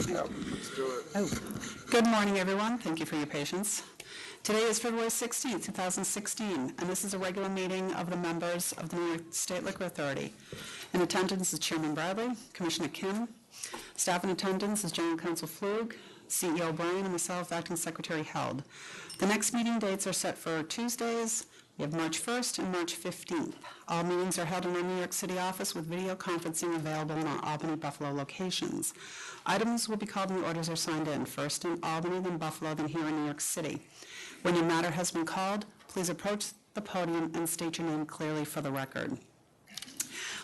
Yep, let's do it. Good morning, everyone. Thank you for your patience. Today is February 16th, 2016, and this is a regular meeting of the members of the New York State Liquor Authority. In attendance is Chairman Bradley, Commissioner Kim. Staff in attendance is General Counsel Flug, CEO Bryan, and myself, Acting Secretary Held. The next meeting dates are set for Tuesdays. We have March 1st and March 15th. All meetings are held in our New York City office with video conferencing available in our Albany, Buffalo locations. Items will be called when the orders are signed in, first in Albany, then Buffalo, then here in New York City. When your matter has been called, please approach the podium and state your name clearly for the record.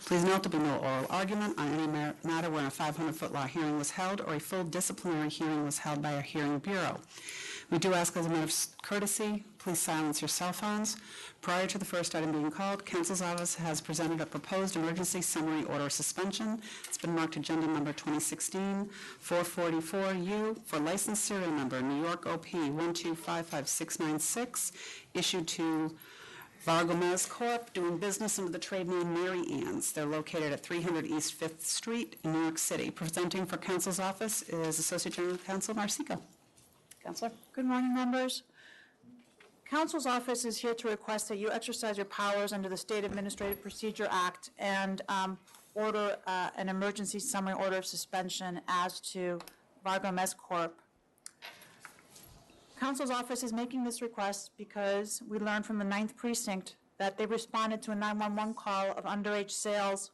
Please note there will be no oral argument on any matter where a 500-foot law hearing was held or a full disciplinary hearing was held by a hearing bureau. We do ask as a matter of courtesy, please silence your cell phones. Prior to the first item being called, Counsel's Office has presented a proposed emergency summary order of suspension. It's been marked agenda number 2016-444U for license serial number New York OP 1255696, issued to Vargomez Corp., doing business under the trade name Mary Ann's. They're located at 300 East 5th Street in New York City. Presenting for Counsel's Office is Associate General Counsel Marsico. Counselor. Good morning, members. Counsel's Office is here to request that you exercise your powers under the State Administrative Procedure Act and order an emergency summary order of suspension as to Vargomez Corp. Counsel's Office is making this request because we learned from the 9th Precinct that they responded to a 911 call of underage sales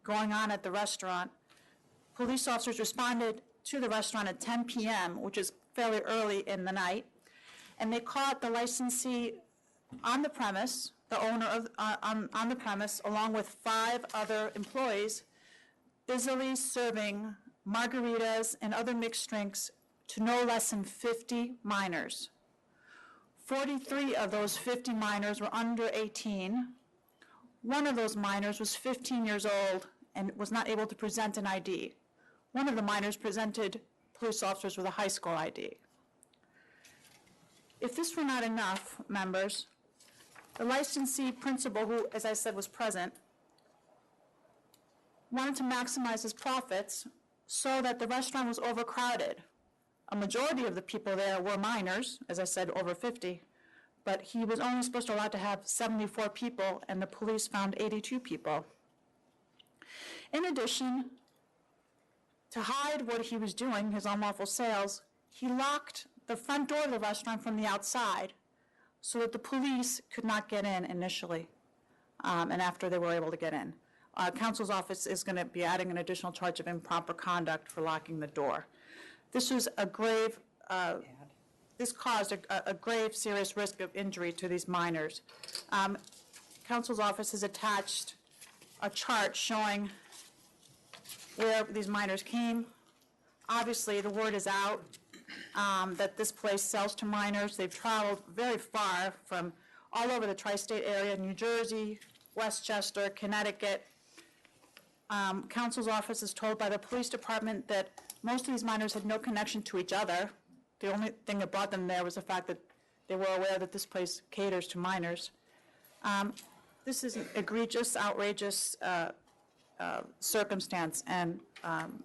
going on at the restaurant. Police officers responded to the restaurant at 10 p.m., which is fairly early in the night, and they caught the licensee on the premise, the owner of on the premise, along with 5 other employees, busily serving margaritas and other mixed drinks to no less than 50 minors. 43 of those 50 minors were under 18. One of those minors was 15 years old and was not able to present an ID. One of the minors presented police officers with a high school ID. If this were not enough, members, the licensee principal, who, as I said, was present, wanted to maximize his profits so that the restaurant was overcrowded. A majority of the people there were minors, as I said, over 50, but he was only supposed to allow to have 74 people, and the police found 82 people. In addition, to hide what he was doing, his unlawful sales, he locked the front door of the restaurant from the outside so that the police could not get in initially, and after they were able to get in. Counsel's Office is going to be adding an additional charge of improper conduct for locking the door. This was a grave, this caused a grave, serious risk of injury to these minors. Counsel's Office has attached a chart showing where these minors came. Obviously, the word is out that this place sells to minors. They've traveled very far from all over the tri-state area, New Jersey, Westchester, Connecticut. Counsel's Office is told by the police department that most of these minors had no connection to each other. The only thing that brought them there was the fact that they were aware that this place caters to minors. This is an egregious, outrageous circumstance, and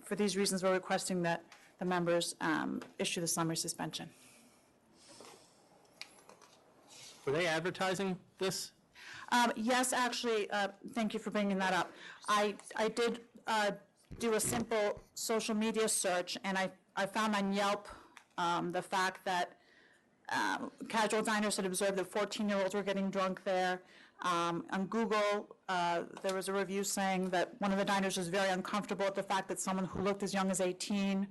for these reasons we're requesting that the members issue the summary suspension. Were they advertising this? Yes, actually, thank you for bringing that up. I did do a simple social media search, and I found on Yelp the fact that casual diners had observed that 14-year-olds were getting drunk there. On Google, there was a review saying that one of the diners was very uncomfortable at the fact that someone who looked as young as 18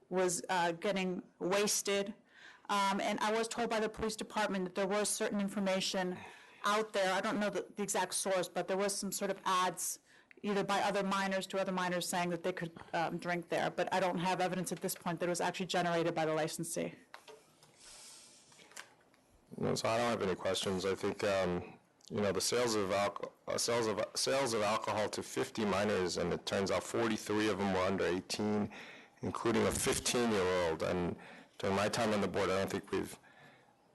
was getting wasted. And I was told by the police department that there was certain information out there. I don't know the exact source, but there was some sort of ads either by other minors to other minors saying that they could drink there. But I don't have evidence at this point that it was actually generated by the licensee. No, so I don't have any questions. I think the sales of alcohol to 50 minors, and it turns out 43 of them were under 18, including a 15-year-old. And during my time on the board, I don't think we've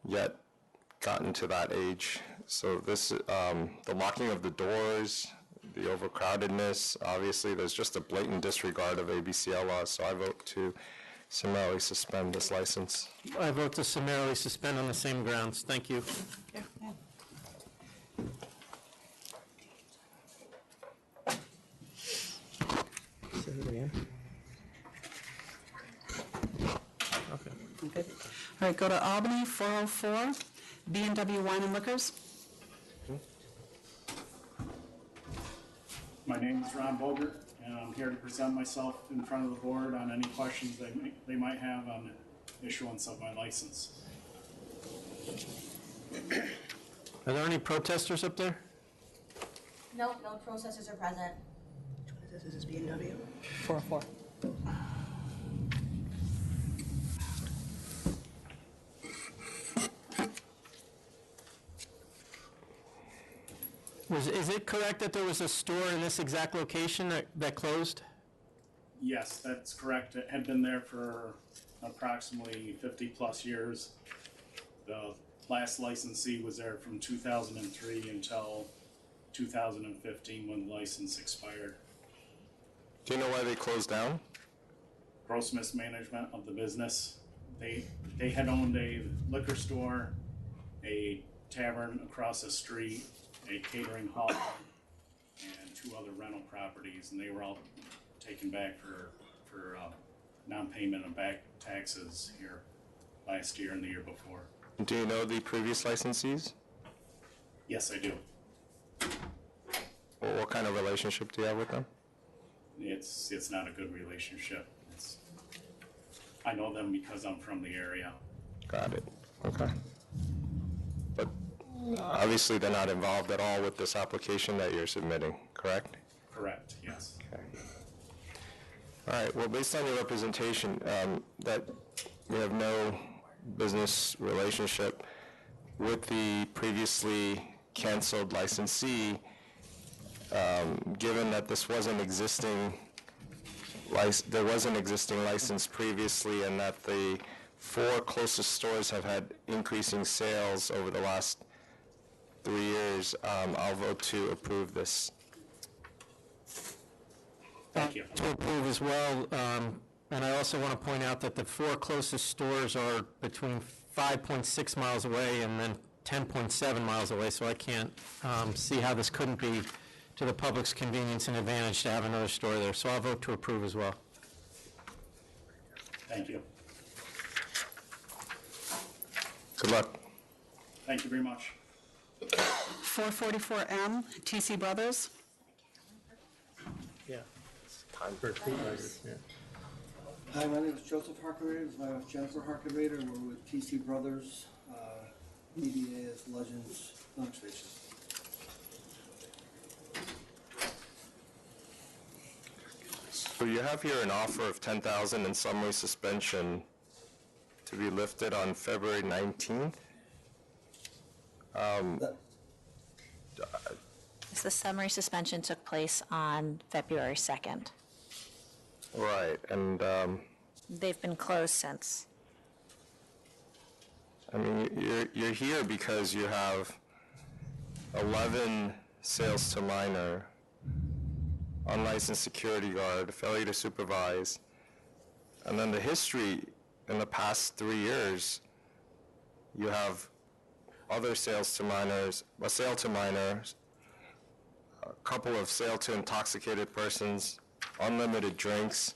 yet gotten to that age. So this, the locking of the doors, the overcrowdedness. Obviously, there's just a blatant disregard of ABCL laws, so I vote to summarily suspend this license. I vote to summarily suspend on the same grounds. Thank you. Say it again. Okay. Okay. All right, go to Albany, 404, B&W Wine and Liquors. My name is Ron Bogert, and I'm here to present myself in front of the board on any questions they might have on the issuance of my license. Are there any protesters up there? No, no protesters are present. This is B&W. 404. Is it correct that there was a store in this exact location that closed? Yes, that's correct. It had been there for approximately 50-plus years. The last licensee was there from 2003 until 2015 when the license expired. Do you know why they closed down? Gross mismanagement of the business. They had owned a liquor store, a tavern across the street, a catering hall, and 2 other rental properties, and they were all taken back for non-payment of back taxes here last year and the year before. Do you know the previous licensees? Yes, I do. Well, what kind of relationship do you have with them? It's not a good relationship. I know them because I'm from the area. Got it. Okay. But obviously, they're not involved at all with this application that you're submitting, correct? Correct, yes. Okay. All right, well, based on your representation, that you have no business relationship with the previously canceled licensee, given that this was an existing there was an existing license previously, and that the 4 closest stores have had increasing sales over the last 3 years, I'll vote to approve this. Thank you. To approve as well, and I also want to point out that the 4 closest stores are between 5.6 miles away and then 10.7 miles away, so I can't see how this couldn't be to the public's convenience and advantage to have another store there. So I'll vote to approve as well. Thank you. Good luck. Thank you very much. 444M, TC Brothers. Yeah. Hi, my name is Joseph Harkerader. This is my wife Jennifer Harkerader. We're with TC Brothers. DBA is Legends Film Station. So you have here an offer of $10,000 in summary suspension to be lifted on February 19th. The summary suspension took place on February 2nd. Right, and They've been closed since. I mean, you're here because you have 11 sales to minor, unlicensed security guard, failure to supervise, and then the history in the past 3 years, you have other sales to minors, a sale to minors, a couple of sale to intoxicated persons, unlimited drinks,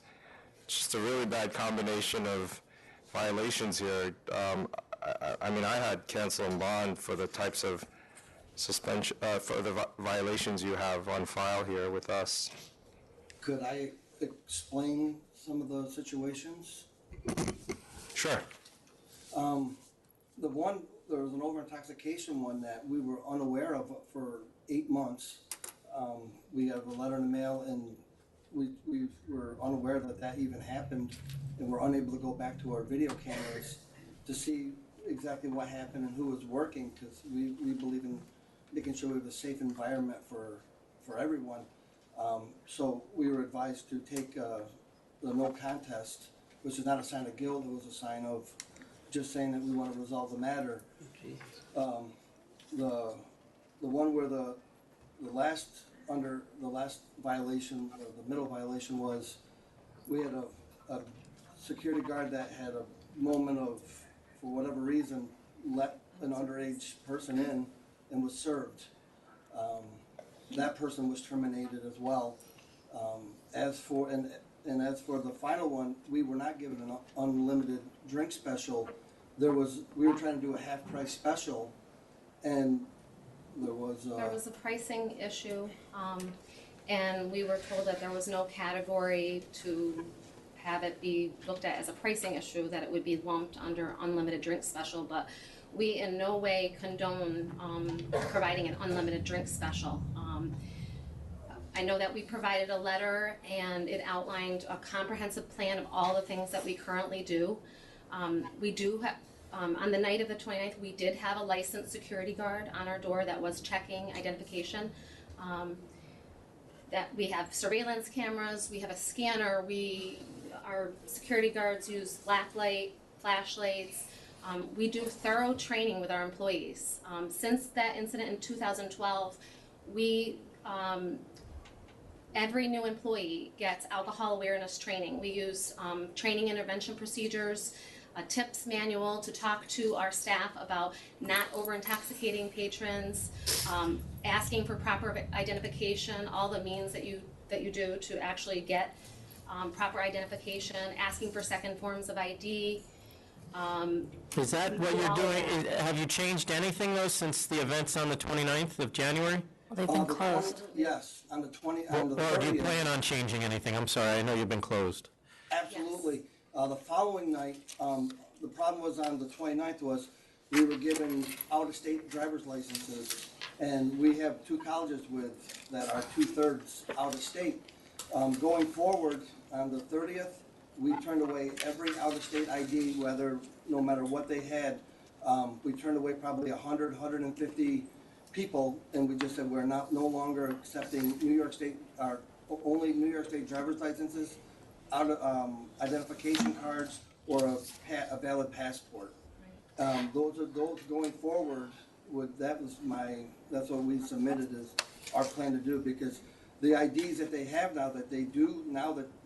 just a really bad combination of violations here. I mean, I had cancel and bond for the types of suspension, for the violations you have on file here with us. Could I explain some of the situations? Sure. There was an over-intoxication one that we were unaware of for 8 months. We have a letter in the mail, and we were unaware that even happened, and we're unable to go back to our video cameras to see exactly what happened and who was working, because we believe in making sure we have a safe environment for everyone. So we were advised to take the no contest, which is not a sign of guilt. It was a sign of just saying that we want to resolve the matter. The one where the last under the last violation, or the middle violation was, we had a security guard that had a moment of, for whatever reason, let an underage person in and was served. That person was terminated as well. As for the final one, we were not given an unlimited drink special. We were trying to do a half-price special, and there was a pricing issue, and we were told that there was no category to have it be looked at as a pricing issue, that it would be lumped under unlimited drink special, but we in no way condone providing an unlimited drink special. I know that we provided a letter and it outlined a comprehensive plan of all the things that we currently do. We do have, on the night of the 29th, we did have a licensed security guard on our door that was checking identification. That we have surveillance cameras, we have a scanner, our security guards use black light, flashlights. We do thorough training with our employees. Since that incident in 2012, every new employee gets alcohol awareness training. We use training intervention procedures, a tips manual to talk to our staff about not over-intoxicating patrons, asking for proper identification, all the means that you do to actually get proper identification, asking for second forms of ID. Is that what you're doing? Have you changed anything, though, since the events on the 29th of January? Well, they've been closed. Yes, on the 30th. Or do you plan on changing anything? I'm sorry, I know you've been closed. Absolutely. The following night, the problem was on the 29th was we were given out-of-state driver's licenses, and we have two colleges that are 2/3 out-of-state. Going forward, on the 30th, we turned away every out-of-state ID, no matter what they had. We turned away probably 100, 150 people, and we just said we're no longer accepting only New York State driver's licenses, identification cards, or a valid passport. Those going forward. That's what we submitted as our plan to do, because the IDs that they have now that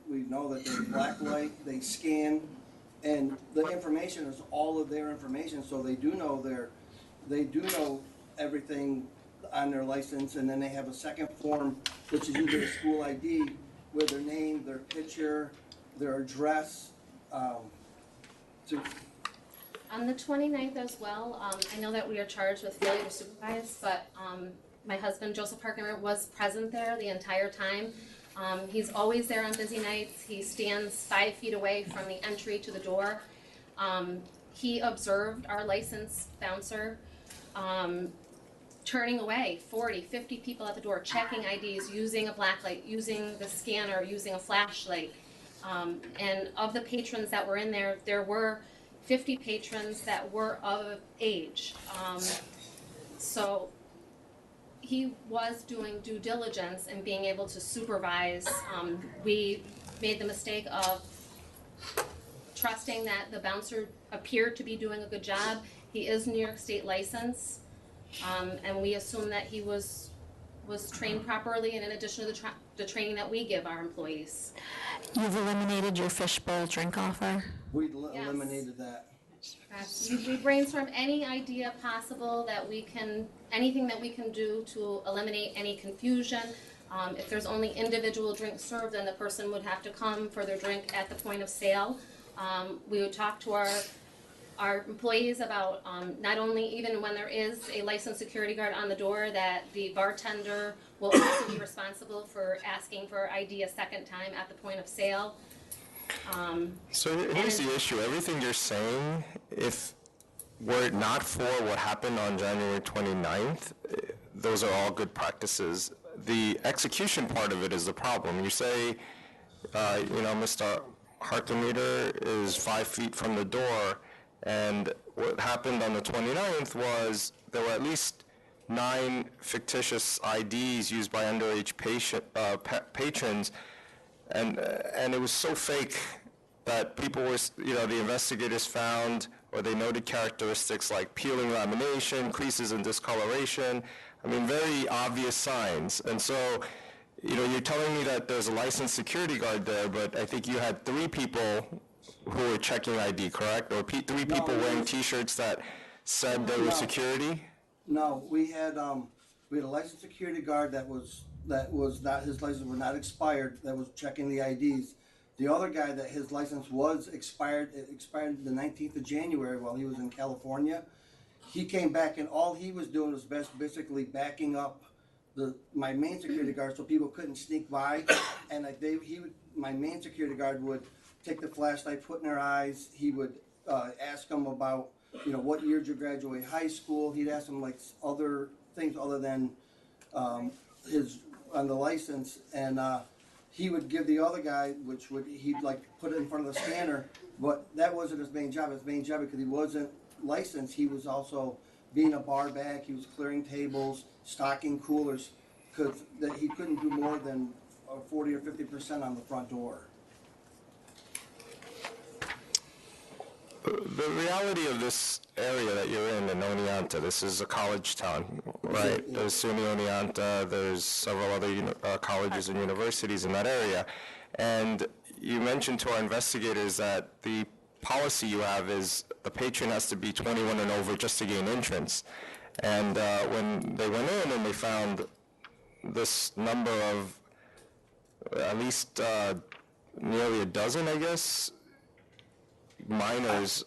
we know that they black light, they scan, and the information is all of their information, so they do know everything on their license, and then they have a second form, which is usually a school ID, with their name, their picture, their address. On the 29th as well, I know that we are charged with failure to supervise, but my husband, Joseph Parker, was present there the entire time. He's always there on busy nights. He stands 5 feet away from the entry to the door. He observed our licensed bouncer turning away 40, 50 people at the door, checking IDs, using a black light, using the scanner, using a flashlight. And of the patrons that were in there, there were 50 patrons that were of age. So he was doing due diligence and being able to supervise. We made the mistake of trusting that the bouncer appeared to be doing a good job. He is New York State licensed, and we assume that he was trained properly, and in addition to the training that we give our employees. You've eliminated your fishbowl drink offer? We eliminated that. We brainstorm any idea possible anything that we can do to eliminate any confusion. If there's only individual drinks served, then the person would have to come for their drink at the point of sale. We would talk to our employees about not only, even when there is a licensed security guard on the door, that the bartender will also be responsible for asking for ID a second time at the point of sale. So here's the issue. Everything you're saying, were it not for what happened on January 29th, those are all good practices. The execution part of it is the problem. You say, Mr. Hartometer is 5 feet from the door, and what happened on the 29th was there were at least 9 fictitious IDs used by underage patrons, and it was so fake that people were, the investigators found, or they noted characteristics like peeling lamination, creases and discoloration, I mean, very obvious signs. And so, you know, you're telling me that there's a licensed security guard there, but I think you had 3 people who were checking ID, correct? Or 3 people it wearing was- T-shirts that said they were No. security? No, we had a licensed security guard that was not, his license was not expired, that was checking the IDs. The other guy that his license was expired, it expired the 19th of January while he was in California. He came back and all he was doing was basically backing up my main security guard so people couldn't sneak by. And like my main security guard would take the flashlight, put in their eyes. He would ask them about, you know, what year did you graduate high school? He'd ask them like other things other than on the license, and he would give the other guy, he'd like put it in front of the scanner, but that wasn't his main job. His main job, because he wasn't licensed, he was also being a bar back, he was clearing tables, stocking coolers, because he couldn't do more than 40 or 50% on the front door. The reality of this area that you're in Oneonta, this is a college town, right? Yeah. There's SUNY Oneonta, there's several other colleges and universities in that area. And you mentioned to our investigators that the policy you have is the patron has to be 21 and over just to gain entrance. And when they went in and they found this number of at least nearly a dozen, I guess, minors,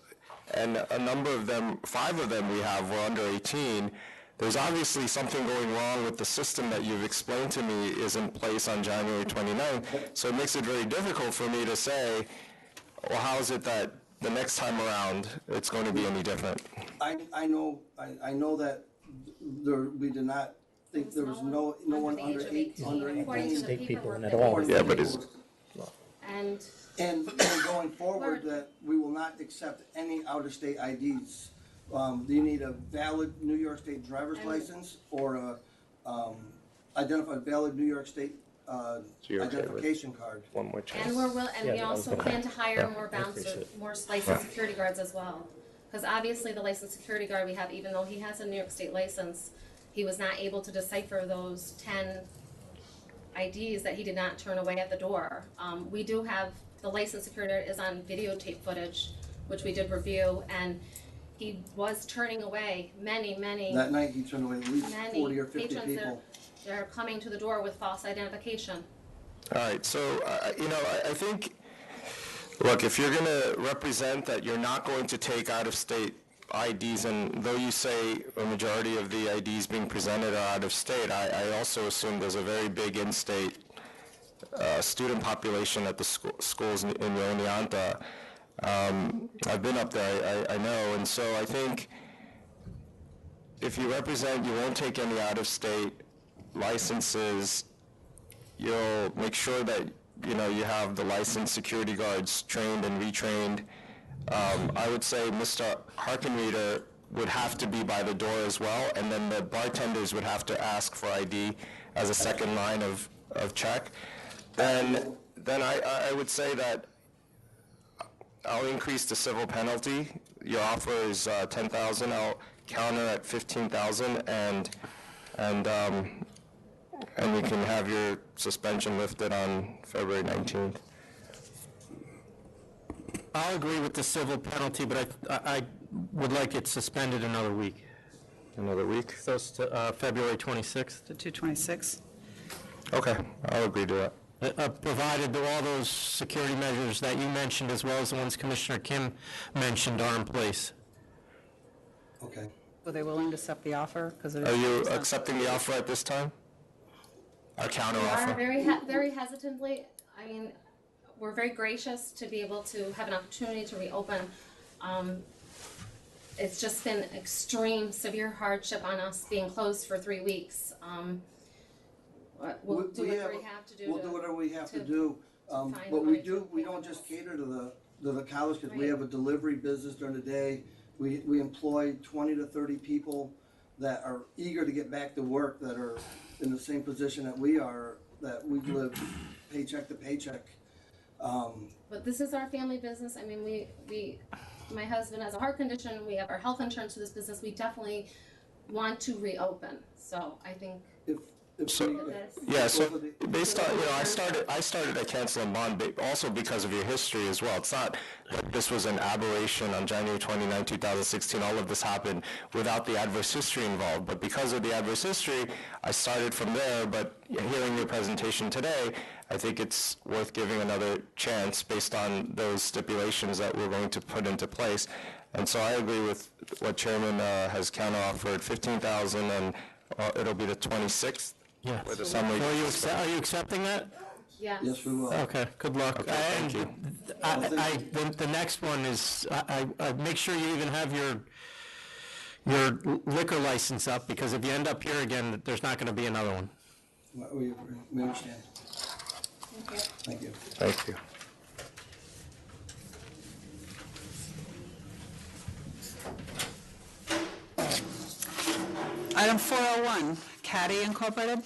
and a number of them, 5 of them we have were under 18. There's obviously something going wrong with the system that you've explained to me is in place on January 29th. So it makes it very difficult for me to say, well, how is it that the next time around it's going to be any different? I know that we did not think there was no one under the age of 18. Under 18. According to the Take people paperwork in at that all. we Yeah, but received. it's, And And going forward, that we will not accept any out-of-state IDs. You need a valid New York State driver's license or a identified valid New York State you're okay with identification card. one more chance. And we Yeah, also I was plan to hire Yeah. more bouncers, appreciate more licensed security guards as well. Because obviously the licensed security guard we have, even though he has a New York State license, he was not able to decipher those 10 IDs that he did not turn away at the door. We do have, the licensed security guard is on videotape footage, which we did review, and he was turning away many That night, he turned away at least 40 or 50 patrons that people. are coming to the door with false identification. All right, so, you know, I think, look, if you're going to represent that you're not going to take out-of-state IDs, and though you say a majority of the IDs being presented are out-of-state, I also assume there's a very big in-state student population at the schools in Oneonta. I've been up there, I know, and so I think if you represent, you won't take any out-of-state licenses. You'll make sure that, you know, you have the licensed security guards trained and retrained. I would say Mr. Harkenreader would have to be by the door as well, and then the bartenders would have to ask for ID as a second line of check. Then I would say that I'll increase the civil penalty. Your offer is $10,000. I'll counter at $15,000, and we can have your suspension lifted on February 19th. I'll agree with the civil penalty, but I would like it suspended another week. Another week? So it's to February 26th. To 226. Okay, I'll agree to that. Provided that all those security measures that you mentioned, as well as the ones Commissioner Kim mentioned, are in place. Okay. Were they willing to accept the offer? Are you accepting the offer at this time? Our counter We are offer? very hesitantly, I mean, we're very gracious to be able to have an opportunity to reopen. It's just been extreme, severe hardship on us being closed for 3 weeks. We'll do whatever we have to do. We'll do whatever we have to to do. find But money we to pay don't the just bills. cater to the college, because we Right. have a delivery business during the day. We employ 20 to 30 people that are eager to get back to work, that are in the same position that we are, that we live paycheck to paycheck. But this is our family business. I mean, my husband has a heart condition. We have our health insurance for this business. We definitely want to reopen. So I think If So- we- that's. Yeah, so based on, I started at Cancel and Bond also because of your history as well. It's not that this was an aberration on January 29, 2016. All of this happened without the adverse history involved. But because of the adverse history, I started from there. But hearing your presentation today, I think it's worth giving another chance based on those stipulations that we're going to put into place. And so I agree with what Chairman has counter offered, 15,000, and it'll be the 26th. Yeah. With a summary. So are you accepting that? Yes. Yes, we will. Okay, good luck. Okay, thank you. The next one is, I make sure you even have your liquor license up, because if you end up here again, there's not going to be another one. We understand. Thank you. Thank you. Item 401, Caddy Incorporated.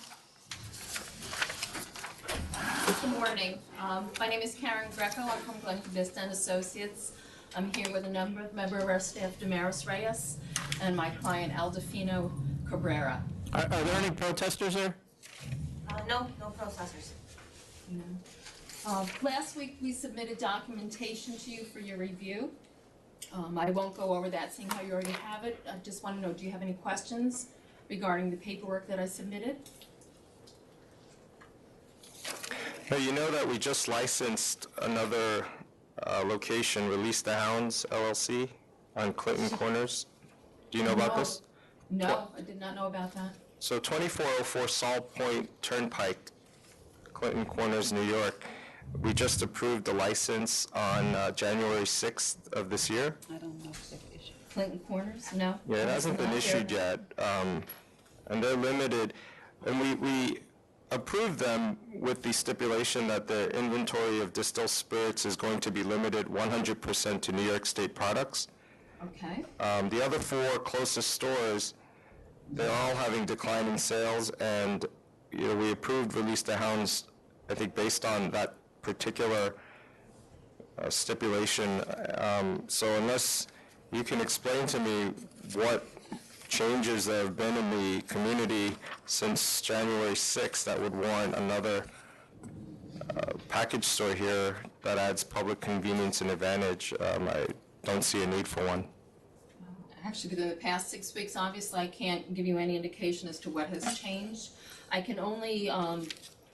Good morning. My name is Karen Greco. I'm from Glen Vista and Associates. I'm here with a member of our staff, Damaris Reyes, and my client, Aldefino Cabrera. Are there any protesters there? No processors. Last week, we submitted documentation to you for your review. I won't go over that, seeing how you already have it. I just want to know, do you have any questions regarding the paperwork that I submitted? Now, you know that we just licensed another location, Release the Hounds LLC on Clinton Corners. Do you know about this? No, I did not know about that. So 2404 Salt Point Turnpike, Clinton Corners, New York. We just approved the license on January 6th of this year. I don't know if they've issued. Clinton Corners? No? Yeah, it hasn't been Not issued there. yet, and they're limited. And we approved them with the stipulation that the inventory of distilled spirits is going to be limited 100% to New York State products. Okay. The other four closest stores, they're all having declining sales, and we approved Release the Hounds, I think, based on that particular stipulation. So unless you can explain to me what changes there have been in the community since January 6th that would warrant another package store here that adds public convenience and advantage, I don't see a need for one. Actually, within the past 6 weeks, obviously, I can't give you any indication as to what has changed. I can only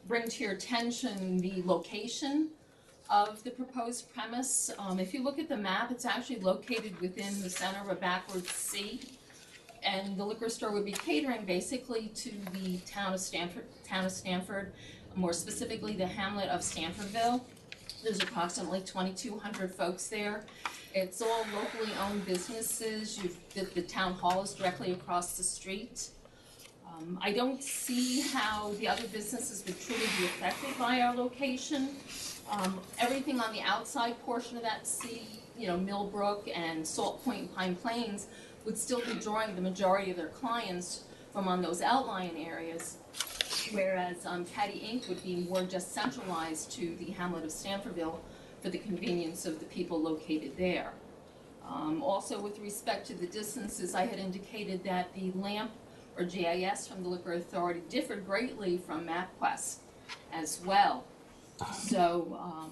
bring to your attention the location of the proposed premise. If you look at the map, it's actually located within the center of a backward C, and the liquor store would be catering basically to the town of Stanford, more specifically the hamlet of Stanfordville. There's approximately 2,200 folks there. It's all locally owned businesses. The town hall is directly across the street. I don't see how the other businesses would truly be affected by our location. Everything on the outside portion of that C, Millbrook and Salt Point and Pine Plains, would still be drawing the majority of their clients from on those outlying areas, whereas Caddy Inc. would be more just centralized to the hamlet of Stanfordville for the convenience of the people located there. Also, with respect to the distances, I had indicated that the LAMP or GIS from the Liquor Authority differed greatly from MapQuest as well. So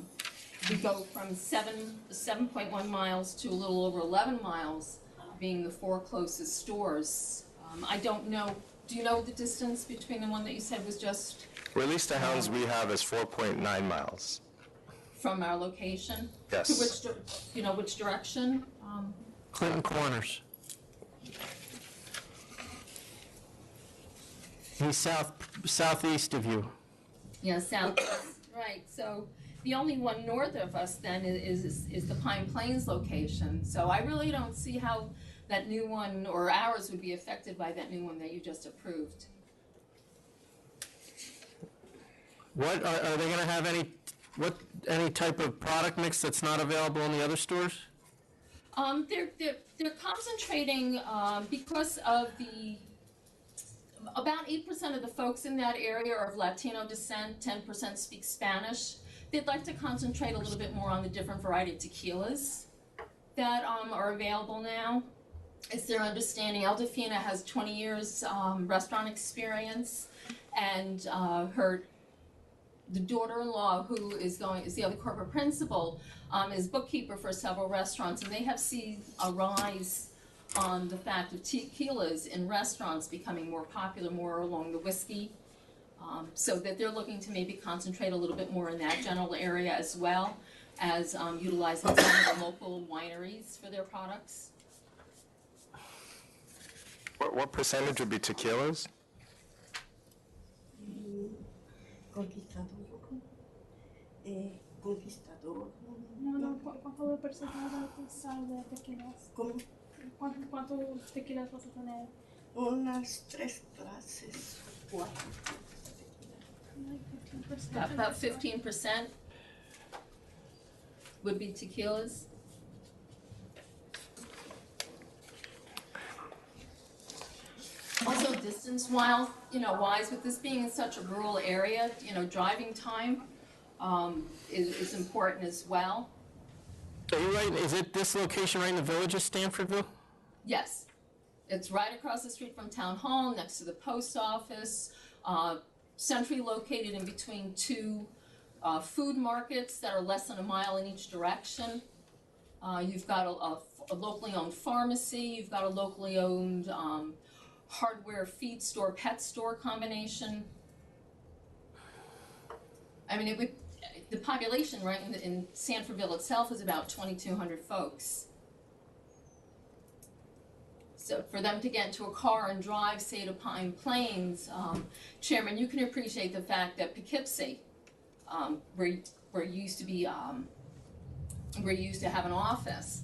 we go from 7.1 miles to a little over 11 miles being the four closest stores. I don't know, do you know the distance between the one that you said was just Release the Hounds we have is 4.9 miles. from our location? Yes. To which direction? Clinton Corners. He's southeast of you. Yeah, south, right, so the only one north of us then is the Pine Plains location. So I really don't see how that new one, or ours, would be affected by that new one that you just approved. What, are they gonna have any type of product mix that's not available in the other stores? They're concentrating, because of about 8% of the folks in that area are of Latino descent, 10% speak Spanish. They'd like to concentrate a little bit more on the different variety of tequilas that are available now. It's their understanding, Eldefina has 20 years restaurant experience, and the daughter-in-law, who is the other corporate principal, is bookkeeper for several restaurants, and they have seen a rise on the fact of tequilas in restaurants becoming more popular, more along the whiskey, so that they're looking to maybe concentrate a little bit more in that general area, as well as utilizing some of the local wineries for their products. What percentage would be tequilas? Conquistador. Conquistador. No, ¿cuánto porcentaje sabe de tequilas? ¿Cómo? ¿Cuántos tequilas vas a tener? Unas 3 clases, 4. Like 15%. About 15% would be tequilas. Also, wise, with this being in such a rural area, driving time is important as well. Are you right, is it this location right in the village of Stanfordville? Yes, it's right across the street from Town Hall, next to the post office, centrally located in between two food markets that are less than a mile in each direction. You've got a locally owned pharmacy, you've got a locally owned hardware feed store, pet store combination. I mean, the population right in Stanfordville itself is about 2,200 folks. So for them to get into a car and drive, say, to Pine Plains, Chairman, you can appreciate the fact that Poughkeepsie, where you used to have an office,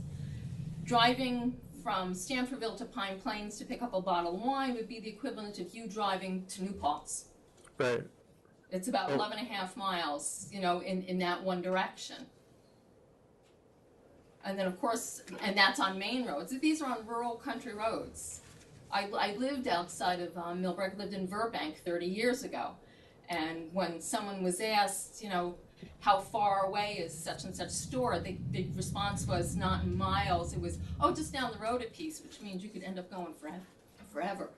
driving from Stanfordville to Pine Plains to pick up a bottle of wine would be the equivalent of you driving to New Paltz. Right. It's about 11 and a half miles, in that one direction. And then, of course, and that's on main roads. These are on rural country roads. I lived outside of Millbrook. I lived in Burbank 30 years ago. And when someone was asked, how far away is such and such store, the response was not in miles. It was, oh, just down the road a piece, which means you could end up going forever.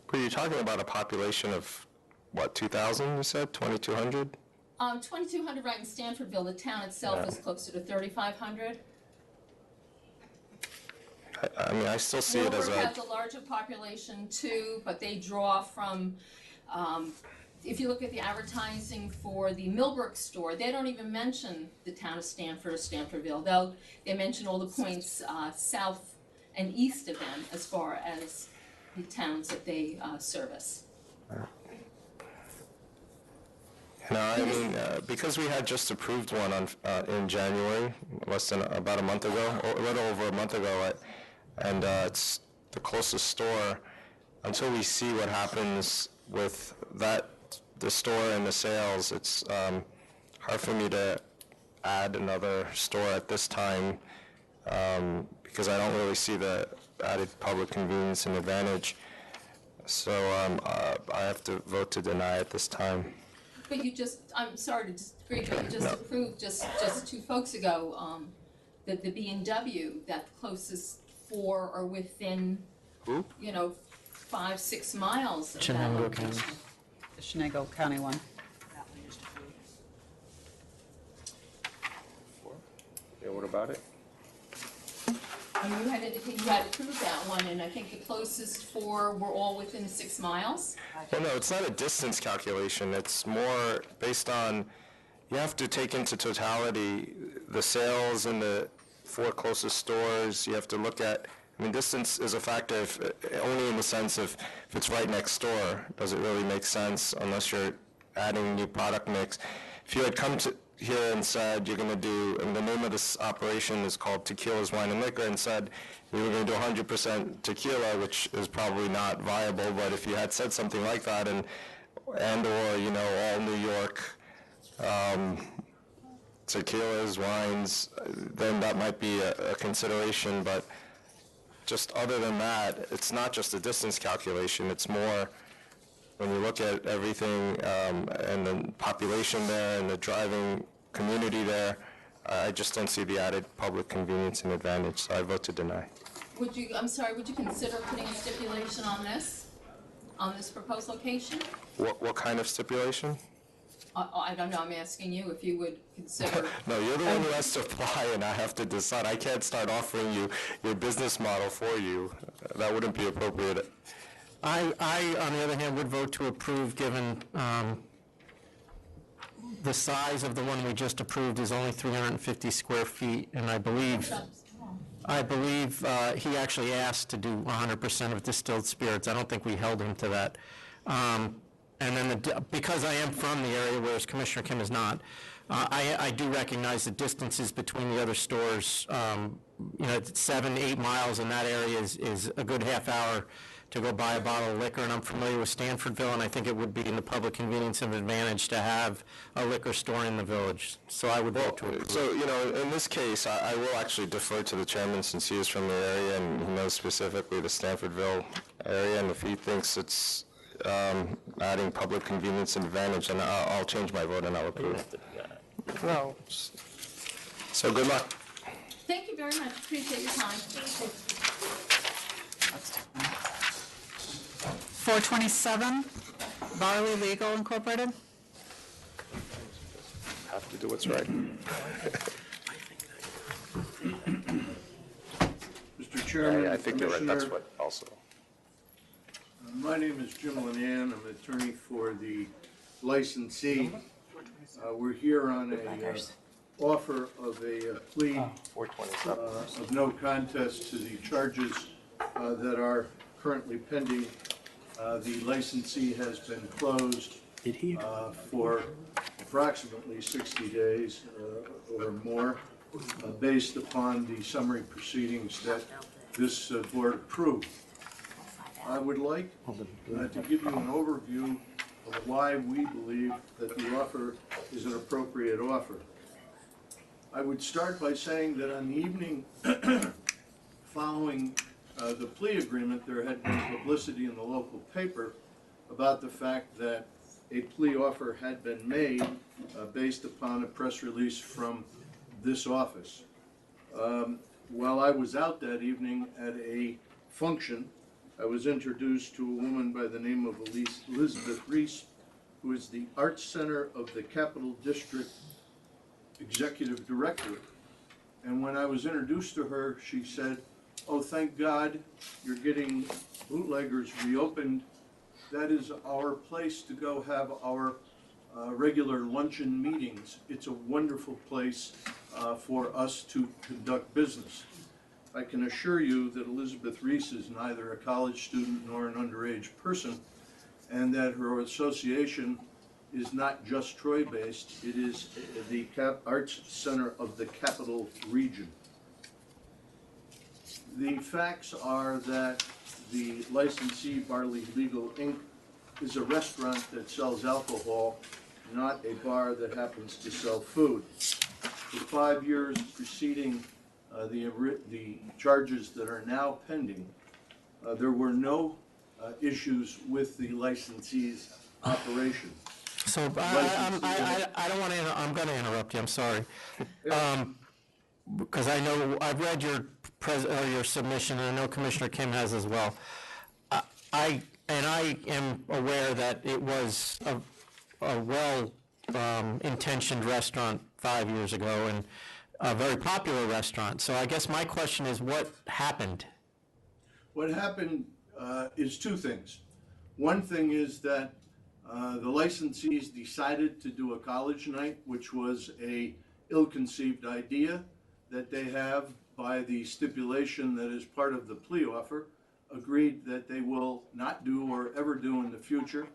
But you're talking about a population of, what, 2,000, you said? 2,200? 2,200 right in Stanfordville. The town itself is closer to 3,500. I mean, I still see it as Millbrook a... has a larger population too, but they draw from, if you look at the advertising for the Millbrook store, they don't even mention the town of Stanford or Stanfordville. They mention all the points south and east of them as far as the towns that they service. No, I mean, because we had just approved one in January, less than about a month ago, or a little over a month ago, and it's the closest store. Until we see what happens with the store and the sales, it's hard for me to add another store at this time because I don't really see the added public convenience and advantage. So I have to vote to deny at this time. But I'm sorry to disagree, but you just approved just 2 folks ago, that the B&W, that the closest 4 are within, 5-6 miles of that Chenango location. County. The Chenango County one. Yeah, what about it? And you had indicated you had approved that one, and I think the closest 4 were all within 6 miles. Well, no, it's not a distance calculation. It's more based on, you have to take into totality the sales in the 4 closest stores. You have to look at, distance is a factor only in the sense of if it's right next door. Does it really make sense unless you're adding new product mix? If you had come to here and said you're going to do, and the name of this operation is called Tequilas, Wine, and Liquor, and said you were going to do 100% tequila, which is probably not viable, but if you had said something like that and or, all New York tequilas, wines, then that might be a consideration, but just other than that, it's not just a distance calculation, it's more when you look at everything and the population there and the driving community there, I just don't see the added public convenience and advantage, so I vote to deny. Would you consider putting a stipulation on this proposed location? What kind of stipulation? I don't know, I'm asking you if you would consider. No, you're the one who has to apply, and I have to decide. I can't start offering you your business model for you. That wouldn't be appropriate. I, on the other hand, would vote to approve, given the size of the one we just approved is only 350 square feet, and I believe he actually asked to do 100% of distilled spirits. I don't think we held him to that. And then because I am from the area, whereas Commissioner Kim is not, I do recognize the distances between the other stores. It's 7-8 miles, and that area is a good half hour to go buy a bottle of liquor, and I'm familiar with Stanfordville, and I think it would be in the public convenience and advantage to have a liquor store in the village. So I would vote to approve. So, in this case, I will actually defer to the chairman since he is from the area and he knows specifically the Stanfordville area, and if he thinks it's adding public convenience and advantage, and I'll change my vote and I'll approve. No. So good luck. Thank you very much, appreciate your time. 427, Barley Legal Incorporated. Have to do what's right. Mr. Chairman, I think you're right. That's Commissioner, what also. my name is Jim Linan. I'm an attorney for the licensee. We're here on a offer of a plea 427. of no contest to the charges that are currently pending. The licensee has been closed for approximately 60 days or more, based upon the summary proceedings that this board approved. I would like to give you an overview of why we believe that the offer is an appropriate offer. I would start by saying that on the evening following the plea agreement, there had been publicity in the local paper about the fact that a plea offer had been made based upon a press release from this office. While I was out that evening at a function, I was introduced to a woman by the name of Elizabeth Reese, who is the Arts Center of the Capital District Executive Director. And when I was introduced to her, she said, "Oh, thank God you're getting Bootleggers reopened. That is our place to go have our regular luncheon meetings. It's a wonderful place for us to conduct business." I can assure you that Elizabeth Reese is neither a college student nor an underage person, and that her association is not just Troy-based. It is the Arts Center of the Capital Region. The facts are that the licensee, Barley Legal Inc., is a restaurant that sells alcohol, not a bar that happens to sell food. For 5 years preceding the charges that are now pending, there were no issues with the licensee's operation. So I don't want to, I'm going to interrupt you, I'm sorry. Because I know, I've read your submission, and I know Commissioner Kim has as well. I am aware that it was a well-intentioned restaurant 5 years ago, and a very popular restaurant. So I guess my question is, what happened? What happened is two things. One thing is that the licensees decided to do a college night, which was a ill-conceived idea that they have by the stipulation that is part of the plea offer, agreed that they will not do or ever do in the future.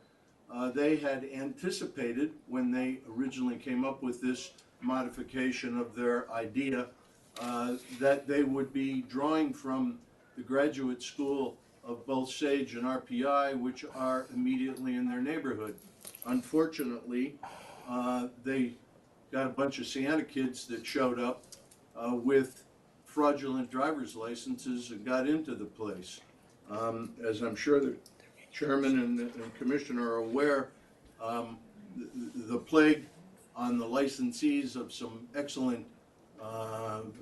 They had anticipated, when they originally came up with this modification of their idea, that they would be drawing from the graduate school of both SAGE and RPI, which are immediately in their neighborhood. Unfortunately, they got a bunch of Siena kids that showed up with fraudulent driver's licenses and got into the place. As I'm sure the chairman and commissioner are aware, the plague on the licensees of some excellent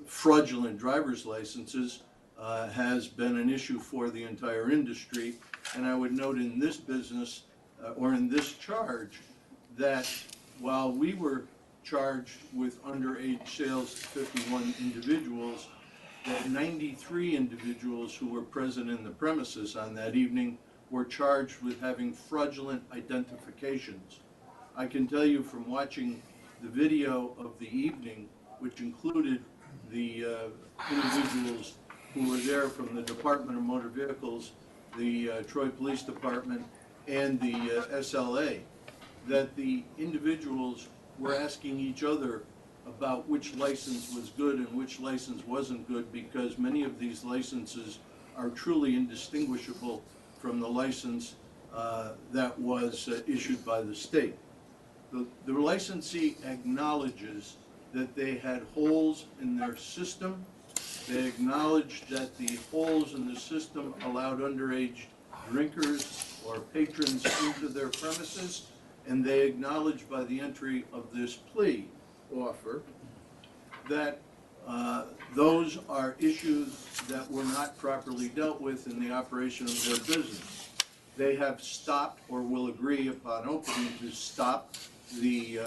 fraudulent driver's licenses has been an issue for the entire industry. And I would note in this business, or in this charge, that while we were charged with underage sales to 51 individuals, that 93 individuals who were present in the premises on that evening were charged with having fraudulent identifications. I can tell you from watching the video of the evening, which included the individuals who were there from the Department of Motor Vehicles, the Troy Police Department, and the SLA, that the individuals were asking each other about which license was good and which license wasn't good, because many of these licenses are truly indistinguishable from the license that was issued by the state. The licensee acknowledges that they had holes in their system. They acknowledged that the holes in the system allowed underage drinkers or patrons into their premises, and they acknowledged by the entry of this plea offer that those are issues that were not properly dealt with in the operation of their business. They have stopped, or will agree upon opening to stop, the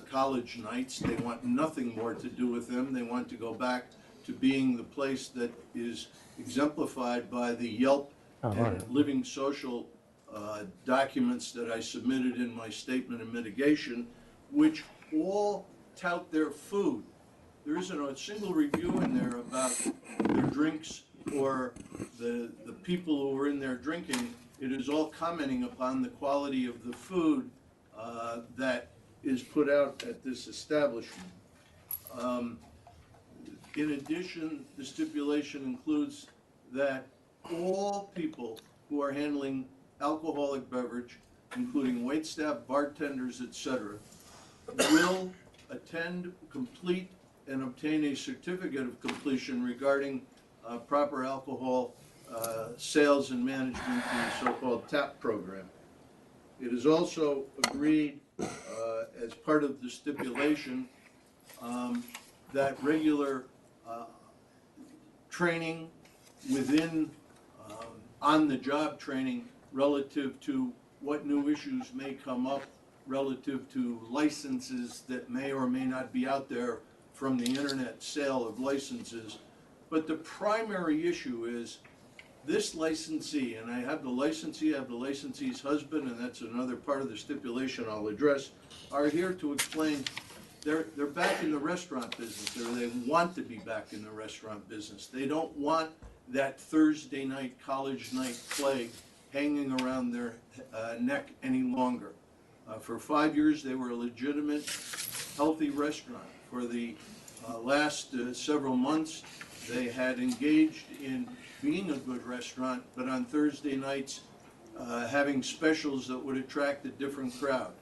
college nights. They want nothing more to do with them. They want to go back to being the place that is exemplified by the Yelp and Living Social documents that I submitted in my statement of mitigation, which all tout their food. There isn't a single review in there about their drinks or the people who are in there drinking. It is all commenting upon the quality of the food that is put out at this establishment. In addition, the stipulation includes that all people who are handling alcoholic beverage, including waitstaff, bartenders, etc., will attend, complete, and obtain a certificate of completion regarding proper alcohol sales and management in the so-called TAP program. It is also agreed as part of the stipulation that regular training within on-the-job training relative to what new issues may come up relative to licenses that may or may not be out there from the internet sale of licenses. But the primary issue is this licensee, and I have the licensee, I have the licensee's husband, and that's another part of the stipulation I'll address, are here to explain they're back in the restaurant business, or they want to be back in the restaurant business. They don't want that Thursday night, college night plague hanging around their neck any longer. For 5 years, they were a legitimate, healthy restaurant. For the last several months, they had engaged in being a good restaurant, but on Thursday nights, having specials that would attract a different crowd.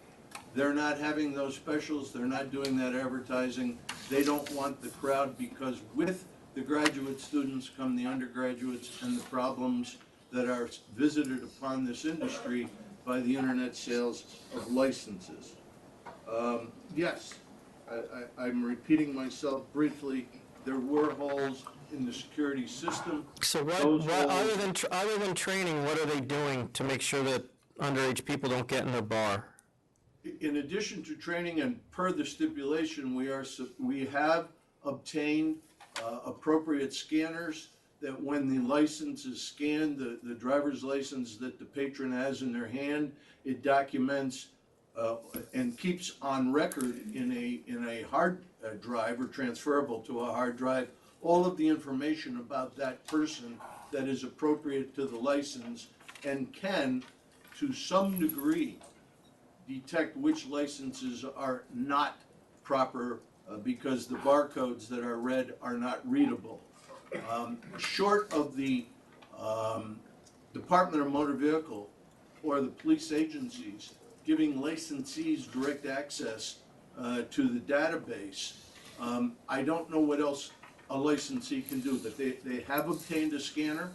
They're not having those specials. They're not doing that advertising. They don't want the crowd, because with the graduate students come the undergraduates and the problems that are visited upon this industry by the internet sales of licenses. Yes, I'm repeating myself briefly. There were holes in the security system. So other than training, what are they doing to make sure that underage people don't get in their bar? In addition to training, and per the stipulation, we have obtained appropriate scanners that when the license is scanned, the driver's license that the patron has in their hand, it documents and keeps on record in a hard drive, or transferable to a hard drive, all of the information about that person that is appropriate to the license, and can, to some degree, detect which licenses are not proper because the barcodes that are read are not readable. Short of the Department of Motor Vehicle or the police agencies giving licensees direct access to the database, I don't know what else a licensee can do, but they have obtained a scanner.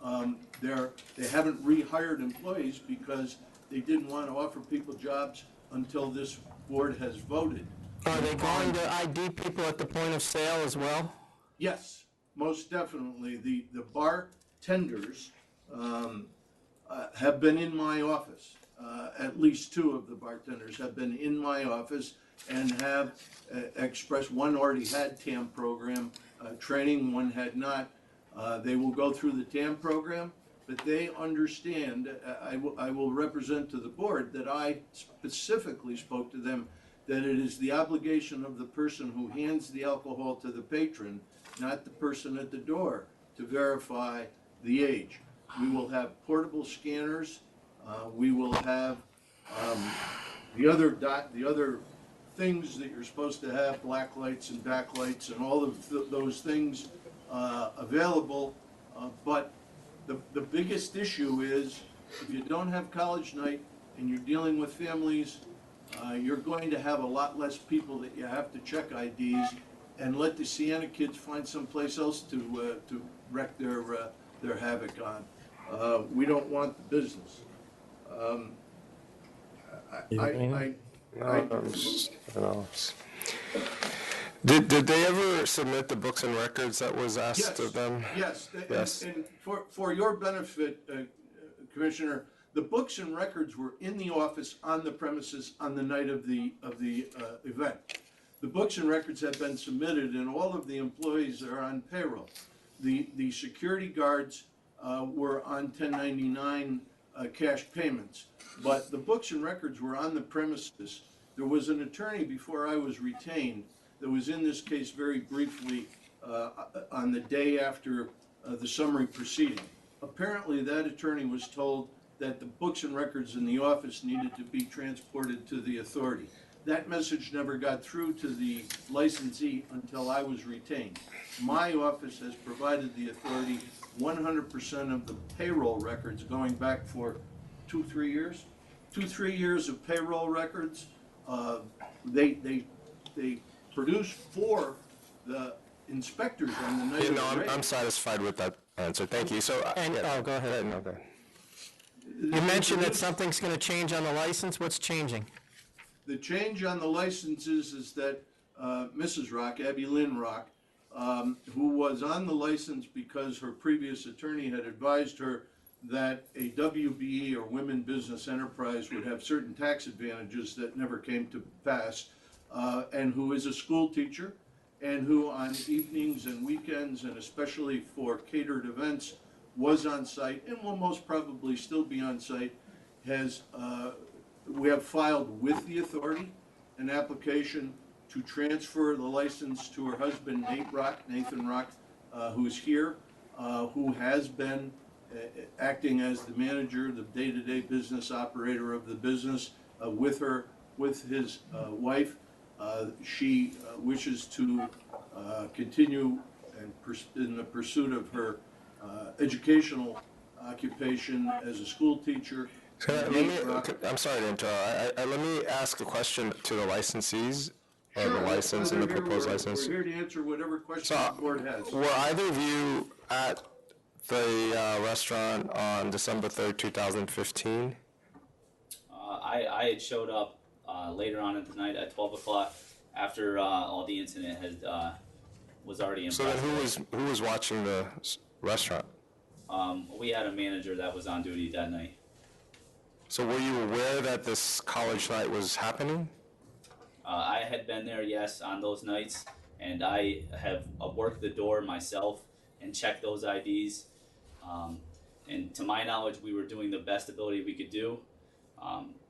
They haven't rehired employees because they didn't want to offer people jobs until this board has voted. Are they going to ID people at the point of sale as well? Yes, most definitely. The bartenders have been in my office. At least two of the bartenders have been in my office and have expressed, one already had TAM program training, one had not. They will go through the TAM program, but they understand, I will represent to the board that I specifically spoke to them that it is the obligation of the person who hands the alcohol to the patron, not the person at the door, to verify the age. We will have portable scanners. We will have the other things that you're supposed to have, black lights and backlights and all of those things available. But the biggest issue is if you don't have college night and you're dealing with families, you're going to have a lot less people that you have to check IDs and let the Sienna kids find someplace else to wreak their havoc on. We don't want the business. Did they ever submit the books and records that was asked of them? Yes. Yes. And for your benefit, Commissioner, the books and records were in the office on the premises on the night of the event. The books and records have been submitted, and all of the employees are on payroll. The security guards were on 1099 cash payments, but the books and records were on the premises. There was an attorney before I was retained that was in this case very briefly on the day after the summary proceeding. Apparently that attorney was told that the books and records in the office needed to be transported to the authority. That message never got through to the licensee until I was retained. My office has provided the authority 100% of the payroll records going back for 2-3 years. 2-3 years of payroll records. They produce for the inspectors on the night of the raid. I'm satisfied with that answer. Thank you. So, go ahead. No, go ahead. You mentioned that something's going to change on the license. What's changing? The change on the licenses is that Mrs. Rock, Abby Lynn Rock, who was on the license because her previous attorney had advised her that a WBE or Women Business Enterprise would have certain tax advantages that never came to pass, and who is a school teacher, and who on evenings and weekends, and especially for catered events, was on site and will most probably still be on site, we have filed with the authority an application to transfer the license to her husband, Nathan Rock, who's here, who has been acting as the manager, the day-to-day business operator of the business with his wife. She wishes to continue in the pursuit of her educational occupation as a school teacher. I'm sorry to interrupt. Let me ask a question to the licensees, or the license and the proposed license. We're here to answer whatever question the board has. Were either of you at the restaurant on December 3rd, 2015? I had showed up later on in the night at 12 o'clock after all the incident was already in So process. then who was watching the restaurant? We had a manager that was on duty that night. So were you aware that this college night was happening? I had been there, yes, on those nights, and I have worked the door myself and checked those IDs. And to my knowledge, we were doing the best ability we could do.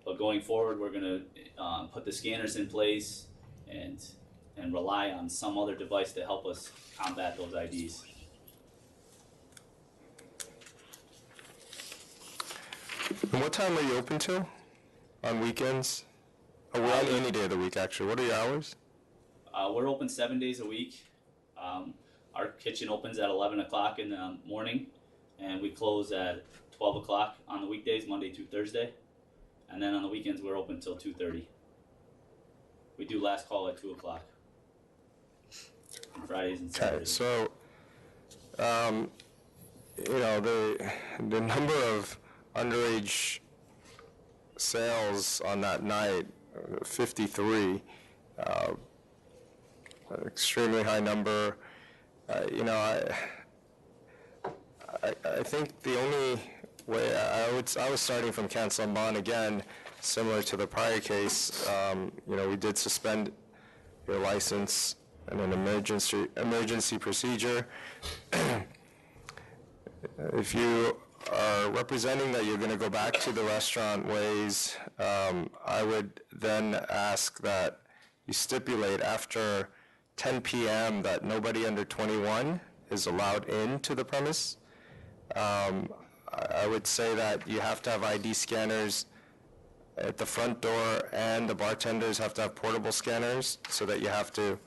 But going forward, we're going to put the scanners in place and rely on some other device to help us combat those IDs. And what time are you open till? On weekends? Or on any day of the week, actually. What are your hours? We're open 7 days a week. Our kitchen opens at 11 o'clock in the morning, and we close at 12 o'clock on the weekdays, Monday through Thursday. And then on the weekends, we're open till 2:30. We do last call at 2 o'clock on Fridays and Saturdays. Okay, so, the number of underage sales on that night, 53, an extremely high number. You know, I think the only way, I was starting from cancel and bond again, similar to the prior case. You know, we did suspend your license in an emergency procedure. If you are representing that you're going to go back to the restaurant ways, I would then ask that you stipulate after 10 p.m. that nobody under 21 is allowed into the premise. I would say that you have to have ID scanners at the front door, and the bartenders have to have portable scanners so that you have to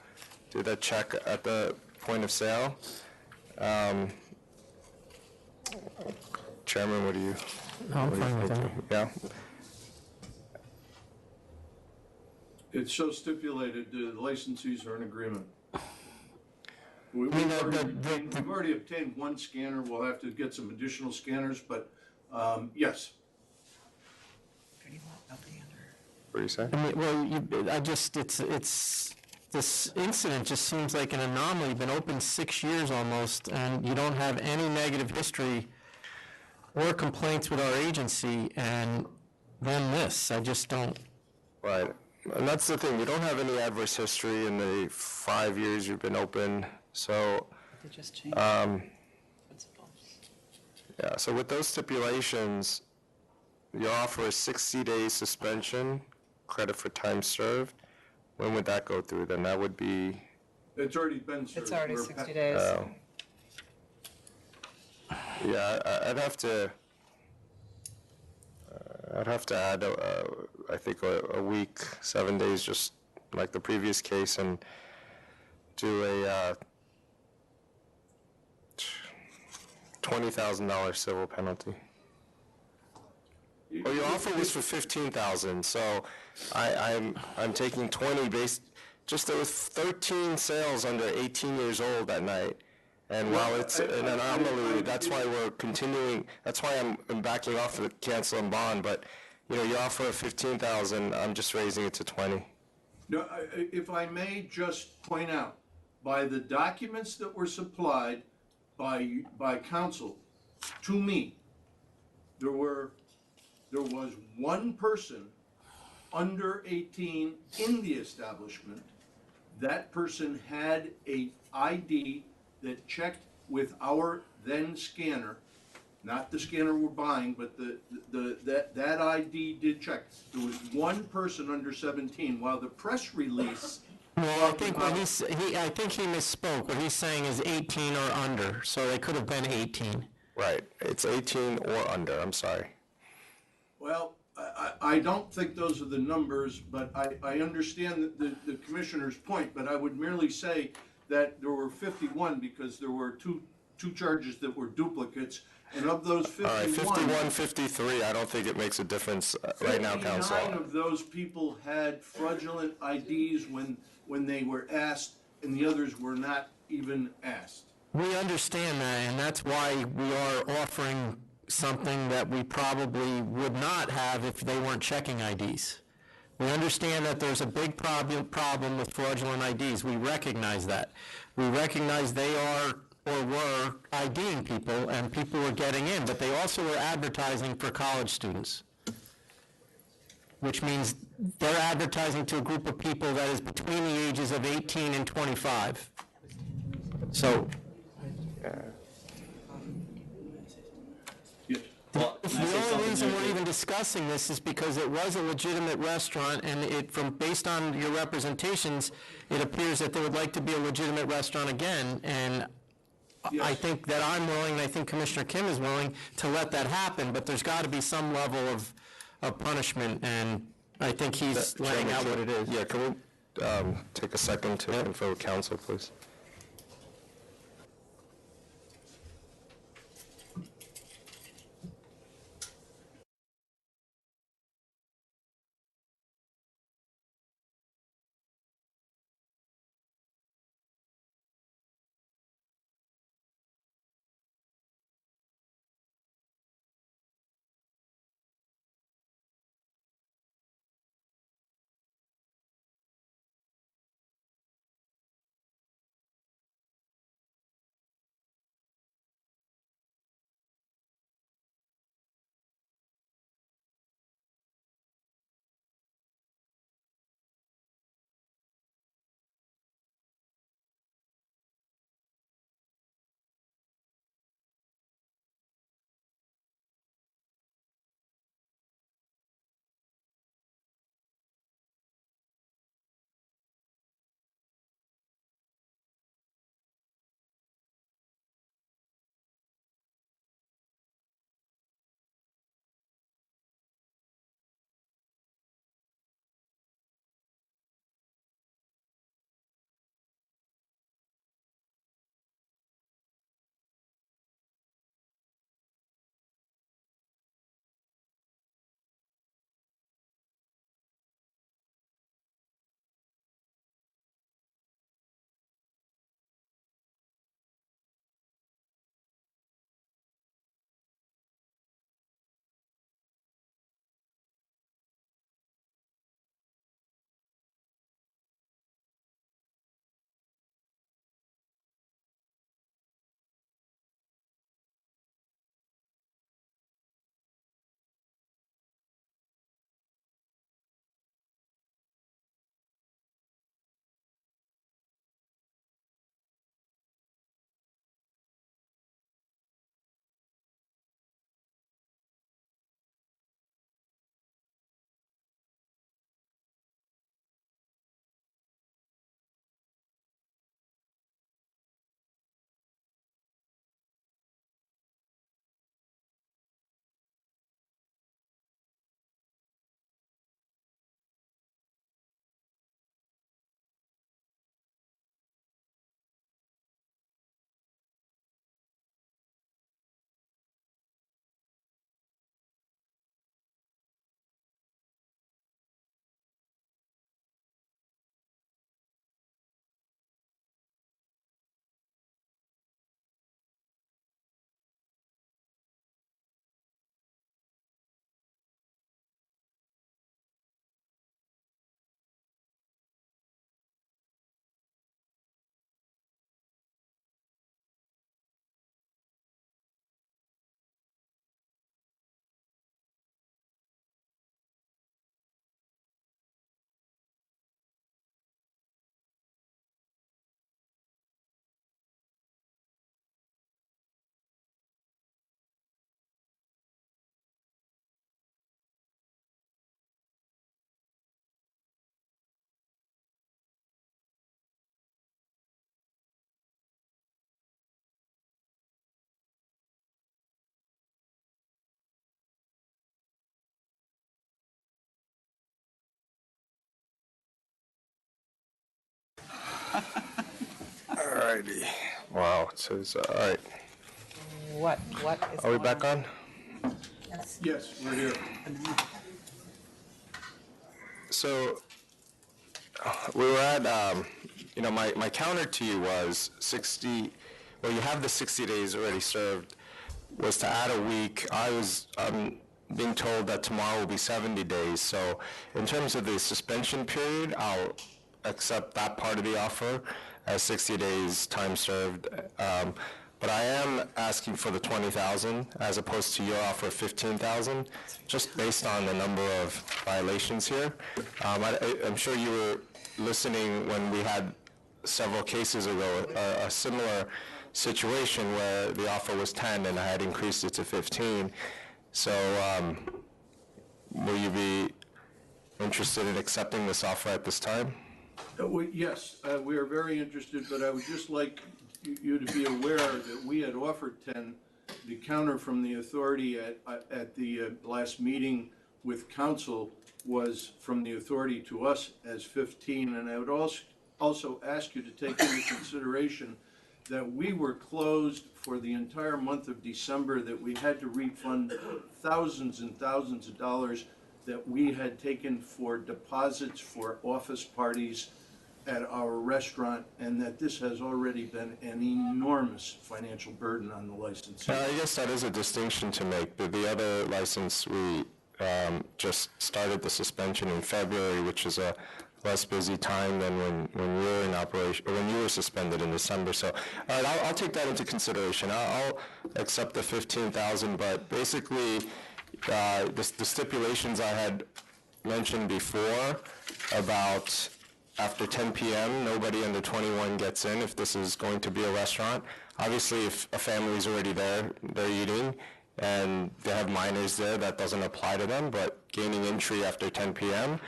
do the check at the point of sale. Chairman, what do you? No, I'm what do you fine with think? that. Yeah. It's so stipulated, the licensees are in agreement. mean, We've already obtained one scanner, we'll have to get some additional scanners, but, yes. What do you say? I mean, well, this incident just seems like an anomaly. Been open 6 years almost, and you don't have any negative history or complaints with our agency, and then this. I just don't. Right. And that's the thing. We don't have any adverse history in the 5 years you've been open. So, They just changed principles. yeah, so with those stipulations, your offer is 60 days suspension, credit for time served. When would that go through? Then that would be, It's already been served. It's already We're 60 days. yeah, I'd have to add, I think, a week, 7 days, just like the previous case, and do a $20,000 civil penalty. Well, your offer was for 15,000, so I'm taking 20 based. Just there was 13 sales under 18 years old that night, and while it's an anomaly, that's why we're continuing. That's why I'm backing off of the cancel and bond. But you know, your offer of 15,000, I'm just raising it to 20. No, if I may just point out, by the documents that were supplied by counsel to me, there was one person under 18 in the establishment. That person had a ID that checked with our then scanner, not the scanner we're buying, but that ID did check. There was one person under 17, while the press release. Well, I think I think he misspoke. What he's saying is 18 or under, so they could have been 18. Right. It's 18 or under. I'm sorry. Well, I don't think those are the numbers, but I understand the commissioner's point, but I would merely say that there were 51 because there were two charges that were duplicates, and of those 51... All right, 51, 53, I don't think it makes a difference right now, counsel. 59 of those people had fraudulent IDs when they were asked, and the others were not even asked. We understand that, and that's why we are offering something that we probably would not have if they weren't checking IDs. We understand that there's a big problem with fraudulent IDs. We recognize that. We recognize they are or were IDing people, and people were getting in, but they also were advertising for college students, which means they're advertising to a group of people that is between the ages of 18 and 25. So, Well, can I say the only something reason there, we're Dave? even discussing this is because it was a legitimate restaurant, and based on your representations, it appears that they would like to be a legitimate restaurant again, and I think that I'm willing, and I think Commissioner Kim is willing to let that happen, but there's got to be some level of punishment, and I think he's laying out what it is. Yeah, can we take a second to confer with counsel, please? All righty. Wow, it says, all right. What is Are we going back on? Yes, we're here. So, we were at, you know, my counter to you was 60, well, you have the 60 days already served, was to add a week. I was being told that tomorrow will be 70 days. So in terms of the suspension period, I'll accept that part of the offer as 60 days time served. But I am asking for the 20,000 as opposed to your offer of 15,000, just based on the number of violations here. I'm sure you were listening when we had several cases ago, a similar situation where the offer was 10 and I had increased it to 15. So will you be interested in accepting this offer at this time? Yes, we are very interested, but I would just like you to be aware that we had offered 10. The counter from the authority at the last meeting with council was from the authority to us as 15, and I would also ask you to take into consideration that we were closed for the entire month of December, that we had to refund thousands and thousands of dollars that we had taken for deposits for office parties at our restaurant, and that this has already been an enormous financial burden on the licensee. I guess that is a distinction to make. The other license, we just started the suspension in February, which is a less busy time than when you were in operation, or when you were suspended in December. So, all right, I'll take that into consideration. I'll accept the 15,000, but basically, the stipulations I had mentioned before about after 10 p.m., nobody under 21 gets in if this is going to be a restaurant. Obviously, if a family's already there, they're eating, and they have minors there, that doesn't apply to them, but gaining entry after 10 p.m.,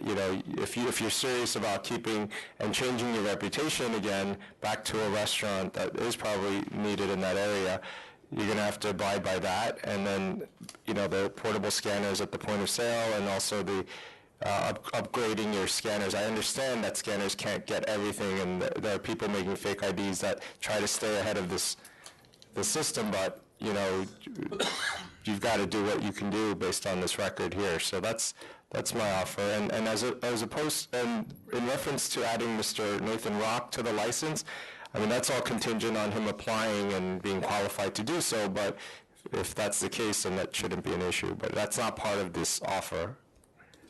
you know, if you're serious about keeping and changing your reputation again back to a restaurant that is probably needed in that area, you're going to have to abide by that. And then, you know, the portable scanners at the point of sale, and also the upgrading your scanners. I understand that scanners can't get everything, and there are people making fake IDs that try to stay ahead of the system, but, you know, you've got to do what you can do based on this record here. So that's my offer. And as opposed, and in reference to adding Mr. Nathan Rock to the license, I mean, that's all contingent on him applying and being qualified to do so, but if that's the case, then that shouldn't be an issue. But that's not part of this offer.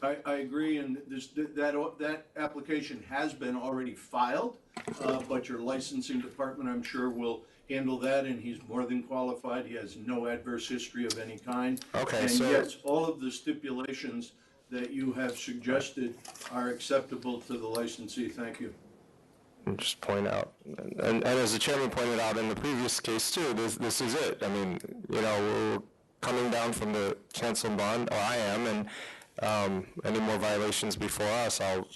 I agree, and that application has been already filed, but your licensing department, I'm sure, will handle that, and he's more than qualified. He has no adverse history of any kind. Okay, and so yes, all of the stipulations that you have suggested are acceptable to the licensee. Thank you. Just point out, and as the chairman pointed out in the previous case too, this is it. I mean, you know, we're coming down from the cancel bond, or I am, and any more violations before us, I'll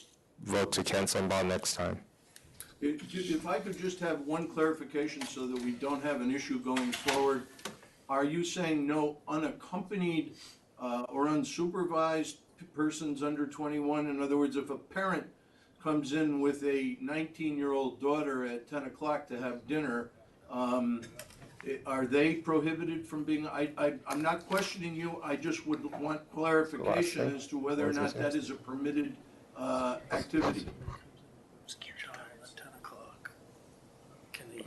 vote to cancel bond next time. If I could just have one clarification so that we don't have an issue going forward, are you saying no unaccompanied or unsupervised persons under 21? In other words, if a parent comes in with a 19-year-old daughter at 10 o'clock to have dinner, are they prohibited from being, I'm not questioning you, I just would want clarification as to whether or not that is a permitted activity.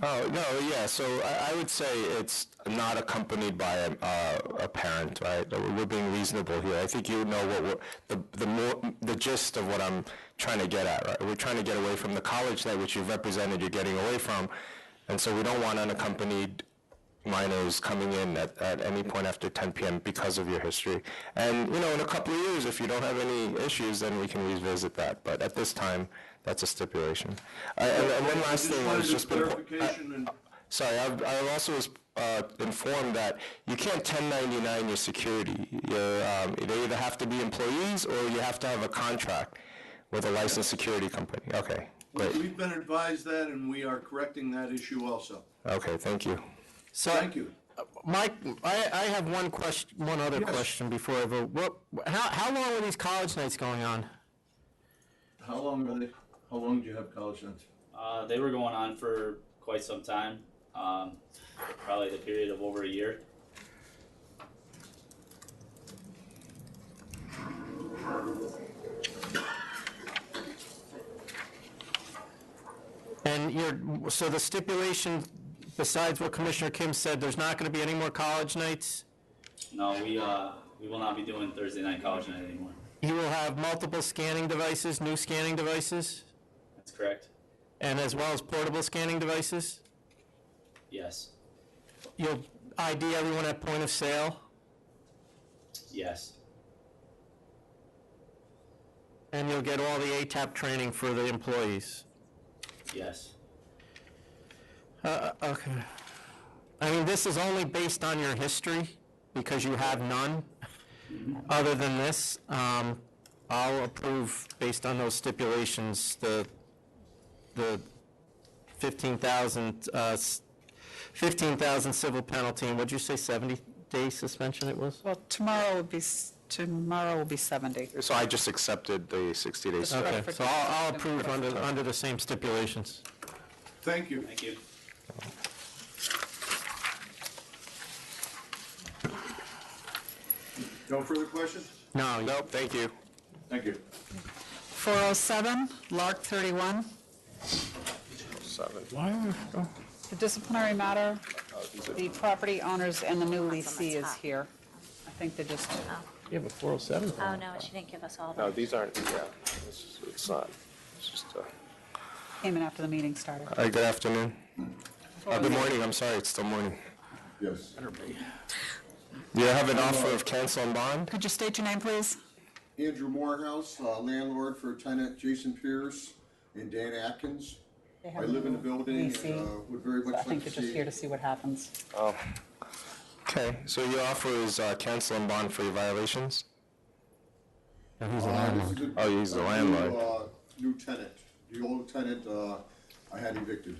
Oh, no, yeah, so I would say it's not accompanied by a parent, right? We're being reasonable here. I think you know what the gist of what I'm trying to get at, right? We're trying to get away from the college night, which you've represented, you're getting away from, and so we don't want unaccompanied minors coming in at any point after 10 p.m. because of your history. And, you know, in a couple of years, if you don't have any issues, then we can revisit that. But at this time, that's a stipulation. And one last thing, I was just sorry, I also was informed that you can't 1099 your security. They either have to be employees or you have to have a contract with a licensed security company. Okay, great. We've been advised that, and we are correcting that issue also. Okay, thank you. So, thank you. Mike, I have one other question before I vote. How long are these college nights going on? How long do you have college nights? They were going on for quite some time, probably the period of over a year. And so the stipulation, besides what Commissioner Kim said, there's not going to be any more college nights? No, we will not be doing Thursday night college night anymore. You will have multiple scanning devices, new scanning devices, That's correct. and as well as portable scanning devices? Yes. You'll ID everyone at point of sale, Yes. and you'll get all the ATAP training for the employees? Yes. Okay. I mean, this is only based on your history, because you have none. Other than this, I'll approve, based on those stipulations, the 15,000 civil penalty, and what'd you say, 70-day suspension it was? Well, tomorrow will be 70. So I just accepted the 60 days. Okay, so I'll approve under the same stipulations. Thank you. Thank you. No further questions? No, Nope, thank you. Thank you. 407, Lark 31. 7. The disciplinary matter, the property owners and the new leasee is here. I think they're just, Yeah, but 407? Oh, no, she didn't give us all No, that. these aren't, it's not. It's just, came in after the meeting started. good afternoon. Good morning, I'm sorry, it's still morning. Yes. Do you have an offer of cancel and bond? Could you state your name, please? Andrew Morehouse, landlord for tenant Jason Pierce and Dan Atkins. They I have live in the a building leasee. and would very So I much think like they're to just here to see. see what happens. Oh. Okay, so your offer is cancel and bond for your violations? Who's the This landlord? is a- Oh, he's the a landlord. New tenant. The old tenant, I had evicted.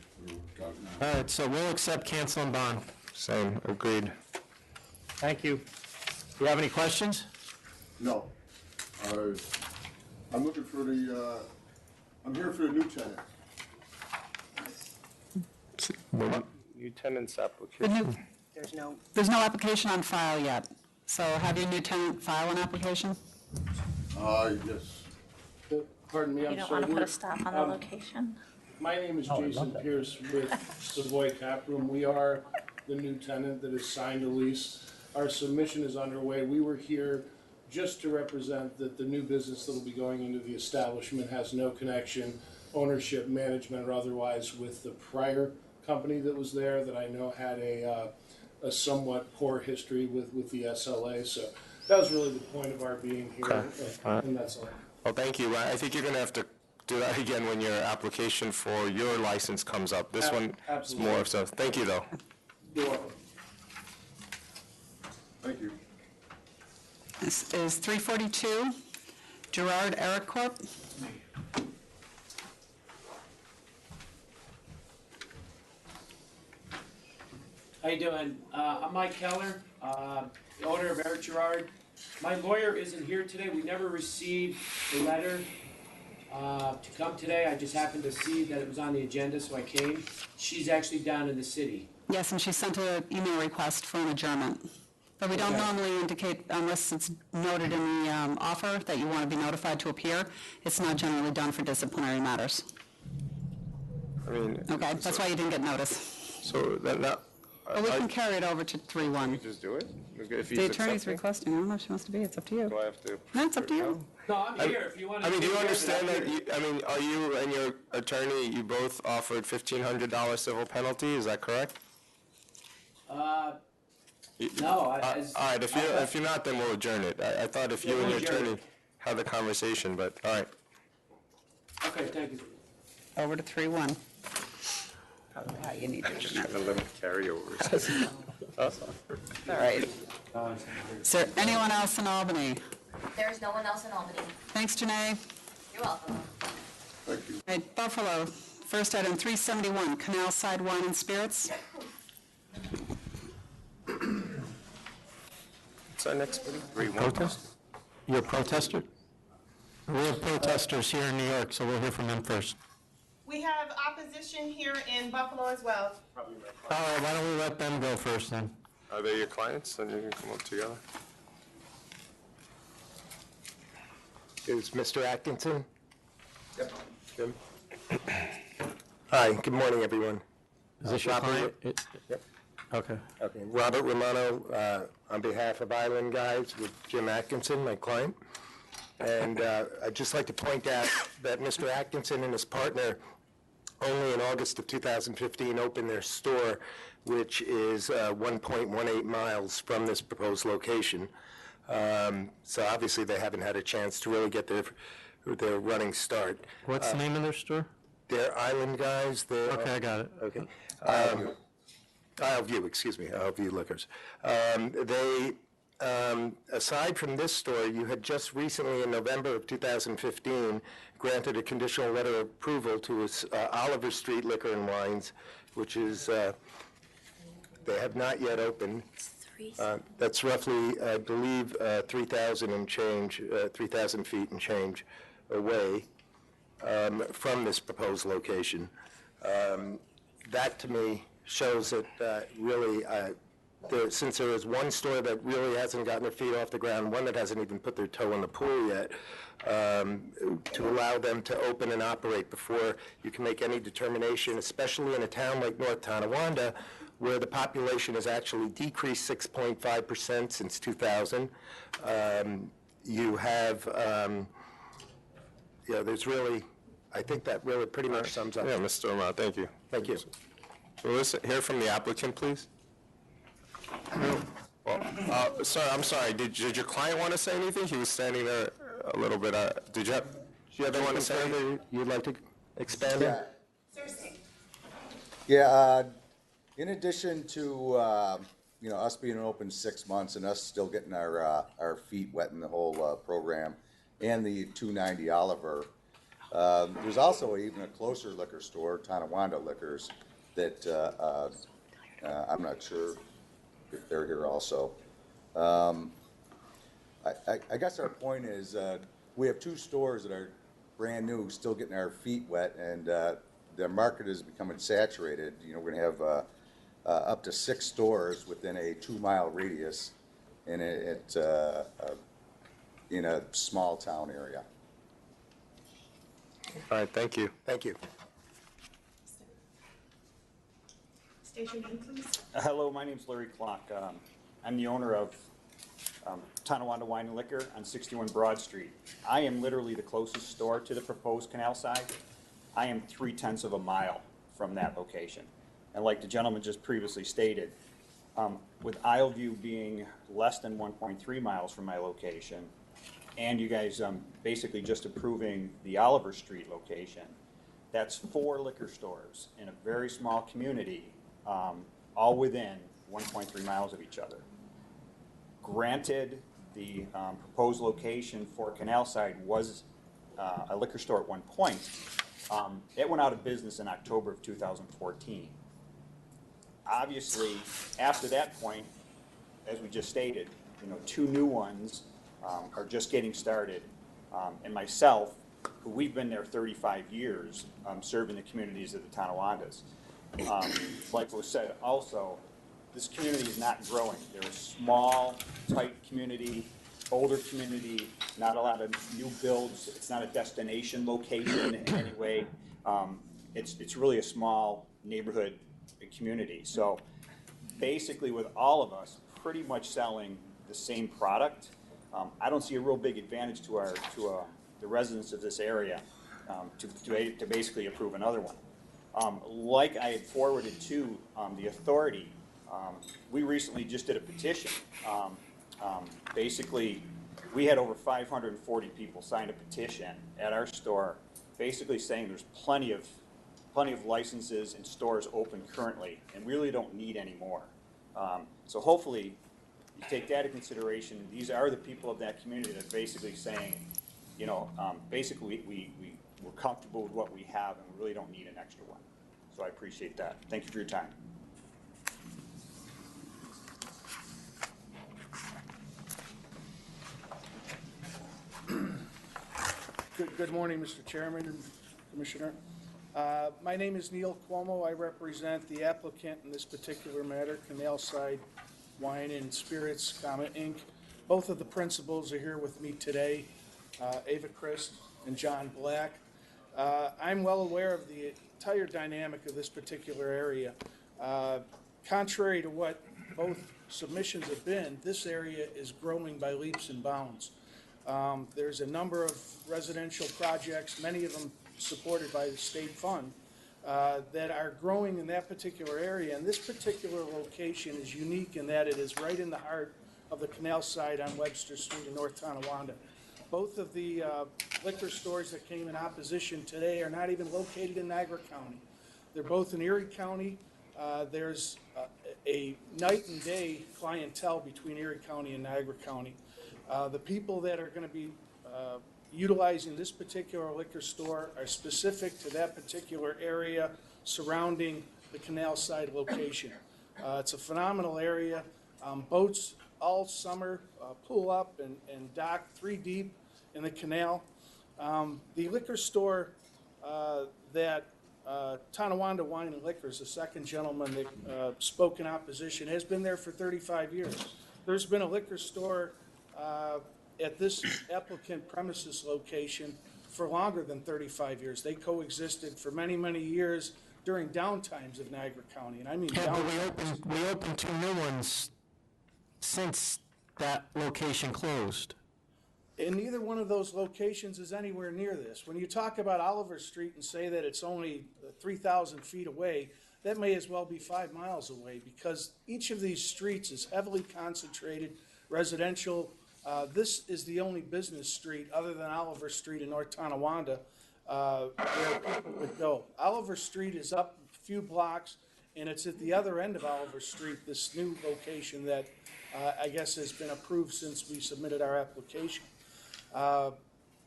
All right, so we'll accept cancel and bond. Same, agreed. Thank you. Do you have any questions? No. I'm looking for I'm here for the new tenant. New tenant's The application. new, there's no application on file yet. So have your new tenant file an application? Yes. Pardon me, You I'm don't sorry. want to put we're- a stop on the location? My name is Jason Pierce with Savoy Cap Room. We are the new tenant that has signed a lease. Our submission is underway. We were here just to represent that the new business that'll be going into the establishment has no connection, ownership, management, or otherwise with the prior company that was there that I know had a somewhat poor history with the SLA. So that was really the point of our being here, and that's all. Well, thank you. I think you're going to have to do that again when your application for your license comes up. This one is Absolutely. more, so thank you, though. You're welcome. Thank you. This is 342 Gerard Eric Corp. How you doing? I'm Mike Keller, the owner of Eric Gerard. My lawyer isn't here today. We never received a letter to come today. I just happened to see that it was on the agenda, so I came. She's actually down in the city. Yes, and she sent an email request for an adjournment. But we don't Okay. normally indicate, unless it's noted in the offer that you want to be notified to appear, it's not generally done for disciplinary matters. I mean. Okay, that's why you didn't get notice. So then that. But we can carry it over to 3-1. Just do it? If The he's attorney's accepting? requesting, I don't know if she wants to be, it's up to you. Do I have to? No, it's up to you. No, I'm here if you want to. I mean, do you understand that, are you and your attorney, you both offered $1,500 civil penalty, is that correct? No, All right, if you're not, then we'll adjourn it. I thought if you Yeah, and we'll your adjourn attorney had the conversation, but, all right. Okay, thank you. Over to 3-1. Probably how you need to. Just trying to limit carryovers. All right. Is there anyone else in Albany? There's no one else in Albany. Thanks, Janae. You're welcome. Thank you. All right, Buffalo, first item, 371, Canal Side Wine and Spirits. What's our next meeting? 3-1. Protest? You're a protester? We have protesters here in New York, so we'll hear from them first. We have opposition here in Buffalo as well. All right, why don't we let them go first then? Are they your clients? Then you can come up together. Is Mr. Atkinson? Yep. Jim? Hi, good morning, everyone. Is this your Robert- client? Yep. Okay. Okay, Robert Romano, on behalf of Island Guys with Jim Atkinson, my client. And I'd just like to point out that Mr. Atkinson and his partner only in August of 2015 opened their store, which is 1.18 miles from this proposed location. So obviously they haven't had a chance to really get their running start. What's the name of their store? They're Island Guys. Okay, I got it. Okay. Isle excuse me, Isle View Liquors. Aside from this store, you had just recently, in November of 2015, granted a conditional letter of approval to Oliver Street Liquor and Wines, which is, they have not yet opened. That's roughly, I believe, 3,000 and change, 3,000 feet and change away from this proposed location. That, to me, shows that really, since there is one store that really hasn't gotten their feet off the ground, one that hasn't even put their toe in the pool yet, to allow them to open and operate before you can make any determination, especially in a town like North Tonawanda, where the population has actually decreased 6.5% since 2000. You have, there's really, I think that really pretty much sums up. Yeah, Mr. Romano, thank you. Thank you. Will we hear from the applicant, please? Well, sir, I'm sorry. Did your client want to say anything? He was standing there a little bit. Do you have anything to say that you'd like to expand on? Yeah, in addition to, us being open 6 months and us still getting our feet wet in the whole program and the 290 Oliver, there's also even a closer liquor store, Tonawanda Liquors, that I'm not sure if they're here also. I guess our point is we have two stores that are brand new, still getting our feet wet, and the market is becoming saturated. We're going to have up to 6 stores within a 2-mile radius in a small town area. All right, thank you. Thank you. State your name, please. Hello, my name's Larry Clock. I'm the owner of Tonawanda Wine and Liquor on 61 Broad Street. I am literally the closest store to the proposed canal side. I am 3/10 of a mile from that location. And like the gentleman just previously stated, with Isleview being less than 1.3 miles from my location, and you guys basically just approving the Oliver Street location, that's 4 liquor stores in a very small community, all within 1.3 miles of each other. Granted, the proposed location for Canalside was a liquor store at one point. It went out of business in October of 2014. Obviously, after that point, as we just stated, 2 new ones are just getting started. And myself, who we've been there 35 years, serving the communities of the Tonawandas. Like was said also, this community is not growing. They're a small, tight community, older community, not a lot of new builds. It's not a destination location in any way. It's really a small neighborhood community. So basically with all of us pretty much selling the same product, I don't see a real big advantage to the residents of this area to basically approve another one. Like I had forwarded to the authority, we recently just did a petition. Basically, we had over 540 people sign a petition at our store, basically saying there's plenty of licenses and stores open currently, and we really don't need any more. So hopefully, you take that into consideration. These are the people of that community that are basically saying, basically we're comfortable with what we have, and we really don't need an extra one. So I appreciate that. Thank you for your time. Good morning, Mr. Chairman and Commissioner. My name is Neil Cuomo. I represent the applicant in this particular matter, Canal Side Wine and Spirits, Inc. Both of the principals are here with me today, Ava Christ and John Black. I'm well aware of the entire dynamic of this particular area. Contrary to what both submissions have been, this area is growing by leaps and bounds. There's a number of residential projects, many of them supported by the state fund, that are growing in that particular area. And this particular location is unique in that it is right in the heart of the canal side on Webster Street in North Tonawanda. Both of the liquor stores that came in opposition today are not even located in Niagara County. They're both in Erie County. There's a night and day clientele between Erie County and Niagara County. The people that are going to be utilizing this particular liquor store are specific to that particular area surrounding the canal side location. It's a phenomenal area. Boats all summer pull up and dock 3 deep in the canal. The liquor store that Tonawanda Wine and Liquors, the second gentleman that spoke in opposition, has been there for 35 years. There's been a liquor store at this applicant premises location for longer than 35 years. They coexisted for many, many years during downtimes of Niagara County, and I mean downtimes. We opened 2 new ones since that location closed. And neither one of those locations is anywhere near this. When you talk about Oliver Street and say that it's only 3,000 feet away, that may as well be 5 miles away, because each of these streets is heavily concentrated residential. This is the only business street other than Oliver Street in North Tonawanda where people would go. Oliver Street is up a few blocks, and it's at the other end of Oliver Street, this new location that I guess has been approved since we submitted our application.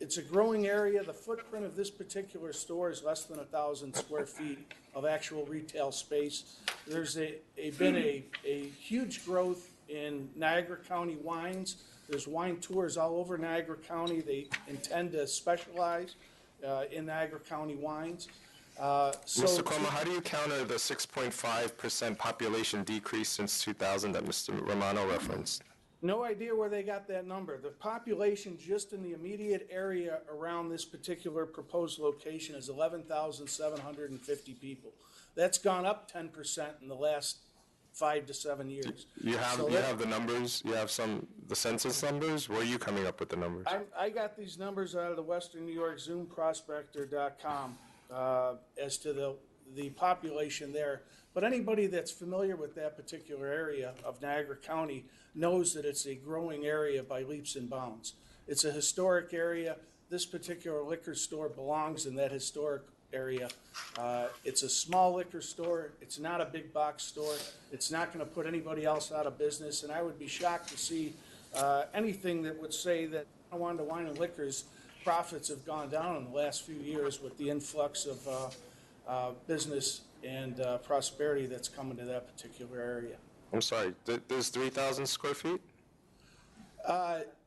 It's a growing area. The footprint of this particular store is less than 1,000 square feet of actual retail space. There's been a huge growth in Niagara County wines. There's wine tours all over Niagara County. They intend to specialize in Niagara County wines. Mr. Cuomo, how do you counter the 6.5% population decrease since 2000 that Mr. Romano referenced? No idea where they got that number. The population just in the immediate area around this particular proposed location is 11,750 people. That's gone up 10% in the last 5 to 7 years. You have the numbers? You have the census numbers? Where are you coming up with the numbers? I got these numbers out of the Western New York ZoomProspector.com as to the population there. But anybody that's familiar with that particular area of Niagara County knows that it's a growing area by leaps and bounds. It's a historic area. This particular liquor store belongs in that historic area. It's a small liquor store. It's not a big box store. It's not going to put anybody else out of business. And I would be shocked to see anything that would say that Tonawanda Wine and Liquors profits have gone down in the last few years with the influx of business and prosperity that's coming to that particular area. I'm sorry, there's 3,000 square feet?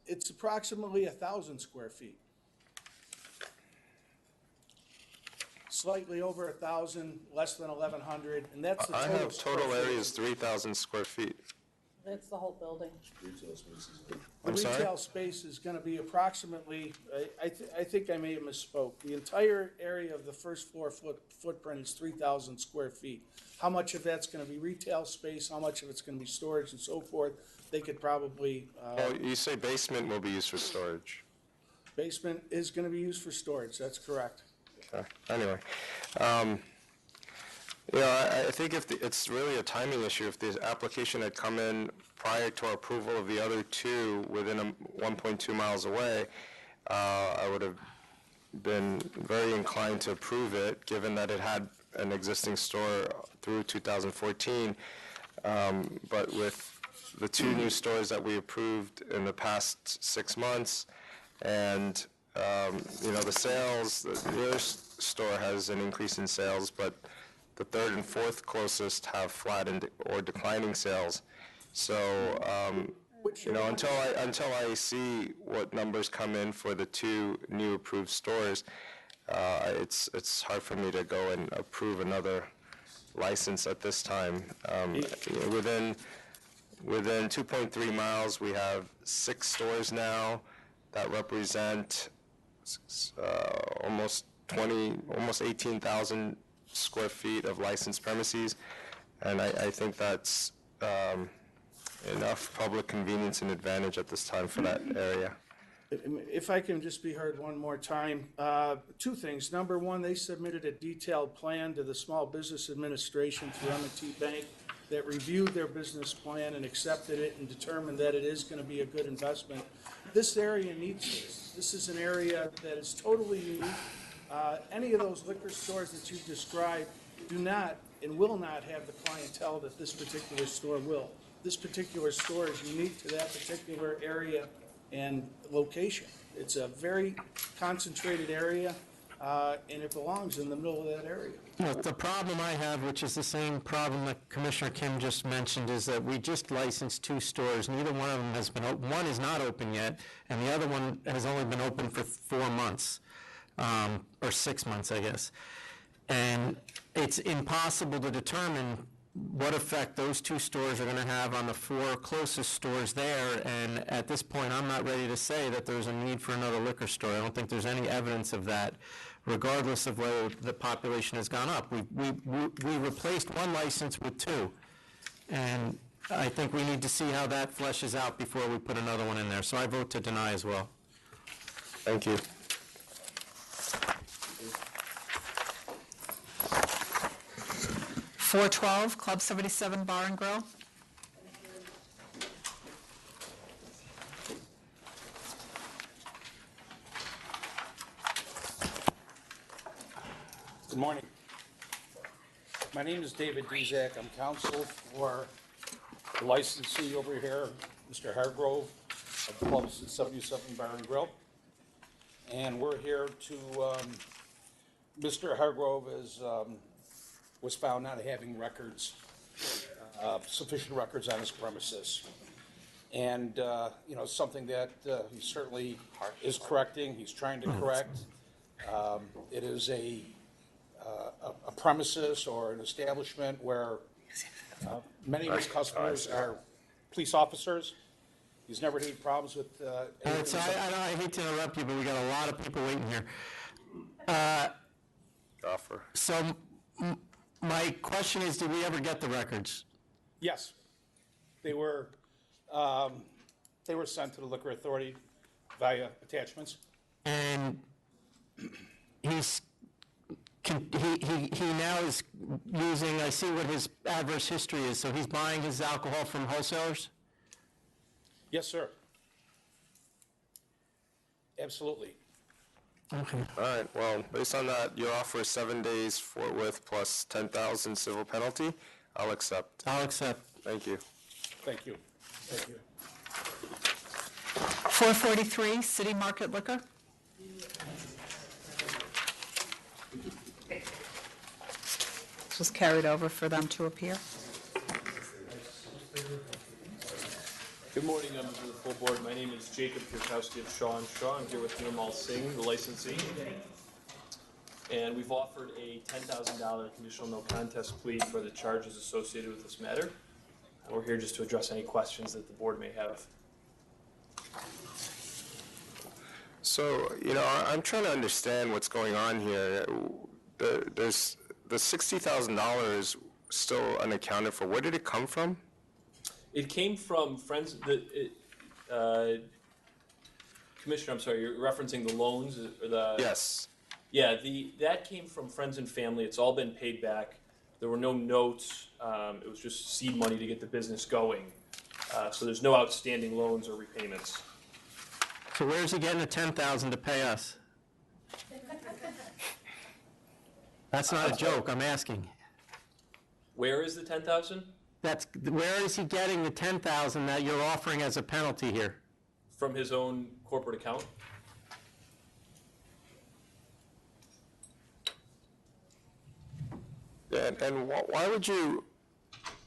It's approximately 1,000 square feet. Slightly over 1,000, less than 1,100, and that's the total. I have total area is 3,000 square feet. That's the whole building. The retail space is going to be approximately, I think I may have misspoke. The entire area of the first floor footprint is 3,000 square feet. How much of that's going to be retail space, how much of it's going to be storage and so forth, they could probably... you say basement will be used for storage. Basement is going to be used for storage, that's correct. Okay. Anyway, I think it's really a timing issue. If the application had come in prior to our approval of the other 2 within 1.2 miles away, I would have been very inclined to approve it, given that it had an existing store through 2014. But with the 2 new stores that we approved in the past 6 months, and the sales, the other store has an increase in sales, but the 3rd and 4th closest have flat or declining sales. So You know, until I see what numbers come in for the 2 new approved stores, it's hard for me to go and approve another license at this time. You know, within 2.3 miles, we have 6 stores now that represent almost 18,000 square feet of licensed premises, and I think that's enough public convenience and advantage at this time for that area. If I can just be heard one more time, 2 things. Number one, they submitted a detailed plan to the Small Business Administration through M&T Bank that reviewed their business plan and accepted it and determined that it is going to be a good investment. This area needs this. This is an area that is totally unique. Any of those liquor stores that you described do not and will not have the clientele that this particular store will. This particular store is unique to that particular area and location. It's a very concentrated area, and it belongs in the middle of that area. Well, the problem I have, which is the same problem that Commissioner Kim just mentioned, is that we just licensed 2 stores. Neither one of them has been open. One is not open yet, and the other one has only been open for 4 months, or 6 months, I guess. And it's impossible to determine what effect those 2 stores are going to have on the 4 closest stores there, and at this point, I'm not ready to say that there's a need for another liquor store. I don't think there's any evidence of that, regardless of whether the population has gone up. We replaced 1 license with 2, and I think we need to see how that fleshes out before we put another one in there. So I vote to deny as well. Thank you. .412, Club 77 Bar and Grill. Good morning. My name is David Dezak. I'm counsel for the licensee over here, Mr. Hargrove of Club 77 Bar and Grill. And we're here to, Mr. Hargrove was found not having records, sufficient records on his premises. And, you know, something that he certainly is correcting, he's trying to correct. It is a premises or an establishment where many of his customers are police officers. He's never had any problems with So I hate to interrupt you, but we got a lot of people waiting here. Offer. So my question is, did we ever get the records? Yes. They were sent to the Liquor Authority via attachments. And he now is using, I see what his adverse history is, so he's buying his alcohol from wholesalers? Yes, sir. Absolutely. Okay. All right, well, based on that, your offer is 7 days Fort Worth plus 10,000 civil penalty. I'll accept. I'll accept. Thank you. Thank you. Thank you. 443, City Market Liquor. This was carried over for them to appear. Good morning, members of the full board. My name is Jacob Kierkowski of Shaw & Shaw. I'm here with Nirmal Singh, the licensee. And we've offered a $10,000 conditional no contest plea for the charges associated with this matter. And we're here just to address any questions that the board may have. So, you know, I'm trying to understand what's going on here. There's the $60,000 still unaccounted for. Where did it come from? It came from friends, Commissioner, I'm sorry, you're referencing the loans or the? Yes. Yeah, that came from friends and family. It's all been paid back. There were no notes. It was just seed money to get the business going. So there's no outstanding loans or repayments. So where's he getting the $10,000 to pay us? That's not a joke, I'm asking. Where is the $10,000? Where is he getting the $10,000 that you're offering as a penalty here? From his own corporate account. And why would you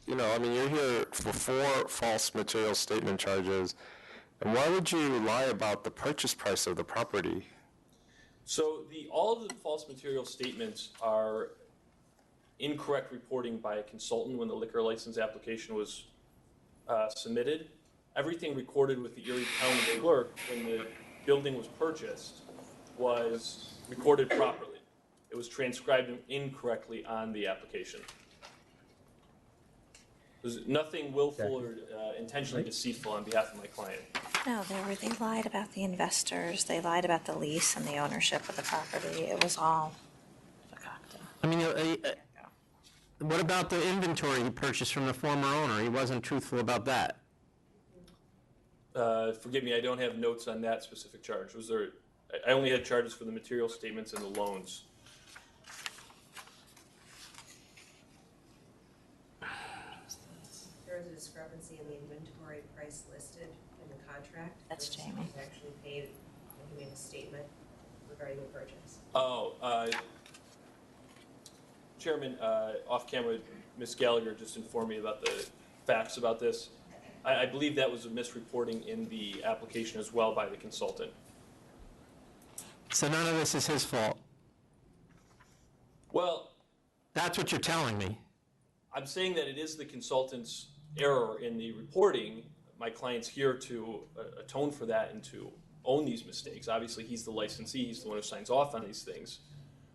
you know, I mean, you're here for 4 false material statement charges, and why would you lie about the purchase price of the property? So all of the false material statements are incorrect reporting by a consultant when the liquor license application was submitted. Everything recorded with the Erie County clerk when the building was purchased was recorded properly. It was transcribed incorrectly on the application. There's nothing willful or intentionally deceitful on behalf of my client. No, they lied about the investors, they lied about the lease and the ownership of the property. It was all fakakta. I mean, what about the inventory he purchased from the former owner? He wasn't truthful about that. Forgive me, I don't have notes on that specific charge. I only had charges for the material statements and the loans. There is a discrepancy in the inventory price listed in the contract. That's versus Jamie. what was actually paid when he made a statement regarding the purchase. Oh, Chairman, off camera, Ms. Gallagher just informed me about the facts about this. I believe that was a misreporting in the application as well by the consultant. So none of this is his fault? Well, that's what you're telling me. I'm saying that it is the consultant's error in the reporting. My client's here to atone for that and to own these mistakes. Obviously, he's the licensee. He's the one who signs off on these things.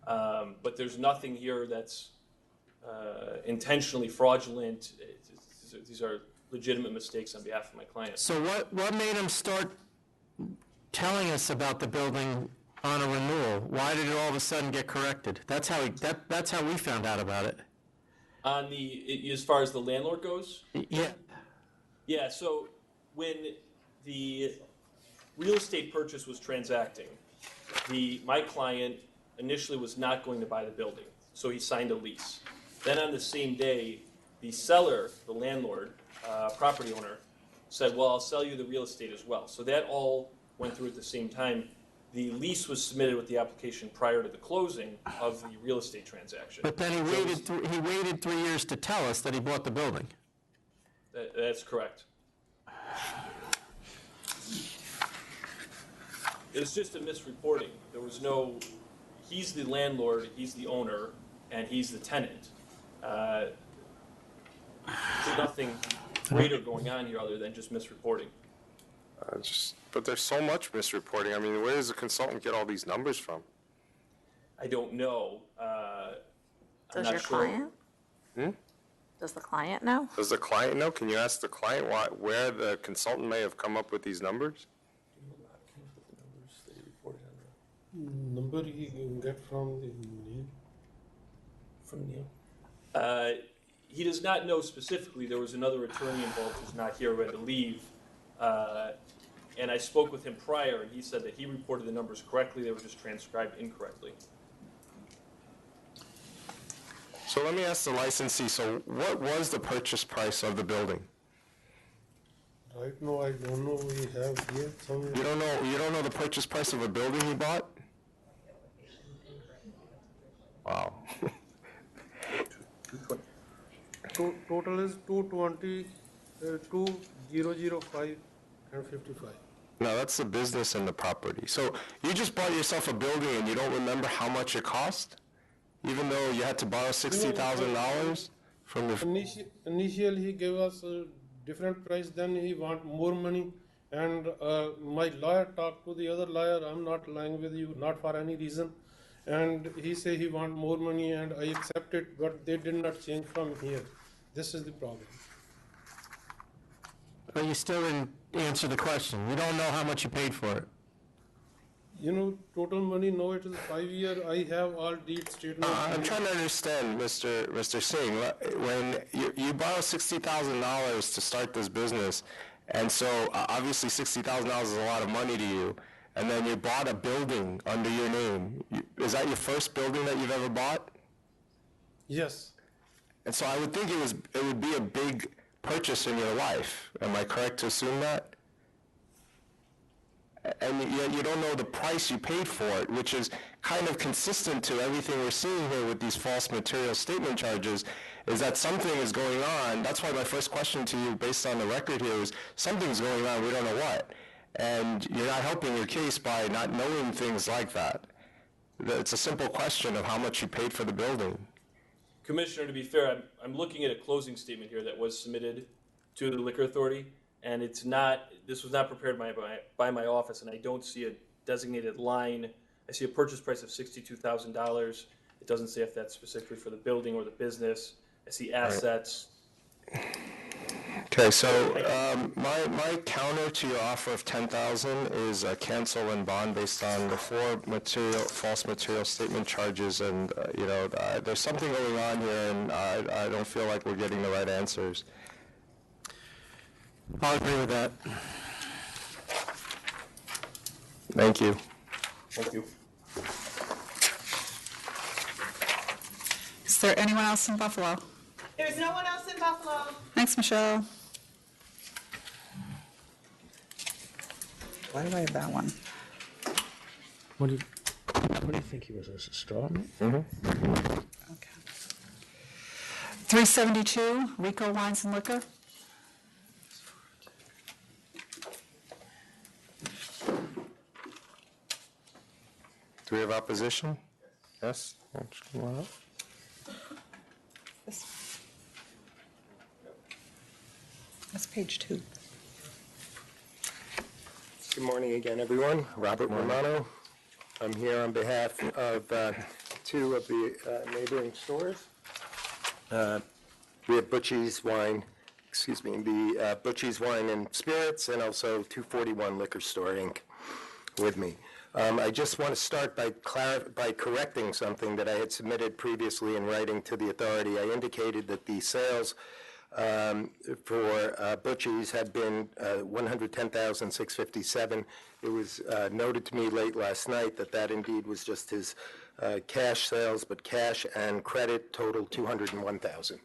But there's nothing here that's intentionally fraudulent. These are legitimate mistakes on behalf of my client. So what made him start telling us about the building on a renewal? Why did it all of a sudden get corrected? That's how we found out about it. On as far as the landlord goes? Yeah. Yeah, so when the real estate purchase was transacting, my client initially was not going to buy the building, so he signed a lease. Then on the same day, the seller, the landlord, property owner, said, well, I'll sell you the real estate as well. So that all went through at the same time. The lease was submitted with the application prior to the closing of the real estate transaction. But then he waited 3 years to tell us that he bought the building. That's correct. It was just a misreporting. There was no, he's the landlord, he's the owner, and he's the tenant. There's nothing greater going on here other than just misreporting. But there's so much misreporting. I mean, where does the consultant get all these numbers from? I don't know. Does your client? Does the client know? Does the client know? Can you ask the client where the consultant may have come up with these numbers? Number he can get from the Neil? From Neil? He does not know specifically. There was another attorney involved who's not here, who had to leave. And I spoke with him prior, and he said that he reported the numbers correctly. They were just transcribed incorrectly. So let me ask the licensee, so what was the purchase price of the building? Right now, I don't know, we have here somewhere. You don't know the purchase price of a building he bought? Wow. Total is 220, 2005 and 55. No, that's the business and the property. So you just bought yourself a building and you don't remember how much it cost? Even though you had to borrow $60,000 from the... Initially, he gave us a different price, then he want more money. And my lawyer talked to the other lawyer, I'm not lying with you, not for any reason. And he said he want more money and I accepted, but they did not change from here. This is the problem. But you still didn't answer the question. You don't know how much you paid for it. You know, total money, no, it is 5 year. I have all deed statements. I'm trying to understand, Mr. Singh, when you borrow $60,000 to start this business, and so obviously $60,000 is a lot of money to you, and then you bought a building under your name. Is that your first building that you've ever bought? Yes. And so I would think it would be a big purchase in your life. Am I correct to assume that? And yet you don't know the price you paid for it, which is kind of consistent to everything we're seeing here with these false material statement charges. is that something is going on. That's why my first question to you, based on the record here, is something's going on, we don't know what. And you're not helping your case by not knowing things like that. It's a simple question of how much you paid for the building. Commissioner, to be fair, I'm looking at a closing statement here that was submitted to the Liquor Authority, and it's not, this was not prepared by my office, and I don't see a designated line. I see a purchase price of $62,000. It doesn't say if that's specifically for the building or the business. I see assets. Okay, so my counter to your offer of $10,000 is cancel and bond based on the four false material statement charges, and there's something going on here, and I don't feel like we're getting the right answers. I'll agree with that. Thank you. Thank you. Is there anyone else in Buffalo? There's no one else in Buffalo. Thanks, Michelle. Why do I have that one? What do you think he was, a straw man? Mm-hmm. 372, Rico Wines and Liquor. Do we have opposition? Yes? That's page 2. Good morning again, everyone. Robert Romano. I'm here on behalf of two of the neighboring stores. We have Butchie's Wine, the Butchie's Wine and Spirits, and also 241 Liquor Store, Inc. with me. I just want to start by correcting something that I had submitted previously in writing to the authority. I indicated that the sales for Butchie's had been $110,657. It was noted to me late last night that indeed was just his cash sales, but cash and credit totaled $201,000.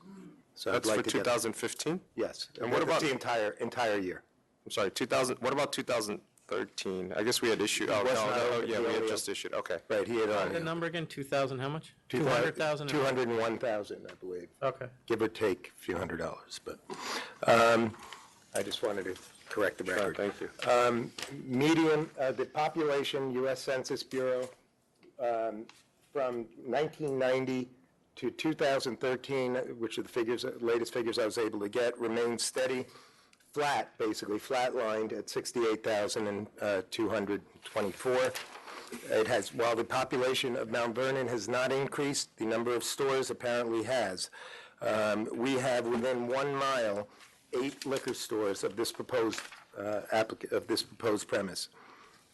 So That's for 2015? Yes. And what about the entire year? I'm sorry, 2000. What about 2013? I guess we had issued. Oh, no, yeah, we had just issued. Okay. Right, he had on. The number again, 2,000, how much? 200,000. 201,000, I believe. Okay. Give or take a few $100s, but I just wanted to correct the record. Thank you. Median, the population, U.S. Census Bureau, from 1990 to 2013, which are the latest figures I was able to get, remained steady, flat, basically flatlined at 68,224. It has, while the population of Mount Vernon has not increased, the number of stores apparently has. We have within 1 mile 8 liquor stores of this proposed premise.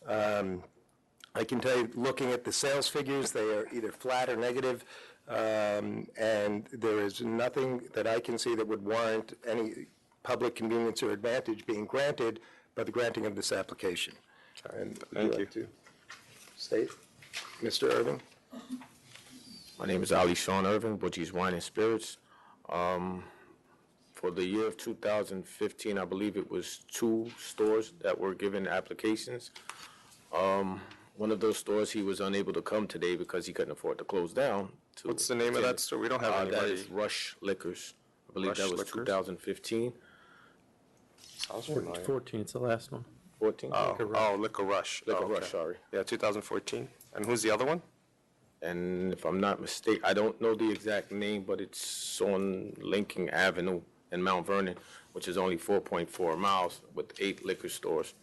I can tell you, looking at the sales figures, they are either flat or negative, and there is nothing that I can see that would warrant any public convenience or advantage being granted by the granting of this application. And Thank you. To state, Mr. Irving? My name is Ali Sean Irving, Butchie's Wine and Spirits. For the year of 2015, I believe it was 2 stores that were given applications. One of those stores, he was unable to come today because he couldn't afford to close down. What's the name of that store? We don't have That anybody. is Rush Liquors. I believe Rush that was Liquors? 2015. 14, it's the last one. 14? Liquor Rush. Liquor Oh, okay. Rush, sorry. Yeah, 2014. And who's the other one? And if I'm not mistaken, I don't know the exact name, but it's on Lincoln Avenue in Mount Vernon, which is only 4.4 miles with 8 liquor stores.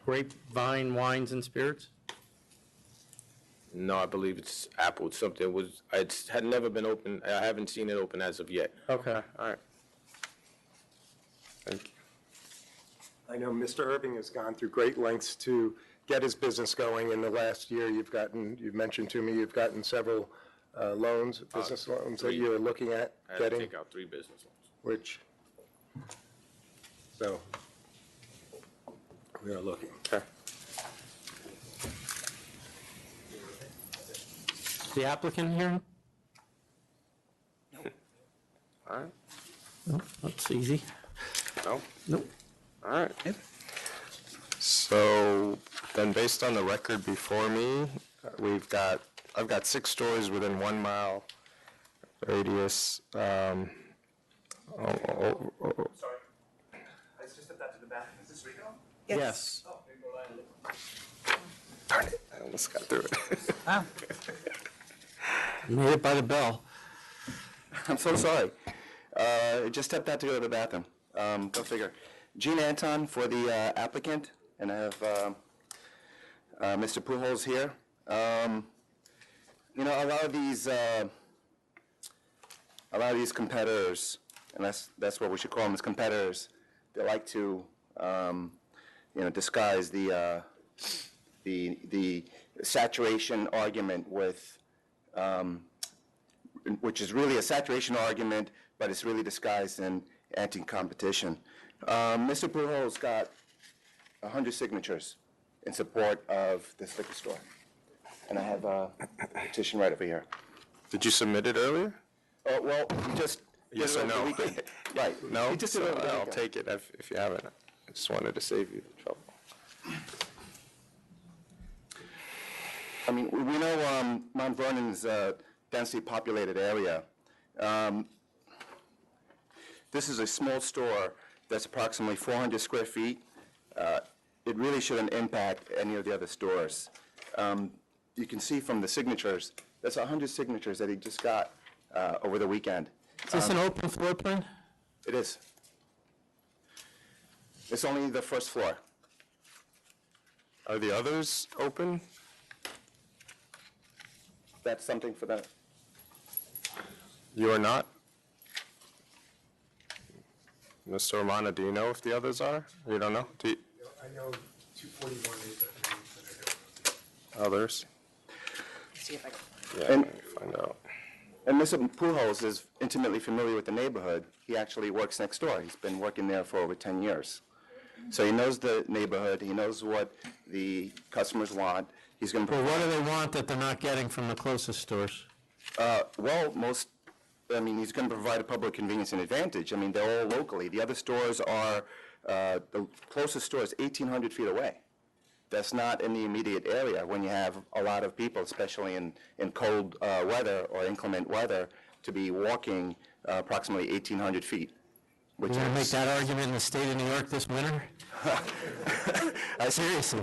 Grapevine Wines and Spirits? No, I believe it's Apple. It's something it had never been open. I haven't seen it open as of yet. Okay. All right. Thank you. I know Mr. Irving has gone through great lengths to get his business going. In the last year, you've mentioned to me, you've gotten several loans, business loans that 3. you're looking at I had to getting, take out 3 business loans. so we are looking. Okay. The applicant here? All right. No, that's easy. No? Nope. All right. So then based on the record before me, I've got 6 stores within 1 mile radius. Sorry. I just stepped out to the bathroom. Is this Rico? Yes. Oh, Rico Riley. Darn it, I almost got through it. Made it by the bell. I'm so sorry. I just stepped out to go to the bathroom. Go figure. Gene Anton for the applicant, and I have Mr. Pujols here. You know, a lot of these competitors, and that's what we should call them, as competitors. They like to, you know, disguise the saturation argument with, which is really a saturation argument, but it's really disguised in anti-competition. Mr. Pujols got 100 signatures in support of this liquor store. And I have a petition right over here. Did you submit it earlier? Oh, well, just. Yes did or it over no? the weekend. Right. No? He just did So it over the I'll weekend. take it if you haven't. I just wanted to save you the trouble. I mean, we know Mount Vernon's a densely populated area. This is a small store that's approximately 400 square feet. It really shouldn't impact any of the other stores. You can see from the signatures, that's 100 signatures that he just got over the weekend. Is this an open floor plan? It is. It's only the first floor. Are the others open? That's something for that. You are not? Mr. Romano, do you know if the others are? You don't know? Do you, I know 241 is that name, but I don't know. others? See if I can. Yeah, And- let me find out. And Mr. Pujols is intimately familiar with the neighborhood. He actually works next door. He's been working there for over 10 years. So he knows the neighborhood, he knows what the customers want. He's going to Well, provide. what do they want that they're not getting from the closest stores? Well, he's going to provide a public convenience and advantage. I mean, they're all locally. The other stores are, the closest store is 1,800 feet away. That's not in the immediate area when you have a lot of people, especially in cold weather or inclement weather, to be walking approximately 1,800 feet. We're going to make that argument in the state of New York this winter? Seriously.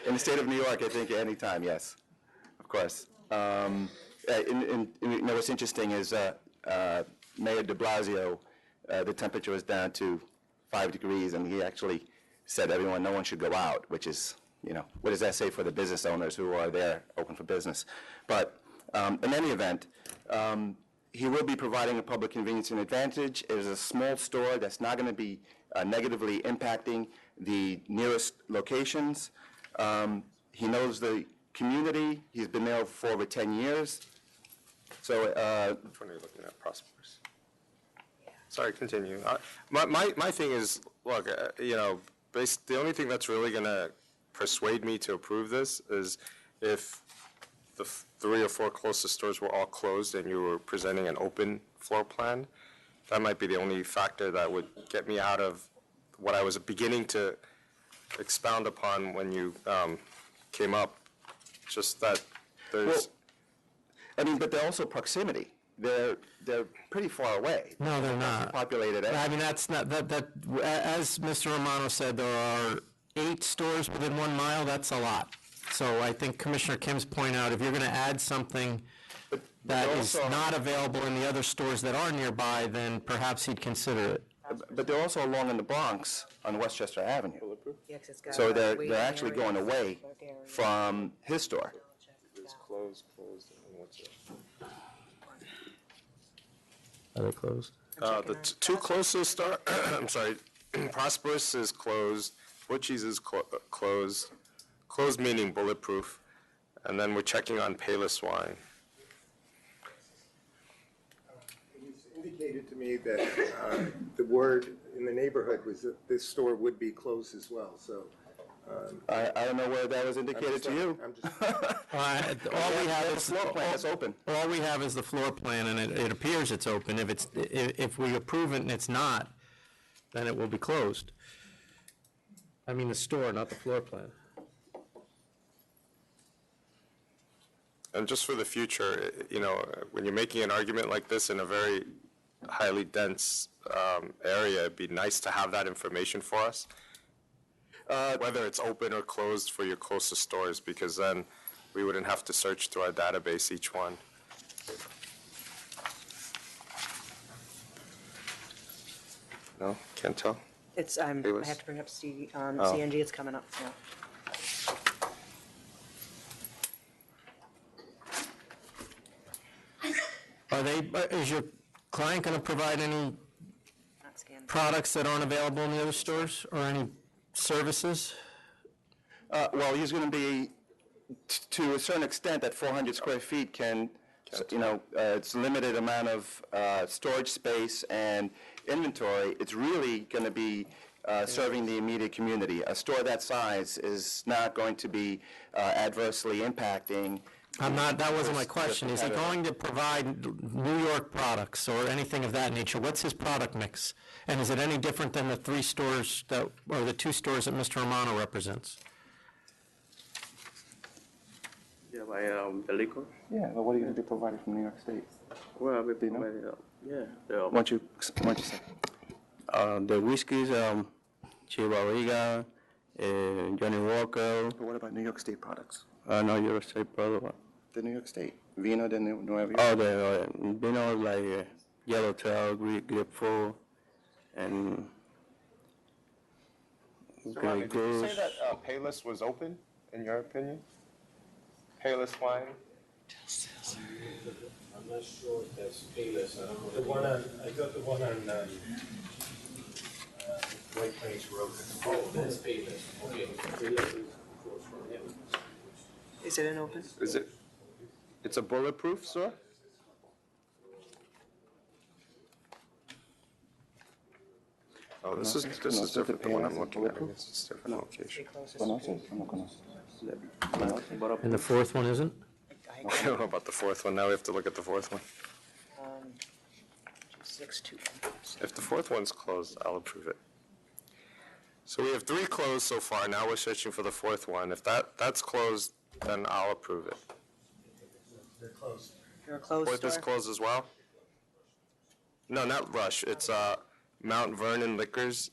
In the state of New York, I think anytime, yes, of course. You know, what's interesting is Mayor de Blasio, the temperature was down to 5 degrees, and he actually said no one should go out, which is, you know, what does that say for the business owners who are there open for business? But in any event, he will be providing a public convenience and advantage. It is a small store that's not going to be negatively impacting the nearest locations. He knows the community. He's been there for over 10 years. So, Which one are you looking at? Prosperous. Sorry, continue. My thing is, look, you know, the only thing that's really going to persuade me to approve this is if the 3 or 4 closest stores were all closed and you were presenting an open floor plan. That might be the only factor that would get me out of what I was beginning to expound upon when you came up. Just that there's. but they're also proximity. They're pretty far away. No, they're not. Populated area. I mean, that's not, as Mr. Romano said, there are 8 stores within 1 mile, that's a lot. So I think Commissioner Kim's point out, if you're going to add something that is not available in the other stores that are nearby, then perhaps he'd consider it. But they're also along in the Bronx on Westchester Avenue. Yeah, 'cause it's got So a they're waiting actually area. going away from his store. It's closed, and what's it? Are they closed? The 2 closest are, I'm sorry, Prosperous is closed, Butchie's is closed, closed meaning bulletproof, and then we're checking on Payless Wine. It was indicated to me that the word in the neighborhood was that this store would be closed as well, so. I don't know where that was indicated to you. All we have is floor plan is open. All we have is the floor plan, and it appears it's open. If we approve it and it's not, then it will be closed. I mean the store, not the floor plan. And just for the future, when you're making an argument like this in a very highly dense area, it'd be nice to have that information for us. Whether it's open or closed for your closest stores, because then we wouldn't have to search through our database each one. No, can't tell. It's, I Payless? have to bring up CNG, it's coming up, yeah. Is your client going to provide any Not scanned. products that aren't available in the other stores, or any services? Well, he's going to be, to a certain extent, that 400 square feet can, it's a limited amount of storage space and inventory. It's really going to be serving the immediate community. A store that size is not going to be adversely impacting. That wasn't my question. Is he going to provide New York products or anything of that nature? What's his product mix? And is it any different than the 3 stores or the 2 stores that Mr. Romano represents? Yeah, by the liquor. Yeah, but what are you going to be providing from New York State? Well, I'll be providing, yeah. Why don't you say? The whiskeys, Chivariga, Johnny Walker. But what about New York State products? New York State product. The New York State. Vino de Nueva York. Oh, the vino like Yellowtail, Grapefruit, and Grey Did you Goose. say that Payless was open, in your opinion? Payless wine? I'm not sure if that's Payless. I don't know. The one on, I got the one on, White Plains Road. Oh, that's Payless. Okay. Is it an open? Is it? It's a bulletproof, sir? Oh, this is different than what I'm looking at. It's a different location. And the 4th one isn't? I don't know about the 4th one. Now we have to look at the 4th one. 6-2. If the 4th one's closed, I'll approve it. So we have 3 closed so far. Now we're searching for the 4th one. If that's closed, then I'll approve it. They're closed. You're a closed 4th is store? closed as well? No, not Rush. It's Mount Vernon Liquors,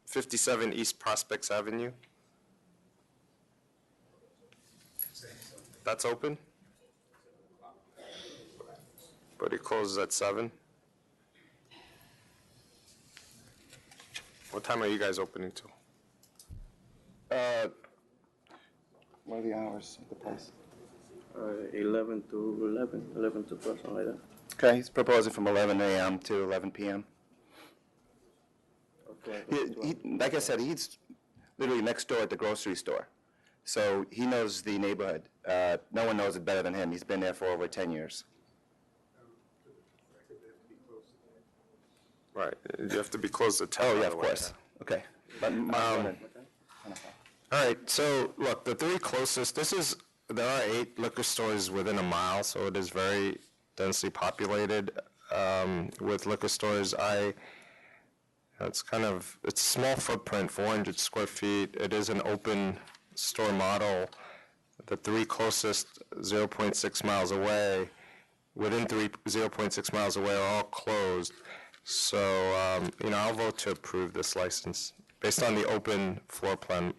57 East Prospects Avenue. That's open? But it closes at 7. What time are you guys opening till? What are the hours at the place? 11 to 12, something like that. Okay, he's proposing from 11 a.m. to 11 p.m. Okay. Like I said, he's literally next door at the grocery store. So he knows the neighborhood. No one knows it better than him. He's been there for over 10 years. Right, you have to be closed at 10. Oh, by yeah, the of way. course. Okay. But All right, so look, the 3 closest, there are 8 liquor stores within a mile, so it is very densely populated with liquor stores. It's a small footprint, 400 square feet. It is an open store model. The 3 closest, 0.6 miles away, within 0.6 miles away are all closed. So, I'll vote to approve this license based on the open floor plan.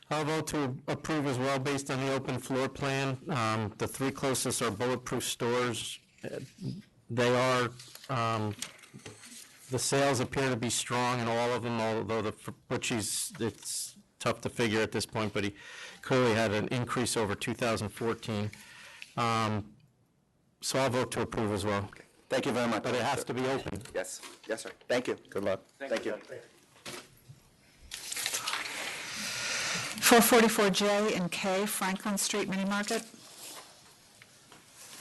I'll vote to approve as well based on the open floor plan. The 3 closest are bulletproof stores. They are, the sales appear to be strong in all of them, although the Butchie's, it's tough to figure at this point, but he clearly had an increase over 2014. So I'll vote to approve as well. Okay. Thank you very much. But it has to be open. Yes. Yes, sir. Thank you. Good luck. Thank you. 444J and K Franklin Street Mini Market.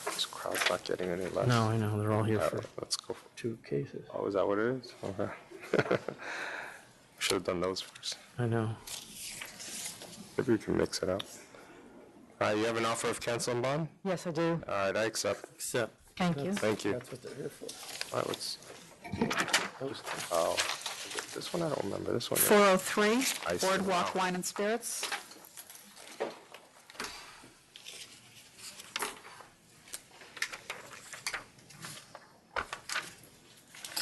This crowd's not getting any less. No, I know, they're all here for Let's go for 2 cases. Oh, is that what it is? Okay. Should have done those first. I know. Maybe we can mix it up. All right, you have an offer of cancel and bond? Yes, I do. All right, I accept. Accept. Thank you. Thank you. That's what they're here for. All right, oh, this one I don't remember. This one. 403 I see. Boardwalk Wow. Wine and Spirits.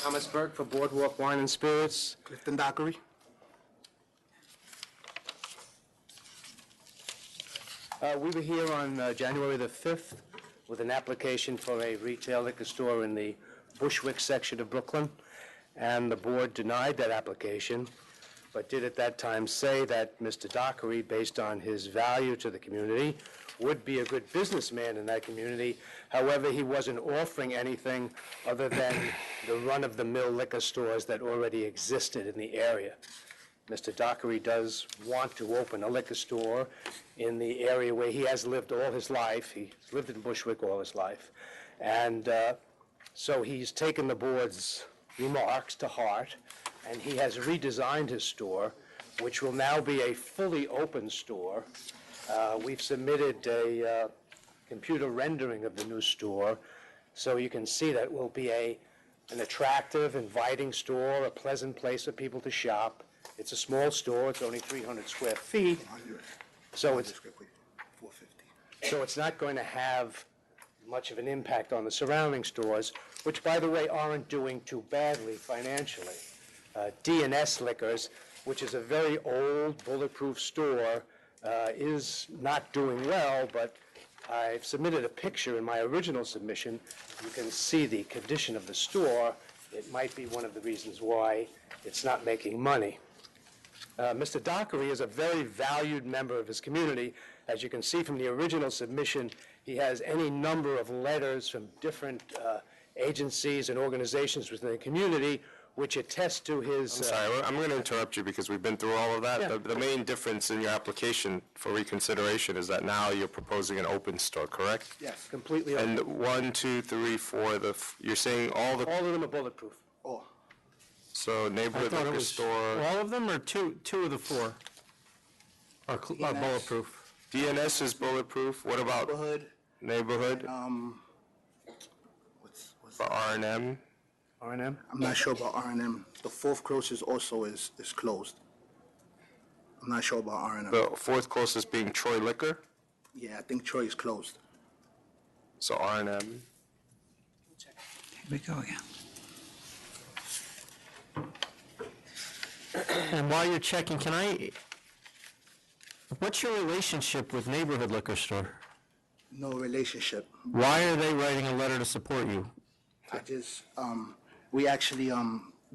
Thomas Burke for Boardwalk Wine and Spirits. Clifton Dockery. We were here on January the 5th with an application for a retail liquor store in the Bushwick section of Brooklyn, and the board denied that application, but did at that time say that Mr. Dockery, based on his value to the community, would be a good businessman in that community. However, he wasn't offering anything other than the run-of-the-mill liquor stores that already existed in the area. Mr. Dockery does want to open a liquor store in the area where he has lived all his life. He's lived in Bushwick all his life. And so he's taken the board's remarks to heart, and he has redesigned his store, which will now be a fully open store. We've submitted a computer rendering of the new store, so you can see that it will be an attractive, inviting store, a pleasant place for people to shop. It's a small store, it's only 300 square feet, so it's not going to have much of an impact on the surrounding stores, which, by the way, aren't doing too badly financially. D&S Liquors, which is a very old, bulletproof store, is not doing well, but I've submitted a picture in my original submission. You can see the condition of the store. It might be one of the reasons why it's not making money. Mr. Dockery is a very valued member of his community. As you can see from the original submission, he has any number of letters from different agencies and organizations within the community which attest to his... I'm sorry, I'm going to interrupt you because we've been through all of that. Yeah. The main difference in your application for reconsideration is that now you're proposing an open store, correct? Yes, completely open. And 1, 2, 3, 4, you're saying all the... All of them are bulletproof. Oh. So neighborhood I thought it liquor was store... all of them, or two of the four are bulletproof? DNS is bulletproof. What about neighborhood? For R&M? R&M? I'm not sure about R&M. The fourth closest also is closed. I'm not sure about R&M. The fourth closest being Troy Liquor? Yeah, I think Troy is closed. So R&M. Here we go again. And while you're checking, what's your relationship with Neighborhood Liquor Store? No relationship. Why are they writing a letter to support you? I just, we actually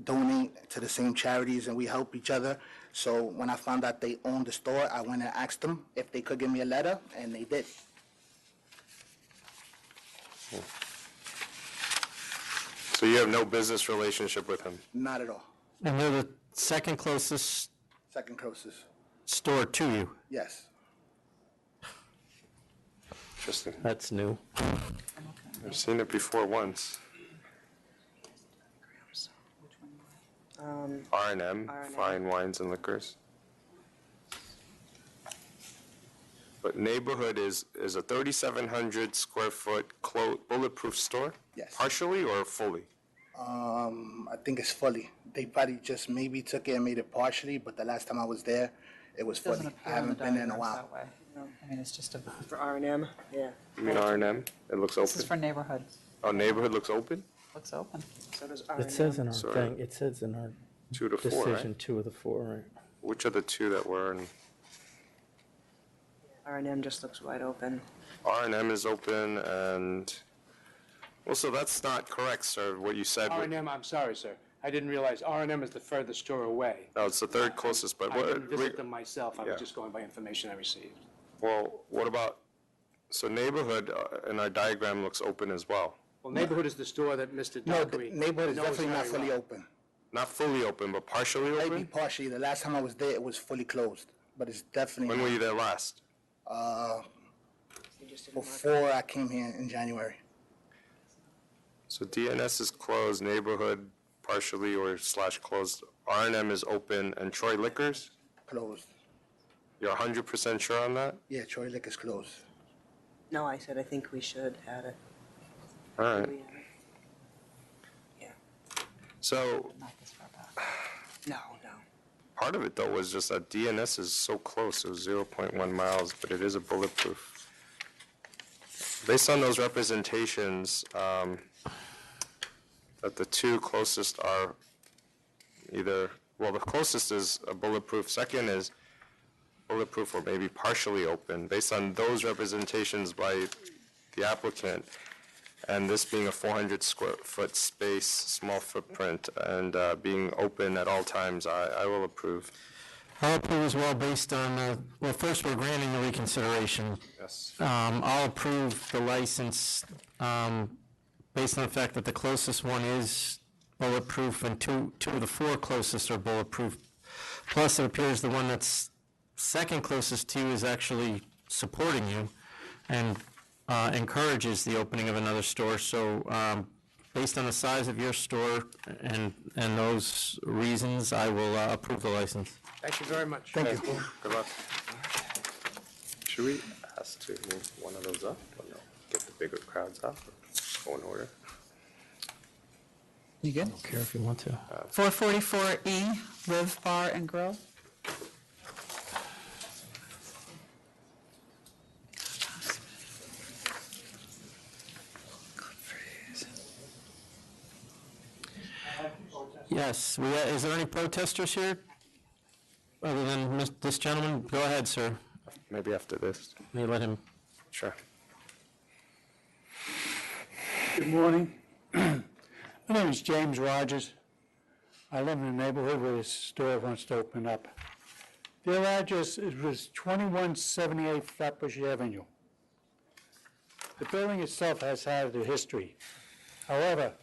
donate to the same charities and we help each other. So when I found out they owned the store, I went and asked them if they could give me a letter, and they did. So you have no business relationship with him? Not at all. And they're the second closest Second closest. store to you? Yes. Interesting. That's new. I've seen it before once. R&M, Fine Wines and Liquors. But Neighborhood is a 3,700 square foot bulletproof store? Yes. Partially or fully? I think it's fully. They probably just maybe took it and made it partially, but the last time I was there, it was fully. I haven't been there in a while. I mean, it's just for R&M, yeah. You mean R&M? It looks open? This is for neighborhood. Oh, Neighborhood looks open? Looks open. So does R&M. It says in our Sorry. thing, it says in our 2 to 4, right? decision, 2 of the 4, right? Which are the 2 that were in? R&M just looks wide open. R&M is open and, well, so that's not correct, sir, what you said. R&M, I'm sorry, sir. I didn't realize R&M is the furthest store away. No, it's the third closest, but I what? didn't visit them myself. I Yeah. was just going by information I received. Well, what about, so Neighborhood in our diagram looks open as well. Well, Neighborhood is the store that Mr. No, Dockery Neighborhood is knows definitely not very fully well. open. Not fully open, but partially Maybe open? partially. The last time I was there, it was fully closed, but it's definitely. When were you there last? Before I came here in January. So DNS is closed, Neighborhood partially or / closed, R&M is open, and Troy Liquors? Closed. You're 100% sure on that? Yeah, Troy Liquor's closed. No, I said I think we should add it. All right. We add it. So No. part of it, though, was just that DNS is so close. It was 0.1 miles, but it is a bulletproof. Based on those representations, that the two closest are either, well, the closest is a bulletproof, second is bulletproof or maybe partially open, based on those representations by the applicant, and this being a 400 square foot space, small footprint, and being open at all times, I will approve. I'll approve as well based on, well, first we're granting the reconsideration. Yes. I'll approve the license based on the fact that the closest one is bulletproof and two of the four closest are bulletproof. Plus, it appears the one that's second closest to you is actually supporting you and encourages the opening of another store. So based on the size of your store and those reasons, I will approve the license. Thank you very much. Thank you. Good luck. Should we ask to move one of those up or no? Get the bigger crowds up or go in order? You good? I don't care if you want to. 444E, Live Bar and Grill. Yes, is there any protesters here? Other than this gentleman? Go ahead, sir. Maybe after this. May let him. Sure. Good morning. My name is James Rogers. I live in a neighborhood where this store wants to open up. Their address was 2178 Flatbush Avenue. The building itself has had a history. However,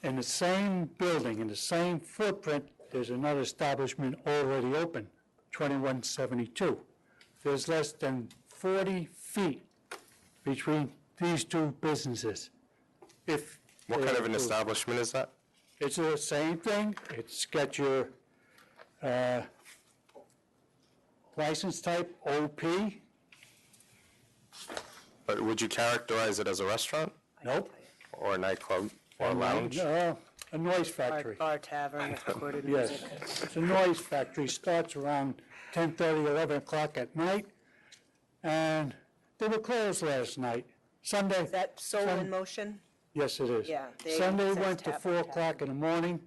in the same building, in the same footprint, there's another establishment already open, 2172. There's less than 40 feet between these two businesses. What kind of an establishment is that? It's the same thing. It's got your license type, OP. But would you characterize it as a restaurant? Nope. Or a nightclub or a lounge? A noise factory. Bar tavern with recorded Yes, music. it's a noise factory. Starts around 10:30, 11 o'clock at night. And they were closed last night. Sunday. Is that Soul in Motion? Yes, it is. Yeah, they- Sunday it says went to tap 4 o'clock in the morning.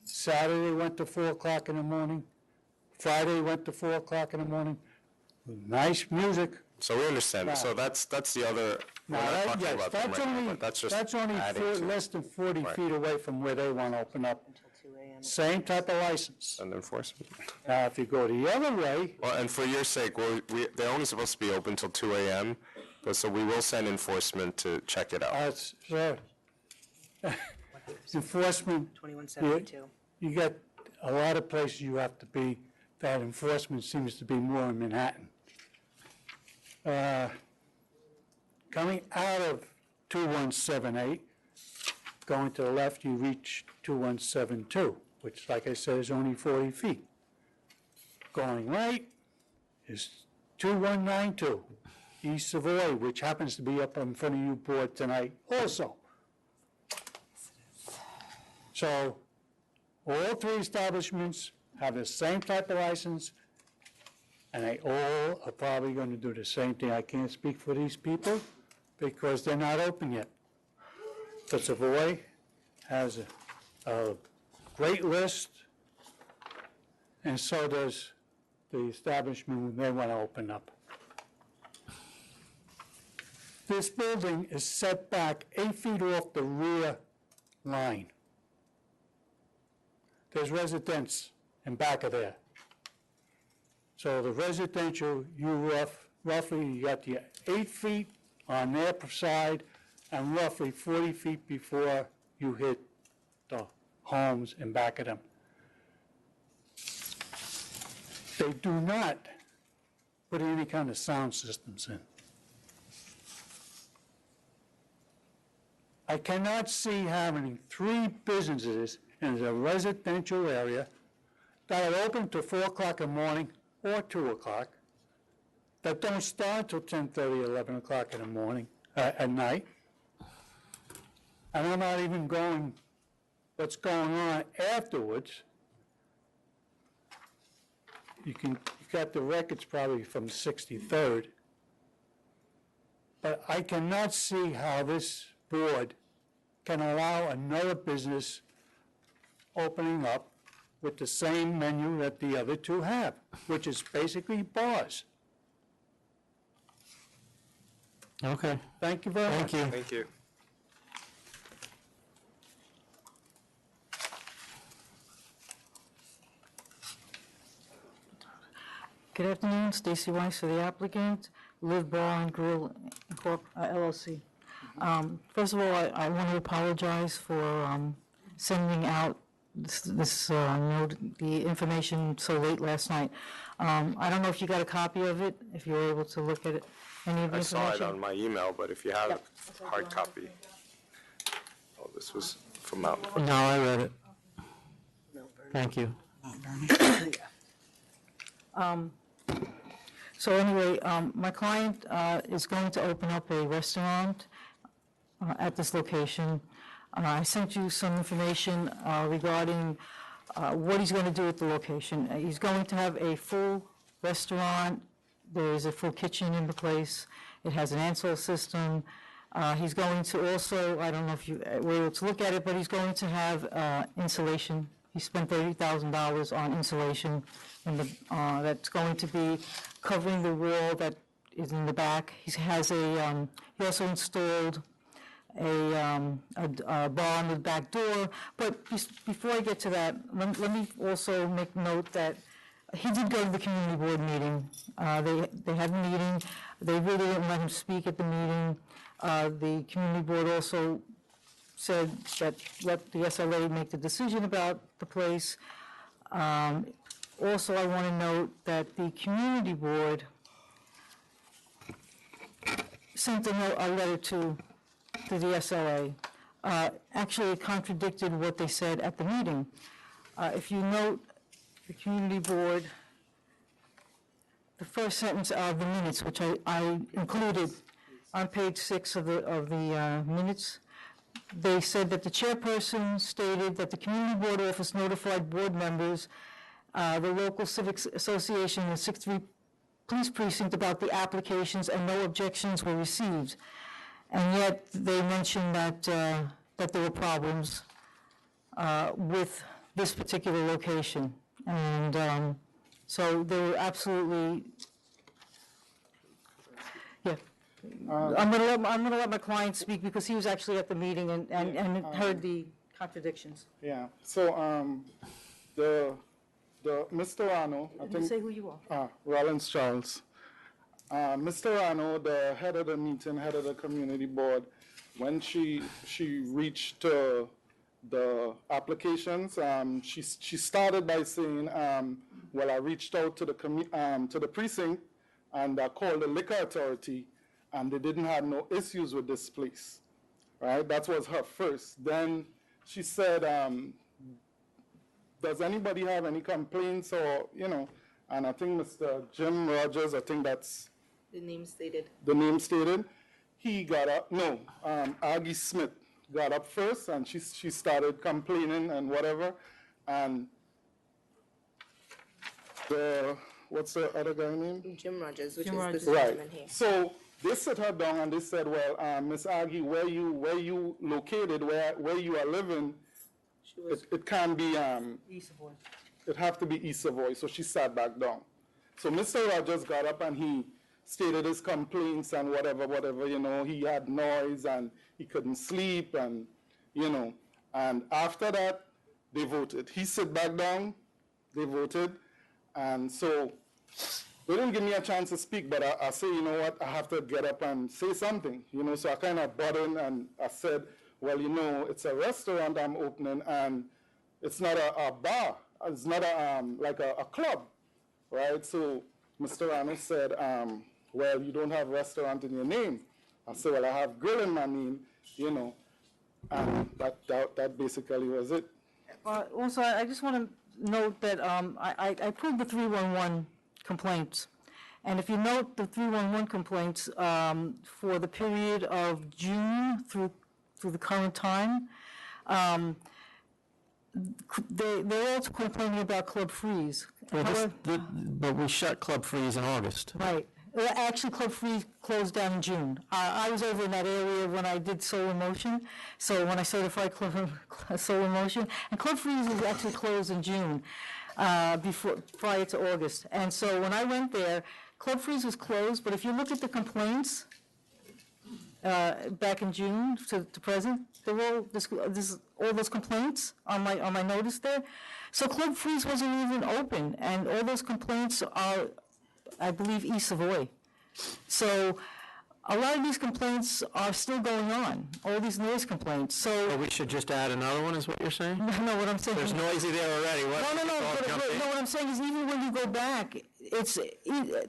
Saturday went to 4 o'clock in the morning. Friday went to 4 o'clock in the morning. Nice music. So we understand. So that's the other, we're not talking about them right now, but that's just adding to. Less than 40 Right. feet away from where they want to open up. Same type of license. And enforcement. Now, if you go the other way, Well, and for your sake, they're only supposed to be open till 2 a.m., but so we will send enforcement to check it out. enforcement. 2172. You got a lot of places you have to be, that enforcement seems to be more in Manhattan. Coming out of 2178, going to the left, you reach 2172, which, like I said, is only 40 feet. Going right is 2192, East Savoy, which happens to be up in front of you board tonight also. So all three establishments have the same type of license, and they all are probably going to do the same thing. I can't speak for these people because they're not open yet. But Savoy has a great list, and so does the establishment when they want to open up. This building is set back 8 feet off the rear line. There's residence in back of there. So the residential, roughly, you got the 8 feet on their side and roughly 40 feet before you hit the homes in back of them. They do not put any kind of sound systems in. I cannot see having 3 businesses in a residential area that are open till 4 o'clock in the morning or 2 o'clock, that don't start till 10:30, 11 o'clock in the morning, at night. And I'm not even going what's going on afterwards. You got the records probably from 63rd. But I cannot see how this board can allow another business opening up with the same menu that the other two have, which is basically bars. Okay. Thank you very much. Thank you. Thank you. Good afternoon, Stacy Weiss for the applicant, Live Bar and Grill LLC. First of all, I want to apologize for sending out this note, the information so late last night. I don't know if you got a copy of it, if you were able to look at it, any of the I information? saw it on my email, but if you have a hard copy. Oh, this was from Mount. No, I read it. Thank you. So anyway, my client is going to open up a restaurant at this location. I sent you some information regarding what he's going to do at the location. He's going to have a full restaurant. There is a full kitchen in the place. It has an Ansel system. He's going to also, I don't know if you were able to look at it, but he's going to have insulation. He spent $30,000 on insulation, and that's going to be covering the wall that is in the back. He has a. He also installed a bar on the back door. But before I get to that, let me also make note that he did go to the community board meeting. They had a meeting. They really didn't let him speak at the meeting. The community board also said that let the SLA make the decision about the place. Also, I want to note that the community board sent a letter to the SLA. Actually, it contradicted what they said at the meeting. If you note, the community board, the first sentence of the minutes, which I included on page 6 of the minutes, they said that the chairperson stated that the community board office notified board members, the local civic association, and the 6th police precinct about the applications, and no objections were received. And yet they mentioned that there were problems with this particular location, and so they were absolutely. Yeah. I'm going to let my client speak because he was actually at the meeting and heard the contradictions. Yeah, so the Mr. Rano, I think. Say who you are. Rollins Charles. Mr. Rano, the head of the meeting, head of the community board, when she reached the applications, she started by saying, well, I reached out to the precinct and I called the liquor authority, and they didn't have no issues with this place, right? That was her first. Then she said, does anybody have any complaints or, and I think Mr. Jim Rogers, I think that's The name stated. the name stated, he got up, Aggie Smith got up first, and she started complaining and whatever, and what's the other guy name? Jim Rogers, which Jim is Rogers. the Right. gentleman here. So they sit her down and they said, well, Miss Aggie, where you located, where you are living, it can't be, East Savoy. it have to be East Savoy. So she sat back down. So Mr. Rogers got up and he stated his complaints and whatever, he had noise and he couldn't sleep and, and after that, they voted. He sit back down, they voted, and so they didn't give me a chance to speak, but I say, you know what, I have to get up and say something, so I kind of buttoned and I said, well, it's a restaurant I'm opening and it's not a bar, it's not like a club, right? So Mr. Rano said, well, you don't have restaurant in your name. I said, well, I have grill in my name, and that basically was it. Also, I just want to note that I pulled the 311 complaints. And if you note the 311 complaints for the period of June through the current time, they're also complaining about Club Freeze. Well, but we shut Club Freeze in August. Right. Well, actually, Club Free closed down in June. I was over in that area when I did Solar Motion, so when I certified Solar Motion, and Club Freeze was actually closed in June, prior to August. And so when I went there, Club Freeze was closed, but if you look at the complaints back in June to present, there were all those complaints on my notice there. So Club Freeze wasn't even open, and all those complaints are, I believe, East Savoy. So a lot of these complaints are still going on, all these noise complaints. So we should just add another one, is what you're saying? No, what I'm saying. There's noisy there already. No, what I'm saying is even when you go back,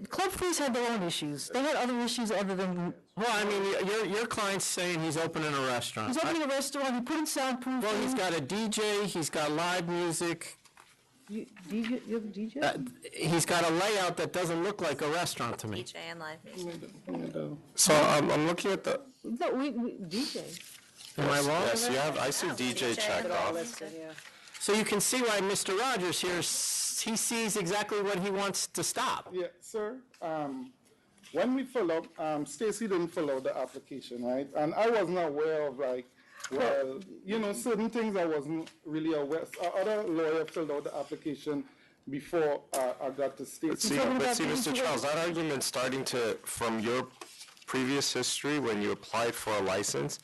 Club Freeze had their own issues. They had other issues other than. Well, I mean, your client's saying he's opening a restaurant. He's opening a restaurant. He put in soundproof. Well, he's got a DJ. He's got live music. You have a DJ? He's got a layout that doesn't look like a restaurant to me. DJ and live music. So I'm looking at the. No, we DJ. Am I wrong? Yes, I see DJ checked off. So you can see why Mr. Rogers here, he sees exactly what he wants to stop. Yeah, sir. When we fill up, Stacy didn't fill out the application, right? And I wasn't aware of, like, well, you know, certain things I wasn't really aware. Other lawyer filled out the application before I got to Stacy. But see, Mr. Charles, that argument's starting to, from your previous history when you applied for a license,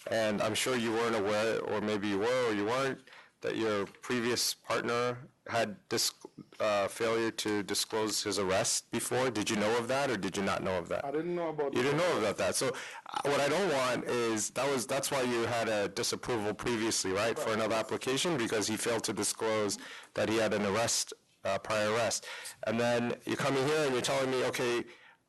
and I'm sure you weren't aware, or maybe you were or you weren't, that your previous partner had failure to disclose his arrest before. Did you know of that, or did you not know of that? I didn't know about that. You didn't know about that. So what I don't want is, that's why you had a disapproval previously, right, for another application, because he failed to disclose that he had an arrest, prior arrest. And then you're coming here and you're telling me, okay,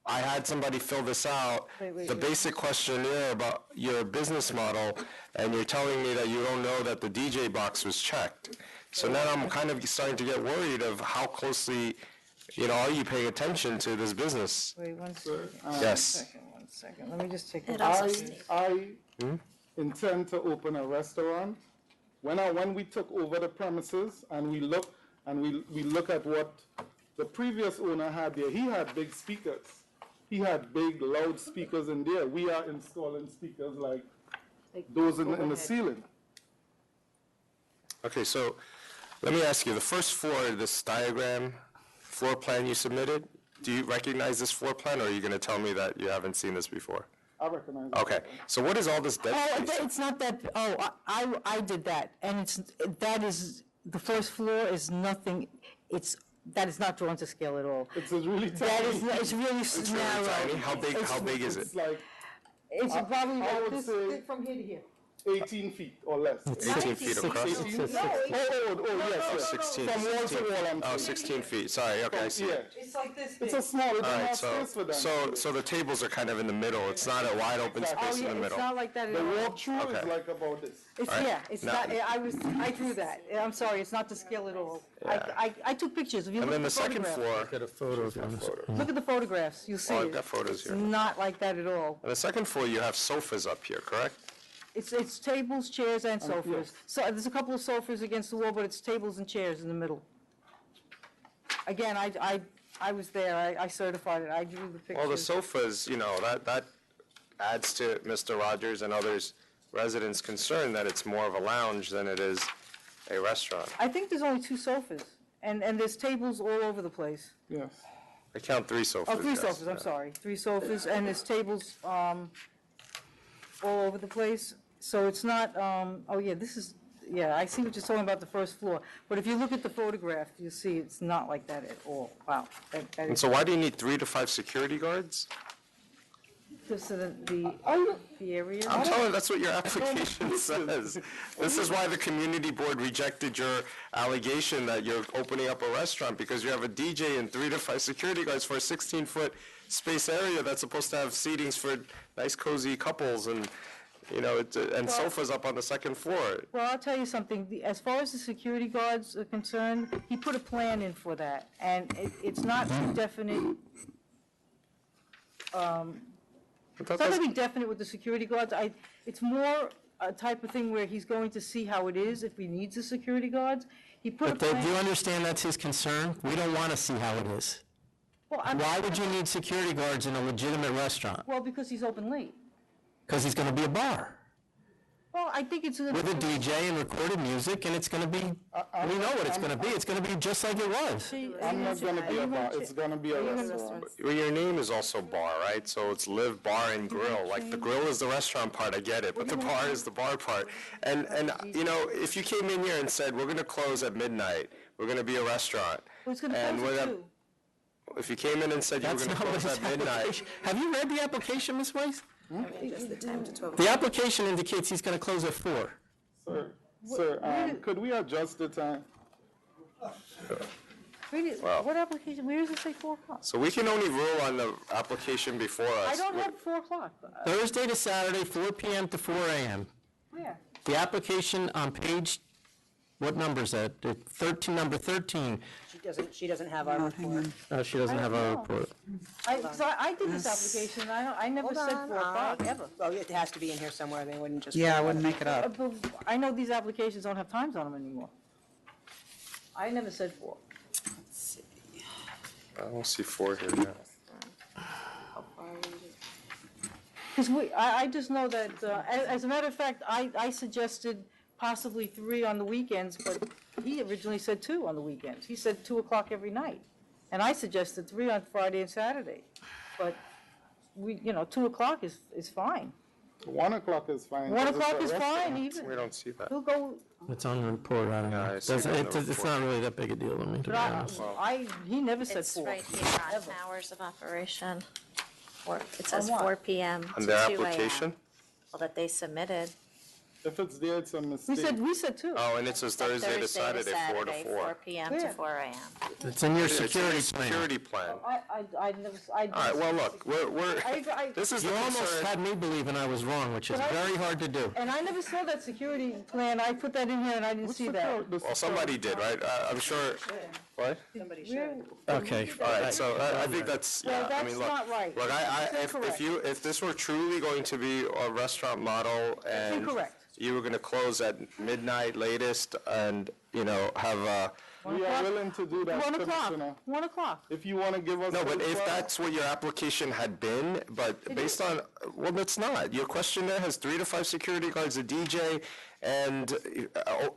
I had somebody fill this out, the basic questionnaire about your business model, and you're telling me that you don't know that the DJ box was checked. So now I'm kind of starting to get worried of how closely, are you paying attention to this business? Wait, one second. Yes. One second. Let me just take a I intend to open a restaurant. When we took over the premises and we look at what the previous owner had there, he had big speakers. He had big, loud speakers in there. We are installing speakers like those in the ceiling. Okay, so let me ask you, the first floor, this diagram, floor plan you submitted, do you recognize this floor plan, or are you going to tell me that you haven't seen this before? I recognize it. Okay, so what is all this dead space? It's not that, I did that, and the first floor is nothing, that is not drawn to scale at all. It's really tiny. It's really narrow. Tiny? How big is it? It's like, It's probably I like would this, say from here to here. 18 feet or less. 18 feet across? 18? Yes. 16. From wall to wall, I'm saying. 16 feet, sorry, okay, I see. Yeah. It's like this It's a small, it's All not right, space for them. so the tables are kind of in the middle, it's not a wide open space in the It's middle. not like that at The all. walk-through is Okay. like about this. It's, All right. yeah, it's Now- not, I drew that. I'm sorry, it's not to scale at all. Yeah. I took pictures. If you And look then at the second photograph- floor, Look at a photo from this. Look at the photographs, you'll see oh, it. I've got photos It's here. not like that at all. On the second floor, you have sofas up here, correct? It's tables, chairs, and sofas. So there's a couple of sofas against the wall, but it's tables and chairs in the middle. Again, I was there, I certified it, I drew the pictures. Well, the sofas, that adds to Mr. Rogers and others' residents' concern that it's more of a lounge than it is a restaurant. I think there's only 2 sofas, and there's tables all over the place. Yes. I count 3 sofas. Oh, 3 yes, sofas, I'm yeah. sorry. 3 sofas, and there's tables all over the place. So it's not, I see what you're talking about, the first floor. But if you look at the photograph, you'll see it's not like that at all. Wow. That And is, so why do you need 3 to 5 security guards? just so that the area. I'm telling you, that's what your application says. This is why the community board rejected your allegation that you're opening up a restaurant, because you have a DJ and 3 to 5 security guards for a 16-foot space area that's supposed to have seatings for nice cozy couples and, and sofas up on the second floor. Well, I'll tell you something. As far as the security guards are concerned, he put a plan in for that. And it's not too definite. It's not going to be definite with the security guards. It's more a type of thing where he's going to see how it is if he needs the security guards. He put a But do you plan. understand that's his concern? We don't want to see how it is. Why would you need security guards in a legitimate restaurant? Well, because he's open late. Because he's going to be a bar Well, I think it's. with a DJ and recorded music, and it's going to be, we know what it's going to be. It's going to be just like it was. I'm not gonna be a bar, it's gonna be a restaurant. Well, your name is also bar, right? So it's Live Bar and Grill. Like, the grill is the restaurant part, I get it, but the bar is the bar part. And you know, if you came in here and said, we're gonna close at midnight, we're gonna be a restaurant. It's going to and close we're at gonna- 2. If you came in and said you were That's gonna not what close his at midnight, application. Have you read the application, Ms. Weiss? Just the 10 to 12. The application indicates he's going to close at 4. Sir, could we adjust the time? Well- What application, where does it say 4 o'clock? so we can only rule on the application before us. I don't have 4 o'clock. Thursday to Saturday, 4 p.m. to 4 a.m. Where? The application on page, what number is that? 13, number 13. She doesn't have our report. She doesn't have our know. report. I did this application, I never Hold said on, 4 o'clock, ever. Well, it has to be in here somewhere, they wouldn't just. Yeah, I wouldn't make it up. But I know these applications don't have times on them anymore. I never said 4. I don't see 4 here now. Because I just know that, as a matter of fact, I suggested possibly 3 on the weekends, but he originally said 2 on the weekends. He said 2 o'clock every night. And I suggested 3 on Friday and Saturday. But 2 o'clock is fine. 1 o'clock is fine. 1 'cause it's o'clock a is restaurant. fine even. We don't see that. He'll go, It's on the report, I don't know. I see it on the It's not really that big a deal to me, to be but honest. he never said It's 4. right here on hours of operation. It says what? 4 PM to 2 On AM. their application? Well, that they submitted. If it's there, it's a mistake. We said 2. Oh, and it says Thursday to Saturday, 4 to 4. 4 PM to Where? 4 AM. It's in your It's in security the plan. security plan. I never, All right, well, look, this is You the almost concern. had me believing I was wrong, which is But I- very hard to do. And I never saw that security plan. I put that in here and I didn't see that. Well, somebody did, right? I'm sure, what? Where- Okay. All right, so I think that's, Well, yeah, I that's mean, look. not right. Look, It's incorrect. if this were truly going to be a restaurant model and incorrect. you were gonna close at midnight latest and, have, We are willing to do that, 1 o'clock, Commissioner. 1 o'clock. If you want to give us. no, but till if 12, that's what your application had been, but based on, well, it's not. Your questionnaire has 3 to 5 security guards, a DJ, and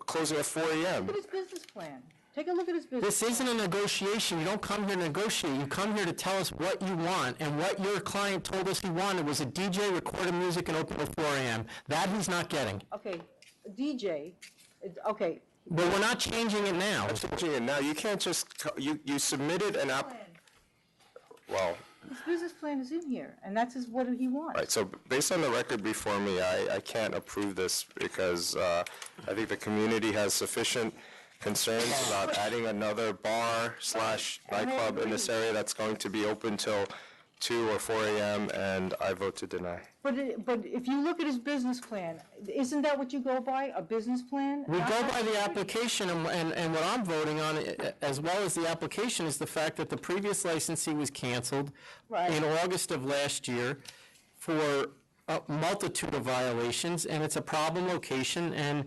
closing at 4 AM. Look at his business plan. Take a look at his business. This isn't a negotiation. You don't come here to negotiate. You come here to tell us what you want, and what your client told us he wanted was a DJ, recorded music, and open at 4 a.m. That he's not getting. Okay, a DJ, okay. But we're not changing it now. I'm changing it now. You can't just, you submitted an well, His business plan is in here, and that's what he wants. right, so based on the record before me, I can't approve this because I think the community has sufficient concerns about adding another bar / nightclub in this area that's going to be open till 2 or 4 a.m., and I vote to deny. But if you look at his business plan, isn't that what you go by, a business plan? We go by the application, and what I'm voting on, as well as the application, is the fact that the previous licensee was canceled Right. in August of last year for a multitude of violations, and it's a problem location, and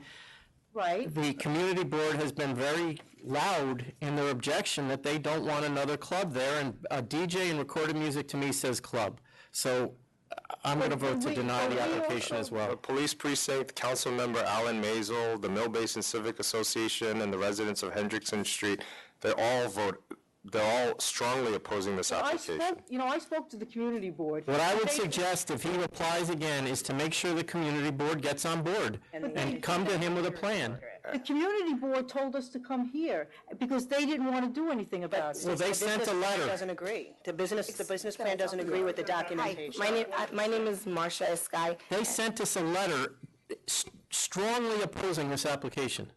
Right. the community board has been very loud in their objection that they don't want another club there, and a DJ and recorded music to me says club. So I'm going to vote to deny the application as well. Police Precinct, Councilmember Alan Mazel, the Mill Basin Civic Association, and the residents of Hendrickson Street, they're all strongly opposing this application. I spoke to the community board. What I would They- suggest, if he applies again, is to make sure the community board gets on board and come to him with a plan. The community board told us to come here because they didn't want to do anything about it. Well, they sent a letter. Doesn't agree. The business plan doesn't agree with the documentation. My name is Marcia Eskai. They sent us a letter strongly opposing this application.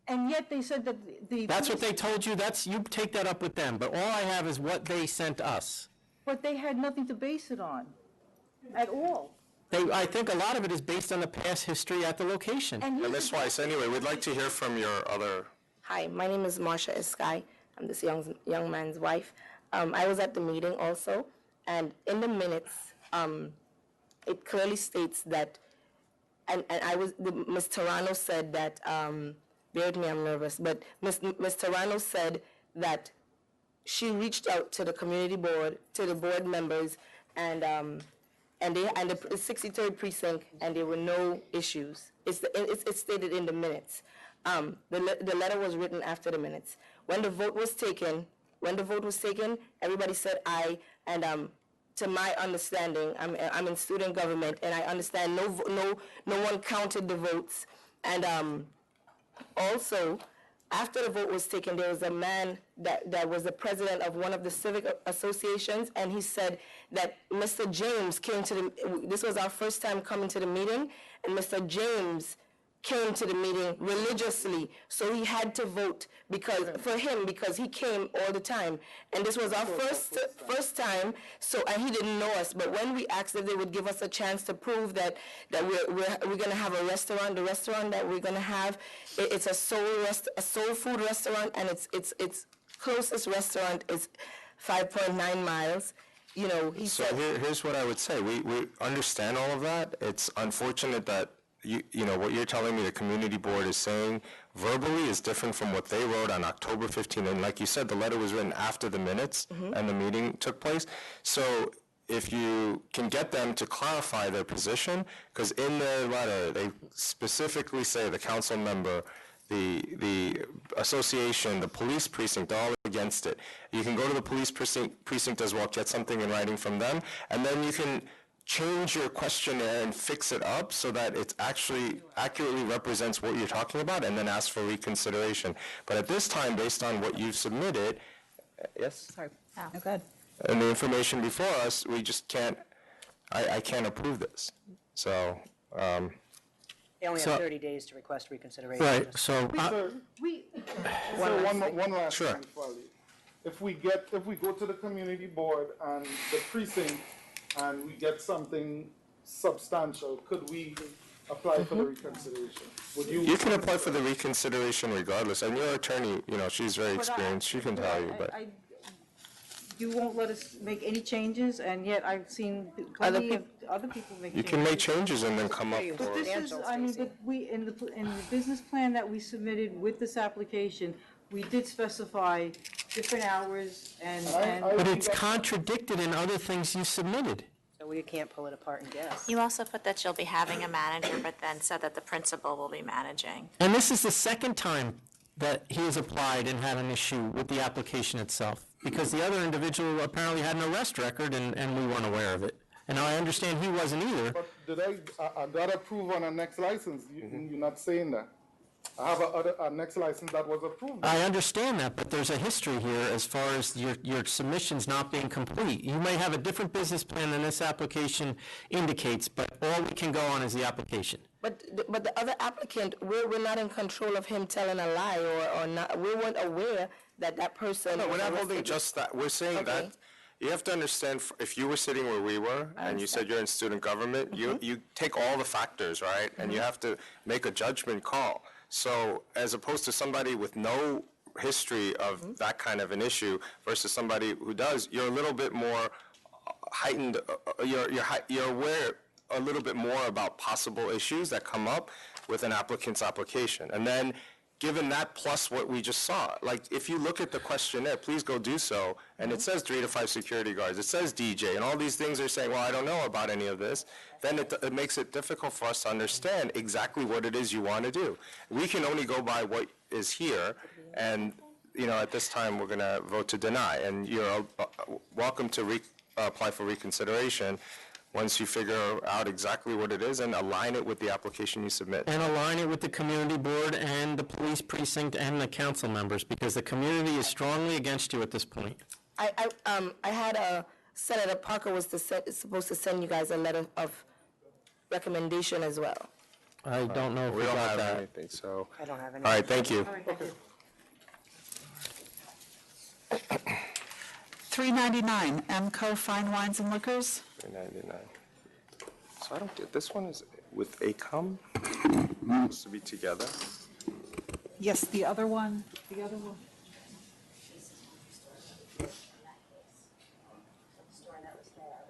And yet they said that the. That's what they told you, you take that up with them, but all I have is what they sent us. But they had nothing to base it on, at all. I think a lot of it is based on the past history at the location. And Ms. Weiss, anyway, we'd like to hear from your other. Hi, my name is Marcia Eskai. I'm this young man's wife. I was at the meeting also, and in the minutes, it clearly states that, and Ms. Tarano said that, bear with me, I'm nervous, but Ms. Tarano said that she reached out to the community board, to the board members, and the 63rd precinct, and there were no issues. It's stated in the minutes. The letter was written after the minutes. When the vote was taken, everybody said aye, and to my understanding, I'm in student government, and I understand no one counted the votes, and also, after the vote was taken, there was a man that was the president of one of the civic associations, and he said that Mr. James came to this was our first time coming to the meeting, and Mr. James came to the meeting religiously, so he had to vote for him because he came all the time. And this was our first time, and he didn't know us. But when we asked if they would give us a chance to prove that we're going to have a restaurant, the restaurant that we're going to have, it's a soul food restaurant, and its closest restaurant is 5.9 miles. You know, he So said. here's what I would say. We understand all of that. It's unfortunate that you know, what you're telling me the community board is saying verbally is different from what they wrote on October 15th. And like you said, the letter was written after the minutes and the meeting took place. So if you can get them to clarify their position, because in their letter, they specifically say the council member, the association, the police precinct, they're all against it. You can go to the police precinct as well, get something in writing from them, and then you can change your questionnaire and fix it up so that it actually accurately represents what you're talking about, and then ask for reconsideration. But at this time, based on what you've submitted, yes? Sorry. Oh, good. And the information before us, we just can't, I can't approve this. So, They only So- have 30 days to request reconsideration. Right, so, Sir, one last Sure. thing, Foley. If we go to the community board and the precinct and we get something substantial, could we apply for the reconsideration? Would you? you can apply for the reconsideration regardless, and your attorney, you know, she's very experienced, she can tell you, but. You won't let us make any changes, and yet I've seen plenty of other people make You changes. can make changes and then come up But for. this is, I mean, but we, in the business plan that we submitted with this application, we did specify different hours and. but it's contradicted in other things you submitted. So we can't pull it apart and guess. You also put that you'll be having a manager, but then said that the principal will be managing. And this is the second time that he has applied and had an issue with the application itself, because the other individual apparently had an arrest record and we weren't aware of it. And I understand he wasn't either. But did I got approved on a next license? You're not saying that. I have a next license that was approved. I understand that, but there's a history here as far as your submissions not being complete. You may have a different business plan than this application indicates, but all we can go on is the application. But the other applicant, we're not in control of him telling a lie or not. We weren't aware that person. No, we're was not holding arrested. just that. We're saying Okay. that you have to understand, if you were sitting where we were, and you said you're in student government, you take all the factors, right? And you have to make a judgment call. So as opposed to somebody with no history of that kind of an issue versus somebody who does, you're a little bit more heightened, you're aware a little bit more about possible issues that come up with an applicant's application. And then, given that plus what we just saw, like, if you look at the questionnaire, please go do so, and it says 3 to 5 security guards, it says DJ, and all these things are saying, well, I don't know about any of this, then it makes it difficult for us to understand exactly what it is you want to do. We can only go by what is here, and, you know, at this time, we're going to vote to deny, and you're welcome to apply for reconsideration once you figure out exactly what it is and align it with the application you submit. And align it with the community board and the police precinct and the council members, because the community is strongly against you at this point. I had Senator Parker was supposed to send you guys a letter of recommendation as well. I don't know if We we don't got have that. anything, so. I don't have any. All right, thank you. All right, thank you. 399, MCO Fine Wines and Liquors. 399. So I don't get, this one is with ACOM? Supposed to be together. Yes, the other one.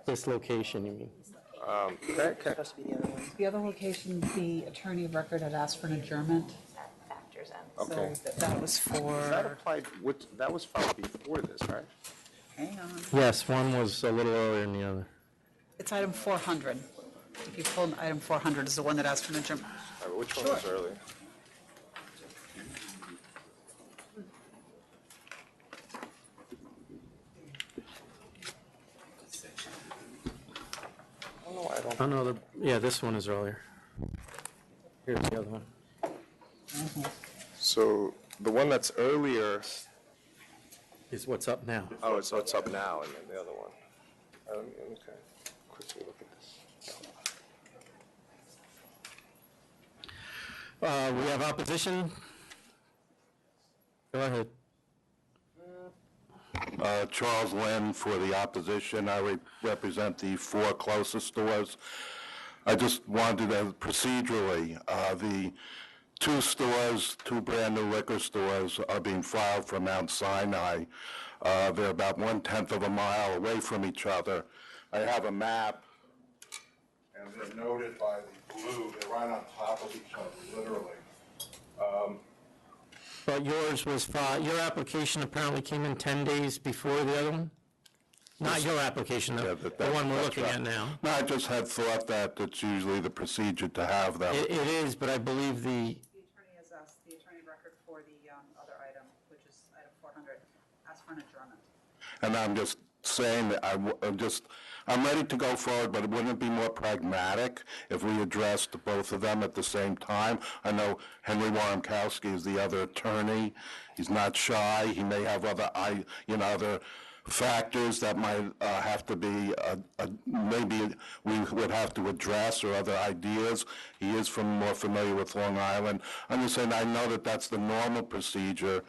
This location, you mean? Supposed to be the other one. The other location, the attorney of record had asked for an adjournment. represents. Okay. That was for, That applied, that was filed before this, right? hang on. Yes, one was a little earlier than the other. It's item 400. If you pulled item 400 is the one that asked for an adjournment. Which one was earlier? Oh, no, yeah, this one is earlier. Here's the other one. So the one that's earlier, Is what's up now. oh, so it's up now, and then the other one. Okay, quickly look at this. We have opposition. Go ahead. Charles Lynn for the opposition. I represent the four closest stores. I just wanted to procedurally, the two stores, two brand-new liquor stores are being filed for Mount Sinai. They're about 1/10 of a mile away from each other. I have a map, and they're noted by the blue. They're right on top of each other, literally. But yours was filed, your application apparently came in 10 days before the other one? Not your application, the one we're looking at now. No, I just had thought that it's usually the procedure to have them. It is, but I believe the, The attorney has asked, the attorney record for the other item, which is item 400, asked for an adjournment. And I'm just saying that I'm ready to go forward, but wouldn't it be more pragmatic if we addressed both of them at the same time? I know Henry Warmkowski is the other attorney. He's not shy. He may have other factors that might have to be, maybe we would have to address, or other ideas. He is more familiar with Long Island. I'm just saying, I know that that's the normal procedure.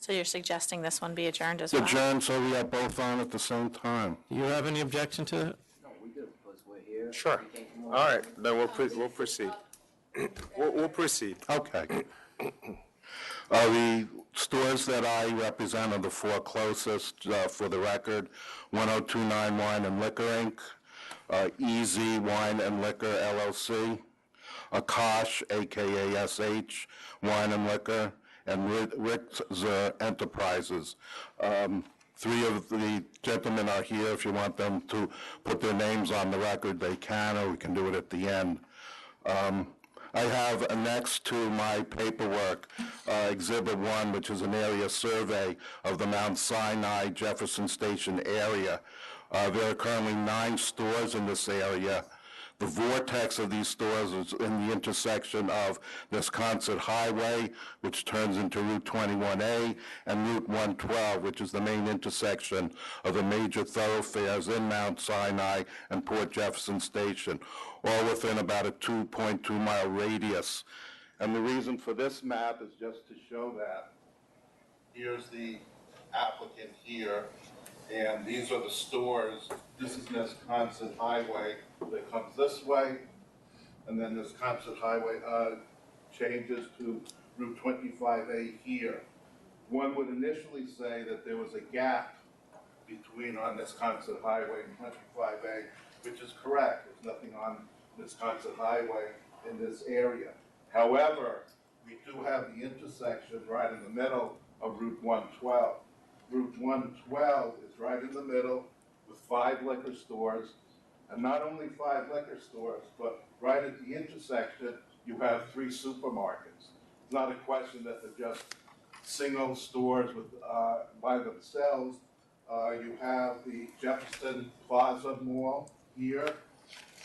So you're suggesting this one be adjourned as well? Adjourn so we have both on at the same time. do you have any objection to it? No, we do, because we're here. Sure. All right, then we'll proceed. We'll proceed. Okay. The stores that I represent are the four closest, for the record: 1029 Wine and Liquor Inc., Easy Wine and Liquor LLC, Akash, AKASH, Wine and Liquor, and Ritzzer Enterprises. Three of the gentlemen are here. If you want them to put their names on the record, they can, or we can do it at the end. I have annexed to my paperwork Exhibit 1, which is an area survey of the Mount Sinai Jefferson Station area. There are currently 9 stores in this area. The vortex of these stores is in the intersection of Nesconset Highway, which turns into Route 21A, and Route 112, which is the main intersection of the major thoroughfares in Mount Sinai and Port Jefferson Station, all within about a 2.2-mile radius. And the reason for this map is just to show that. Here's the applicant here, and these are the stores. This is Nesconset Highway that comes this way, and then Nesconset Highway changes to Route 25A here. One would initially say that there was a gap between on Nesconset Highway and 25A, which is correct. There's nothing on Nesconset Highway in this area. However, we do have the intersection right in the middle of Route 112. Route 112 is right in the middle with 5 liquor stores, and not only 5 liquor stores, but right at the intersection, you have 3 supermarkets. It's not a question that they're just single stores by themselves. You have the Jefferson Plaza Mall here,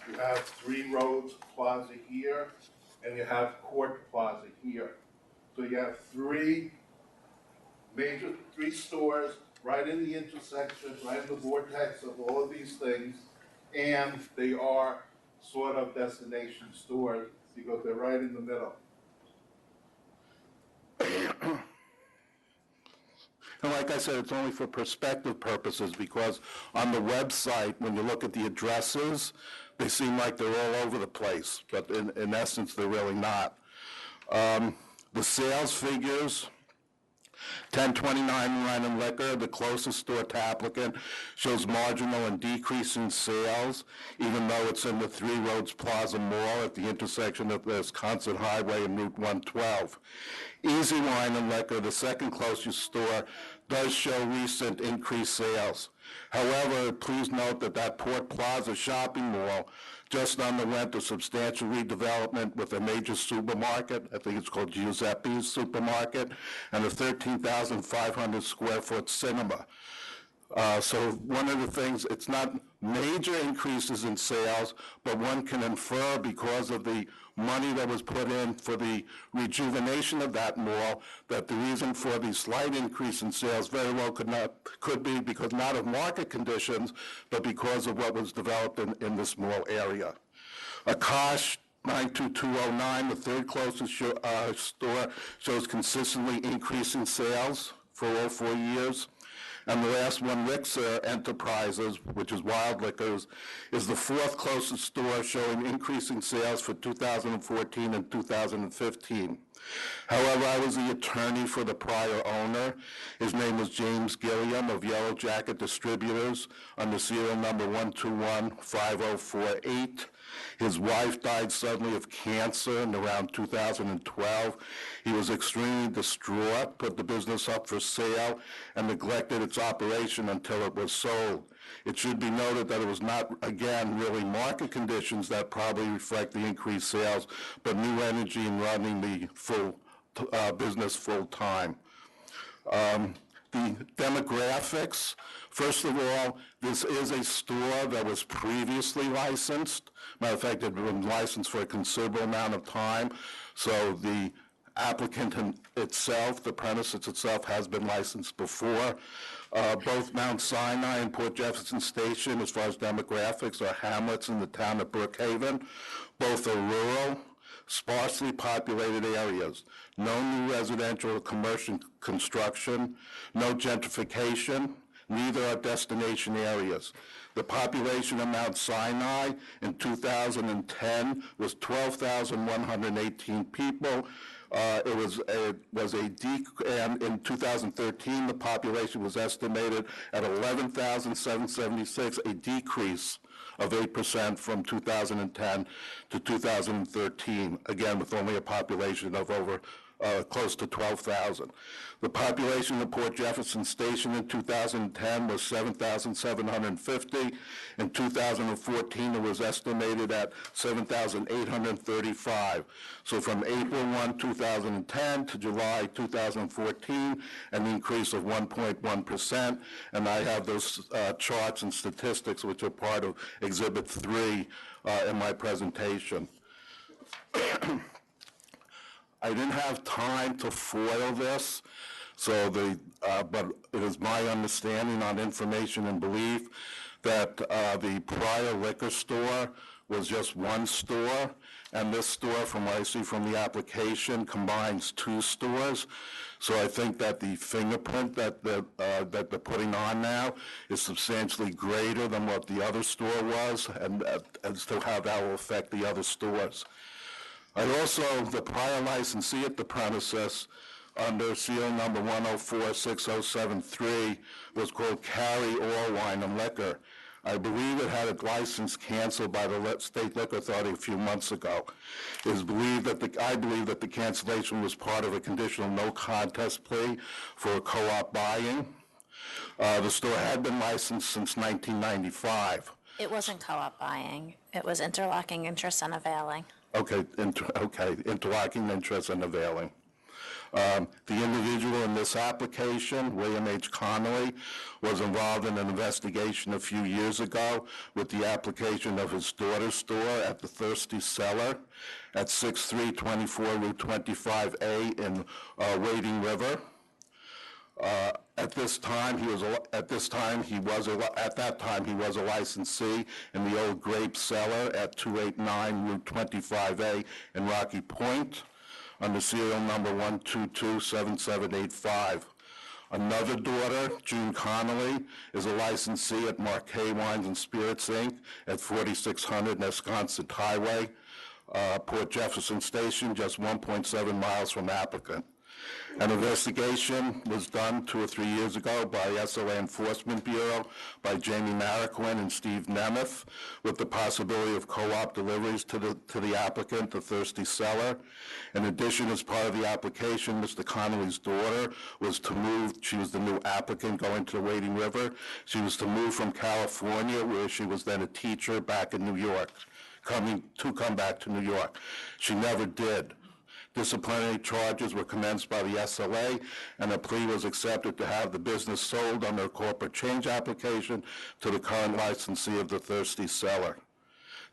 you have 3 Roads Plaza here, and you have Court Plaza here. So you have 3 stores right in the intersection, right in the vortex of all of these things, and they are sort of destination stores because they're right in the middle. And like I said, it's only for perspective purposes, because on the website, when you look at the addresses, they seem like they're all over the place, but in essence, they're really not. The sales figures 1029 Wine and Liquor, the closest store to applicant, shows marginal and decreasing sales, even though it's in the Three Roads Plaza Mall at the intersection of the Wisconsin Highway and Route 112. Easy Wine and Liquor, the second closest store, does show recent increased sales. However, please note that Port Plaza shopping mall just underwent a substantial redevelopment with a major supermarket, I think it's called Giuseppe's Supermarket, and a 13,500 square foot cinema. So one of the things, it's not major increases in sales, but one can infer because of the money that was put in for the rejuvenation of that mall, that the reason for the slight increase in sales very well could be because not of market conditions, but because of what was developed in this mall area. Akash 92209, the third closest store, shows consistently increasing sales for all 4 years. And the last one, Rixer Enterprises, which is Wild Liquors, is the fourth closest store, showing increasing sales for 2014 and 2015. However, I was the attorney for the prior owner. His name was James Gilliam of Yellow Jacket Distributors under serial number 1215048. His wife died suddenly of cancer in around 2012. He was extremely distraught, put the business up for sale, and neglected its operation until it was sold. It should be noted that it was not, again, really market conditions that probably reflect the increased sales, but new energy in running the business full time. The demographics, first of all, this is a store that was previously licensed. Matter of fact, it had been licensed for a considerable amount of time. So the applicant itself, the premises itself, has been licensed before. Both Mount Sinai and Port Jefferson Station, as far as demographics, are hamlets in the town of Brookhaven. Both are rural, sparsely populated areas. No new residential or commercial construction, no gentrification, neither are destination areas. The population of Mount Sinai in 2010 was 12,118 people. And in 2013, the population was estimated at 11,776, a decrease of 8% from 2010 to 2013, again with only a population of over close to 12,000. The population of Port Jefferson Station in 2010 was 7,750. In 2014, it was estimated at 7,835. So from April 1, 2010 to July 2014, an increase of 1.1%. And I have those charts and statistics, which are part of Exhibit 3 in my presentation. I didn't have time to foil this, but it is my understanding on information and belief that the prior liquor store was just one store, and this store, from what I see from the application, combines two stores. So I think that the fingerprint that they're putting on now is substantially greater than what the other store was, and as to how that will affect the other stores. The prior licensee at the premises under serial number 1046073 was called Carry All Wine and Liquor. I believe it had its license canceled by the State Liquor Authority a few months ago. I believe that the cancellation was part of a conditional no contest plea for co-op buying. The store had been licensed since 1995. It wasn't co-op buying. It was interlocking interest and availing. Okay, interlocking interest and availing. The individual in this application, William H. Connolly, was involved in an investigation a few years ago with the application of his daughter's store at the Thirsty Cellar at 6324 Route 25A in Wading River. At that time, he was a licensee in the old Grape Cellar at 289 Route 25A in Rocky Point under serial number 1227785. Another daughter, June Connolly, is a licensee at Marquet Wines and Spirits, Inc. at 4600 Nesconset Highway, Port Jefferson Station, just 1.7 miles from applicant. An investigation was done 2 or 3 years ago by SOA Enforcement Bureau by Jamie Marroquin and Steve Nemeth with the possibility of co-op deliveries to the applicant, the Thirsty Seller. In addition, as part of the application, Mr. Connolly's daughter was to move. She was the new applicant going to the Wading River. She was to move from California, where she was then a teacher, back in New York, come back to New York. She never did. Disciplinary charges were commenced by the SLA, and a plea was accepted to have the business sold under a corporate change application to the current licensee of the Thirsty Seller.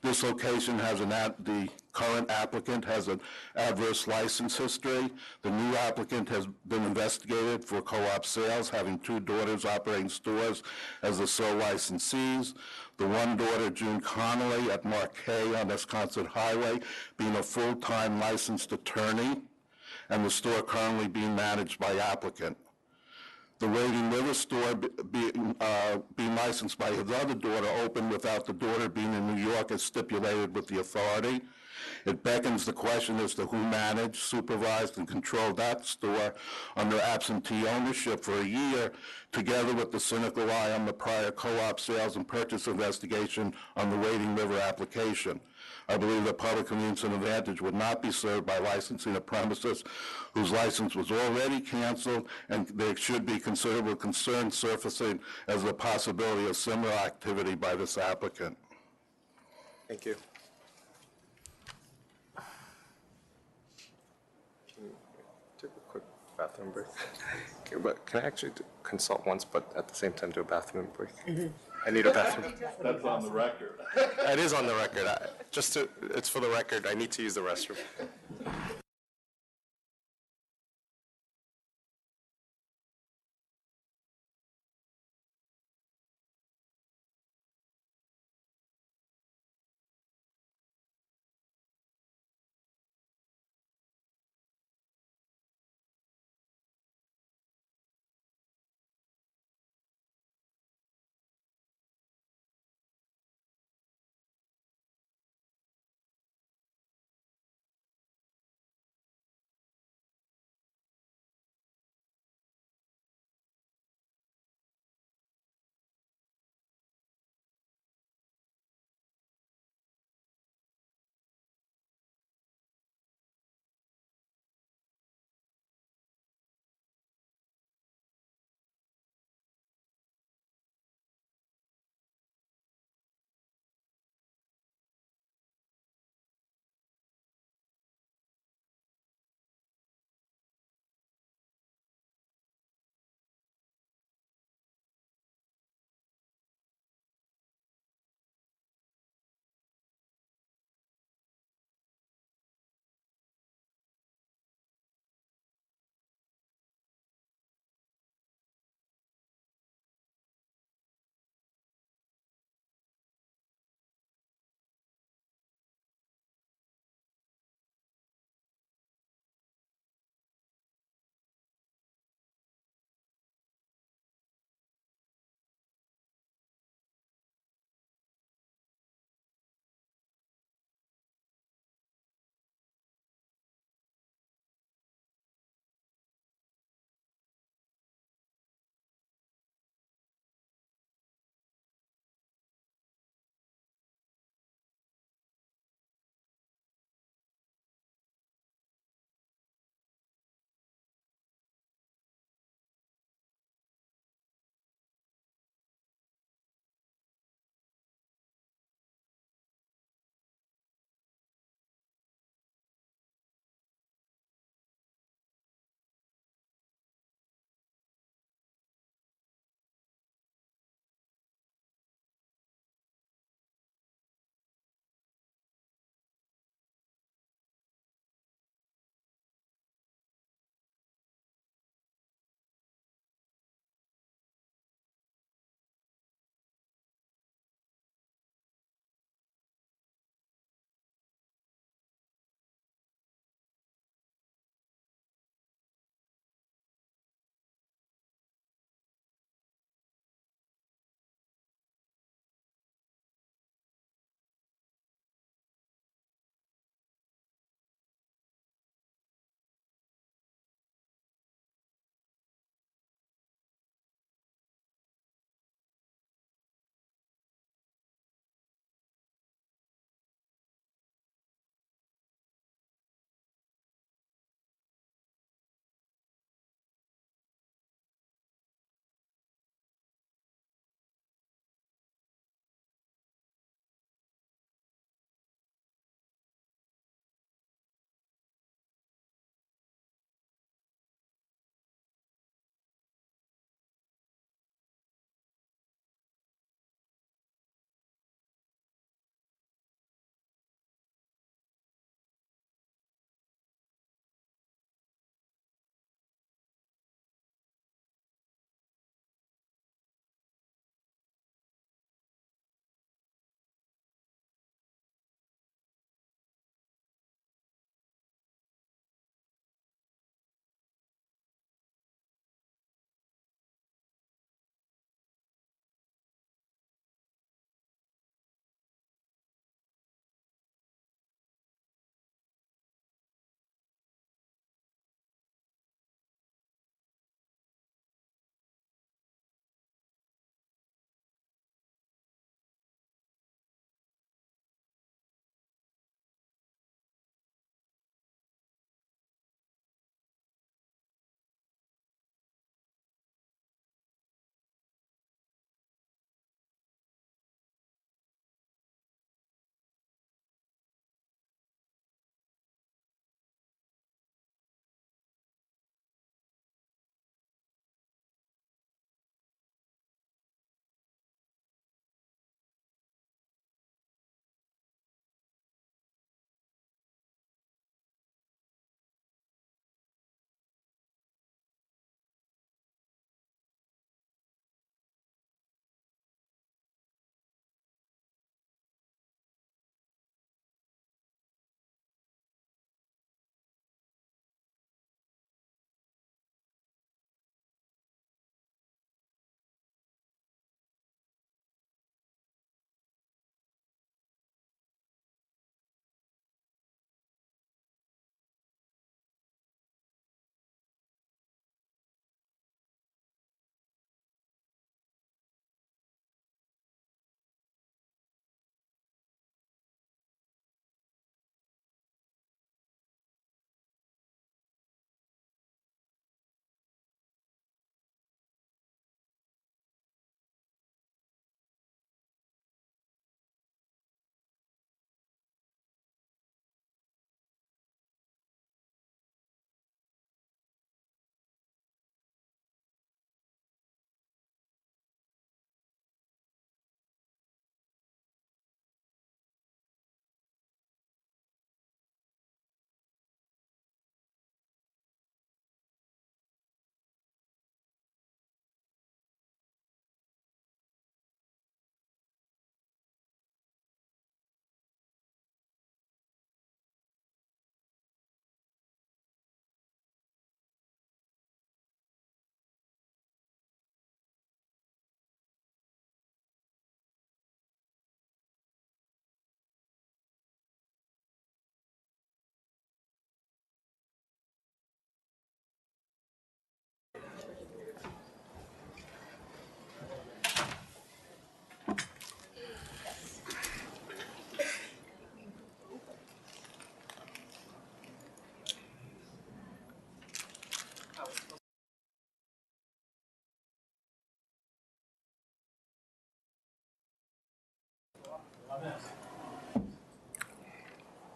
This location has the current applicant has an adverse license history. The new applicant has been investigated for co-op sales, having 2 daughters operating stores as the sole licensees. The one daughter, June Connolly, at Marquet on Wisconsin Highway, being a full-time licensed attorney, and the store currently being managed by applicant. The Wading River store being licensed by his other daughter opened without the daughter being in New York as stipulated with the authority. It beckons the question as to who managed, supervised, and controlled that store under absentee ownership for a year, together with the cynical eye on the prior co-op sales and purchase investigation on the Wading River application. I believe that public convenience and advantage would not be served by licensing a premises whose license was already canceled, and there should be considerable concern surfacing as a possibility of similar activity by this applicant. Thank you. Can you take a quick bathroom break? Okay, but can I actually consult once, but at the same time do a bathroom break? I need a bathroom. That's on the record. It is on the record. It's for the record. I need to use the restroom.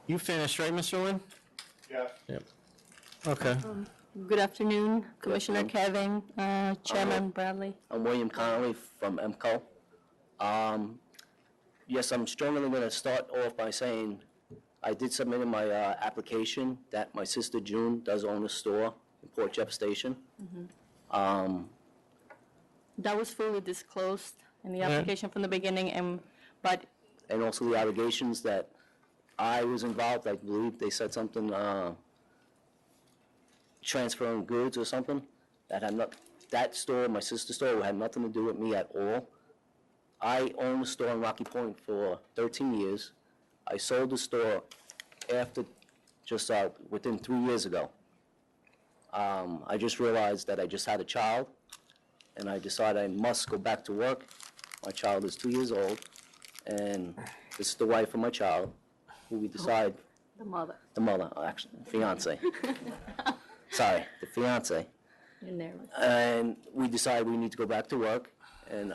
You finished, right, Mr. Lynn? Yes. Yep. Okay. Good afternoon, Commissioner Kevin, Chairman Bradley. I'm William Connolly from EMCO. Yes, I'm strongly going to start off by saying I did submit in my application that my sister June does own a store in Port Jeff Station. That was fully disclosed in the Yeah. application from the beginning, but And also the allegations that I was involved, I believe they said something, transferring goods or something, that had not, that store, my sister's store, had nothing to do with me at all. I owned a store in Rocky Point for 13 years. I sold the store after, just within 3 years ago. I just realized that I just had a child, and I decided I must go back to work. My child is 2 years old, and this is the wife of my child, who we decide, the mother. the mother, actually, fiance. Sorry, the fiance. You're nervous. And we decided we need to go back to work, and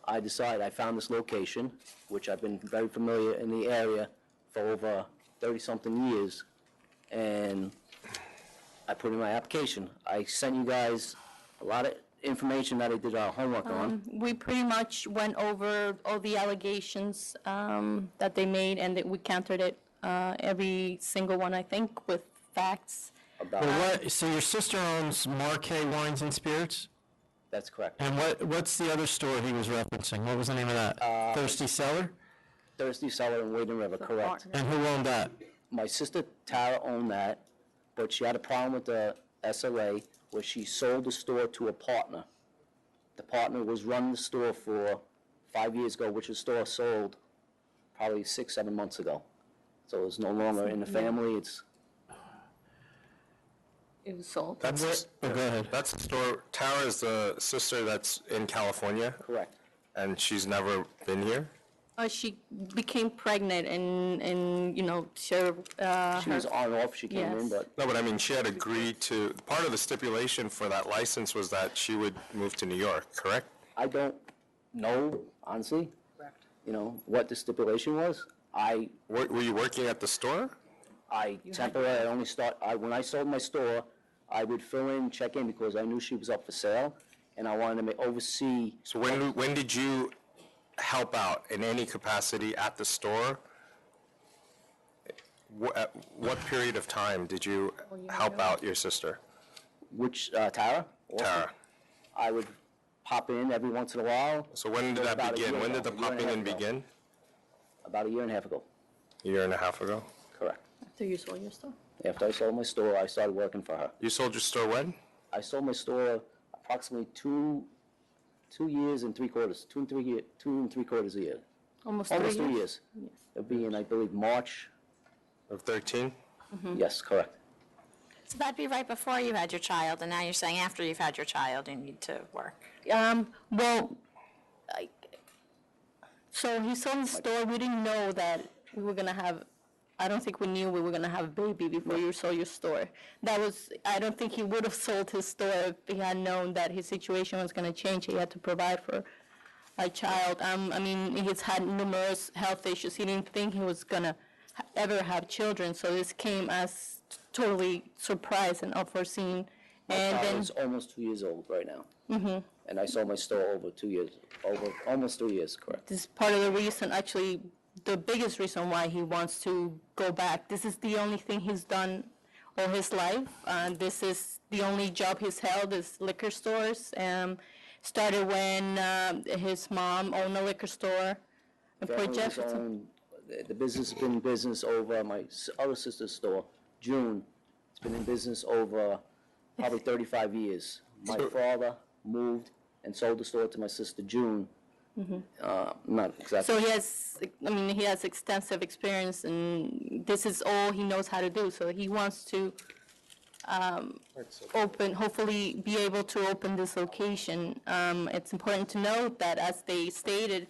I decided I found this location, which I've been very familiar in the area for over 30-something years, and I put in my application. I sent you guys a lot of information that I did our homework on. We pretty much went over all the allegations that they made, and that we countered it, every single one, I think, with facts. So your sister owns Marquet Wines and Spirits? That's correct. And what's the other store he was referencing? What was the name of that? Thirsty Cellar? Thirsty Cellar in Wading River, correct. And who owned that? My sister Tara owned that, but she had a problem with the SLA where she sold the store to a partner. The partner was running the store for 5 years ago, which the store sold probably 6-7 months ago. So it's no longer in the family, It was sold. Go ahead. That's the store, Tara is the sister that's in California? Correct. And she's never been here? She became pregnant, and she was on and off, she came in, but No, but I mean, she had agreed to, part of the stipulation for that license was that she would move to New York, correct? I don't know, honestly. Correct. What the stipulation was. Were you working at the store? I temporarily only when I sold my store, I would fill in, check in, because I knew she was up for sale, and I wanted to oversee. So when did you help out in any capacity at the store? At what period of time did you help out your sister? Which, Tara? Tara. I would pop in every once in a while. So when did that About a begin? year When ago, did the a year and a popping half in ago. begin? About a year and a half ago. A year and a half ago? Correct. After you sold your store? After I sold my store, I started working for her. You sold your store when? I sold my store approximately 2 years and 3/4, 2 and 3/4 a year. Almost 3 years. Yes. It'll be in, I believe, March. Of 13? Yes, correct. So that'd be right before you had your child, and now you're saying after you've had your child, you need to work. So he sold the store, we didn't know that we were gonna have, I don't think we knew we were gonna have a baby before you sold your store. I don't think he would have sold his store if he had known that his situation was gonna change. He had to provide for a child. He's had numerous health issues. He didn't think he was gonna ever have children, so this came as totally surprise and unforeseen. My And child then, is almost 2 years old right now. mhm. And I sold my store over 2 years, almost 3 years, correct. This is part of the reason, actually, the biggest reason why he wants to go back. This is the only thing he's done all his life. This is the only job he's held is liquor stores. Started when his mom owned a liquor store in Port Family was Jefferson. owned- The business has been in business over my other sister's store, June. It's been in business over probably 35 years. My father moved and sold the store to my sister June. Not exactly. So he has extensive experience, and this is all he knows how to do. So he wants to hopefully be able to open this location. It's important to note that, as they stated,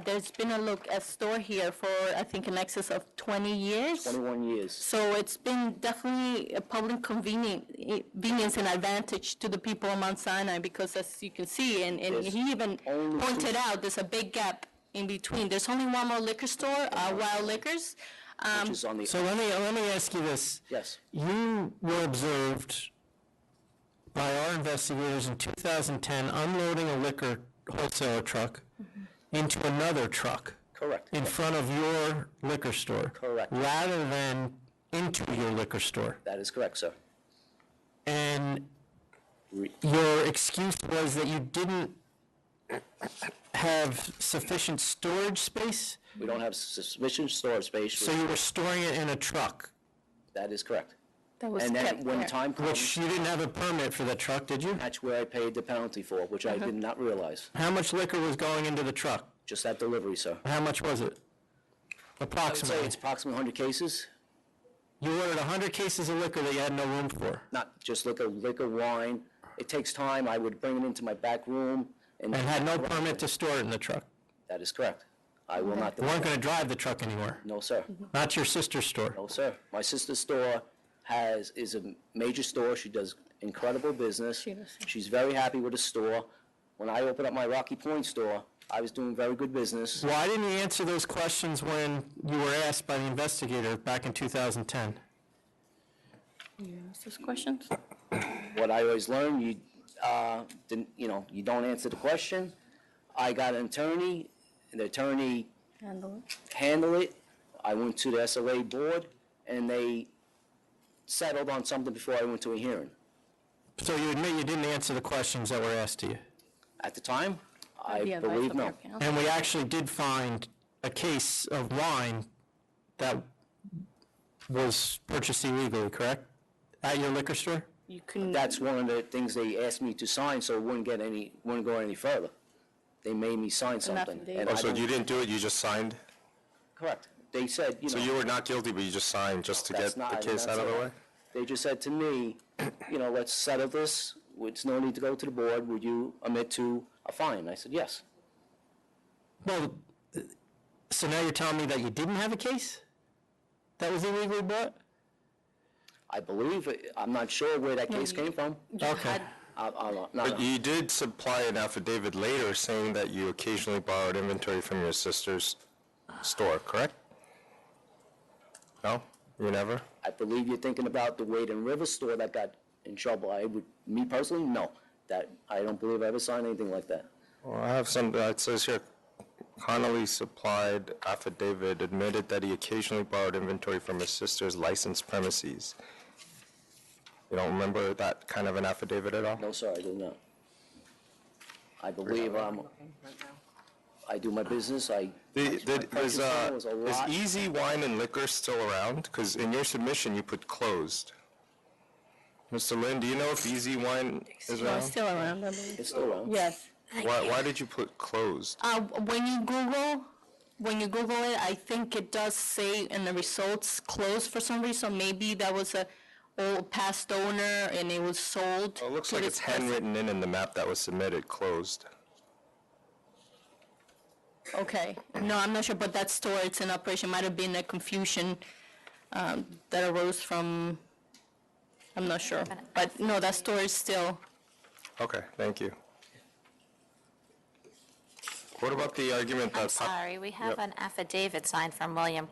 there's been a store here for, I think, in excess of 20 years. 21 years. So it's been definitely a public convenience and advantage to the people of Mount Sinai, because, as you can see, and he even pointed out, there's a big gap in between. There's only one more liquor store, Wild Liquors. which is on the... So let me ask you this. Yes. You were observed by our investigators in 2010 unloading a liquor wholesaler truck into another truck. Correct. In front of your liquor store. Correct. Rather than into your liquor store. That is correct, sir. And your excuse was that you didn't have sufficient storage space? We don't have sufficient storage space. So you were storing it in a truck? That is correct. That was And then kept when there. time comes... Which you didn't have a permit for the truck, did you? That's where I paid the penalty for, which I did not realize. How much liquor was going into the truck? Just that delivery, sir. How much was it? I would say Approximately. it's approximately 100 cases. You ordered 100 cases of liquor that you had no room for. Not just liquor, wine. It takes time. I would bring it into my back room. And had no permit to store it in the truck. That is correct. I will not... You weren't going to drive the truck anywhere. No, sir. Not your sister's store. No, sir. My sister's store is a major store. She does incredible business. She's very happy with the store. When I opened up my Rocky Point store, I was doing very good business. Why didn't you answer those questions when you were asked by the investigator back in 2010? You ask those questions? What I always learned, you don't answer the question. I got an attorney, and the attorney handled it. I went to the SLA board, and they settled on something before I went to a hearing. So you admit you didn't answer the questions that were asked to you? At the time, I The advice believe of no. your counsel. And we actually did find a case of wine that was purchased illegally, correct? At your liquor store? You couldn't. That's one of the things they asked me to sign, so it wouldn't go any further. They made me sign something. affidavit. and So I don't- you didn't do it, you just signed? Correct. They said, So you were not guilty, but you just signed just to That's get not- the I did case not out of say the that. way? They just said to me, let's settle this. It's no need to go to the board. Would you admit to a fine? I said, yes. Well, so now you're telling me that you didn't have a case that was illegally bought? I believe, I'm not sure where that case came from. Okay. But you did supply an affidavit later saying that you occasionally borrowed inventory from your sister's store, correct? No? You never? I believe you're thinking about the Wade and River store that got in trouble. Me personally, no. I don't believe I ever signed anything like that. Well, I have some, it says here, Connolly supplied affidavit, admitted that he occasionally borrowed inventory from his sister's licensed premises. You don't remember that kind of an affidavit at all? No, sir, I do not. I believe I do my business. Is Easy Wine and Liquor still around? Because in your submission, you put closed. Mr. Lin, do you know if Easy Wine is No, around? it's still around, I believe. It's still around. Yes. Why did you put closed? When you Google it, I think it does say in the results closed for some reason. Maybe that was a old past owner and it was sold. Well, it looks to like this it's person. handwritten in the map that was submitted, closed. Okay, no, I'm not sure, but that store, it's in operation, might have been a confusion that arose from, I'm not sure. But no, that store is still, Okay, thank you. What about the argument that... I'm sorry, we have an affidavit signed from William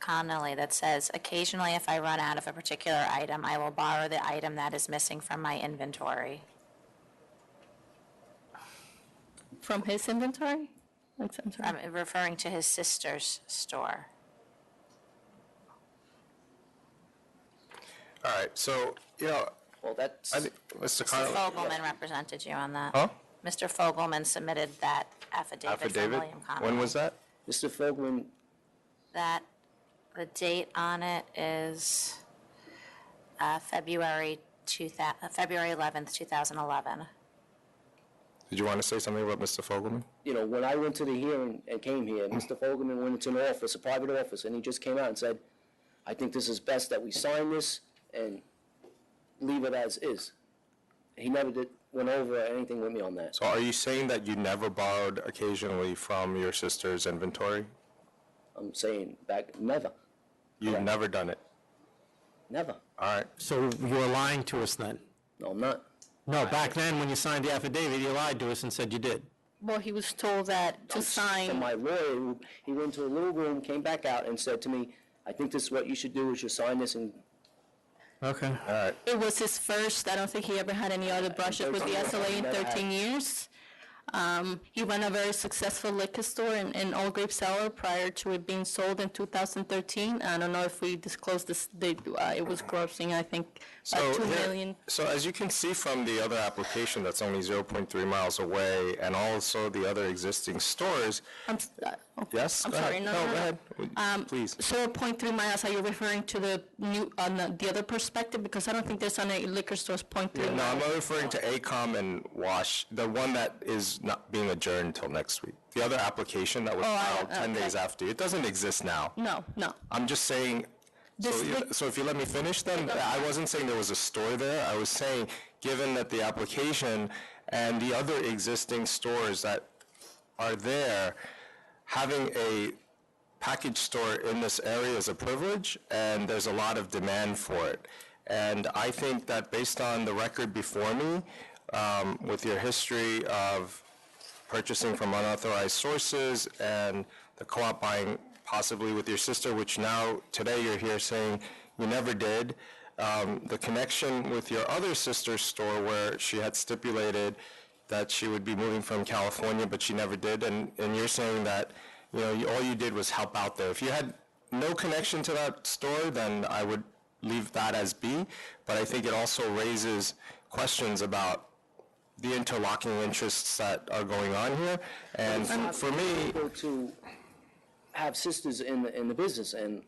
Connolly that says, occasionally if I run out of a particular item, I will borrow the item that is missing from my inventory. from his inventory? I'm sorry. I'm referring to his sister's store. All right, so, Well, that's... I think, Mr. Mr. Connolly... Fogelman represented you on that. Huh? Mr. Fogelman submitted that affidavit from Affidavit? William Connolly. When was that? Mr. Fogelman, The date on it is February 11th, 2011. Did you want to say something about Mr. Fogelman? when I went to the hearing and came here, Mr. Fogelman went into an office, a private office, and he just came out and said, I think this is best that we sign this and leave it as is. He never went over anything with me on that. So are you saying that you never borrowed occasionally from your sister's inventory? I'm saying never. You've never done it? Never. All right. So you're lying to us then? No, I'm not. No, back then, when you signed the affidavit, you lied to us and said you did. Well, he was told that to And sign, my lawyer, he went to a little room, came back out and said to me, I think this is what you should do, is you sign this and Okay. All right. It was his first. I don't think he ever had any other brushes with the SLA in 13 years. He ran a very successful liquor store in Old Grape Cellar prior to it being sold in 2013. I don't know if we disclosed this, it was grossing, I think, about $2 million. So as you can see from the other application that's only 0.3 miles away, and also the other existing stores. Yes? I'm go sorry, ahead. no, go no. ahead. Please. 0.3 miles, are you referring to the new, on the other perspective? Because I don't think there's any liquor stores 0.3 miles. No, I'm not referring to ACOM and WASH, the one that is not being adjourned until next week. The other application that was filed 10 days after, it doesn't exist now. No. I'm just saying, so if you let me finish then, I wasn't saying there was a store there. I was saying, given that the application and the other existing stores that are there, having a package store in this area is a privilege, and there's a lot of demand for it. And I think that based on the record before me, with your history of purchasing from unauthorized sources and the co-op buying possibly with your sister, which now today you're here saying you never did, the connection with your other sister's store where she had stipulated that she would be moving from California, but she never did, and you're saying that, you know, all you did was help out there. If you had no connection to that store, then I would leave that as B, but I think it also raises questions about the interlocking interests that are going on here, and for me... to have sisters in the business, and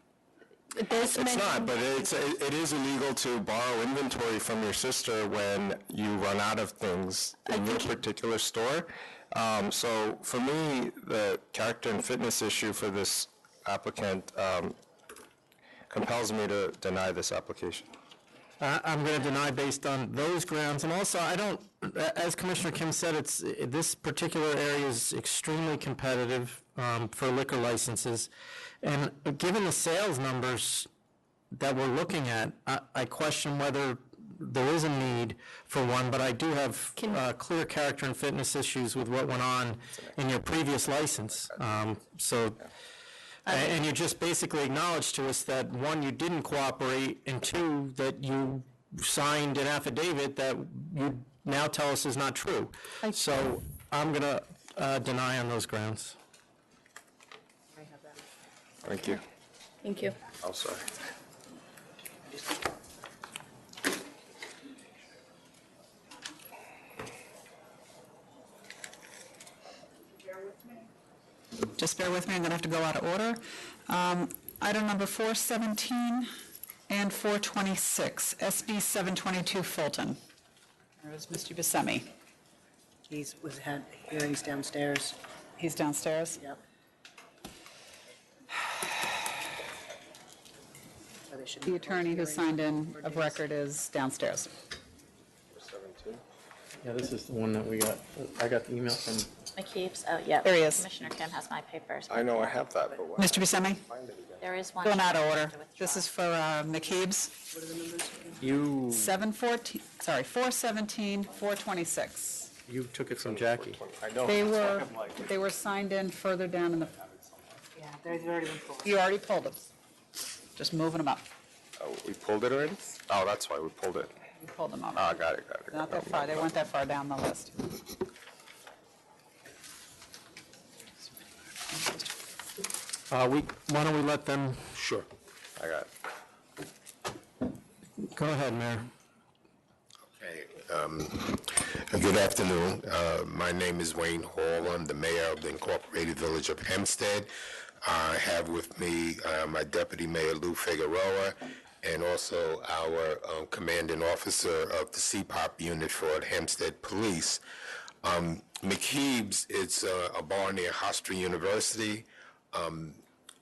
It's not, but it is illegal to borrow inventory from your sister when you run out of things in your particular store. So for me, the character and fitness issue for this applicant compels me to deny this application. I'm going to deny based on those grounds, and also I don't, as Commissioner Kim said, this particular area is extremely competitive for liquor licenses, and given the sales numbers that we're looking at, I question whether there is a need for one, but I do have clear character and fitness issues with what went on in your previous license. And you just basically acknowledged to us that, one, you didn't cooperate, and two, that you signed an affidavit that you now tell us is not true. So I'm going to deny on those grounds. Thank you. Thank you. Oh, sorry. Just bear with me, I'm going to have to go out of order. Item number 417 and 426, SB 722 Fulton. There's Mr. Buscemi. Had hearings downstairs. He's downstairs? Yep. So they should The attorney who signed in of record is downstairs. Yeah, this is the one that we got. I got the email from McKeeves, oh, yeah. There he is. Commissioner Kim has my papers. I know I have that, but what? Mr. Buscemi? There is one. Going out of she order. has to withdraw. This is for McKeeb's. What are the numbers? you. 417, 426. You took it from Jackie. I know. They were signed in further down in the, Yeah, they've already been pulled. you already pulled them. Just moving them up. Oh, we pulled it already? Oh, that's why we pulled it. You pulled them up. Oh, got it. Not that far, they weren't that far down the list. Why don't we let them, Sure. I got it. go ahead, Mayor. Good afternoon. My name is Wayne Hall. I'm the mayor of the Incorporated Village of Hempstead. I have with me my Deputy Mayor Lou Figueroa and also our commanding officer of the CPOP unit for Hempstead Police. McKeeb's, it's a bar near Hofstra University.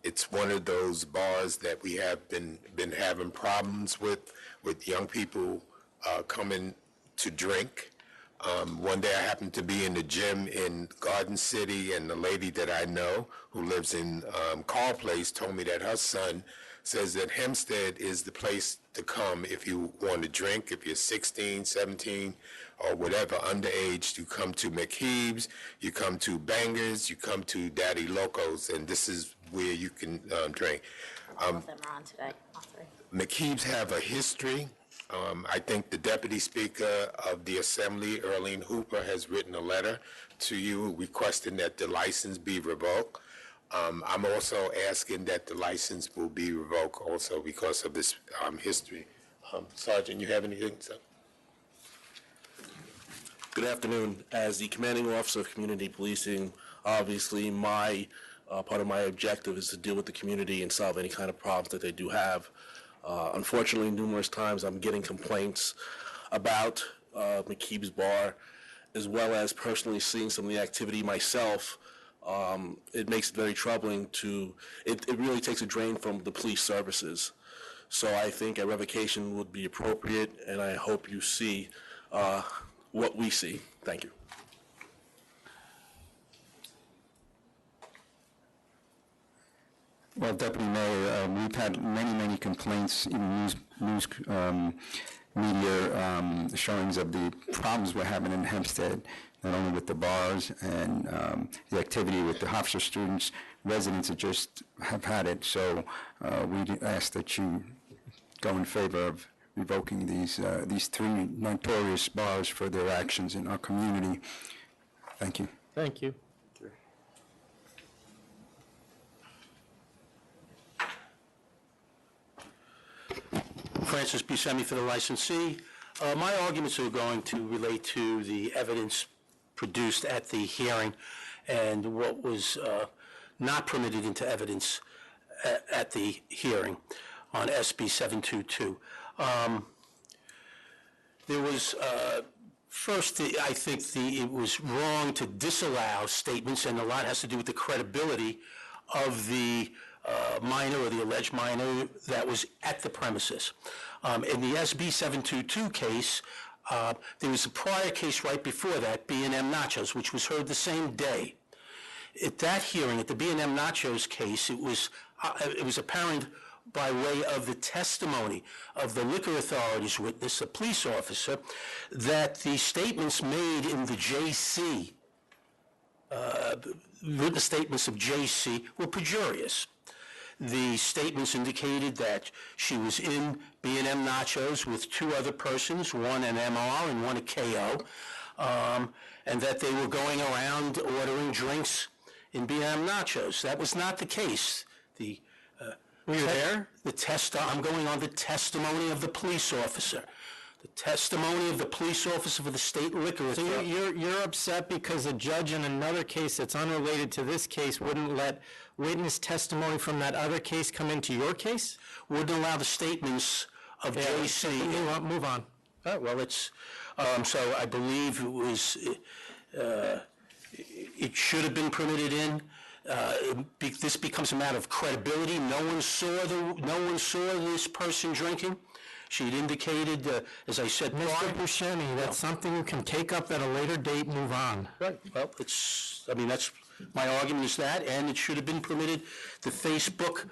It's one of those bars that we have been having problems with young people coming to drink. One day I happened to be in the gym in Garden City, and the lady that I know who lives in Carl Place told me that her son says that Hempstead is the place to come if you want to drink. If you're 16, 17, or whatever, underage, you come to McKeeb's, you come to Bangers, you come to Daddy Locos, and this is where you can drink. All of them are on today, all three. McKeeb's have a history. I think the Deputy Speaker of the Assembly, Earlene Hooper, has written a letter to you requesting that the license be revoked. I'm also asking that the license will be revoked also because of this history. Sergeant, you have anything to say? Good afternoon. As the commanding officer of community policing, obviously part of my objective is to deal with the community and solve any kind of problems that they do have. Unfortunately, numerous times I'm getting complaints about McKeeb's Bar, as well as personally seeing some of the activity myself. It makes it very troubling it really takes a drain from the police services. So I think a revocation would be appropriate, and I hope you see what we see. Thank you. Well, Deputy Mayor, we've had many complaints in news media showings of the problems we're having in Hempstead, not only with the bars and the activity with the Hofstra students, residents that just have had it. So we ask that you go in favor of revoking these three notorious bars for their actions in our community. Thank you. Thank you. Francis Buscemi for the licensee. My arguments are going to relate to the evidence produced at the hearing and what was not permitted into evidence at the hearing on SB 722. There was, first, I think it was wrong to disallow statements, and a lot has to do with the credibility of the minor or the alleged minor that was at the premises. In the SB 722 case, there was a prior case right before that, B&M Nachos, which was heard the same day. At that hearing, at the B&M Nachos case, it was apparent by way of the testimony of the liquor authority's witness, a police officer, that the statements made in the JC, written statements of JC, were perjurious. The statements indicated that she was in B&M Nachos with two other persons, one an MR and one a KO, and that they were going around ordering drinks in B&M Nachos. That was not the case. Were you there? I'm going on the testimony of the police officer. The testimony of the police officer for the state liquor authority. So you're upset because a judge in another case that's unrelated to this case wouldn't let witness testimony from that other case come into your case? Wouldn't allow the statements of JC. Move on. Well, it's, so I believe it was, it should have been permitted in. This becomes a matter of credibility. No one saw this person drinking. She had indicated, as I said, Mr. Buscemi, that's something you can take up at a later date, move on. Right. Well, that's my argument is that, and it should have been permitted. The Facebook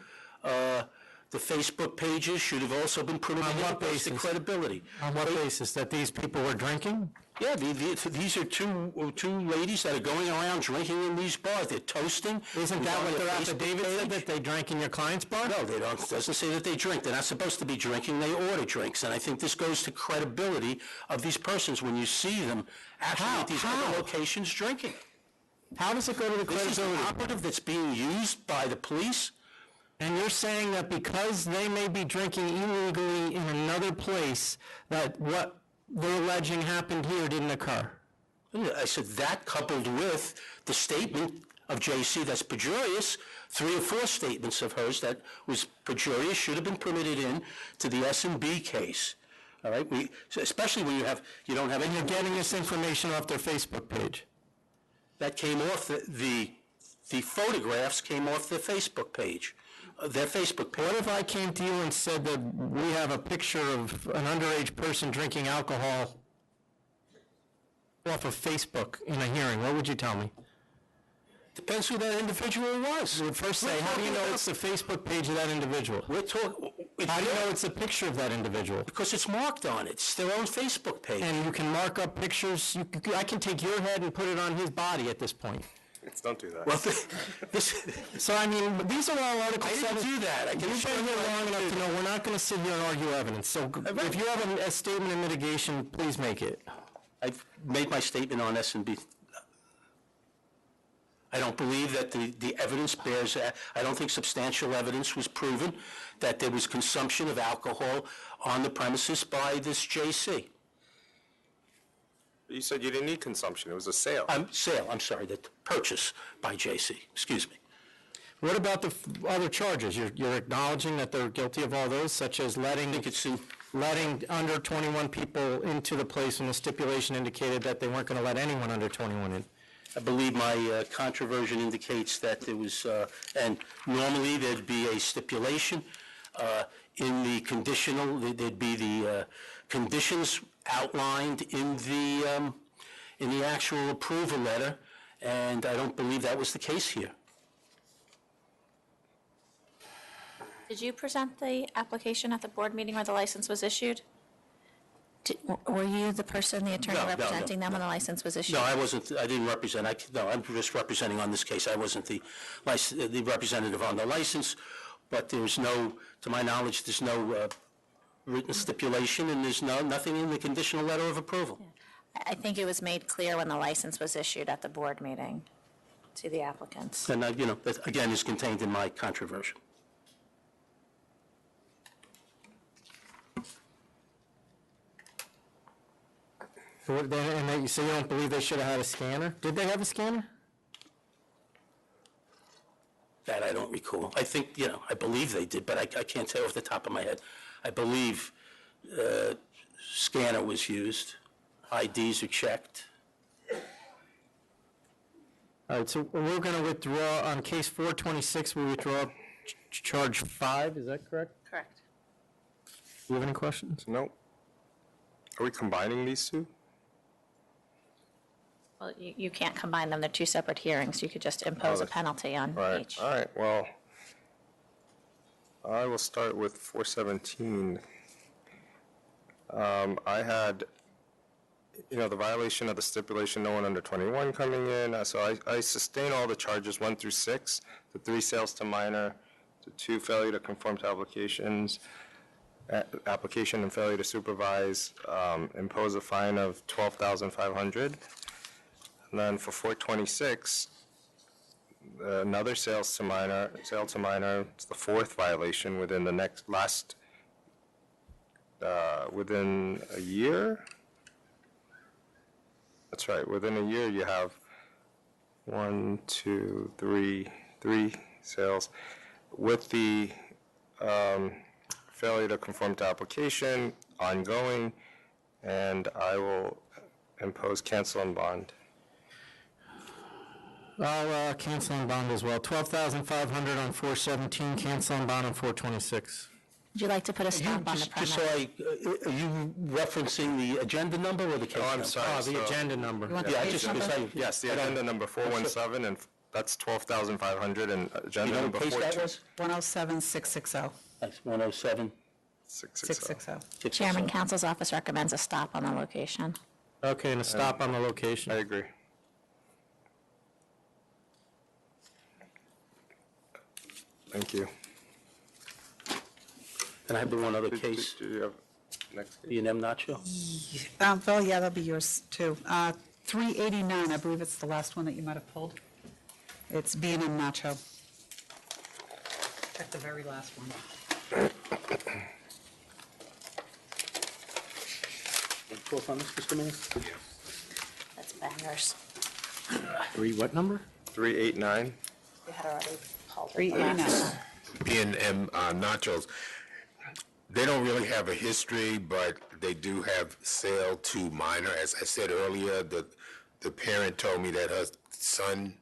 pages should have also been permitted. On what basis? The credibility. On what basis? That these people were drinking? Yeah, these are two ladies that are going around drinking in these bars. They're toasting. Isn't that what their affidavit said, that they drank in your client's bar? No, they don't. It doesn't say that they drink. They're not supposed to be drinking. They order drinks. And I think this goes to credibility of these persons when you see them actually at these other locations drinking. How does it go to the credibility? This is an operative that's being used by the police. And you're saying that because they may be drinking illegally in another place, that what they're alleging happened here didn't occur? I said that coupled with the statement of JC that's perjurious, 3 or 4 statements of hers that was perjurious should have been permitted in to the S&B case. All right, especially when you don't have. And you're getting this information off their Facebook page. That came off the photographs came off their Facebook page. Their Facebook page. What if I came to you and said that we have a picture of an underage person drinking alcohol off of Facebook in a hearing? What would you tell me? Depends who that individual was. You would first say, how do you know it's the Facebook page of that individual? How do you know it's a picture of that individual? Because it's marked on it. It's their own Facebook page. And you can mark up pictures. I can take your head and put it on his body at this point. Don't do that. Well, this, So, I mean, these are all Article I 7. didn't do that. I can You've assure been you here I long enough to know we're not going to sit here and argue evidence. So if you have a statement of mitigation, please make it. I've made my statement on S&B. I don't believe that the evidence bears that. I don't think substantial evidence was proven that there was consumption of alcohol on the premises by this J.C. You said you didn't need consumption, it was a sale. I'm sorry, the purchase by J.C., excuse me. What about the other charges? You're acknowledging that they're guilty of all those, such as letting under 21 people into the place when the stipulation indicated that they weren't going to let anyone under 21 in? I believe my controversion indicates that there was, and normally there'd be a stipulation in the conditional, there'd be the conditions outlined in the actual approval letter, and I don't believe that was the case here. Did you present the application at the board meeting where the license was issued? Were you the person, the attorney No, representing them when the license was issued? No, I wasn't, I didn't represent, I'm just representing on this case. I wasn't the representative on the license, but there's no, to my knowledge, there's no written stipulation, and there's nothing in the conditional letter of approval. I think it was made clear when the license was issued at the board meeting to the applicants. And, that again is contained in my controversion. And you say you don't believe they should have had a scanner? Did they have a scanner? That I don't recall. I think, I believe they did, but I can't tell off the top of my head. I believe scanner was used, IDs are checked. All right, so we're going to withdraw, on case 426, we withdraw charge 5, is that correct? Correct. Do you have any questions? No. Are we combining these two? Well, you can't combine them. They're two separate hearings. You could just impose a penalty on each. All right, well, I will start with 417. I had, the violation of the stipulation, no one under 21 coming in. So I sustain all the charges 1 through 6, the 3 sales to minor, the 2 failure to conform to application and failure to supervise, impose a fine of $12,500. And then for 426, another sale to minor, it's the 4th violation within the within a year? That's right, within a year you have 1, 2, 3 sales. With the failure to conform to application, ongoing, and I will impose cancel and bond. I'll cancel and bond as well. $12,500 on 417, cancel and bond on 426. Would you like to put a stamp on the Just so permit? are you referencing the agenda number or the case number? I'm sorry. Oh, the agenda number. Yes, the agenda number 417, and that's $12,500, and agenda You know number what case that was? 107660. That's 107. 660. Chairman, Council's office recommends a stop on the location. Okay, and a stop on the location. I agree. Thank you. And I have the one other case, Do you have next case? B&M Nacho. Phil, yeah, that'll be yours too. 389, I believe it's the last one that you might have pulled. It's B&M Nacho. Check the very last one. Close on this, Mr. Mayor? That's bangers. What number? 389. You had already pulled it. 389. B&M Nachos, they don't really have a history, but they do have sale to minor. As I said earlier, the parent told me that her son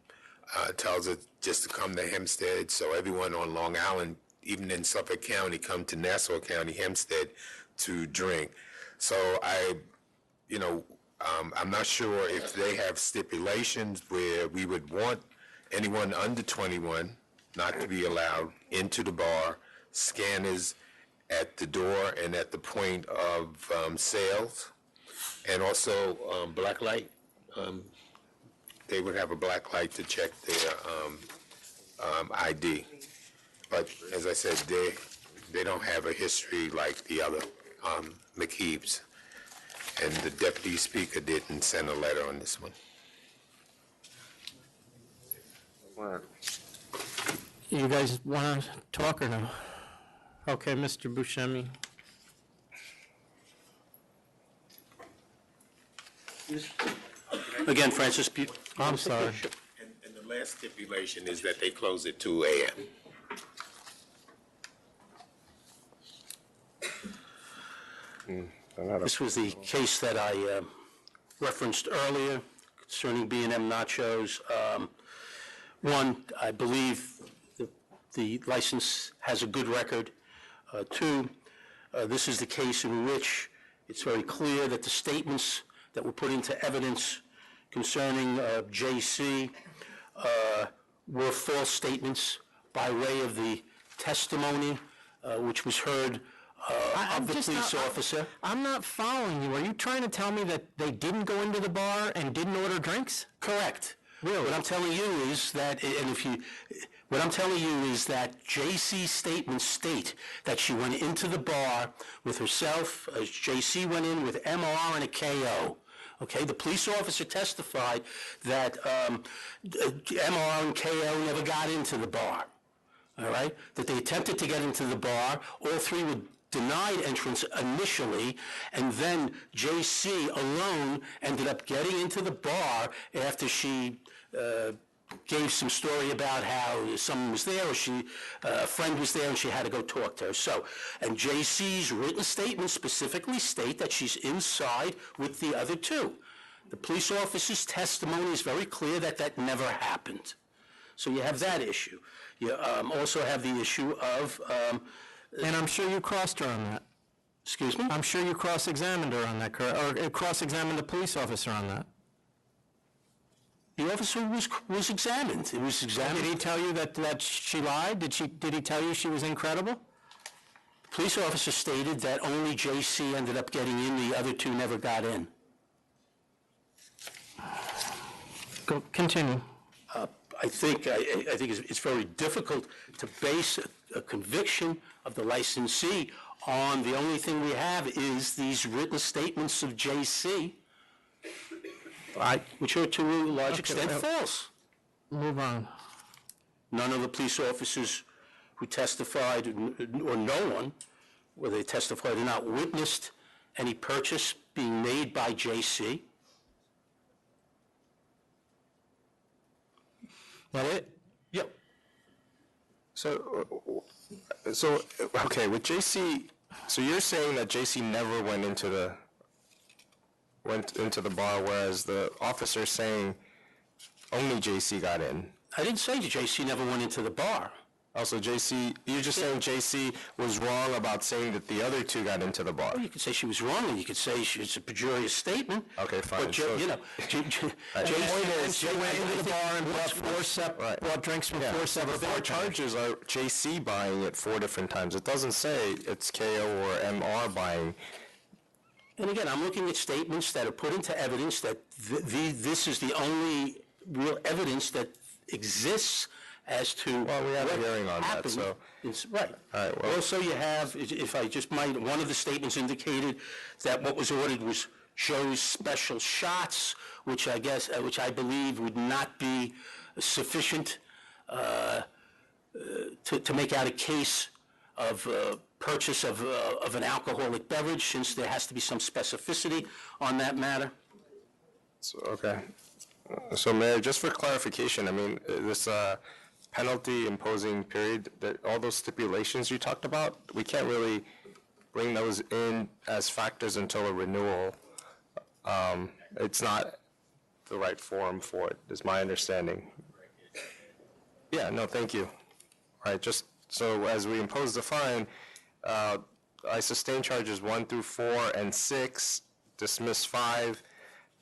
tells her just to come to Hempstead, so everyone on Long Island, even in Suffolk County, come to Nassau County, Hempstead, to drink. So I'm not sure if they have stipulations where we would want anyone under 21 not to be allowed into the bar, scanners at the door and at the point of sales, and also black light. they would have a black light to check their ID. But as I said, they don't have a history like the other McKeeves. And the deputy speaker didn't send a letter on this one. You guys want to talk or no? Okay, Mr. Buscemi. Again, Francis, I'm sorry. And the last stipulation is that they close at 2 a.m. This was the case that I referenced earlier concerning B&M Nachos. One, I believe the license has a good record. Two, this is the case in which it's very clear that the statements that were put into evidence concerning J.C. Were false statements by way of the testimony which was heard of the police officer. I'm not following you. Are you trying to tell me that they didn't go into the bar and didn't order drinks? Correct. Really? What I'm telling you is that, what I'm telling you is that J.C.'s statements state that she went into the bar with herself, as J.C. went in with M.R. and a K.O. Okay, the police officer testified that M.R. and K.O. never got into the bar. All right, that they attempted to get into the bar. All three were denied entrance initially, and then J.C. alone ended up getting into the bar after she gave some story about how someone was there, or a friend was there, and she had to go talk to her. So, and J.C.'s written statements specifically state that she's inside with the other two. The police officer's testimony is very clear that that never happened. So you have that issue. You also have the issue of... and I'm sure you crossed her on that. Excuse me? I'm sure you cross-examined her on that, or cross-examined the police officer on that. The officer was examined. It was examined. Did he tell you that she lied? Did he tell you she was incredible? The police officer stated that only J.C. ended up getting in, the other two never got in. Go, continue. I think it's very difficult to base a conviction of the licensee on the only thing we have is these written statements of J.C., which are to a large extent false. Move on. None of the police officers who testified, or no one, whether they testified or not, witnessed any purchase being made by J.C. That it? Yep. So, okay, with J.C., so you're saying that J.C. never went into the bar, whereas the officer's saying only J.C. got in. I didn't say J.C. never went into the bar. Also, J.C., you're just saying J.C. was wrong about saying that the other two got into the bar. Well, you could say she was wrong, and you could say it's a pejorious statement. Okay, fine. But, So, you know, the point is, She went into the bar and bought drinks from four separate their charges are J.C. buying it 4 different times. It doesn't say it's K.O. or M.R. buying. And again, I'm looking at statements that are put into evidence that this is the only real evidence that exists as to Well, we have a hearing on that, happened. so. It's right. All right, well. Also, you have, if I just might, one of the statements indicated that what was ordered was Joe's special shots, which I guess, which I believe would not be sufficient to make out a case of purchase of an alcoholic beverage, since there has to be some specificity on that matter. So, okay. So, Mayor, just for clarification, I mean, this penalty imposing period, all those stipulations you talked about, we can't really bring those in as factors until a renewal. It's not the right forum for it, is my understanding. Yeah, no, thank you. All right, just so as we impose the fine, I sustain charges 1 through 4 and 6, dismiss 5,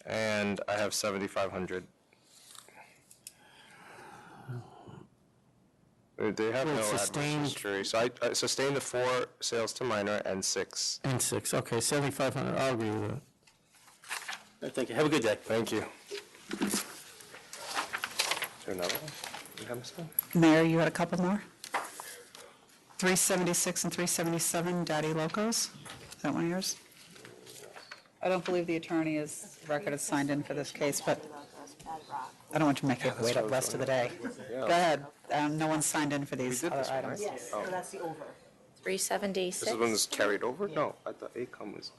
and I have 7,500. They have no adverse history. So I sustain the 4 sales to minor and 6. And 6. Okay, 7,500. I'll agree with that. Thank you. Have a good day. Thank you. there another one in Hempstead? Mayor, you had a couple more? 376 and 377, Daddy Locos. Is that one of yours? I don't believe the attorney is, record is signed in for this case, but I don't want to make you wait up the rest of the day. Go ahead. No one's signed in for these other items. Yes, so that's the over. 376. This one is carried over? No, I thought ACOM was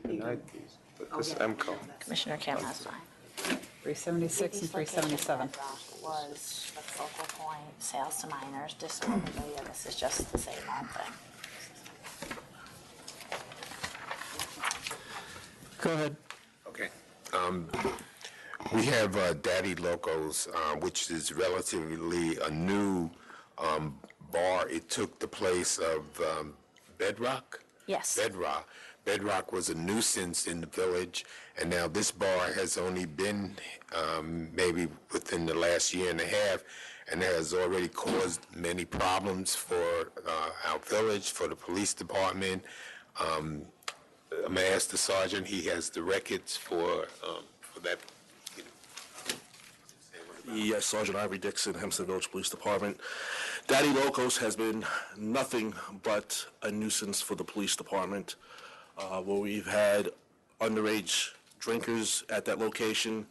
denied these, but this MCO. Commissioner Kim has mine. 376 and 377. Was the focal point, sales to minors, disability, this is just the same old thing. Go ahead. Okay. We have Daddy Locos, which is relatively a new bar. It took the place of Bedrock. Yes. Bedrock was a nuisance in the village, and now this bar has only been maybe within the last year and a half, and has already caused many problems for our village, for the police department. I'm gonna ask the sergeant, he has the records for that. Yes, Sergeant Ivory Dixon, Hempstead Village Police Department. Daddy Locos has been nothing but a nuisance for the police department, where we've had underage drinkers at that location,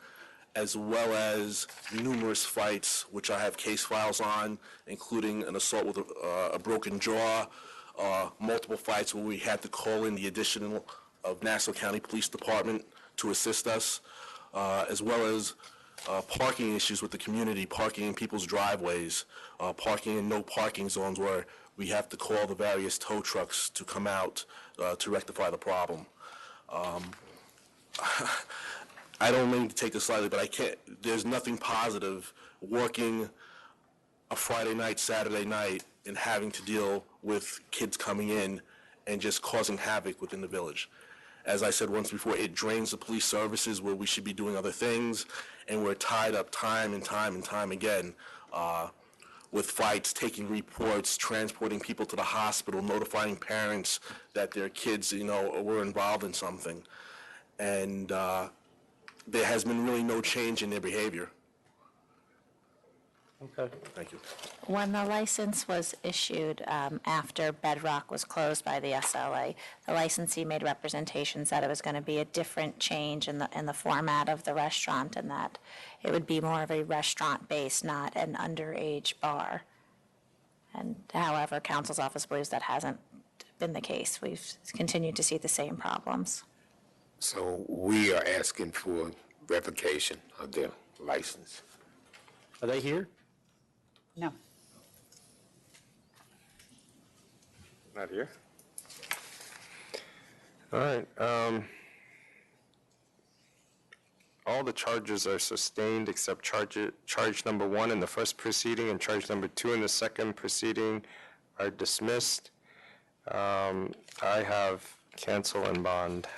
as well as numerous fights, which I have case files on, including an assault with a broken jaw, multiple fights where we had to call in the addition of Nassau County Police Department to assist us, as well as parking issues with the community, parking in people's driveways, parking in no parking zones where we have to call the various tow trucks to come out to rectify the problem. I don't mean to take this lightly, but I can't, there's nothing positive working a Friday night, Saturday night, and having to deal with kids coming in and just causing havoc within the village. As I said once before, it drains the police services where we should be doing other things, and we're tied up time and time again with fights, taking reports, transporting people to the hospital, notifying parents that their kids, were involved in something. And there has been really no change in their behavior. Okay. Thank you. When the license was issued after Bedrock was closed by the SLA, the licensee made representations that it was going to be a different change in the format of the restaurant, and that it would be more of a restaurant-based, not an underage bar. And however, Council's office believes that hasn't been the case. We've continued to see the same problems. So we are asking for revocation of their license. Are they here? No. Not here? All right. All the charges are sustained except charge number 1 in the first proceeding and charge number 2 in the second proceeding are dismissed. I have cancel and bond.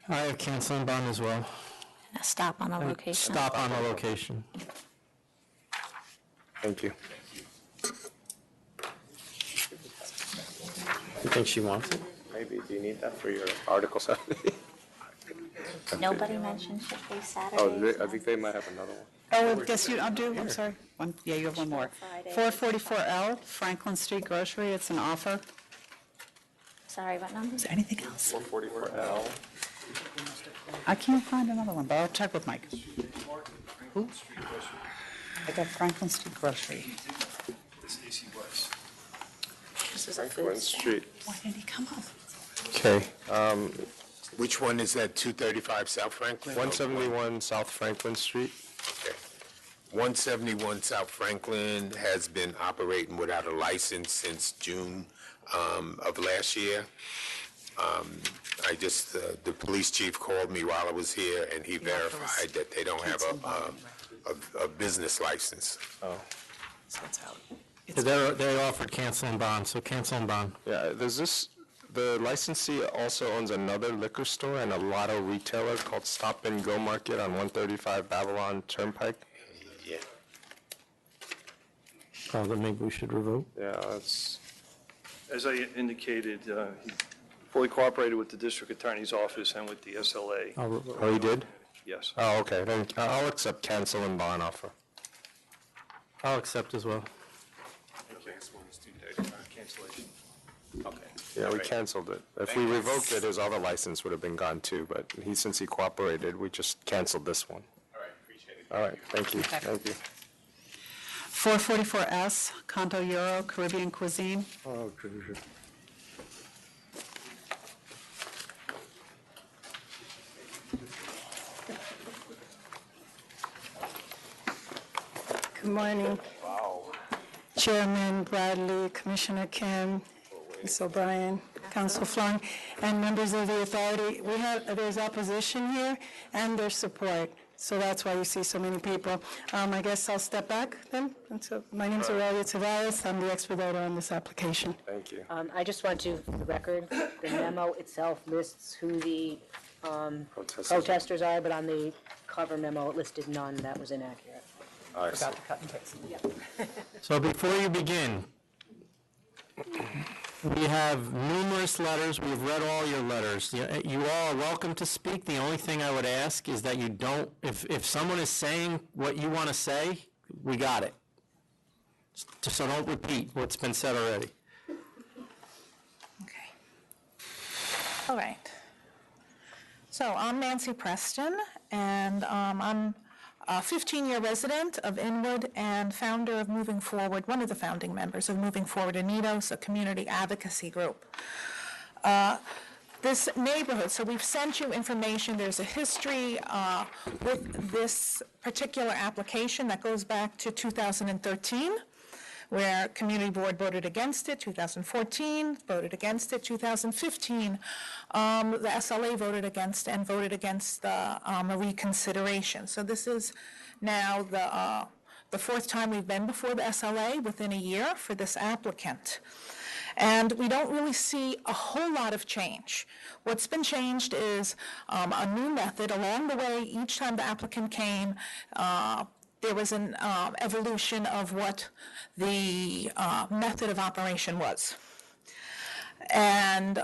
I have cancel and bond as well. A stop on the location. Stop on the location. Thank you. You think she wants it? Maybe. Do you need that for your Article 70? Nobody mentioned Shipley Saturdays. Oh, I think they might have another one. Oh, yes, you do, I'm sorry. Yeah, you have one more. 444L, Franklin Street Grocery, it's an offer. Sorry, what number? Is there anything else? 444L. I can't find another one, but I'll check with Mike. Who? I got Franklin Street Grocery. This is a Franklin food Street. Why didn't he come up? Okay. Which one is that, 235 South Franklin? 171 South Franklin Street. Okay. 171 South Franklin has been operating without a license since June of last year. The police chief called me while I was here, and he verified that they don't have a business license. Oh. So it's out. They offered cancel and bond, so cancel and bond. Yeah, the licensee also owns another liquor store and a lotto retailer called Stop and Go Market on 135 Babylon Turnpike. Yeah. Oh, then maybe we should revoke. Yeah, that's... As I indicated, he fully cooperated with the district attorney's office and with the SLA. Oh, he did? Yes. Oh, okay, then I'll accept cancel and bond offer. I'll accept as well. Cancellation. Okay. Yeah, we canceled it. If we revoked it, his other license would have been gone too, but since he cooperated, we just canceled this one. All right, appreciate it. All right, thank you, thank you. 444S, Conto Euro Caribbean Cuisine. Oh, Good morning. Chairman Bradley, Commissioner Kim, Ms. O'Brien, Council Flung, and members of the authority. There's opposition here and there's support, so that's why you see so many people. I guess I'll step back then. And so, my name's Aurelia Tavares. I'm the expediter on this application. Thank you. I just want to, for the record, the memo itself lists who the protesters are, but on the cover memo, it listed none. That was inaccurate. Forgot to cut and paste. Yep. So before you begin, we have numerous letters. We've read all your letters. You all are welcome to speak. The only thing I would ask is that you don't, if someone is saying what you want to say, we got it. So don't repeat what's been said already. Okay. All right. So I'm Nancy Preston, and I'm a 15-year resident of Inwood and founder of Moving Forward, one of the founding members of Moving Forward Anitos, a community advocacy group. This neighborhood, so we've sent you information. There's a history with this particular application that goes back to 2013, where Community Board voted against it, 2014, voted against it, 2015, the SLA voted against the reconsideration. So this is now the fourth time we've been before the SLA within a year for this applicant. And we don't really see a whole lot of change. What's been changed is a new method. Along the way, each time the applicant came, there was an evolution of what the method of operation was. And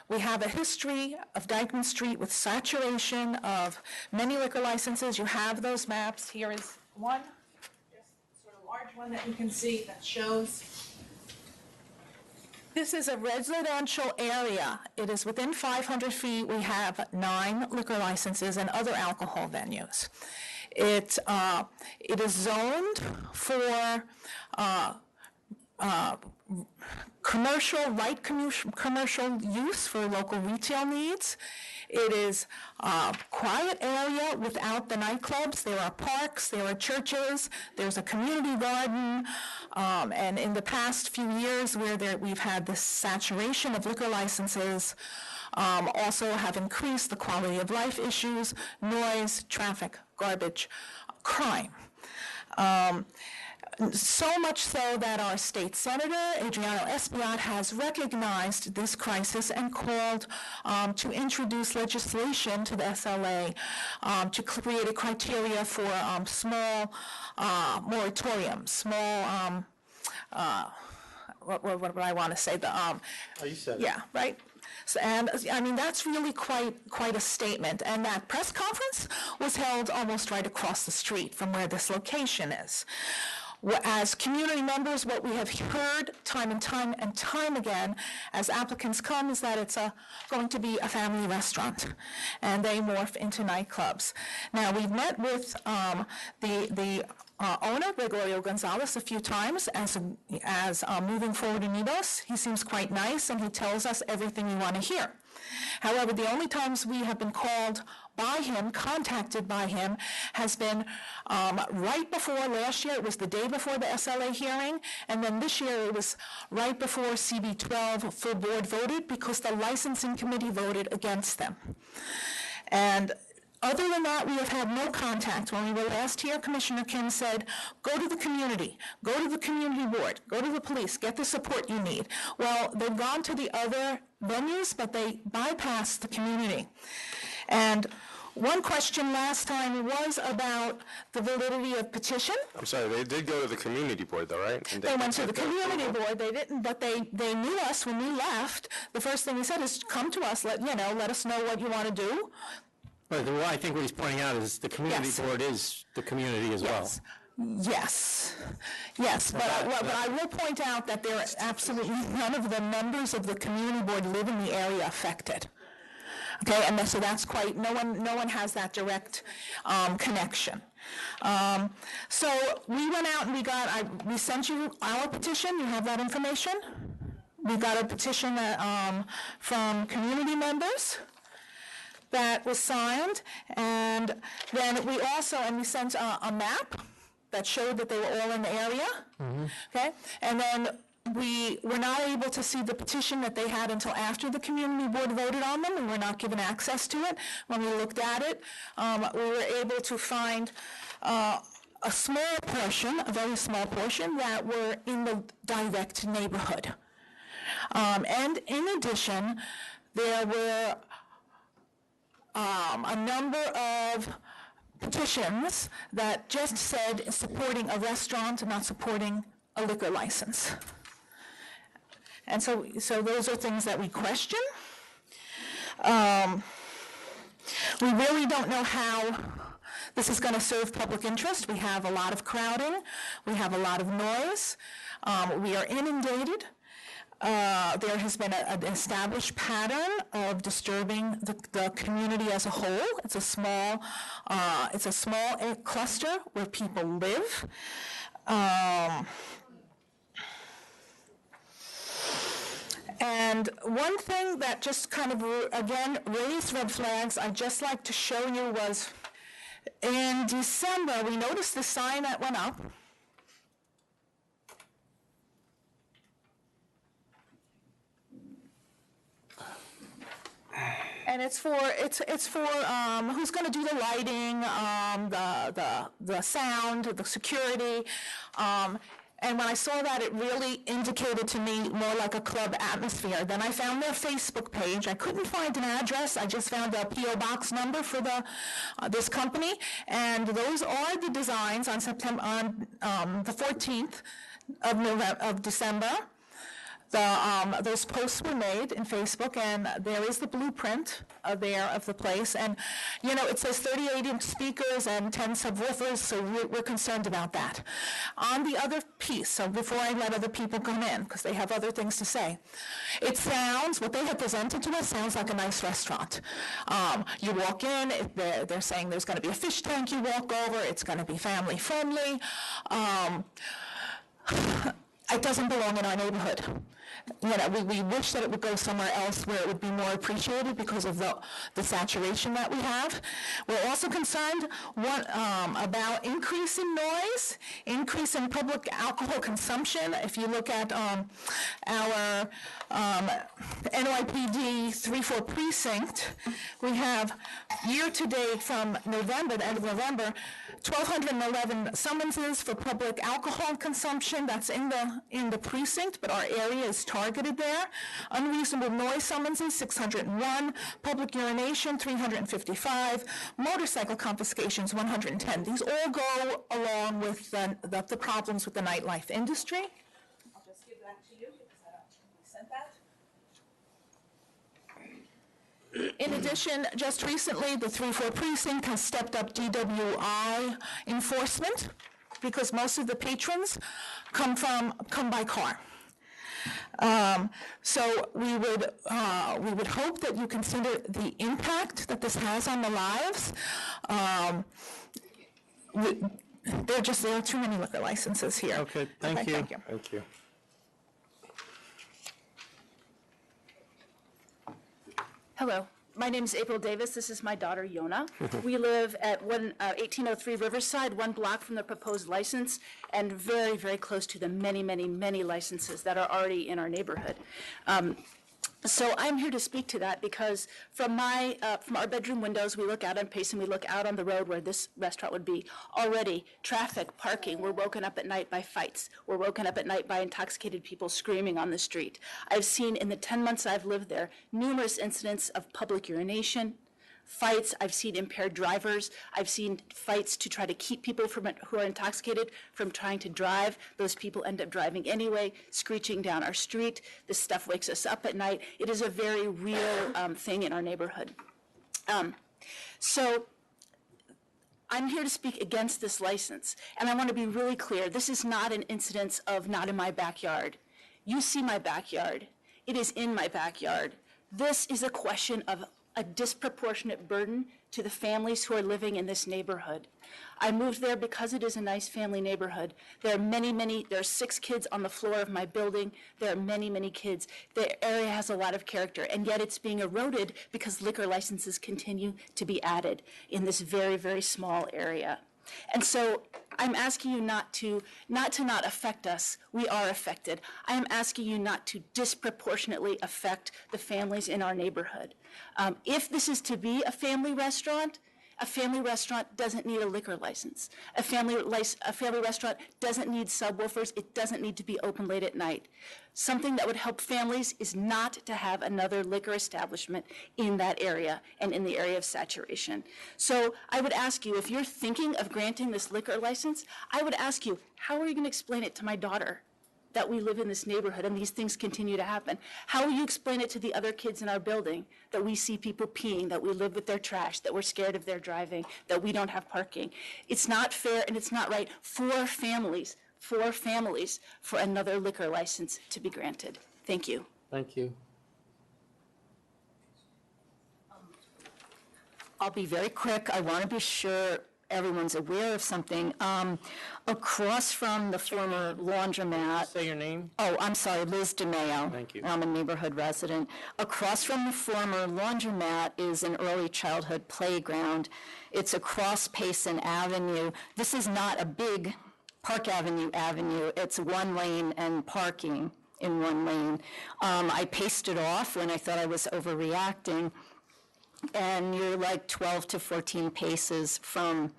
we have a history of Dyckman Street with saturation of many liquor licenses. You have those maps. Here is one, just sort of large one that you can see that shows. This is a residential area. It is within 500 feet. We have 9 liquor licenses and other alcohol venues. It is zoned for light commercial use for local retail needs. It is a quiet area without the nightclubs. There are parks, there are churches, there's a community garden, and in the past few years where we've had this saturation of liquor licenses, also have increased the quality of life issues, noise, traffic, garbage, crime. So much so that our state senator, Adriano Espaillat, has recognized this crisis and called to introduce legislation to the SLA to create a criteria for small moratoriums, small, what would I want to say? You said it. Yeah, right? So, and I mean, that's really quite a statement. And that press conference was held almost right across the street from where this location is. As community members, what we have heard time and time again as applicants come is that it's going to be a family restaurant, and they morph into nightclubs. Now, we've met with the owner, Gregorio Gonzalez, a few times as Moving Forward Anitos. He seems quite nice, and he tells us everything we want to hear. However, the only times we have been called by him, contacted by him, has been right before last year. It was the day before the SLA hearing, and then this year it was right before CB12 full board voted because the licensing committee voted against them. And other than that, we have had no contact. When we were last here, Commissioner Kim said, go to the community, go to the community board, go to the police, get the support you need. Well, they've gone to the other venues, but they bypassed the community. And one question last time was about the validity of petition. I'm sorry, they did go to the community board though, right? And They went to the community board, they didn't, but they knew us when we left. The first thing we said is, come to us, let us know what you want to do. Right, well, I think what he's pointing out is the community Yes. board is the community as well. Yes, yes, but I will point out that there are absolutely none of the members of the community board live in the area affected. Okay, and so that's quite, no one has that direct connection. So we went out and we sent you our petition, you have that information? We got a petition from community members that was signed, and then we sent a map that showed that they were all in the area, okay? And then we were not able to see the petition that they had until after the community board voted on them, and were not given access to it. When we looked at it, we were able to find a small portion, a very small portion, that were in the direct neighborhood. And in addition, there were a number of petitions that just said supporting a restaurant and not supporting a liquor license. And so those are things that we question. We really don't know how this is going to serve public interest. We have a lot of crowding. We have a lot of noise. We are inundated. There has been an established pattern of disturbing the community as a whole. It's a small cluster where people live. And one thing that just kind of, again, raised red flags I'd just like to show you was in December, we noticed the sign that went up. And it's for who's going to do the lighting, the sound, the security. And when I saw that, it really indicated to me more like a club atmosphere. Then I found their Facebook page. I couldn't find an address. I just found a P.O. box number for this company. And those are the designs on the 14th of December. Those posts were made in Facebook, and there is the blueprint there of the place. And, it says 38-inch speakers and 10 subwoofers, so we're concerned about that. On the other piece, so before I let other people come in, because they have other things to say, what they have presented to us sounds like a nice restaurant. You walk in, they're saying there's going to be a fish tank you walk over, it's going to be family friendly. It doesn't belong in our neighborhood. We wish that it would go somewhere else where it would be more appreciated because of the saturation that we have. We're also concerned about increase in noise, increase in public alcohol consumption. If you look at our NYPD 3-4 precinct, we have year-to-date from November, the end of November, 1,211 summonses for public alcohol consumption. That's in the precinct, but our area is targeted there. Unreasonable noise summonses, 601. Public urination, 355. Motorcycle confiscations, 110. These all go along with the problems with the nightlife industry. I'll just give that to you because I sent that. In addition, just recently, the 3-4 precinct has stepped up DWI enforcement because most of the patrons come by car. So we would hope that you consider the impact that this has on the lives. There are too many liquor licenses here. Okay, thank you. Thank you. Hello, my name is April Davis. This is my daughter, Yona. We live at 1803 Riverside, 1 block from the proposed license, and very, very close to the many, many, many licenses that are already in our neighborhood. So I'm here to speak to that because from our bedroom windows, we look out on Payson, we look out on the road where this restaurant would be. Already, traffic, parking, we're woken up at night by fights. We're woken up at night by intoxicated people screaming on the street. I've seen in the 10 months I've lived there, numerous incidents of public urination, fights. I've seen impaired drivers. I've seen fights to try to keep people who are intoxicated from trying to drive. Those people end up driving anyway, screeching down our street. This stuff wakes us up at night. It is a very real thing in our neighborhood. So I'm here to speak against this license, and I want to be really clear. This is not an incidence of not in my backyard. You see my backyard. It is in my backyard. This is a question of a disproportionate burden to the families who are living in this neighborhood. I moved there because it is a nice family neighborhood. There are 6 kids on the floor of my building. There are many, many kids. The area has a lot of character, and yet it's being eroded because liquor licenses continue to be added in this very, very small area. And so I'm asking you not to not affect us. We are affected. I am asking you not to disproportionately affect the families in our neighborhood. If this is to be a family restaurant doesn't need a liquor license. A family restaurant doesn't need subwoofers. It doesn't need to be open late at night. Something that would help families is not to have another liquor establishment in that area and in the area of saturation. So I would ask you, if you're thinking of granting this liquor license, I would ask you, how are you going to explain it to my daughter that we live in this neighborhood and these things continue to happen? How will you explain it to the other kids in our building that we see people peeing, that we live with their trash, that we're scared of their driving, that we don't have parking? It's not fair and it's not right for families for another liquor license to be granted. Thank you. Thank you. I'll be very quick. I want to be sure everyone's aware of something. Across from the former laundromat. Say your name. Oh, I'm sorry, Liz DeMayo. Thank you. I'm a neighborhood resident. Across from the former laundromat is an early childhood playground. It's across Payson Avenue. This is not a big Park Avenue. It's 1 lane and parking in 1 lane. I paced it off when I thought I was overreacting. And you're like 12 to 14 paces from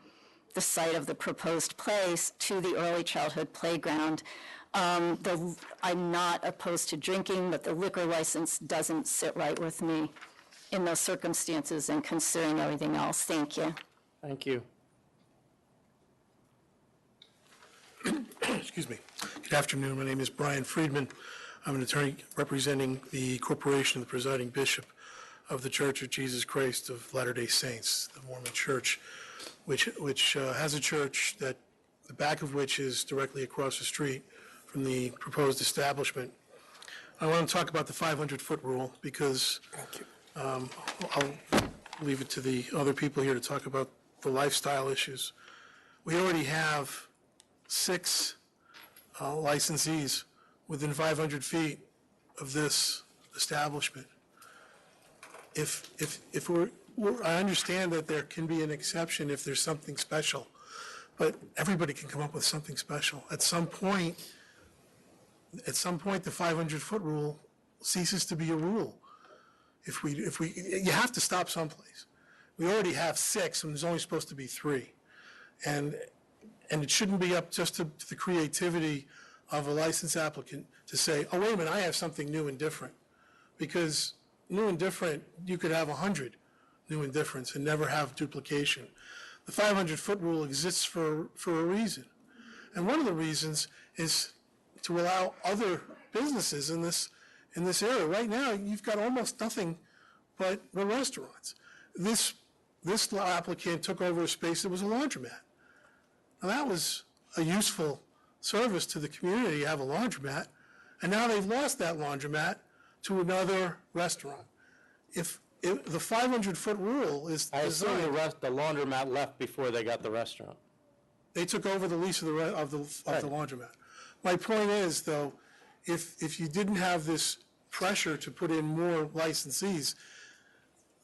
the site of the proposed place to the early childhood playground. I'm not opposed to drinking, but the liquor license doesn't sit right with me in those circumstances and considering everything else. Thank you. Thank you. Excuse me. Good afternoon. My name is Brian Friedman. I'm an attorney representing the corporation of the presiding bishop of the Church of Jesus Christ of Latter-day Saints, the Mormon Church, which has a church that the back of which is directly across the street from the proposed establishment. I want to talk about the 500-foot rule because I'll leave it to the other people here to talk about the lifestyle issues. We already have 6 licensees within 500 feet of this establishment. If I understand that there can be an exception if there's something special, but everybody can come up with something special. At some point, the 500-foot rule ceases to be a rule. You have to stop someplace. We already have 6, and there's only supposed to be 3, and it shouldn't be up just to the creativity of a license applicant to say, oh, wait a minute, I have something new and different, because new and different, you could have 100 new and differents and never have duplication. The 500-foot rule exists for a reason. And one of the reasons is to allow other businesses in this area. Right now, you've got almost nothing but restaurants. This applicant took over a space that was a laundromat. Now, that was a useful service to the community, have a laundromat, and now they've lost that laundromat to another restaurant. If the 500-foot rule is I assume designed, the laundromat left before they got the restaurant. they took over the lease of the laundromat. My point is, though, if you didn't have this pressure to put in more licensees,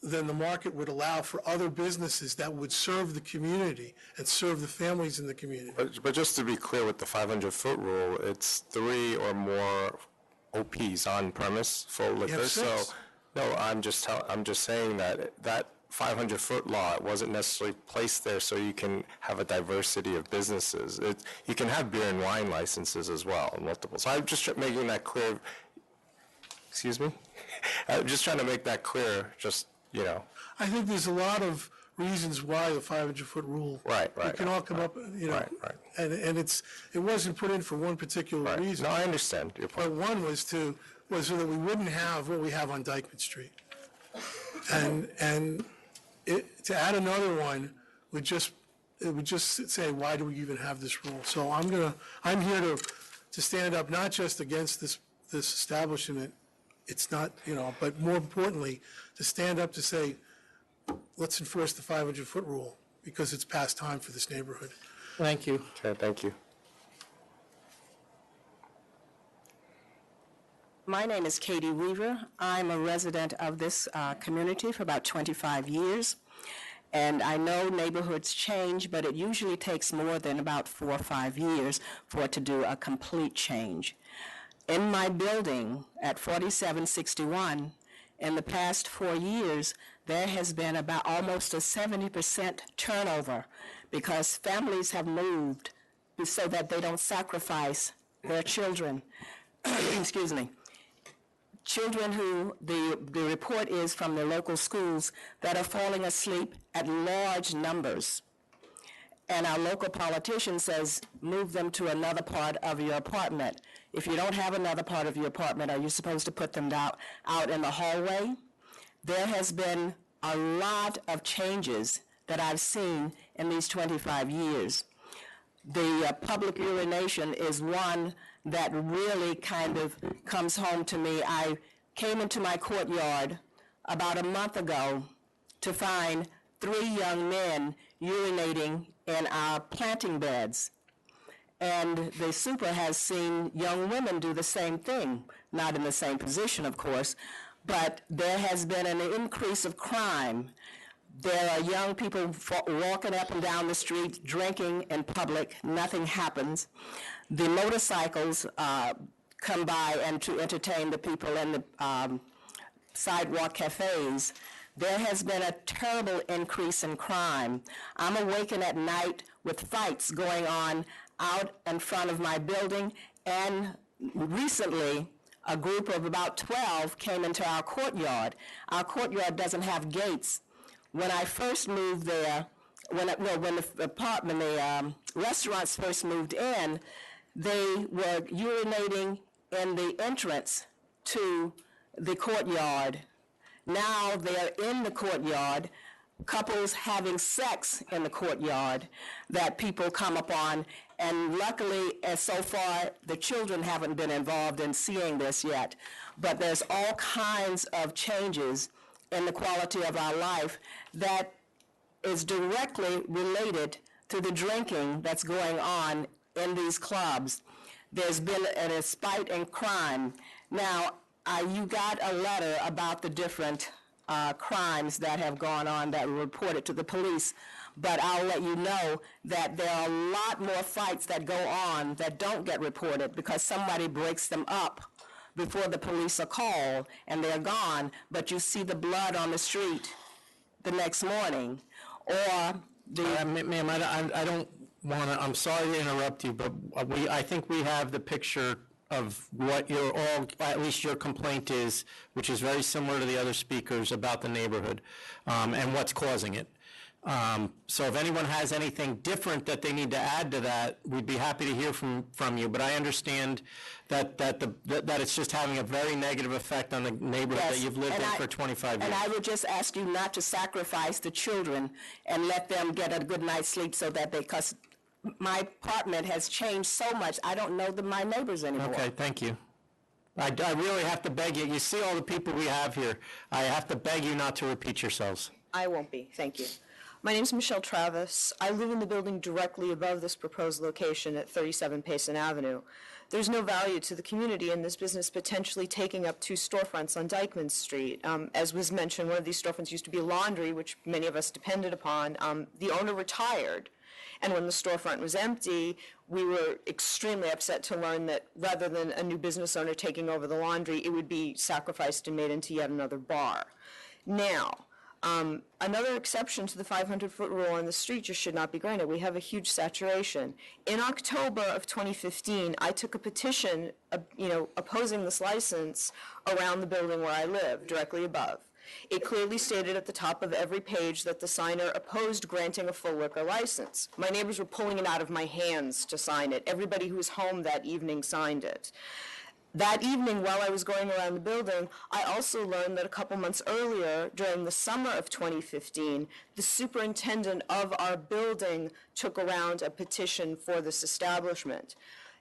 then the market would allow for other businesses that would serve the community and serve the families in the community. But just to be clear with the 500-foot rule, it's 3 or more OPs on premise, full liquor. So, 6. no, I'm just saying that 500-foot law, it wasn't necessarily placed there so you can have a diversity of businesses. You can have beer and wine licenses as well, multiple. So I'm just making that clear. Excuse me? I'm just trying to make that clear, I think there's a lot of reasons why the 500-foot rule. Right. We can all come up, Right. and it wasn't put in for one particular reason. No, I understand your point. But one was so that we wouldn't have what we have on Dyckman Street. And to add another one would just say, why do we even have this rule? So I'm here to stand up not just against this establishment, it's not, but more importantly, to stand up to say, let's enforce the 500-foot rule because it's past time for this neighborhood. Thank you. Okay, thank you. My name is Katie Weaver. I'm a resident of this community for about 25 years. And I know neighborhoods change, but it usually takes more than about 4 or 5 years for it to do a complete change. In my building at 4761, in the past 4 years, there has been about almost a 70% turnover because families have moved so that they don't sacrifice their children. Excuse me. Children who the report is from the local schools that are falling asleep at large numbers. And our local politician says, move them to another part of your apartment. If you don't have another part of your apartment, are you supposed to put them out in the hallway? There has been a lot of changes that I've seen in these 25 years. The public urination is one that really kind of comes home to me. I came into my courtyard about a month ago to find 3 young men urinating in our planting beds. And the super has seen young women do the same thing, not in the same position, of course, but there has been an increase of crime. There are young people walking up and down the street, drinking in public. Nothing happens. The motorcycles come by and to entertain the people in the sidewalk cafes. There has been a terrible increase in crime. I'm awakened at night with fights going on out in front of my building, and recently a group of about 12 came into our courtyard. Our courtyard doesn't have gates. When I first moved there, when the restaurants first moved in, they were urinating in the entrance to the courtyard. Now they're in the courtyard, couples having sex in the courtyard that people come upon, and luckily, so far, the children haven't been involved in seeing this yet, but there's all kinds of changes in the quality of our life that is directly related to the drinking that's going on in these clubs. There's been a spike in crime. Now, you got a letter about the different crimes that have gone on that were reported to the police, but I'll let you know that there are a lot more fights that go on that don't get reported because somebody breaks them up before the police are called and they're gone, but you see the blood on the street the next morning. Or Ma'am, I don't want to, I'm sorry to interrupt you, but I think we have the picture of what at least your complaint is, which is very similar to the other speakers about the neighborhood and what's causing it. So if anyone has anything different that they need to add to that, we'd be happy to hear from you. But I understand that it's just having a very negative effect on the neighborhood that you've lived in for 25 years. And I would just ask you not to sacrifice the children and let them get a good night's sleep so that because my apartment has changed so much, I don't know my neighbors anymore. Okay, thank you. I really have to beg you. You see all the people we have here. I have to beg you not to repeat yourselves. I won't be. Thank you. My name is Michelle Travis. I live in the building directly above this proposed location at 37 Payson Avenue. There's no value to the community in this business potentially taking up 2 storefronts on Dyckman Street. As was mentioned, one of these storefronts used to be a laundry, which many of us depended upon. The owner retired, and when the storefront was empty, we were extremely upset to learn that rather than a new business owner taking over the laundry, it would be sacrificed and made into yet another bar. Now, another exception to the 500-foot rule on the street just should not be granted. We have a huge saturation. In October of 2015, I took a petition, opposing this license around the building where I live, directly above. It clearly stated at the top of every page that the signer opposed granting a full liquor license. My neighbors were pulling it out of my hands to sign it. Everybody who was home that evening signed it. That evening, while I was going around the building, I also learned that a couple months earlier, during the summer of 2015, the superintendent of our building took around a petition for this establishment.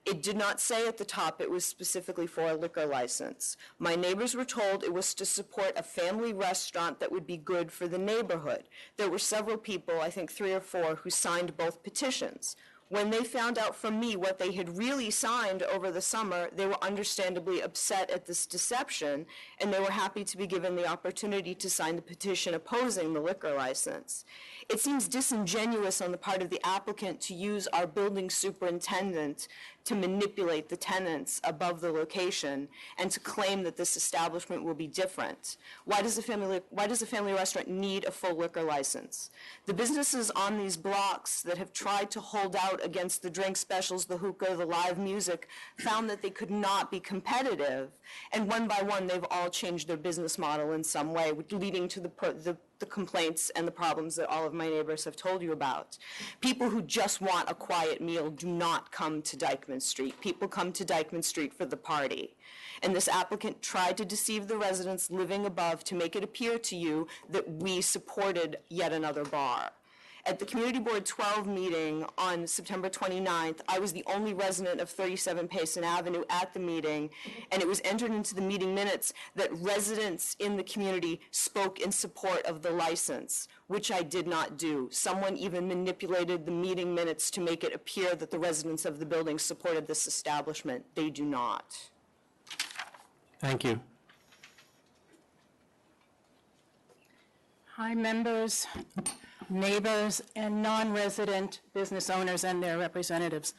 It did not say at the top it was specifically for a liquor license. My neighbors were told it was to support a family restaurant that would be good for the neighborhood. There were several people, I think 3 or 4, who signed both petitions. When they found out from me what they had really signed over the summer, they were understandably upset at this deception, and they were happy to be given the opportunity to sign the petition opposing the liquor license. It seems disingenuous on the part of the applicant to use our building superintendent to manipulate the tenants above the location and to claim that this establishment will be different. Why does a family restaurant need a full liquor license? The businesses on these blocks that have tried to hold out against the drink specials, the hookah, the live music, found that they could not be competitive, and one by one they've all changed their business model in some way, leading to the complaints and the problems that all of my neighbors have told you about. People who just want a quiet meal do not come to Dyckman Street. People come to Dyckman Street for the party. And this applicant tried to deceive the residents living above to make it appear to you that we supported yet another bar. At the Community Board 12 meeting on September 29th, I was the only resident of 37 Payson Avenue at the meeting, and it was entered into the meeting minutes that residents in the community spoke in support of the license, which I did not do. Someone even manipulated the meeting minutes to make it appear that the residents of the building supported this establishment. They do not. Thank you. Hi, members, neighbors, and non-resident business owners and their representatives.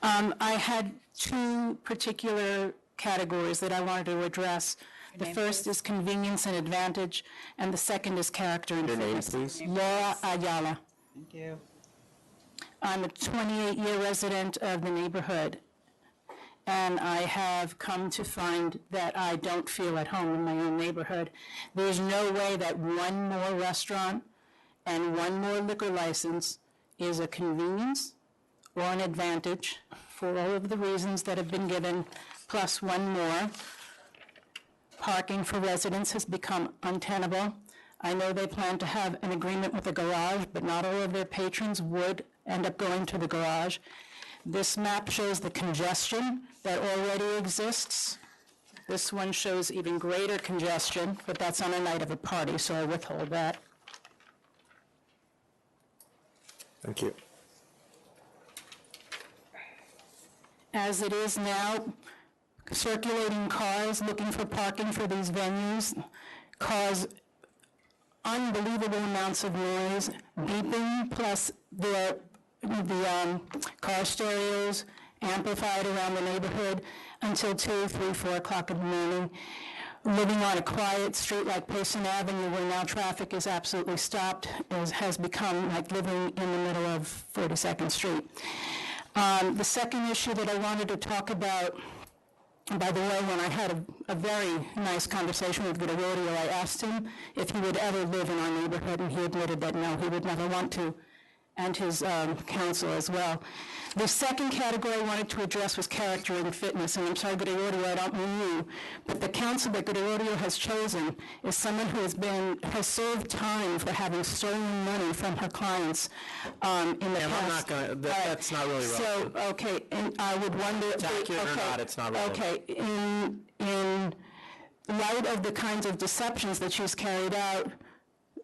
I had 2 particular categories that I wanted to address. The first is convenience and advantage, and the second is character and fitness. Your name, please. Laura Ayala. Thank you. I'm a 28-year resident of the neighborhood, and I have come to find that I don't feel at home in my own neighborhood. There's no way that one more restaurant and one more liquor license is a convenience or an advantage for all of the reasons that have been given, plus one more. Parking for residents has become untenable. I know they plan to have an agreement with the garage, but not all of their patrons would end up going to the garage. This map shows the congestion that already exists. This one shows even greater congestion, but that's on a night of a party, so I withhold that. Thank you. As it is now, circulating cars looking for parking for these venues cause unbelievable amounts of noise, beeping, plus the car stereos amplified around the neighborhood until 2, 3, 4 o'clock in the morning. Living on a quiet street like Payson Avenue, where now traffic is absolutely stopped, has become like living in the middle of 42nd Street. The second issue that I wanted to talk about, by the way, when I had a very nice conversation with Gregorio, I asked him if he would ever live in our neighborhood, and he admitted that no, he would never want to, and his counsel as well. The second category I wanted to address was character and fitness, and I'm sorry, Gregorio, I don't mean you, but the counsel that Gregorio has chosen is someone who has served time for having stolen money from her clients in the past. I'm not going to, that's not really relevant. So, okay, and I would wonder... It's accurate or not, it's not relevant. Okay, in light of the kinds of deceptions that she's carried out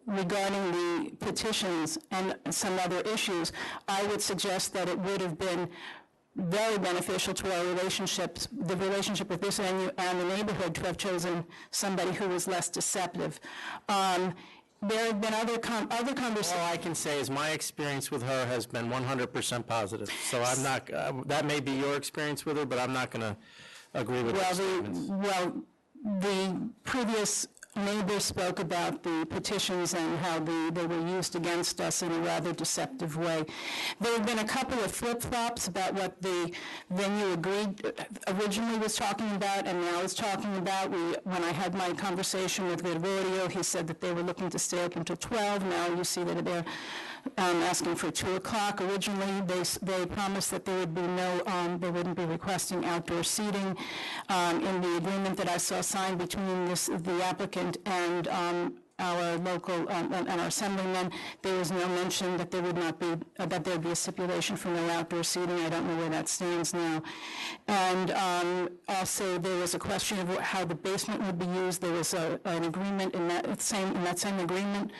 regarding the petitions and some other issues, I would suggest that it would have been very beneficial to our relationships, the relationship with this venue and the neighborhood, to have chosen somebody who was less deceptive. There have been other conversations. All I can say is my experience with her has been 100% positive. So I'm not, that may be your experience with her, but I'm not going to agree with those statements. The previous neighbor spoke about the petitions and how they were used against us in a rather deceptive way. There have been a couple of flip-flops about what the venue originally was talking about and now is talking about. When I had my conversation with Gregorio, he said that they were looking to stay open until 12. Now you see that they're asking for 2 o'clock. Originally, they promised that there would be they wouldn't be requesting outdoor seating. In the agreement that I saw signed between the applicant and our local and our assemblyman, there was no mention that there would not be that there would be a stipulation for no outdoor seating. I don't know where that stands now. And also, there was a question of how the basement would be used. There was an agreement in that same agreement.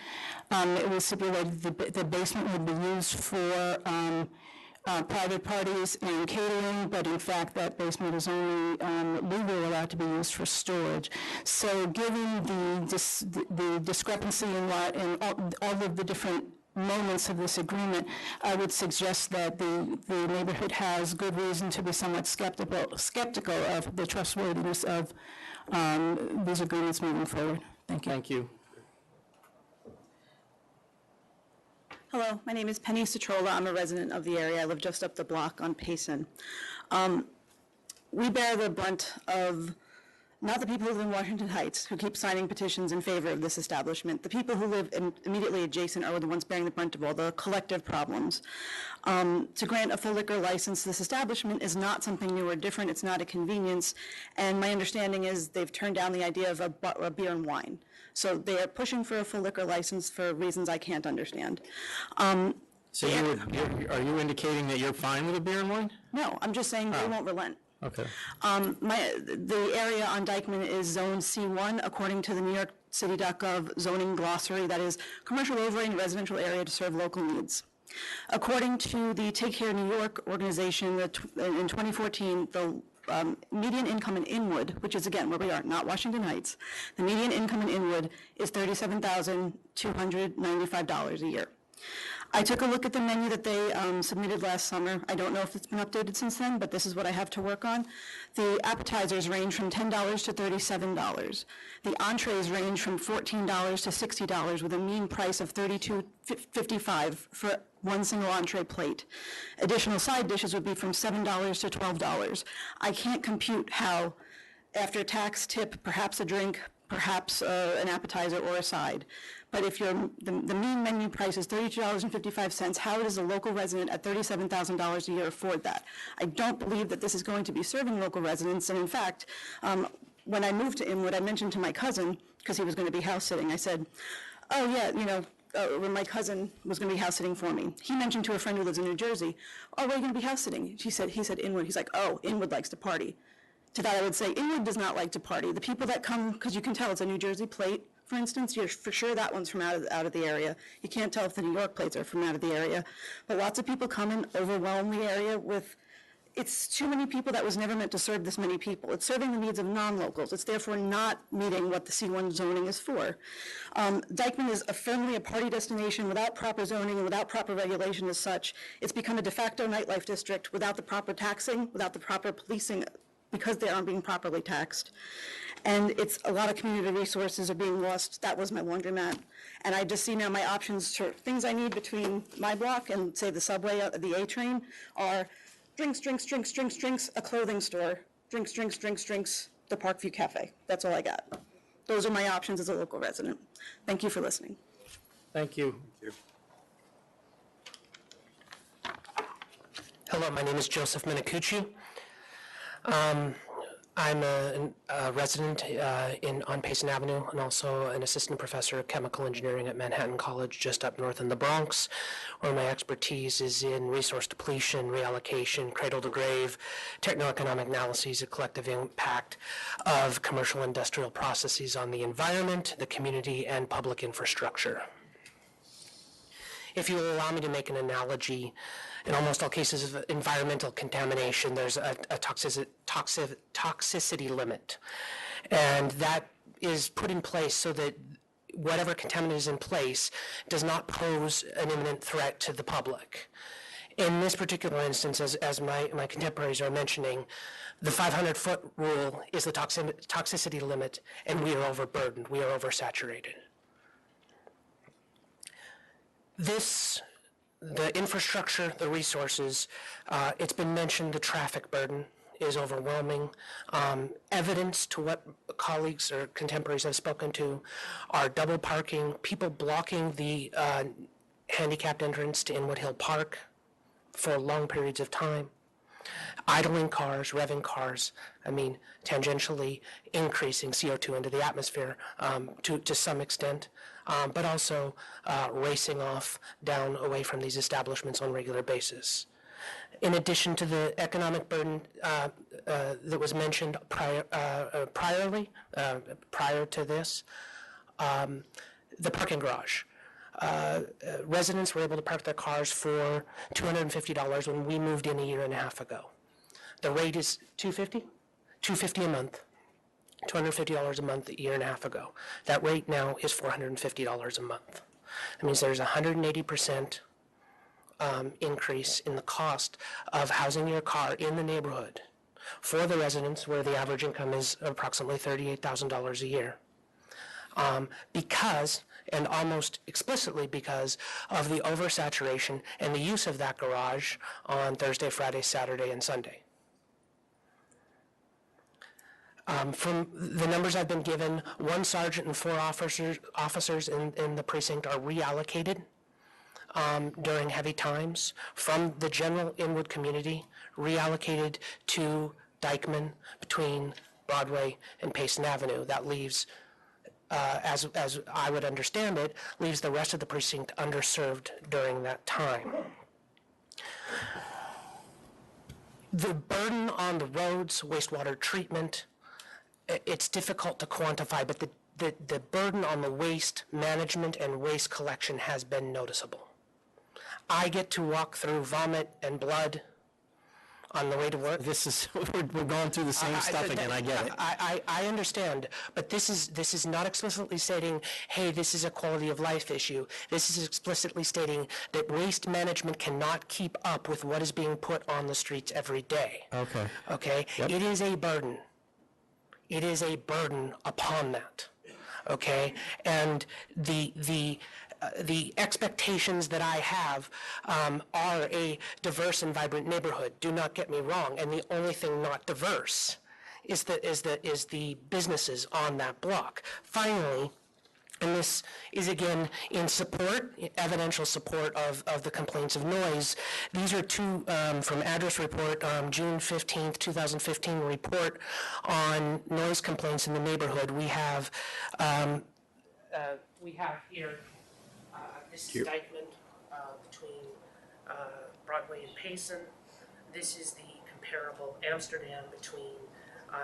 It was stipulated the basement would be used for private parties and catering, but in fact that basement is only legally allowed to be used for storage. So given the discrepancy in all of the different moments of this agreement, I would suggest that the neighborhood has good reason to be somewhat skeptical of the trustworthiness of these agreements moving forward. Thank you. Thank you. Hello, my name is Penny Citrola. I'm a resident of the area. I live just up the block on Payson. We bear the brunt of not the people who live in Washington Heights who keep signing petitions in favor of this establishment. The people who live immediately adjacent are the ones bearing the brunt of all the collective problems. To grant a full liquor license to this establishment is not something new or different. It's not a convenience. And my understanding is they've turned down the idea of a beer and wine. So they are pushing for a full liquor license for reasons I can't understand. So are you indicating that you're fine with a beer and wine? No, I'm just saying they won't relent. Okay. The area on Dyckman is Zone C1 according to the New York City.gov zoning glossary. That is commercial overlay residential area to serve local needs. According to the Take Care New York organization, in 2014, the median income in Inwood, which is again where we are, not Washington Heights, the median income in Inwood is $37,295 a year. I took a look at the menu that they submitted last summer. I don't know if it's been updated since then, but this is what I have to work on. The appetizers range from $10 to $37. The entrees range from $14 to $60 with a mean price of $32.55 for one single entree plate. Additional side dishes would be from $7 to $12. I can't compute how, after tax, tip, perhaps a drink, perhaps an appetizer or a side. But if the mean menu price is $32.55, how does a local resident at $37,000 a year afford that? I don't believe that this is going to be serving local residents. And in fact, when I moved to Inwood, I mentioned to my cousin, because he was going to be house sitting, I said, oh yeah, when my cousin was going to be house sitting for me. He mentioned to a friend who lives in New Jersey, oh, where are you going to be house sitting? He said Inwood. He's like, oh, Inwood likes to party. To that I would say, Inwood does not like to party. The people that come, because you can tell it's a New Jersey plate, for instance, you're for sure that one's from out of the area. You can't tell if the New York plates are from out of the area. But lots of people come and overwhelm the area with, it's too many people that was never meant to serve this many people. It's serving the needs of non-locals. It's therefore not meeting what the C1 zoning is for. Dyckman is firmly a party destination without proper zoning and without proper regulation as such. It's become a de facto nightlife district without the proper taxing, without the proper policing, because they aren't being properly taxed. And it's a lot of community resources are being lost. That was my laundromat. And I just see now my options for things I need between my block and, say, the subway, the A train, are drinks, a clothing store, drinks, the Parkview Cafe. That's all I got. Those are my options as a local resident. Thank you for listening. Thank you. Hello, my name is Joseph Minicucci. I'm a resident on Payson Avenue and also an assistant professor of chemical engineering at Manhattan College just up north in the Bronx, where my expertise is in resource depletion, reallocation, cradle to grave, techno-economic analyses of collective impact of commercial industrial processes on the environment, the community, and public infrastructure. If you will allow me to make an analogy, in almost all cases of environmental contamination, there's a toxicity limit. And that is put in place so that whatever contaminant is in place does not pose an imminent threat to the public. In this particular instance, as my contemporaries are mentioning, the 500-foot rule is the toxicity limit, and we are overburdened, we are oversaturated. The infrastructure, the resources, it's been mentioned the traffic burden is overwhelming. Evidence to what colleagues or contemporaries have spoken to are double parking, people blocking the handicapped entrance to Inwood Hill Park for long periods of time. Idling cars, revving cars, tangentially increasing CO2 into the atmosphere to some extent, but also racing off down away from these establishments on a regular basis. In addition to the economic burden that was mentioned prior to this, the parking garage. Residents were able to park their cars for $250 when we moved in a year and a half ago. The rate is $250? $250 a month. $250 a month a year and a half ago. That rate now is $450 a month. That means there's 180% increase in the cost of housing your car in the neighborhood for the residents where the average income is approximately $38,000 a year. Because, and almost explicitly because, of the oversaturation and the use of that garage on Thursday, Friday, Saturday, and Sunday. From the numbers I've been given, 1 sergeant and 4 officers in the precinct are reallocated during heavy times from the general Inwood community, reallocated to Dyckman between Broadway and Payson Avenue. That leaves, as I would understand it, leaves the rest of the precinct underserved during that time. The burden on the roads, wastewater treatment, it's difficult to quantify, but the burden on the waste management and waste collection has been noticeable. I get to walk through vomit and blood on the way to work. We're going through the same stuff again, I get it. I understand, but this is not explicitly stating, hey, this is a quality of life issue. This is explicitly stating that waste management cannot keep up with what is being put on the streets every day. Okay. Okay? Yep. It is a burden. It is a burden upon that. Okay? And the expectations that I have are a diverse and vibrant neighborhood. Do not get me wrong. And the only thing not diverse is the businesses on that block. Finally, and this is again in support, evidential support of the complaints of noise. These are 2 from Address Report, June 15th, 2015 report on noise complaints in the neighborhood. We have here. This is Dyckman between Broadway and Payson. This is the comparable Amsterdam between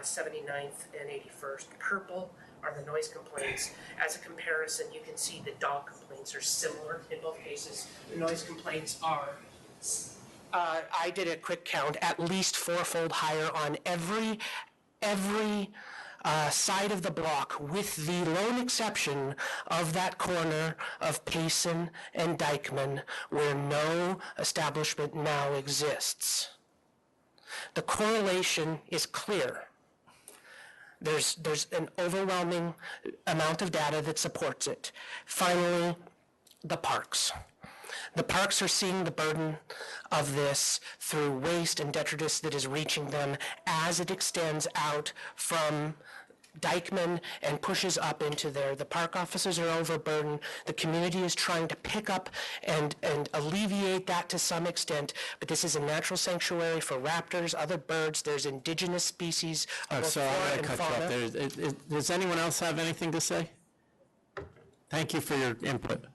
79th and 81st. Purple are the noise complaints. As a comparison, you can see the dog complaints are similar in both cases. The noise complaints are, I did a quick count, at least 4-fold higher on every side of the block, with the lone exception of that corner of Payson and Dyckman, where no establishment now exists. The correlation is clear. There's an overwhelming amount of data that supports it. Finally, the parks. The parks are seeing the burden of this through waste and detritus that is reaching them as it extends out from Dyckman and pushes up into there. The park officers are overburdened. The community is trying to pick up and alleviate that to some extent, but this is a natural sanctuary for raptors, other birds. There's indigenous species of So flora I'm and going to cut fauna. you off there. Does anyone else have anything to say? Thank you for your input.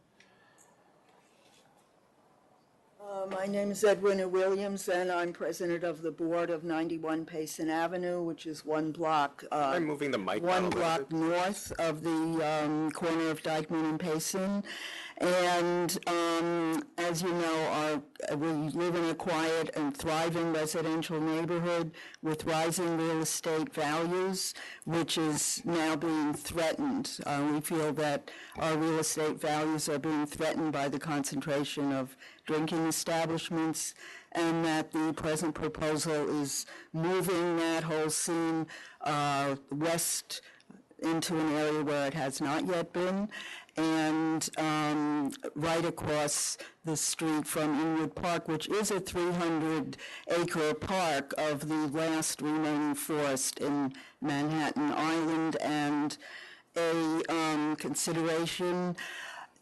My name is Edwina Williams, and I'm president of the board of 91 Payson Avenue, which is 1 block. I'm moving the mic down a 1 little block north of the corner of Dyckman and Payson. And as you know, we live in a quiet and thriving residential neighborhood with rising real estate values, which is now being threatened. We feel that our real estate values are being threatened by the concentration of drinking establishments, and that the present proposal is moving that whole scene west into an area where it has not yet been, and right across the street from Inwood Park, which is a 300-acre park of the last remaining forest in Manhattan Island, and a consideration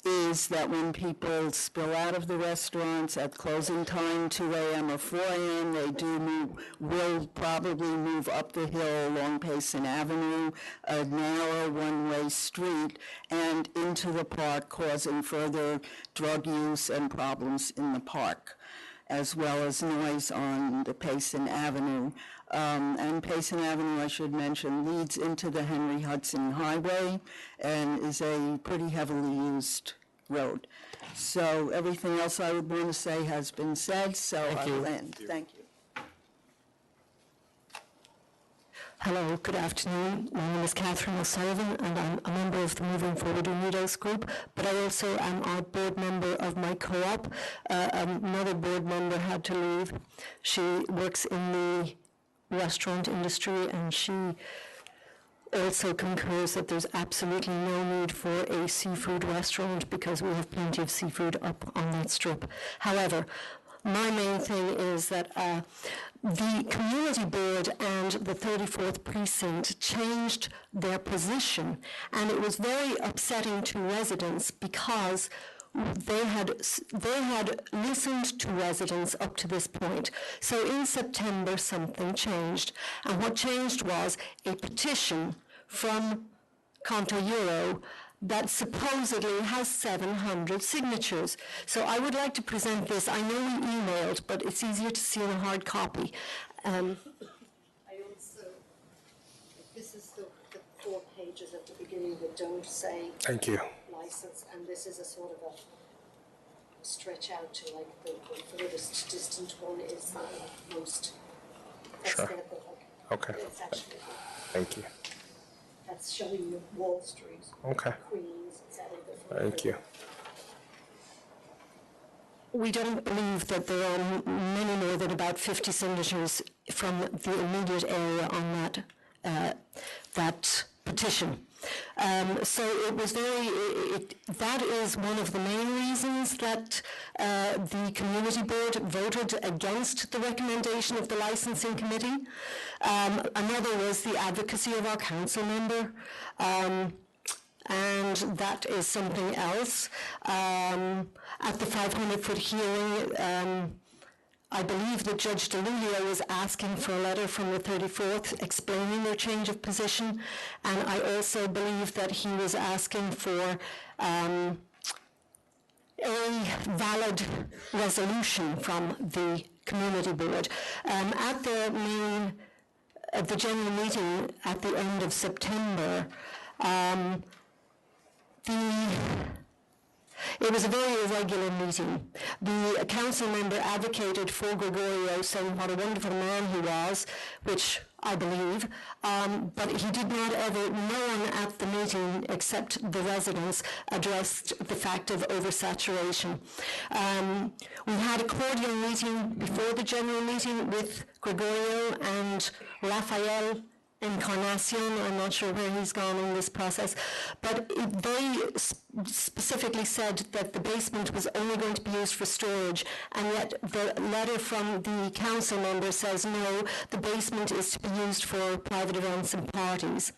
is that when people spill out of the restaurants at closing time, 2 a.m. or 4 a.m., will probably move up the hill along Payson Avenue, a narrow one-way street, and into the park, causing further drug use and problems in the park, as well as noise on the Payson Avenue. And Payson Avenue, I should mention, leads into the Henry Hudson Highway and is a pretty heavily used road. So everything else I would want to say has been said, so I will end. Thank you. Hello, good afternoon. My name is Catherine O'Sullivan, and I'm a member of the Moving Forward Unidos group, but I also am a board member of my co-op. Another board member had to leave. She works in the restaurant industry, and she also concurs that there's absolutely no need for a seafood restaurant because we have plenty of seafood up on that strip. However, my main thing is that the community board and the 34th precinct changed their position, and it was very upsetting to residents because they had listened to residents up to this point. So in September, something changed, and what changed was a petition from Conto Euro that supposedly has 700 signatures. So I would like to present this. I know we emailed, but it's easier to see in a hard copy. I also, this is the 4 pages at the beginning that don't say Thank you. license, and this is a sort of a stretch out to like the furthest distant one is the most. That's Sure. the, Okay. it's actually, Thank you. that's showing you Wall Street, Okay. Queens, etc. Thank you. We don't believe that there are many more than about 50 signatures from the immediate area on that petition. So it was that is one of the main reasons that the community board voted against the recommendation of the licensing committee. Another was the advocacy of our council member. And that is something else. At the 500-foot hearing, I believe that Judge DeLulio was asking for a letter from the 34th explaining their change of position, and I also believe that he was asking for a valid resolution from the community board. At the general meeting at the end of September, it was a very irregular meeting. The council member advocated for Gregorio, saying what a wonderful man he was, which I believe, but he did not ever, no one at the meeting except the residents addressed the fact of oversaturation. We had a cordial meeting before the general meeting with Gregorio and Rafael Encarnacion. I'm not sure where he's gone in this process, but they specifically said that the basement was only going to be used for storage, and yet the letter from the council member says no, the basement is to be used for private events and parties.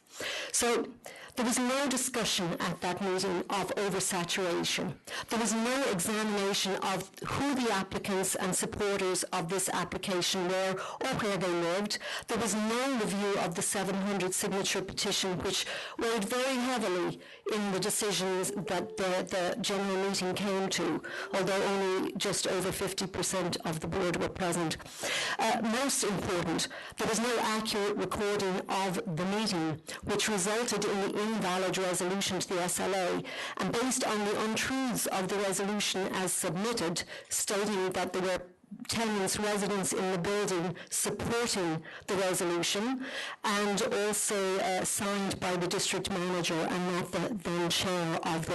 So there was no discussion at that meeting of oversaturation. There was no examination of who the applicants and supporters of this application were or where they lived. There was no review of the 700 signature petition, which weighed very heavily in the decisions that the general meeting came to, although only just over 50% of the board were present. Most important, there was no accurate recording of the meeting, which resulted in the invalid resolution to the SLA, and based on the untruths of the resolution as submitted, stating that there were tenants, residents in the building supporting the resolution, and also signed by the district manager and not the then chair of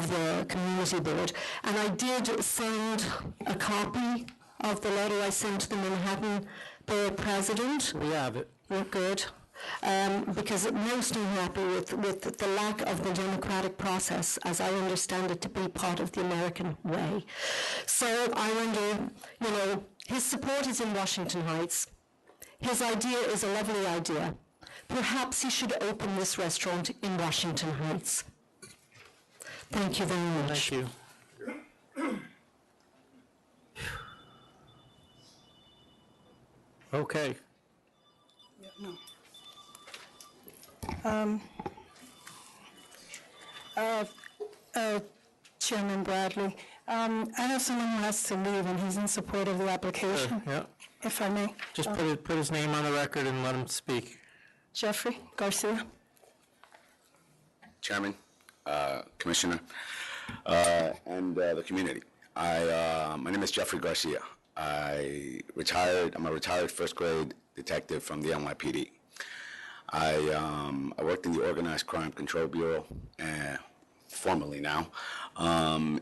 the community board. And I did send a copy of the letter I sent to the Manhattan Borough President. We have it. We're good. Because I'm most unhappy with the lack of the democratic process, as I understand it to be part of the American way. So I wonder, his support is in Washington Heights. His idea is a lovely idea. Perhaps he should open this restaurant in Washington Heights. Thank you very much. Thank you. Okay. Chairman Bradley, I have someone who has to leave, and he's in support of the application, Yeah. if I may. Just put his name on the record and let him speak. Jeffrey Garcia. Chairman, Commissioner, and the community. My name is Jeffrey Garcia. I'm a retired first grade detective from the NYPD. I worked in the Organized Crime Control Bureau, formerly now,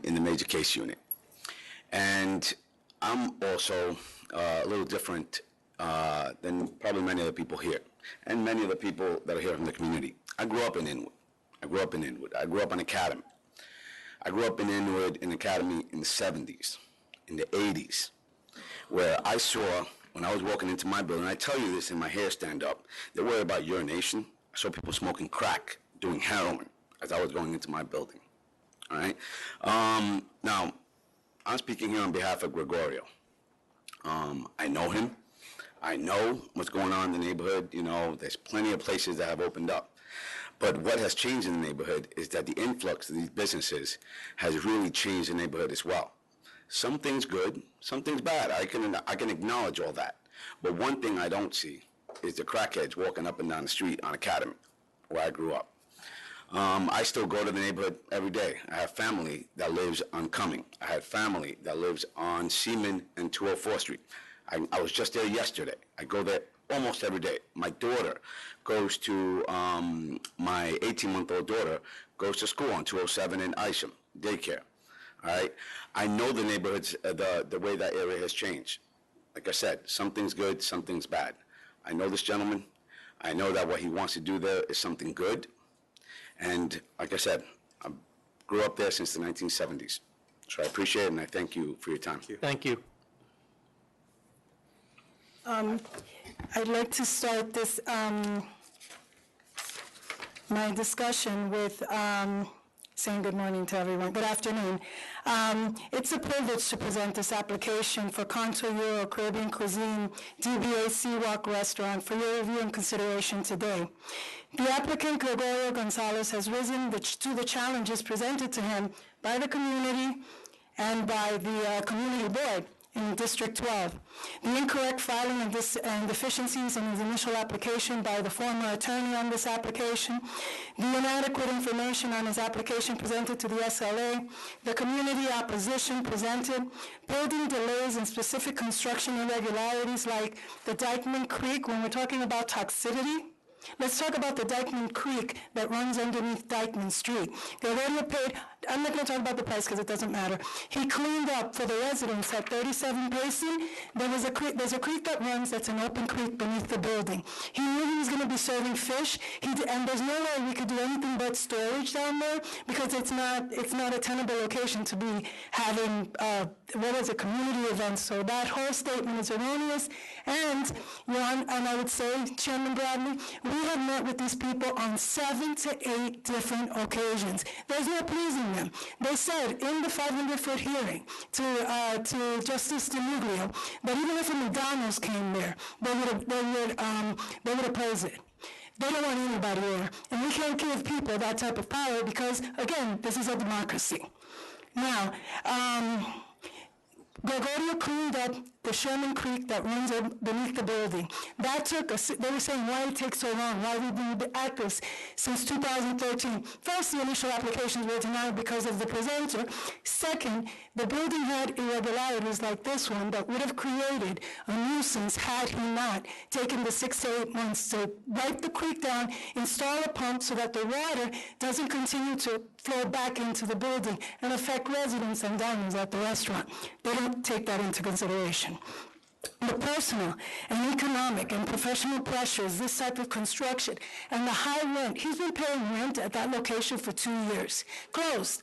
in the Major Case Unit. And I'm also a little different than probably many of the people here, and many of the people that are here from the community. I grew up in Inwood. I grew up in Academy. I grew up in Inwood in Academy in the 70s, in the 80s, where I saw, when I was walking into my building, I tell you this in my hair stand up, they worry about urination. I saw people smoking crack, doing heroin, as I was going into my building, all right? Now, I'm speaking here on behalf of Gregorio. I know him. I know what's going on in the neighborhood. You know, there's plenty of places that have opened up. But what has changed in the neighborhood is that the influx of these businesses has really changed the neighborhood as well. Some things good, some things bad. I can acknowledge all that. But one thing I don't see is the crackheads walking up and down the street on Academy, where I grew up. I still go to the neighborhood every day. I have family that lives on Cumming. I have family that lives on Seaman and 204th Street. I was just there yesterday. I go there almost every day. My daughter goes to, my 18-month-old daughter goes to school on 207 in Isham, daycare. All right? I know the neighborhoods, the way that area has changed. Like I said, something's good, something's bad. I know this gentleman. I know that what he wants to do there is something good. And like I said, I grew up there since the 1970s. So I appreciate it, and I thank you for your time. Thank you. I'd like to start this, my discussion with saying good morning to everyone. Good afternoon. It's a privilege to present this application for Contour Euro Caribbean Cuisine DBA Seawalk Restaurant for your review and consideration today. The applicant, Gregorio Gonzalez, has risen to the challenges presented to him by the community and by the community board in District 12. The incorrect filing of this and deficiencies in his initial application by the former attorney on this application, the inadequate information on his application presented to the SLA, the community opposition presented, building delays and specific construction irregularities like the Dykeman Creek when we're talking about toxicity. Let's talk about the Dykeman Creek that runs underneath Dykeman Street. They already paid, I'm not going to talk about the price because it doesn't matter. He cleaned up for the residents at 37 Payson. There's a creek that runs that's an open creek beneath the building. He knew he was going to be serving fish, and there's no way we could do anything but storage down there because it's not a tenable location to be having, community events. So that whole statement is erroneous. And I would say, Chairman Bradley, we have met with these people on 7 to 8 different occasions. There's no pleasing them. They said in the 500-foot hearing to Justice DeMuglio that even if a McDonald's came there, they would oppose it. They don't want anybody there. And we can't give people that type of power because, again, this is a democracy. Now, Gregorio cleaned up the Sherman Creek that runs beneath the building. That took they were saying why it takes so long, why we've been at this since 2013. First, the initial applications were denied because of the presenter. Second, the building had irregularities like this one that would have created a nuisance had he not taken the 6 to 8 months to wipe the creek down, install a pump so that the water doesn't continue to flow back into the building and affect residents and diners at the restaurant. They don't take that into consideration. The personal and economic and professional pressures, this type of construction, and the high rent. He's been paying rent at that location for 2 years. Closed,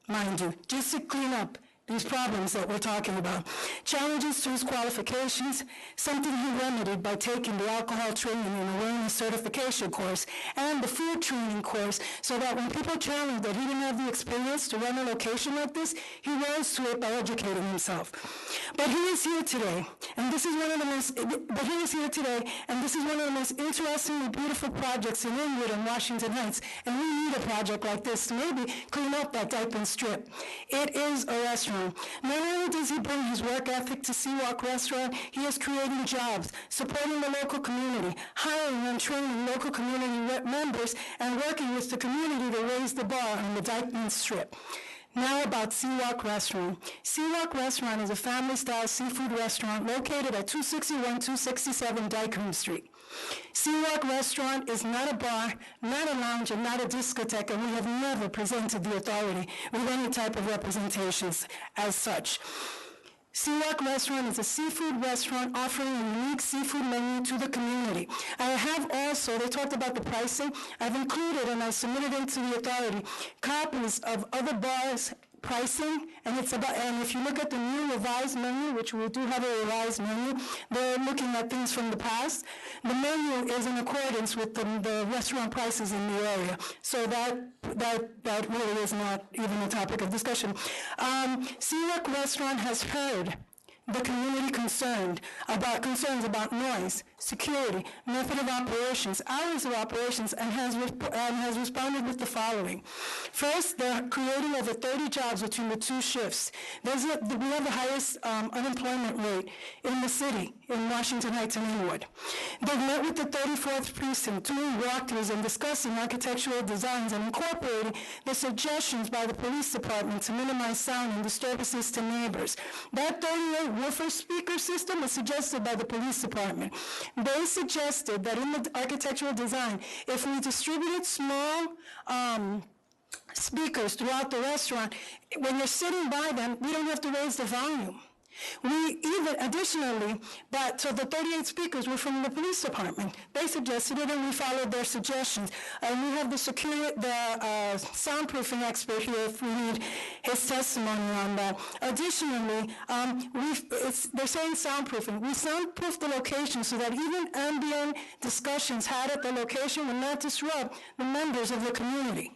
mind you, just to clean up these problems that we're talking about. Challenges to his qualifications, something he remedied by taking the alcohol training and awareness certification course and the food training course, so that when people challenged that he didn't have the experience to run a location like this, he rose to it by educating himself. But he is here today, and this is one of the most, interestingly beautiful projects in Inwood and Washington Heights, and we need a project like this to maybe clean up that Dyckman Strip. It is a restaurant. Not only does he bring his work ethic to Seawalk Restaurant, he is creating jobs, supporting the local community, hiring and training local community members, and working with the community to raise the bar on the Dyckman Strip. Now about Seawalk Restaurant. Seawalk Restaurant is a family-style seafood restaurant located at 261-267 Dyckman Street. Seawalk Restaurant is not a bar, not a lounge, and not a discotheque, and we have never presented the authority with any type of representations as such. Seawalk Restaurant is a seafood restaurant offering a unique seafood menu to the community. I have also, they talked about the pricing, I've included and I submitted into the authority copies of other bars' pricing, and if you look at the new revised menu, which we do have a revised menu, they're looking at things from the past. The menu is in accordance with the restaurant prices in the area, so that really is not even a topic of discussion. Seawalk Restaurant has heard the community concerns about noise, security, method of operations, hours of operations, and has responded with the following. First, they're creating over 30 jobs between the two shifts. We have the highest unemployment rate in the city, in Washington Heights and Inwood. They've met with the 34th precinct, doing walkthroughs and discussing architectural designs and incorporating the suggestions by the police department to minimize sound and disturbances to neighbors. That 38 woofer speaker system was suggested by the police department. They suggested that in the architectural design, if we distributed small speakers throughout the restaurant, when you're sitting by them, we don't have to raise the volume. We even additionally, so the 38 speakers were from the police department. They suggested it, and we followed their suggestions. And we have the soundproofing expert here if we need his testimony on that. Additionally, they're saying soundproofing. We soundproof the location so that even ambient discussions had at the location will not disrupt the members of the community.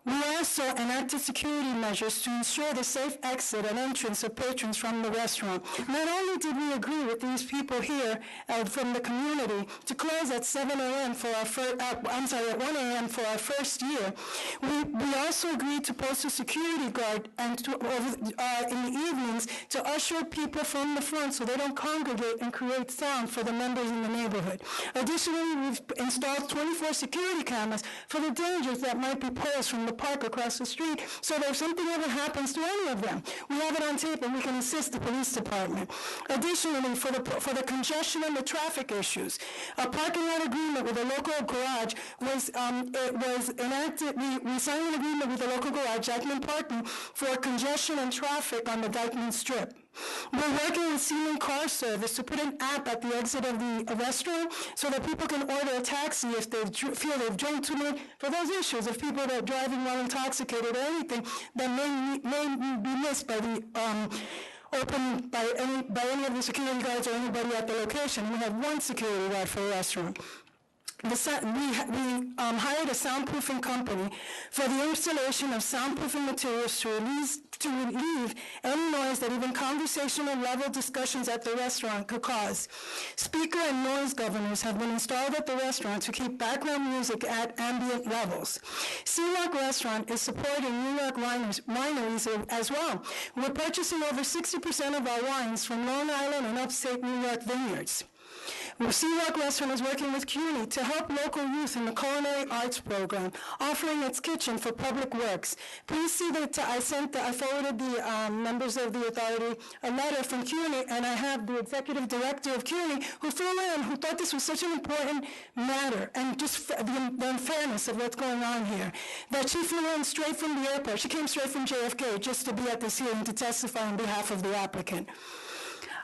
We also enacted security measures to ensure the safe exit and entrance of patrons from the restaurant. Not only did we agree with these people here from the community to close at 7 a.m. for our at 1 a.m. for our first year, we also agreed to post a security guard and in the evenings to usher people from the front so they don't congregate and create sound for the members in the neighborhood. Additionally, we've installed 24 security cameras for the dangers that might be posed from the park across the street, so that if something ever happens to any of them, we have it on tape and we can assist the police department. Additionally, for the congestion and the traffic issues, a parking lot agreement with a local garage was enacted. We signed an agreement with the local garage, Dyckman Parking, for congestion and traffic on the Dyckman Strip. We're working with Seaman Car Service to put an app at the exit of the restaurant so that people can order a taxi if they feel they've drank too much, for those issues of people that are driving while intoxicated or anything that may be missed by the by any of the security guards or anybody at the location. We have one security guard for the restaurant. We hired a soundproofing company for the installation of soundproofing materials to relieve any noise that even conversational level discussions at the restaurant could cause. Speaker and noise governors have been installed at the restaurant to keep background music at ambient levels. Seawalk Restaurant is supporting New York wineries as well. We're purchasing over 60% of our wines from Long Island and upstate New York vineyards. Seawalk Restaurant is working with CUNY to help local youth in the culinary arts program, offering its kitchen for public works. Please see that I forwarded the members of the authority a letter from CUNY, and I have the executive director of CUNY who flew in, who thought this was such an important matter, and just the unfairness of what's going on here, that she flew in straight from the airport. She came straight from JFK just to be at this hearing to testify on behalf of the applicant.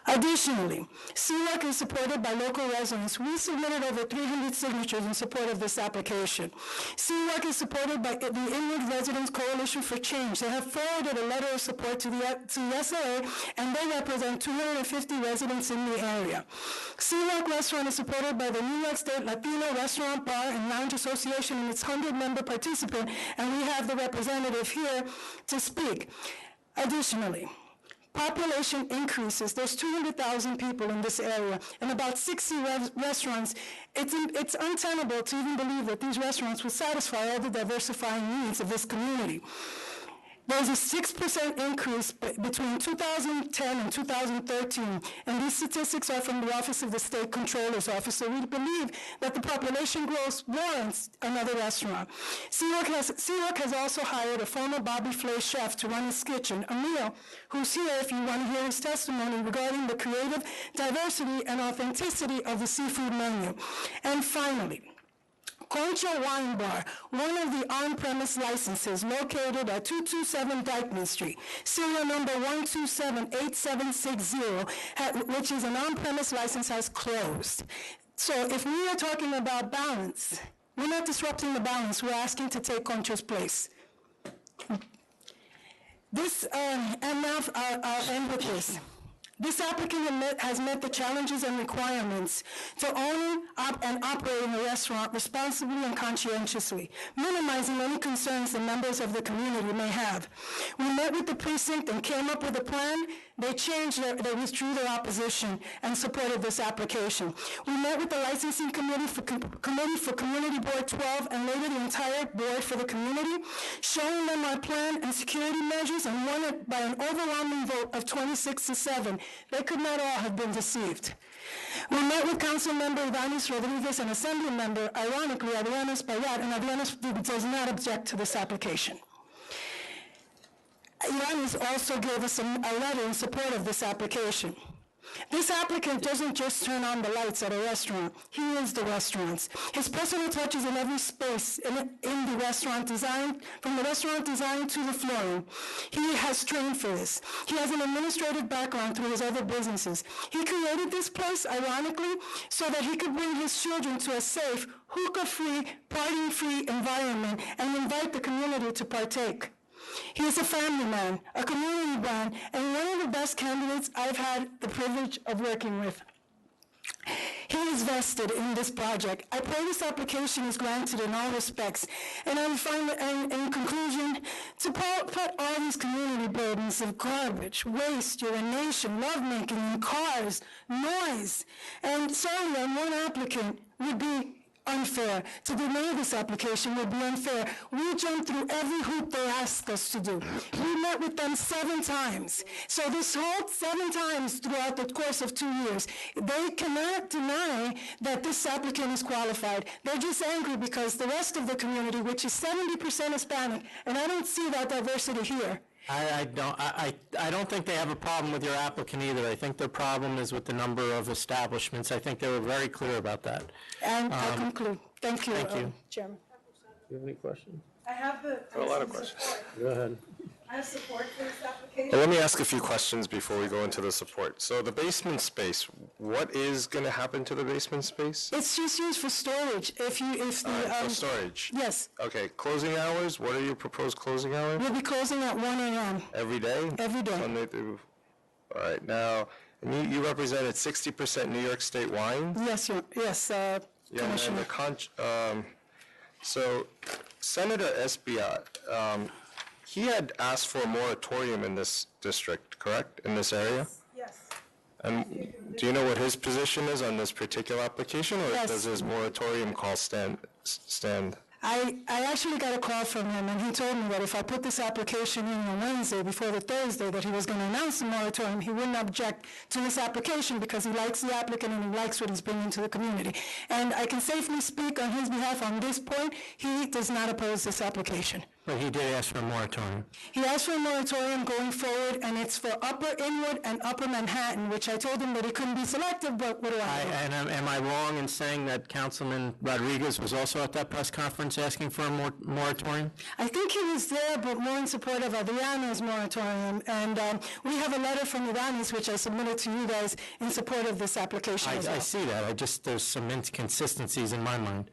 Additionally, CWAC is supported by local residents. We submitted over 300 signatures in support of this application. CWAC is supported by the Inwood Residents Coalition for Change. They have forwarded a letter of support to the SLA, and they represent 250 residents in the area. CWAC Restaurant is supported by the New York State Latino Restaurant Bar and Lounge Association and its 100-member participant, and we have the representative here to speak. Additionally, population increases. There's 200,000 people in this area and about 60 restaurants. It's untenable to even believe that these restaurants will satisfy all the diversifying needs of this community. There's a 6% increase between 2010 and 2013, and these statistics are from the Office of the State Controller's Office, so we believe that the population growth warrants another restaurant. CWAC has also hired a former Bobby Flay chef to run his kitchen, Emil, who's here if you want to hear his testimony regarding the creative diversity and authenticity of the seafood menu. And finally, Concha Wine Bar, one of the on-premise licenses located at 227 Dyckman Street, serial number 1278760, which is an on-premise license, has closed. So if we are talking about balance, we're not disrupting the balance, we're asking to take Concha's place. And now I'll end with this. This applicant has met the challenges and requirements to own and operate a restaurant responsibly and conscientiously, minimizing any concerns the members of the community may have. We met with the precinct and came up with a plan. They withdrew their opposition and supported this application. We met with the licensing committee for Community Board 12 and later the entire board for the community, showing them our plan and security measures, and won it by an overwhelming vote of 26-7. They could not all have been deceived. We met with Council Member Ivanis Rodriguez and Assembly Member, ironically, Adriana Espaillat, and Adriana does not object to this application. Ivanis also gave us a letter in support of this application. This applicant doesn't just turn on the lights at a restaurant. He is the restaurants. His personal touch is in every space in the restaurant design, from the restaurant design to the flooring. He has trained for this. He has an administrative background through his other businesses. He created this place, ironically, so that he could bring his children to a safe, hookah-free, party-free environment and invite the community to partake. He is a family man, a community man, and one of the best candidates I've had the privilege of working with. He is vested in this project. I pray this application is granted in all respects. And I find, in conclusion, to put all these community burdens of garbage, waste, urination, lovemaking, and cars, noise, and solely on one applicant would be unfair. To deny this application would be unfair. We jumped through every hoop they asked us to do. We met with them 7 times. So this whole 7 times throughout the course of 2 years, they cannot deny that this applicant is qualified. They're just angry because the rest of the community, which is 70% Hispanic, and I don't see that diversity here. I don't think they have a problem with your applicant either. I think their problem is with the number of establishments. I think they were very clear about that. And I conclude. Thank you, Do Chairman. you have any questions? I have a lot of questions. Go ahead. I have support for this application. Well, let me ask a few questions before we go into the support. So the basement space, what is going to happen to the basement space? It's just used for storage. For storage? Yes. Okay, closing hours, what are your proposed closing hours? We'll be closing at 1 a.m. Every day? Every day. Sunday through, all right, now, and you represented 60% New York State wine? Yes, Commissioner. So Senator Espaillat, he had asked for a moratorium in this district, correct, in this area? Yes. And do you know what his position is on this particular application, or Yes. does his moratorium call stand? I actually got a call from him, and he told me that if I put this application in on Wednesday before the Thursday, that he was going to announce the moratorium. He wouldn't object to this application because he likes the applicant and he likes what he's bringing to the community. And I can safely speak on his behalf on this point. He does not oppose this application. But he did ask for a moratorium. He asked for a moratorium going forward, and it's for Upper Inwood and Upper Manhattan, which I told him that he couldn't be selective, but what do I do? And am I wrong in saying that Councilman Rodriguez was also at that press conference asking for a moratorium? I think he was there, but more in support of Adriano's moratorium, and we have a letter from Iranis, which I submitted to you guys in support of this application as well. I see that. There's some inconsistencies in my mind.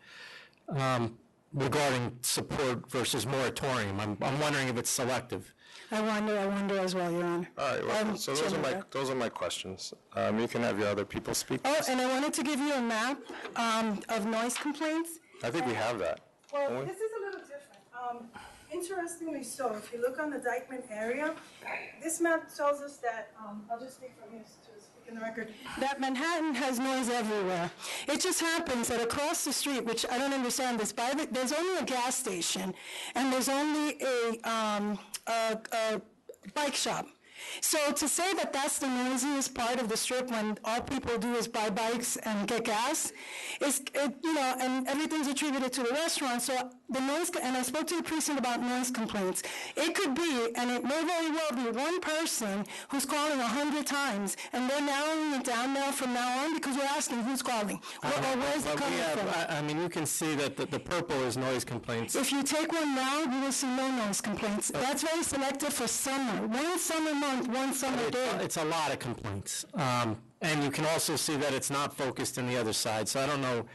Regarding support versus moratorium, I'm wondering if it's selective. I wonder as well, Your Honor. All right, well, so those are my questions. You can have your other people speak. Oh, and I wanted to give you a map of noise complaints. I think we have that. Well, this is a little different. Interestingly so, if you look on the Dyckman area, this map tells us that, I'll just speak from here to speak in the record, That Manhattan has noise everywhere. It just happens that across the street, which I don't understand this, there's only a gas station and there's only a bike shop. So to say that that's the noisiest part of the strip when all people do is buy bikes and get gas, and everything's attributed to the restaurant. So the noise, and I spoke to the precinct about noise complaints. It could be, and it may very well be, one person who's calling 100 times, and they're narrowing it down now from now on because we're asking who's calling or where's it coming from. I mean, you can see that the purple is noise complaints. If you take one now, you will see no noise complaints. That's very selective for summer. One summer month, one summer day. It's a lot of complaints. And you can also see that it's not focused in the other side. So I don't know,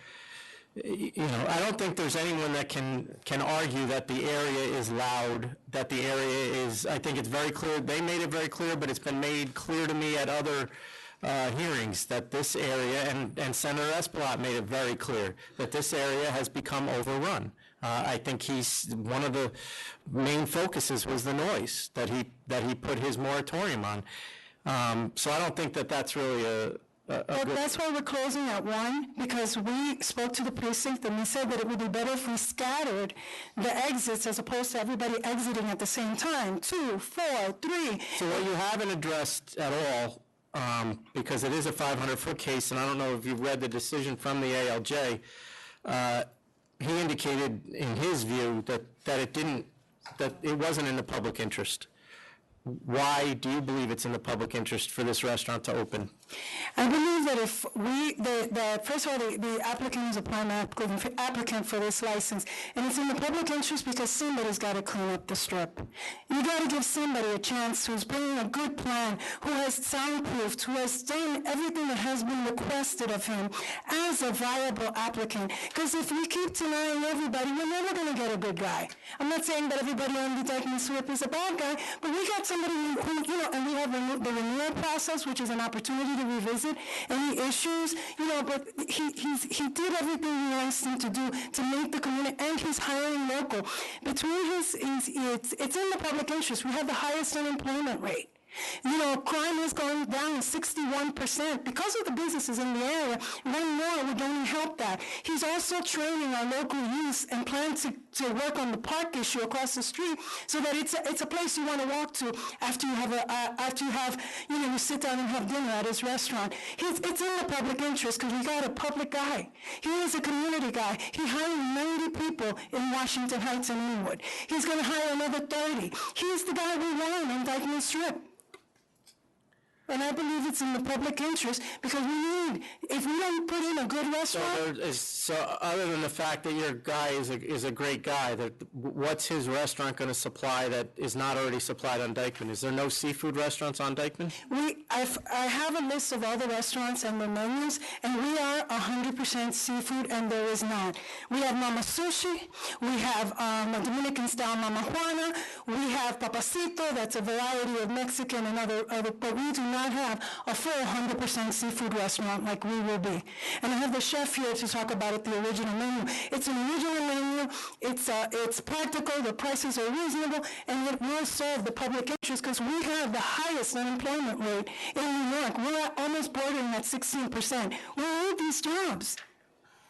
I don't think there's anyone that can argue that the area is loud, that the area is, I think it's very clear. They made it very clear, but it's been made clear to me at other hearings that this area, and Senator Espelot made it very clear, that this area has become overrun. I think one of the main focuses was the noise that he put his moratorium on. So I don't think that that's really That's why we're closing at 1, because we spoke to the precinct and we said that it would be better if we scattered the exits as opposed to everybody exiting at the same time. 2, 4, 3. So what you haven't addressed at all, because it is a 500-foot case, and I don't know if you've read the decision from the ALJ, he indicated in his view that it wasn't in the public interest. Why do you believe it's in the public interest for this restaurant to open? I believe that if first of all, the applicant is a prime applicant for this license, and it's in the public interest because somebody's got to clean up the strip. You got to give somebody a chance who's bringing a good plan, who has soundproofed, who has done everything that has been requested of him as a viable applicant. Because if we keep denying everybody, we're never going to get a good guy. I'm not saying that everybody on the Dyckman Strip is a bad guy, but we got somebody who and we have the renewal process, which is an opportunity to revisit any issues, but he did everything we asked him to do to make the community, and he's hiring local. Between it's in the public interest. We have the highest unemployment rate. Crime has gone down 61% because of the businesses in the area. One more would only help that. He's also training our local youth and plans to work on the park issue across the street so that it's a place you want to walk to after you sit down and have dinner at his restaurant. It's in the public interest because we got a public guy. He is a community guy. He hired 90 people in Washington Heights and Inwood. He's going to hire another 30. He's the guy we want on Dyckman Strip. And I believe it's in the public interest because if we don't put in a good restaurant. So other than the fact that your guy is a great guy, what's his restaurant going to supply that is not already supplied on Dyckman? Is there no seafood restaurants on Dyckman? I have a list of all the restaurants and their menus, and we are 100% seafood, and there is not. We have Mama Sushi, we have a Dominican-style Mama Juana, we have Papacito, that's a variety of Mexican and other, but we do not have a full 100% seafood restaurant like we will be. And I have the chef here to talk about it, the original menu. It's an original menu, it's practical, the prices are reasonable, and it will serve the public interest because we have the highest unemployment rate in New York. We're almost bordering at 16%. We need these jobs.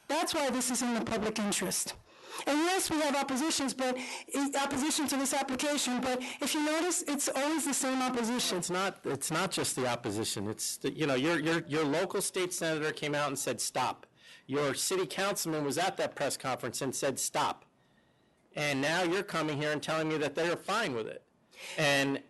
That's why this is in the public interest. And yes, we have opposition to this application, but if you notice, it's always the same opposition. It's not just the opposition. It's your local state senator came out and said stop. Your city councilman was at that press conference and said stop. and now you're coming here and telling me that they're fine with it. And,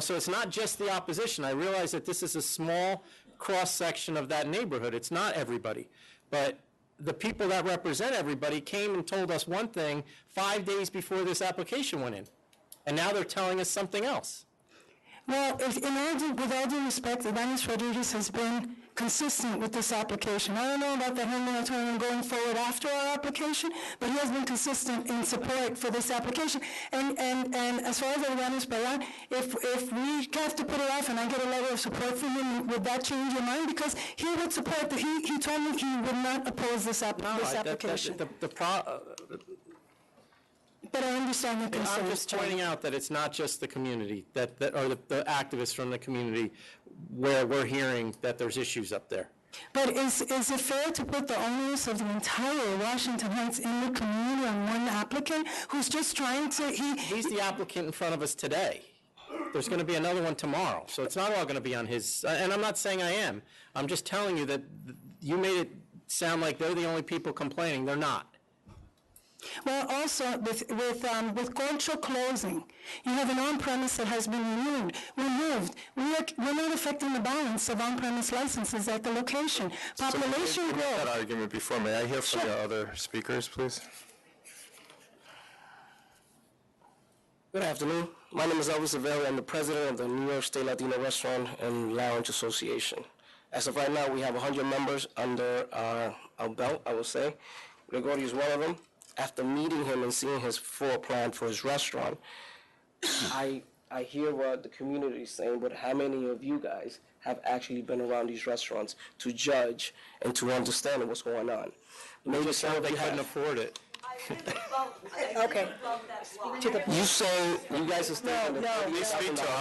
so it's not just the opposition. I realize that this is a small cross-section of that neighborhood. It's not everybody. But the people that represent everybody came and told us one thing 5 days before this application went in. And now they're telling us something else. Well, with all due respect, Ibanez Rodriguez has been consistent with this application. I don't know about the Henry attorney going forward after our application, but he has been consistent in support for this application. And as far as Ibanez Bayan, if we have to put it off and I get a letter of support from him, would that change your mind? Because he would support, he told me he would not oppose this application. But I understand the concerns. I'm just pointing out that it's not just the community, or the activists from the community, where we're hearing that there's issues up there. But is it fair to put the onus of the entire Washington Heights in the community on one applicant who's just trying to, He's the applicant in front of us today. There's going to be another one tomorrow, so it's not all going to be on his, and I'm not saying I am. I'm just telling you that you made it sound like they're the only people complaining. They're not. Well, also with Concho closing, you have an on-premise that has been removed. We're not affecting the balance of on-premise licenses at the location. Population growth. That argument before. May I hear from the other speakers, please? Good afternoon. My name is Elvis Averi. I'm the president of the New York State Latino Restaurant and Lounge Association. As of right now, we have 100 members under our belt, I would say. Gregorio is one of them. After meeting him and seeing his floor plan for his restaurant, I hear what the community is saying, but how many of you guys have actually been around these restaurants to judge and to understand what's going on? Maybe some of you couldn't afford it. Okay. You say you guys are stating Please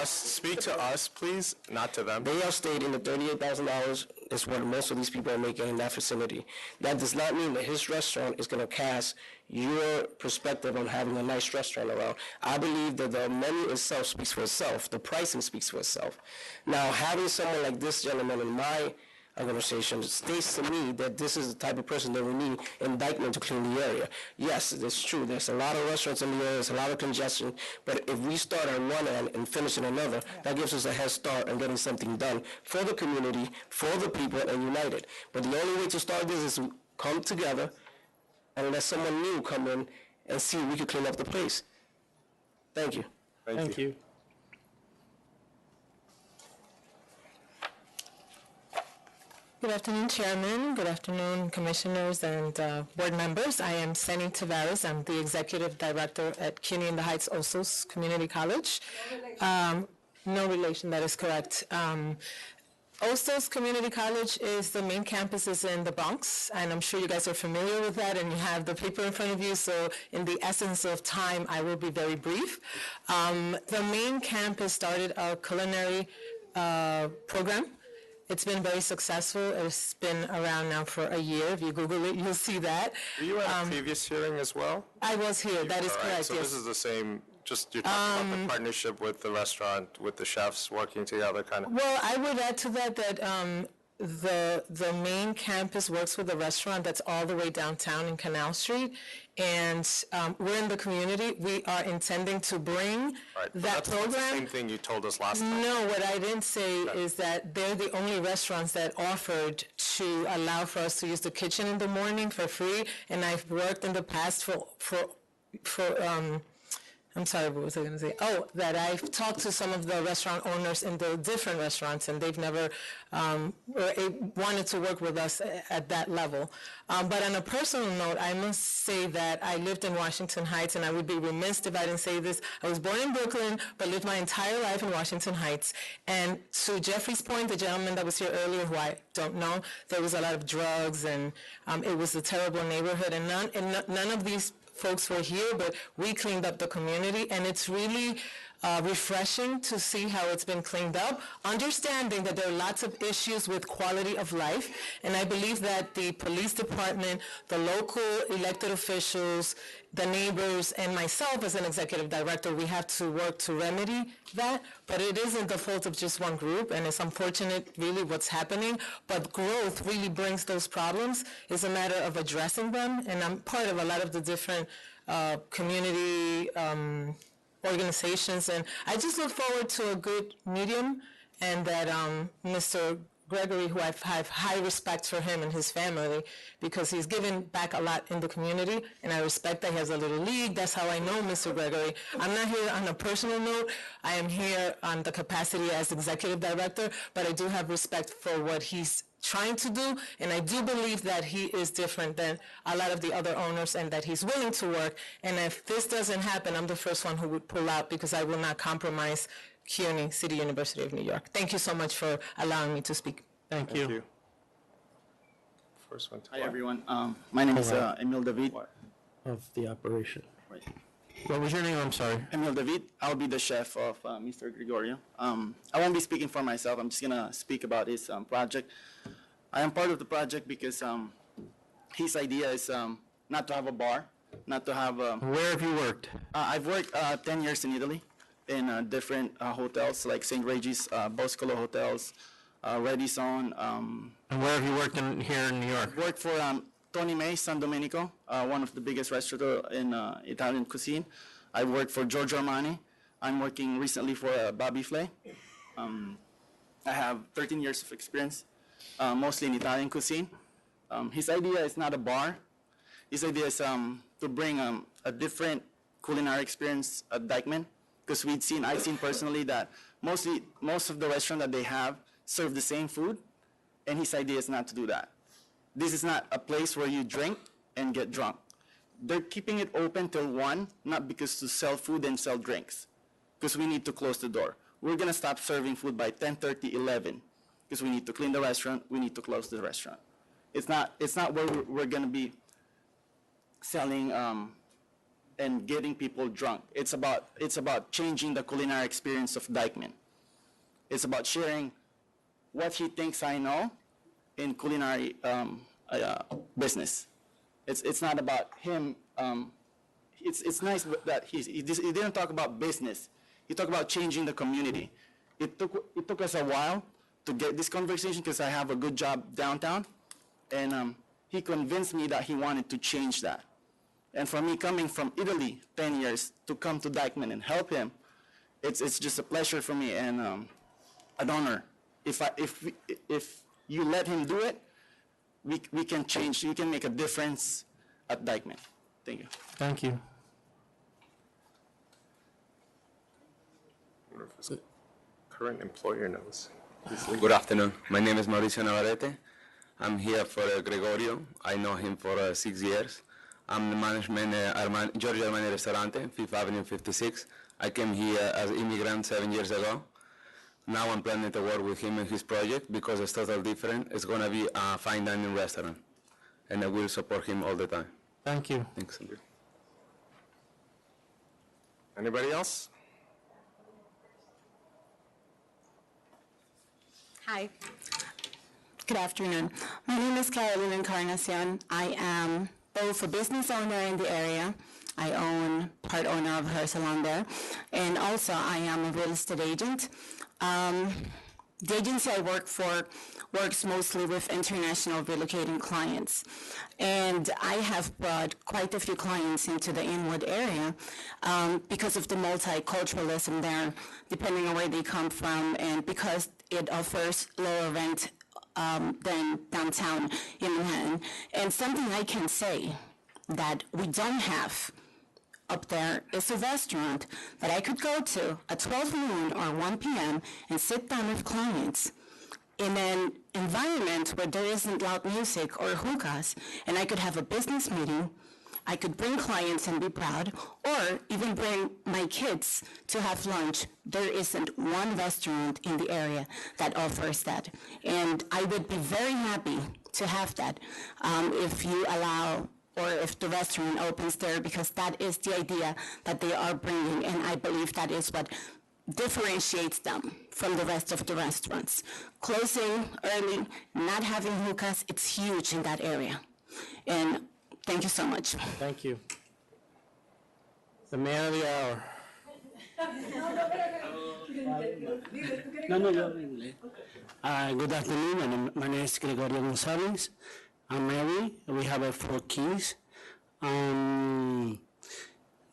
speak to us, please, not to them. They are stating that $38,000 is what most of these people are making in that vicinity. That does not mean that his restaurant is going to cast your perspective on having a nice restaurant around. I believe that the menu itself speaks for itself. The pricing speaks for itself. Now, having someone like this gentleman in my organization states to me that this is the type of person that we need in Dyckman to clean the area. Yes, it's true. There's a lot of restaurants in the area. There's a lot of congestion. But if we start on one end and finish in another, that gives us a head start on getting something done for the community, for the people, and united. But the only way to start this is to come together and let someone new come in and see if we can clean up the place. Thank you. Thank you. Good afternoon, Chairman. Good afternoon, Commissioners and board members. I am Seni Tavares. I'm the Executive Director at CUNY in the Heights Osos Community College. No relation, that is correct. Osos Community College is the main campus is in the Bronx, and I'm sure you guys are familiar with that, and you have the paper in front of you, so in the essence of time, I will be very brief. The main campus started a culinary program. It's been very successful. It's been around now for a year. If you Google it, you'll see that. Were you at a previous hearing as well? I was here. That is correct, So yes. this is the same, just you're talking about the partnership with the restaurant, with the chefs working together, kind of? Well, I would add to that the main campus works with the restaurant that's all the way downtown in Canal Street, and we're in the community. We are intending to bring that program. That's the same thing you told us last time. No, what I didn't say is that they're the only restaurants that offered to allow for us to use the kitchen in the morning for free, and I've worked in the past I'm sorry, what was I going to say? Oh, that I've talked to some of the restaurant owners in the different restaurants, and they've never wanted to work with us at that level. But on a personal note, I must say that I lived in Washington Heights, and I would be remiss if I didn't say this. I was born in Brooklyn, but lived my entire life in Washington Heights. And to Jeffrey's point, the gentleman that was here earlier, who I don't know, there was a lot of drugs, and it was a terrible neighborhood, and none of these folks were here, but we cleaned up the community, and it's really refreshing to see how it's been cleaned up, understanding that there are lots of issues with quality of life, and I believe that the police department, the local elected officials, the neighbors, and myself as an executive director, we have to work to remedy that, but it isn't the fault of just one group, and it's unfortunate really what's happening, but growth really brings those problems. It's a matter of addressing them, and I'm part of a lot of the different community organizations, and I just look forward to a good medium, and that Mr. Gregory, who I have high respect for him and his family, because he's given back a lot in the community, and I respect that he has a little league. That's how I know Mr. Gregory. I'm not here on a personal note. I am here on the capacity as executive director, but I do have respect for what he's trying to do, and I do believe that he is different than a lot of the other owners, and that he's willing to work. And if this doesn't happen, I'm the first one who would pull out, because I will not compromise CUNY, City University of New York. Thank you so much for allowing me to speak. Thank you. First one. Hi, everyone. My name is Emil David. Of the operation. Right. What was your name? I'm sorry. Emil David. I'll be the chef of Mr. Gregorio. I won't be speaking for myself. I'm just going to speak about his project. I am part of the project because his idea is not to have a bar, not to have... Where have you worked? I've worked 10 years in Italy in different hotels like St. Regis, Boscolo Hotels, Radisson. And where have you worked here in New York? I've worked for Tony May, San Domenico, one of the biggest restaurants in Italian cuisine. I worked for Giorgio Armani. I'm working recently for Bobby Flay. I have 13 years of experience, mostly in Italian cuisine. His idea is not a bar. His idea is to bring a different culinary experience at Dyckman, because I've seen personally that most of the restaurants that they have serve the same food, and his idea is not to do that. This is not a place where you drink and get drunk. They're keeping it open till 1, not because to sell food and sell drinks, because we need to close the door. We're gonna stop serving food by 10:30, 11, because we need to clean the restaurant, we need to close the restaurant. It's not where we're gonna be selling and getting people drunk. It's about changing the culinary experience of Dyckman. It's about sharing what he thinks I know in culinary business. It's not about him. It's nice that he didn't talk about business. He talked about changing the community. It took us a while to get this conversation because I have a good job downtown, and he convinced me that he wanted to change that. And for me, coming from Italy 10 years to come to Dyckman and help him, it's just a pleasure for me and an honor. If you let him do it, we can change. We can make a difference at Dyckman. Thank you. Thank you. Current employer knows. Good afternoon. My name is Mauricio Navarrete. I'm here for Gregorio. I know him for 6 years. I'm the management Giorgio Armani Ristorante, 5th Avenue 56. I came here as an immigrant 7 years ago. Now I'm planning to work with him in his project because it's totally different. It's going to be a fine dining restaurant, and I will support him all the time. Thank you. Thanks, Andrew. Anybody else? Hi. Good afternoon. My name is Carolina Encarnacion. I am both a business owner in the area. I own, part owner of her salon there, and also I am a real estate agent. The agency I work for works mostly with international relocating clients, and I have brought quite a few clients into the Inwood area because of the multiculturalism there, depending on where they come from, and because it offers lower rent than downtown in Manhattan. And something I can say that we don't have up there is a restaurant that I could go to at 12 noon or 1 p.m. and sit down with clients in an environment where there isn't loud music or hookahs, and I could have a business meeting. I could bring clients and be proud, or even bring my kids to have lunch. There isn't one restaurant in the area that offers that, and I would be very happy to have that if you allow, or if the restaurant opens there, because that is the idea that they are bringing, and I believe that is what differentiates them from the rest of the restaurants. Closing early, not having hookahs, it's huge in that area. And thank you so much. Thank you. The man of the hour. Good afternoon. My name is Gregorio Gonzalez. I'm married. We have 4 kids.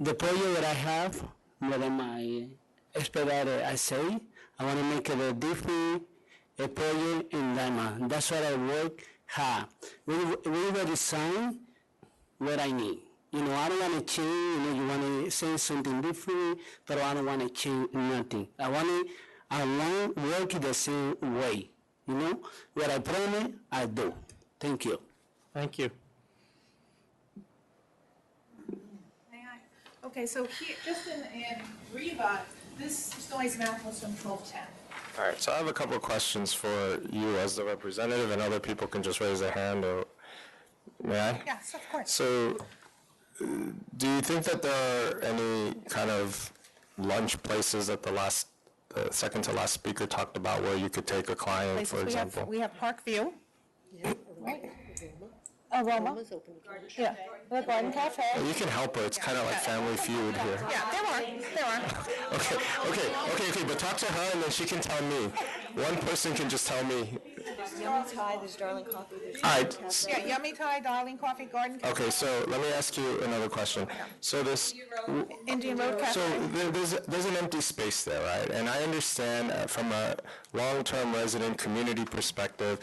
the project that I have, what am I expect that I say, I want to make it a different project in Lima. That's what I work hard. We will design what I need. You know, I don't want to change, you know, you want to say something different, but I don't want to change nothing. I want to work the same way. You know, what I promise, I do. Thank you. Thank you. Okay, so here, just in Riva, this noise map was from 1210. All right, so I have a couple of questions for you as the representative, and other people can just raise their hand, or may I? Yes, of course. So, do you think that there are any kind of lunch places that the second to last speaker talked about where you could take a client, for example? We have Parkview. Aroma. Yeah, the Garden Cafe. You can help her. It's kind of like Family Feud here. Yeah, there are. Okay, but talk to her and then she can tell me. One person can just tell me. There's Yummy Thai, there's Darling Coffee, there's All right. Yeah, Yummy Thai, Darling Coffee, Garden Cafe. Okay, so let me ask you another question. So this Indian Road Cafe. So there's an empty space there, right? And I understand from a long-term resident community perspective,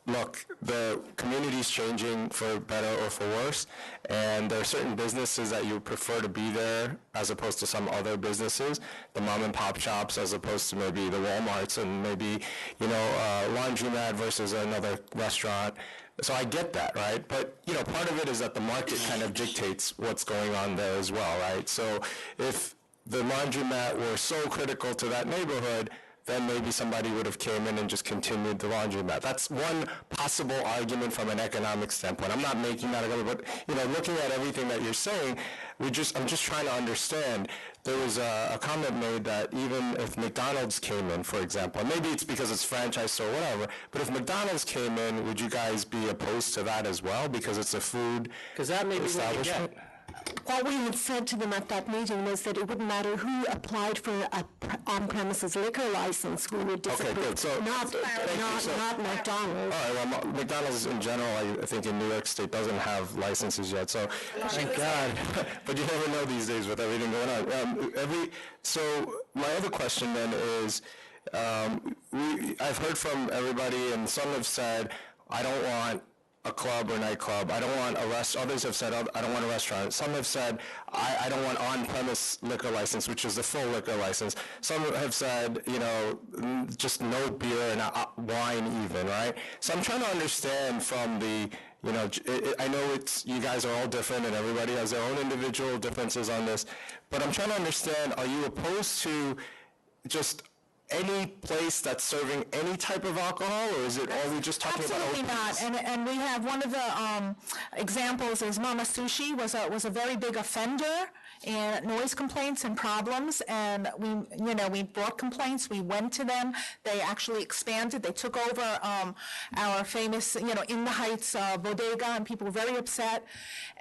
look, the community's changing for better or for worse, and there are certain businesses that you prefer to be there as opposed to some other businesses, the mom and pop shops as opposed to maybe the Walmarts and maybe, you know, laundromat versus another restaurant. So I get that, right? But, you know, part of it is that the market kind of dictates what's going on there as well, right? So if the laundromat were so critical to that neighborhood, then maybe somebody would have came in and just continued the laundromat. That's one possible argument from an economic standpoint. I'm not making that argument, but you know, looking at everything that you're saying, I'm just trying to understand. There was a comment made that even if McDonald's came in, for example, and maybe it's because it's franchised or whatever, but if McDonald's came in, would you guys be opposed to that as well because it's a food establishment? What we had said to them at that meeting was that it wouldn't matter who applied for a on-premises liquor license, we would disagree. Okay, good. So, not McDonald's. All right, well, McDonald's in general, I think in New York State doesn't have licenses yet, so thank God. But you never know these days with everything going on. So my other question then is, I've heard from everybody, and some have said, I don't want a club or nightclub. I don't want a restaurant. Others have said, I don't want a restaurant. Some have said, I don't want on-premise liquor license, which is the full liquor license. Some have said, you know, just no beer and wine even, right? So I'm trying to understand from the, you know, I know you guys are all different and everybody has their own individual differences on this, but I'm trying to understand, are you opposed to just any place that's serving any type of alcohol, or is it, are we just talking about Absolutely not. And we have one of the examples is Mama Sushi was a very big offender in noise complaints and problems, and we brought complaints, we went to them, they actually expanded, they took over our famous, In the Heights bodega, and people were very upset,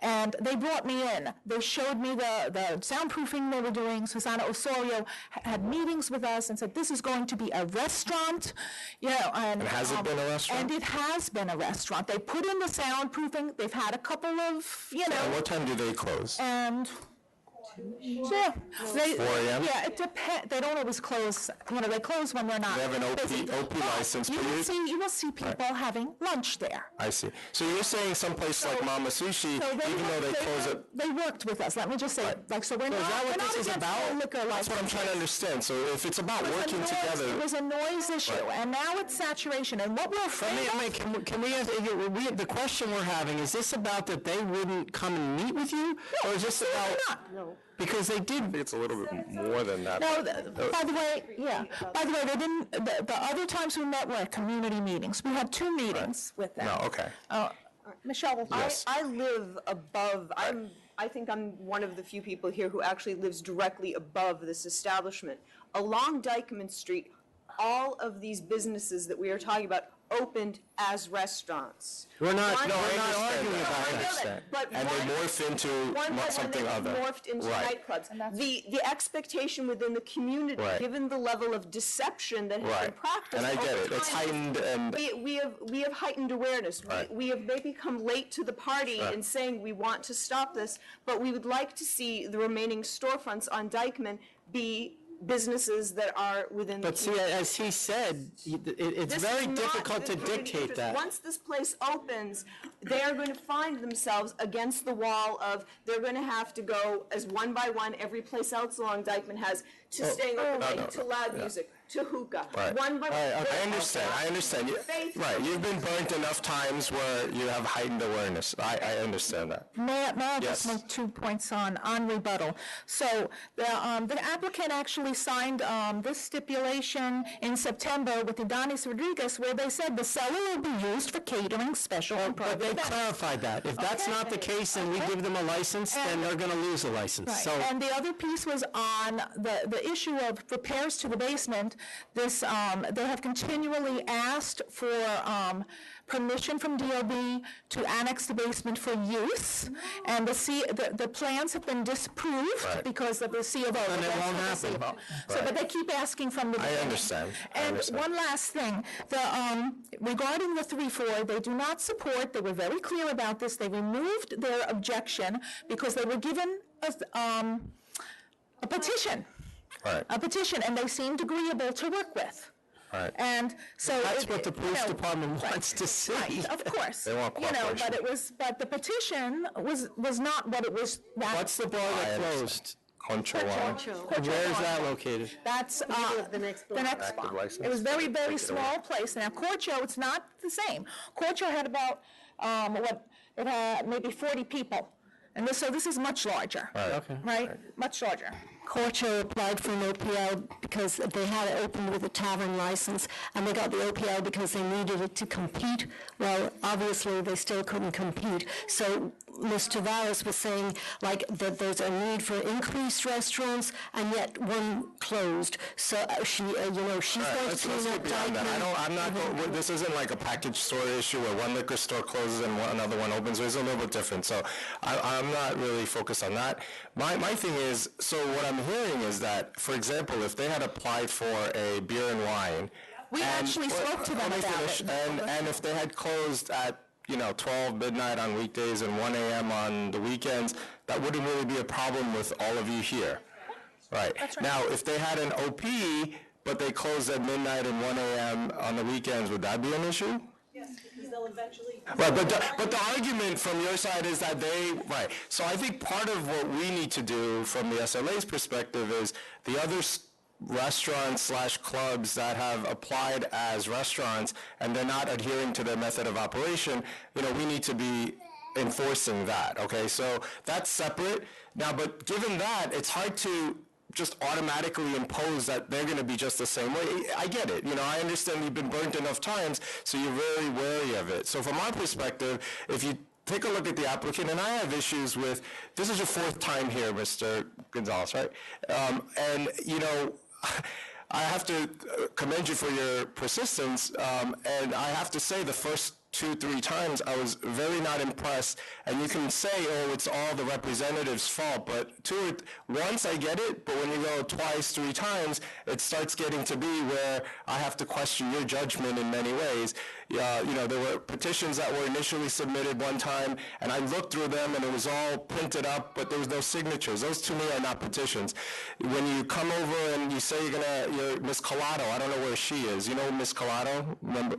and they brought me in. They showed me the soundproofing they were doing. Susana Osorio had meetings with us and said, this is going to be a restaurant, and has it been a restaurant? And it has been a restaurant. They put in the soundproofing. They've had a couple of, And what time do they close? And 4 a.m.? Yeah, it depends. They don't always close. They close when they're not. They have an OP license. You will see people having lunch there. I see. So you're saying someplace like Mama Sushi, even though they close it. They worked with us. Let me just say, so we're not. Is that what this is about? That's what I'm trying to understand. So if it's about working together. It was a noise issue, and now it's saturation. And what we're afraid of. Can we ask, the question we're having, is this about that they wouldn't come and meet with you? No, or is this about? No. Because they did. I think it's a little bit more than that. No, by the way, they didn't, the other times we met were at community meetings. We had 2 meetings with them. No, okay. Michelle, yes. I live above, I think I'm one of the few people here who actually lives directly above this establishment. Along Dykeman Street, all of these businesses that we are talking about opened as restaurants. We're not One- arguing No, about I know that. But And they one- morph into one by one, something they other. morphed into Right. nightclubs. The expectation within the community, Right. given the level of deception that has been Right. practiced And I get over it. It's time, heightened and- we have heightened awareness. Right. We have maybe come late to the party Right. in saying we want to stop this, but we would like to see the remaining storefronts on Dykeman be businesses that are within the But see, community. as he said, it's This very is not- difficult to dictate that. Once this place opens, they are going to find themselves against the wall of, they're going to have to go as one by one, every place else along Dykeman has, to staying open late, to loud music, to hookah. Right. One by one. I understand. Right, you've been burnt enough times where you have heightened awareness. I understand that. May I just Yes. make 2 points on rebuttal? So the applicant actually signed this stipulation in September with Adonis Rodriguez, where they said the cellar will be used for catering special and But private they events. clarified that. If that's not the case and we give them a license, then they're going to lose a license. Right. So And the other piece was on the issue of repairs to the basement. This, they have continually asked for permission from DOB to annex the basement for use, and the plans have been disproved Right. because of the C of O. Then it That's won't what the C of O. happen. So, Right. but they keep asking from the I beginning. understand. I And understand. one last thing, regarding the 3-4, they do not support, they were very clear about this, they removed their objection because they were given a petition. Right. A petition, and they seemed agreeable to work with. Right. And so. that's what the police department wants to see. Right, of course. They want You know, cooperation. but the petition was not what it was. What's the bar that closed? Concho One. Where is that located? That's the next the next Active one. license. It was very, very small place. Now, Corcho, it's not the same. Corcho had about, it had maybe 40 people. And so this is much larger. Right. Okay. Right? Much larger. Corcho applied for an OPL because they had it opened with a tavern license, and they got the OPL because they needed it to compete. Well, obviously, they still couldn't compete. So Ms. Tavares was saying, like, that there's a need for increased restaurants, and yet one closed. So she's All right, going to let's clean get up beyond that. Dykeman. This isn't like a package store issue where one liquor store closes and another one opens. It's a little bit different. So I'm not really focused on that. My thing is, so what I'm hearing is that, for example, if they had applied for a beer and wine. We actually spoke to them Let me about finish. it. And if they had closed at 12 midnight on weekdays and 1 a.m. on the weekends, that wouldn't really be a problem with all of you here. Right. Now, if they had an OP, but they closed at midnight and 1 a.m. on the weekends, would that be an issue? Yes, because they'll eventually. Right, but the argument from your side is that right. So I think part of what we need to do from the SLA's perspective is the other restaurants/clubs that have applied as restaurants and they're not adhering to their method of operation, we need to be enforcing that, okay? So that's separate. Now, but given that, it's hard to just automatically impose that they're going to be just the same way. I get it. I understand you've been burnt enough times, so you're very wary of it. So from our perspective, if you take a look at the applicant, and I have issues with, this is your fourth time here, Mr. Gonzalez, right? And, I have to commend you for your persistence, and I have to say the first 2-3 times I was very not impressed, and you can say, oh, it's all the representatives' fault, but once I get it, but when you go twice, 3 times, it starts getting to be where I have to question your judgment in many ways. There were petitions that were initially submitted one time, and I looked through them, and it was all printed up, but there was no signatures. Those to me are not petitions. When you come over and you say you're Ms. Collado, I don't know where she is. You know Ms. Collado? Remember?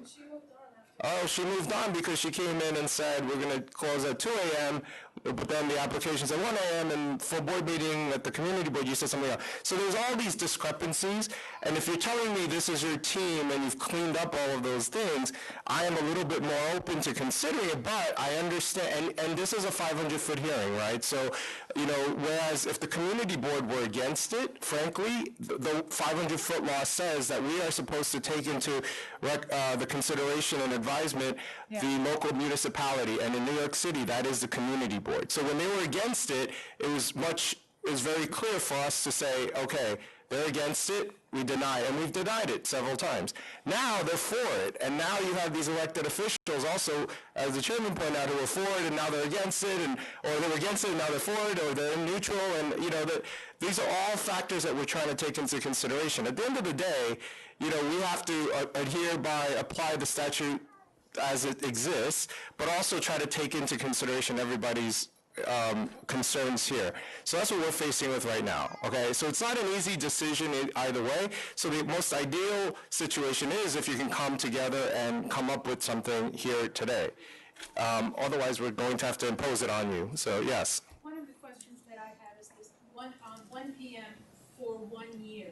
Oh, she moved on because she came in and said, we're going to close at 2 a.m., but then the application's at 1 a.m., and for board meeting at the community board, you said something else. So there's all these discrepancies, and if you're telling me this is your team and you've cleaned up all of those things, I am a little bit more open to considering it, but I understand, and this is a 500-foot hearing, right? So, whereas if the community board were against it, frankly, the 500-foot law says that we are supposed to take into the consideration and advisement the local municipality, and in New York City, that is the community board. So when they were against it, it was very clear for us to say, okay, They're against it, we deny it, and we've denied it several times. Now they're for it, and now you have these elected officials also, as the chairman pointed out, who are for it and now they're against it, or they were against it and now they're for it, or they're neutral, and these are all factors that we're trying to take into consideration. At the end of the day, we have to apply the statute as it exists, but also try to take into consideration everybody's concerns here. So that's what we're facing with right now, okay? So it's not an easy decision either way. So the most ideal situation is if you can come together and come up with something here today. Otherwise, we're going to have to impose it on you. So, yes. One of the questions that I have is this, 1 p.m. for 1 year.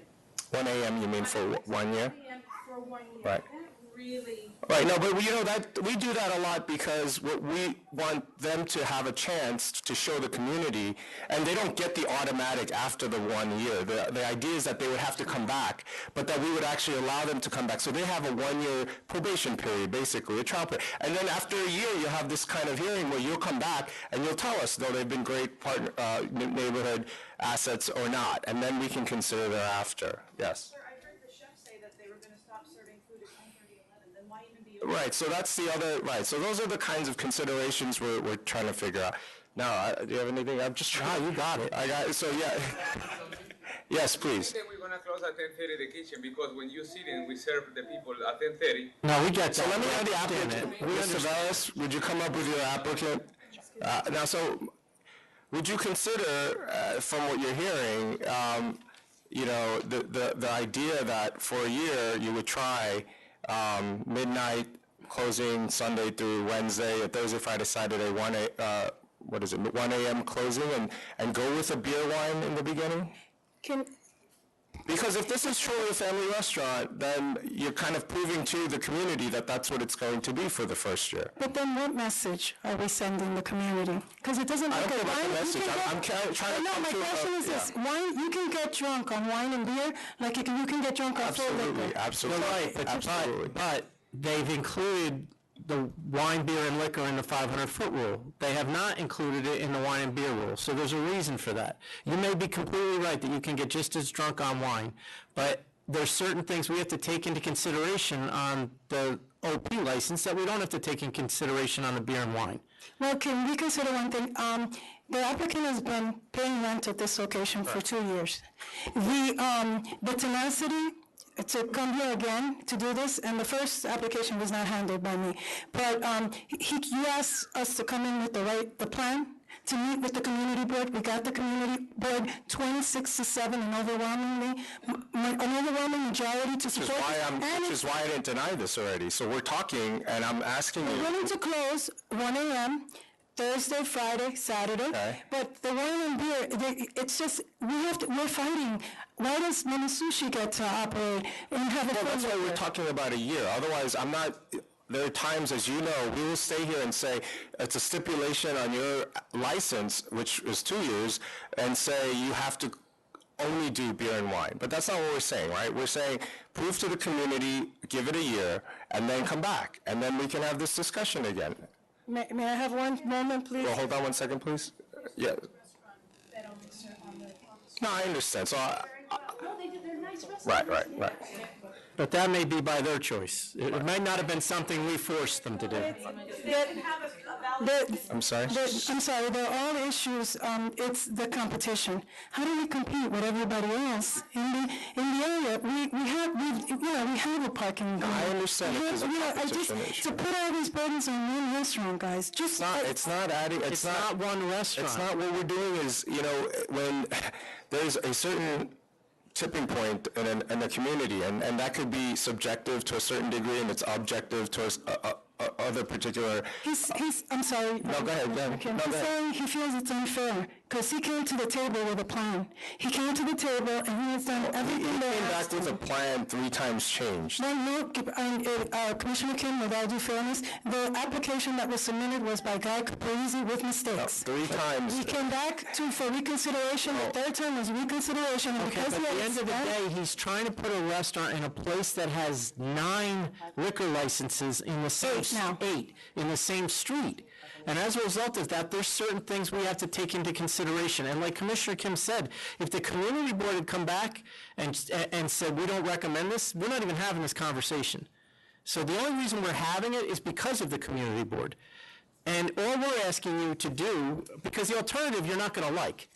1 a.m. you mean for 1 year? 1 p.m. for 1 year. Right. That really... Right, no, but that we do that a lot because we want them to have a chance to show the community, and they don't get the automatic after the 1 year. The idea is that they would have to come back, but that we would actually allow them to come back. So they have a 1 year probation period, basically, a trial period. And then after a year, you'll have this kind of hearing where you'll come back and you'll tell us, though they've been great neighborhood assets or not, and then we can consider thereafter. Yes. Right, so that's the other, right, so those are the kinds of considerations we're trying to figure out. Now, do you have anything? I'm just trying. You got it. I got it, so yeah. Yes, please. We're going to close at 10:30 the kitchen because when you sit in, we serve the people at 10:30. No, we get that. So let me have the applicant. Mr. Velez, would you come up with your applicant? Now, so would you consider, from what you're hearing, the idea that for a year you would try midnight closing Sunday through Wednesday, Thursday, Friday, Saturday, 1 a.m. closing, and go with a beer wine in the beginning? Because if this is truly a family restaurant, then you're kind of proving to the community that that's what it's going to be for the first year. But then what message are we sending the community? Because it doesn't make a wine. I'm trying to. No, my question is this: wine, you can get drunk on wine and beer, like you can get drunk on full liquor. Absolutely, absolutely. But they've included the wine, beer, and liquor in the 500-foot rule. They have not included it in the wine and beer rule, so there's a reason for that. You may be completely right that you can get just as drunk on wine, but there's certain things we have to take into consideration on the OP license that we don't have to take in consideration on the beer and wine. Well, can we consider one thing? The applicant has been paying rent at this location for 2 years. The tenacity to come here again to do this, and the first application was not handled by me, but he asked us to come in with the plan to meet with the community board. We got the community board 26-7, an overwhelming majority to support. Which is why I didn't deny this already. So we're talking, and I'm asking you. We're willing to close 1 a.m. Thursday, Friday, Saturday, but the wine and beer, it's just, we're fighting. Why does Mama Sushi get to operate and have a that's why we're talking about a year. Otherwise, there are times, as you know, we will stay here and say, it's a stipulation on your license, which is 2 years, and say you have to only do beer and wine. But that's not what we're saying, right? We're saying, prove to the community, give it a year, and then come back, and then we can have this discussion again. May I have one moment, please? Well, hold on 1 second, please. Yeah. No, I understand. So, they're nice restaurants. Right. But that may be by their choice. It might not have been something we forced them to do. I'm sorry? I'm sorry, they're all issues, it's the competition. How do we compete with everybody else? In the area, we have a parking lot. I understand it is a competition issue. To put all these burdens on one restaurant, guys, it's not one restaurant. It's not what we're doing is, when there's a certain tipping point in the community, and that could be subjective to a certain degree, and it's objective to other particular... I'm sorry. No, go ahead. He's saying he feels it's unfair, because he came to the table with a plan. He came to the table, and he has done everything that... He came back with a plan 3 times changed. No, Commissioner Kim, with all due fairness, the application that was submitted was by Guy Caprese with mistakes. 3 times. We came back for reconsideration. The 3rd time was reconsideration. Okay, but at the end of the day, he's trying to put a restaurant in a place that has 9 liquor licenses in the same 8 in the same street. And as a result of that, there's certain things we have to take into consideration. And like Commissioner Kim said, if the community board had come back and said, we don't recommend this, we're not even having this conversation. So the only reason we're having it is because of the community board. And all we're asking you to do, because the alternative you're not going to like.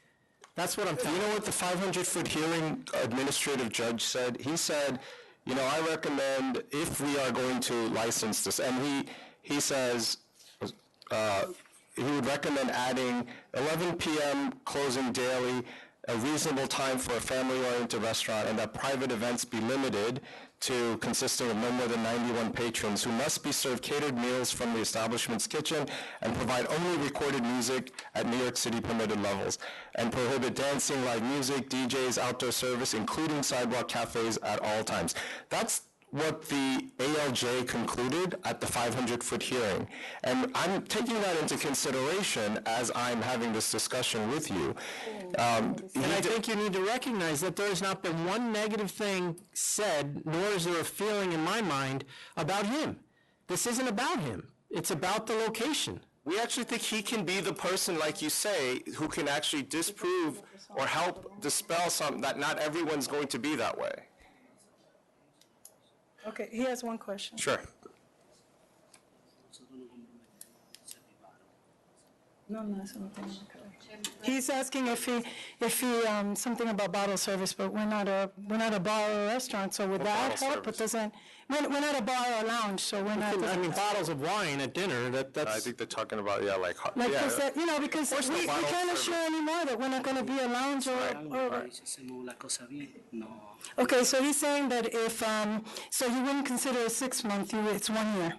That's what I'm telling you. You know what the 500-foot hearing administrative judge said? He said, you know, I recommend if we are going to license this, and he says he would recommend adding 11 p.m. closing daily, a reasonable time for a family-oriented restaurant, and that private events be limited to consisting of no more than 91 patrons who must be served catered meals from the establishment's kitchen and provide only recorded music at New York City permitted levels, and prohibit dancing, live music, DJs, outdoor service, including sidewalk cafes at all times. That's what the ALJ concluded at the 500-foot hearing. And I'm taking that into consideration as I'm having this discussion with you. And I think you need to recognize that there has not been one negative thing said, nor is there a feeling in my mind about him. This isn't about him. It's about the location. We actually think he can be the person, like you say, who can actually disprove or help dispel something that not everyone's going to be that way. Okay, he has one question. Sure. No, eso no tiene nada que ver. He's asking if he something about bottle service, but we're not a bar or a restaurant, so would that help? It doesn't. We're not a bar or a lounge, so we're not. I mean, bottles of wine at dinner. That's. I think they're talking about like that, you know, because we can't assure anymore that we're not going to be a lounge or. Okay, so he's saying that if so he wouldn't consider a 6 month. It's 1 year.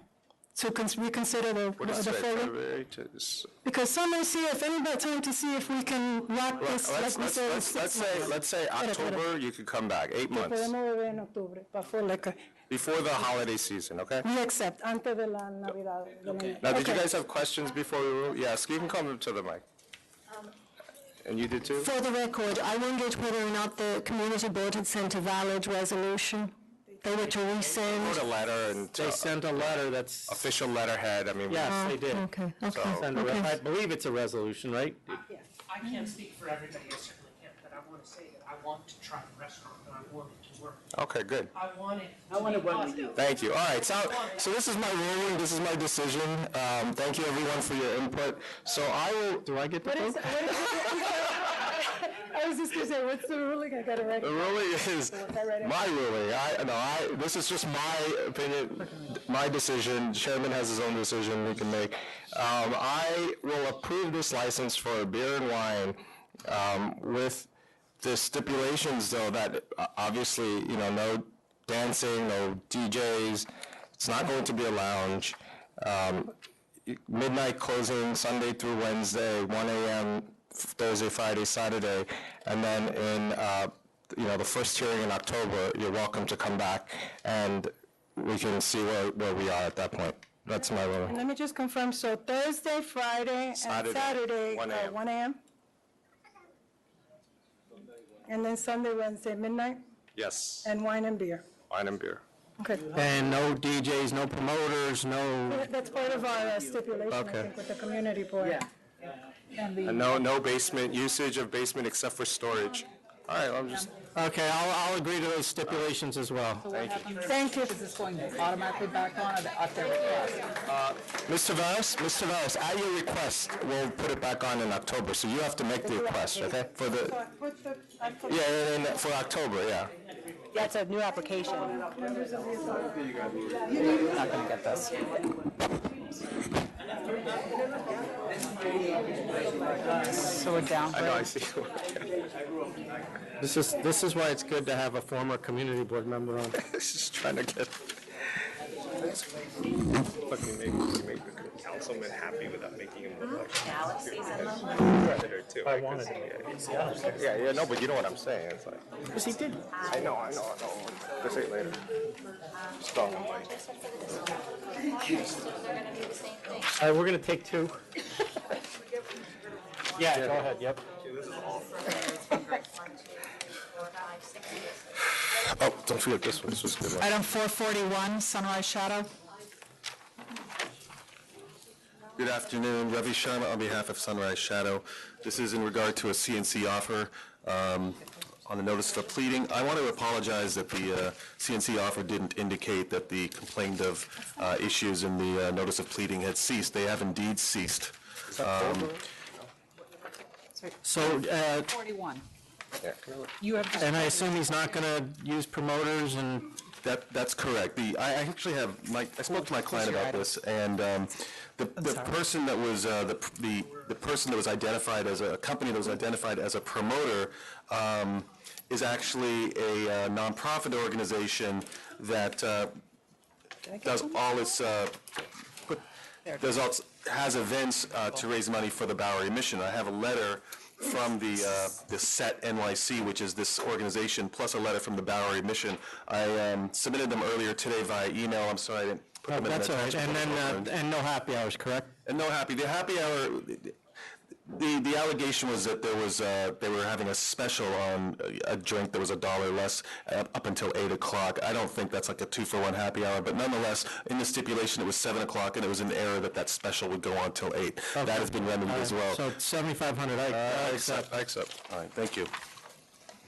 So reconsider the full. Because some may see if anybody time to see if we can lock this. Let's say October. You could come back 8 months before the holiday season. Okay. We accept antes de la Navidad. Okay. Now, did you guys have questions before we rule? Yes, you can come up to the mic. And you did too? For the record, I wondered whether or not the community board had sent a valid resolution. They were to resend. Wrote a letter and they sent a letter that's official letterhead. I mean, yes, they did. Okay. I believe it's a resolution, right? Yes. I can't speak for everybody. I certainly can't, but I want to say that I want to try the restaurant and I want it to work. Okay, good. I want it to be positive. Thank you. All right, so this is my ruling. This is my decision. Thank you, everyone, for your input. So I will. Do I get the vote? I was just going to say, what's the ruling? I got it right. The ruling is my ruling. This is just my opinion, my decision. The chairman has his own decision he can make. I will approve this license for beer and wine with the stipulations, though, that obviously, no dancing, no DJs. It's not going to be a lounge. Midnight closing Sunday through Wednesday, 1 a.m., Thursday, Friday, Saturday, and then in the first hearing in October, you're welcome to come back, and we can see where we are at that point. That's my ruling. And let me just confirm. So Thursday, Friday, and Saturday, 1 a.m. And then Sunday, Wednesday, midnight. Yes. And wine and beer. Wine and beer. Okay. And no DJs, no promoters, no. That's part of our stipulation, I think, with the community board. Yeah. And no basement, usage of basement except for storage. All right, I'm just. Okay, I'll agree to those stipulations as well. Thank you. Thank you. Is this going automatically back on at their request? Ms. Tavares, at your request, we'll put it back on in October, so you have to make the request, okay? For October, yeah. Yeah, it's a new application. Not going to get this. So we're down. I know, I see. This is why it's good to have a former community board member on. Just trying to get. Look, we make the councilman happy without making him look like predator too. I wanted to. Yeah, no, but you know what I'm saying. It's like. Because he did. I know. Just say it later. Just talk on mic. All right, we're going to take two. Yeah, go ahead, yep. This is awful. Oh, don't forget this one. This was a good one. Item 441, Sunrise Shadow. Good afternoon, Ravi Sharma on behalf of Sunrise Shadow. This is in regard to a CNC offer on the notice of pleading. I want to apologize that the CNC offer didn't indicate that the complaint of issues in the notice of pleading had ceased. They have indeed ceased. So, 41. You have. and I assume he's not going to use promoters and... That's correct. I actually have, I spoke to my client about this, and the person that was, the person that was identified as a company that was identified as a promoter is actually a nonprofit organization that does all its, has events to raise money for the Bowery Mission. I have a letter from the SET NYC, which is this organization, plus a letter from the Bowery Mission. I submitted them earlier today via email. I'm sorry I didn't put them in That's the all right. And then, and no happy hours, correct? And no happy. The happy hour, the allegation was that there was, they were having a special on a drink that was $1 less up until 8 o'clock. I don't think that's like a 2-for-1 happy hour, but nonetheless, in the stipulation, it was 7 o'clock, and it was an error that special would go on till 8. Okay. That has been remedied as well. So 7,500, I accept. I accept. All right, thank you.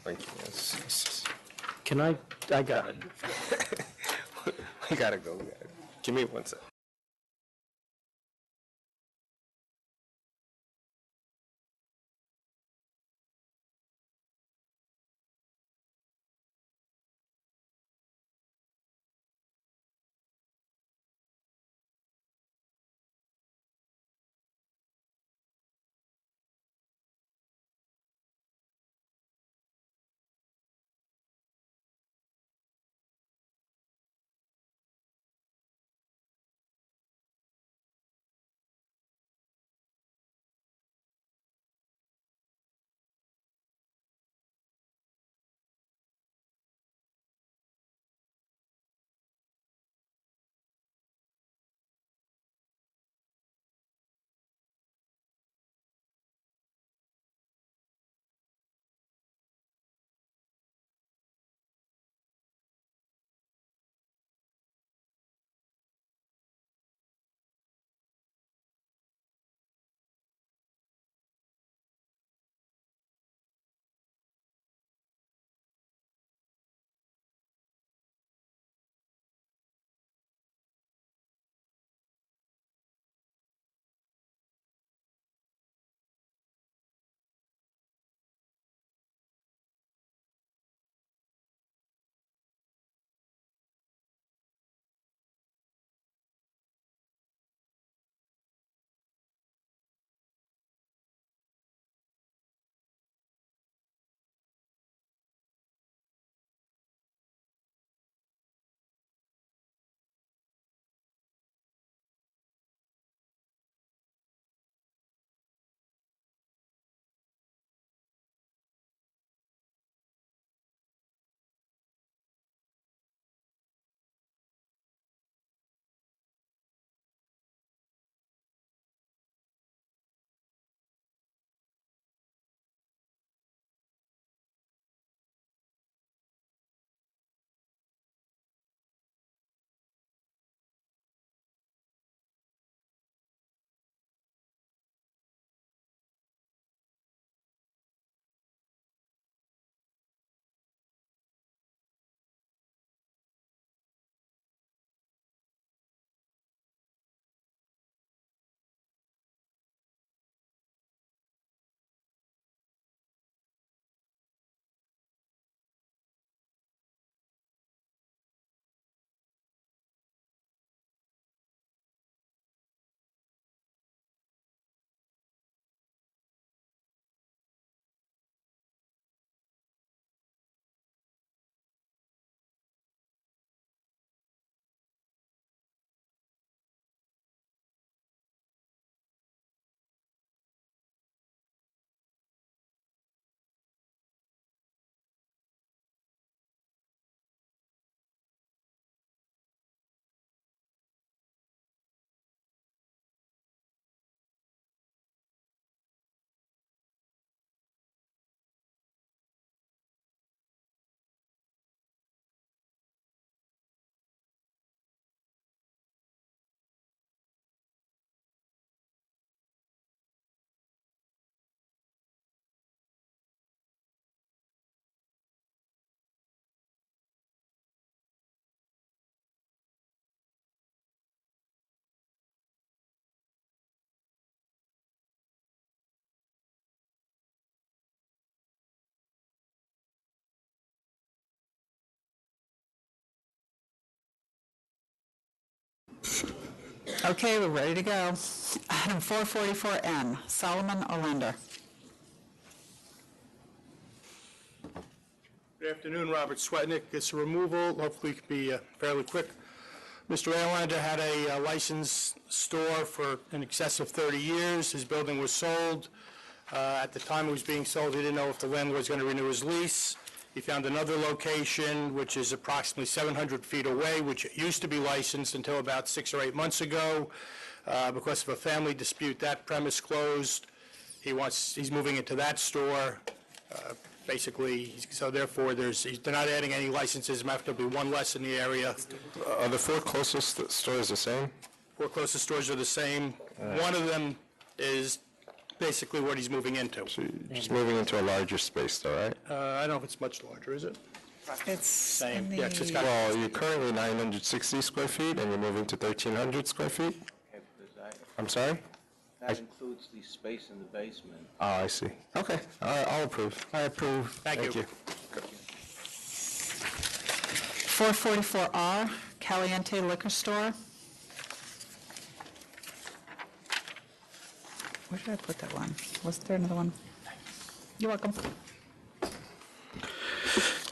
Thank you. Yes. Can I got it. We gotta go. Give me 1 second. Okay, we're ready to go. Item 444N, Solomon Olander. Good afternoon, Robert Swetnick. It's a removal, hopefully it can be fairly quick. Mr. Aylander had a licensed store for in excess of 30 years. His building was sold. At the time it was being sold, he didn't know if the landlord was going to renew his lease. He found another location, which is approximately 700 feet away, which used to be licensed until about 6 or 8 months ago. Because of a family dispute, that premise closed. He's moving into that store. Basically, so therefore, they're not adding any licenses. There will be one less in the area. Are the 4 closest stores the same? 4 closest stores are the same. One of them is basically what he's moving into. So you're just moving into a larger space, though, right? I don't know if it's much larger, is it? It's Same. in Yeah, 'cause it's got. Well, you're currently 960 square feet, and you're moving to 1,300 square feet? I'm sorry? That includes the space in the basement. Oh, I see. Okay, all right, I'll approve. I approve. Thank you. 444R, Caliente Liquor Store. Where did I put that one? Was there another one? You're welcome.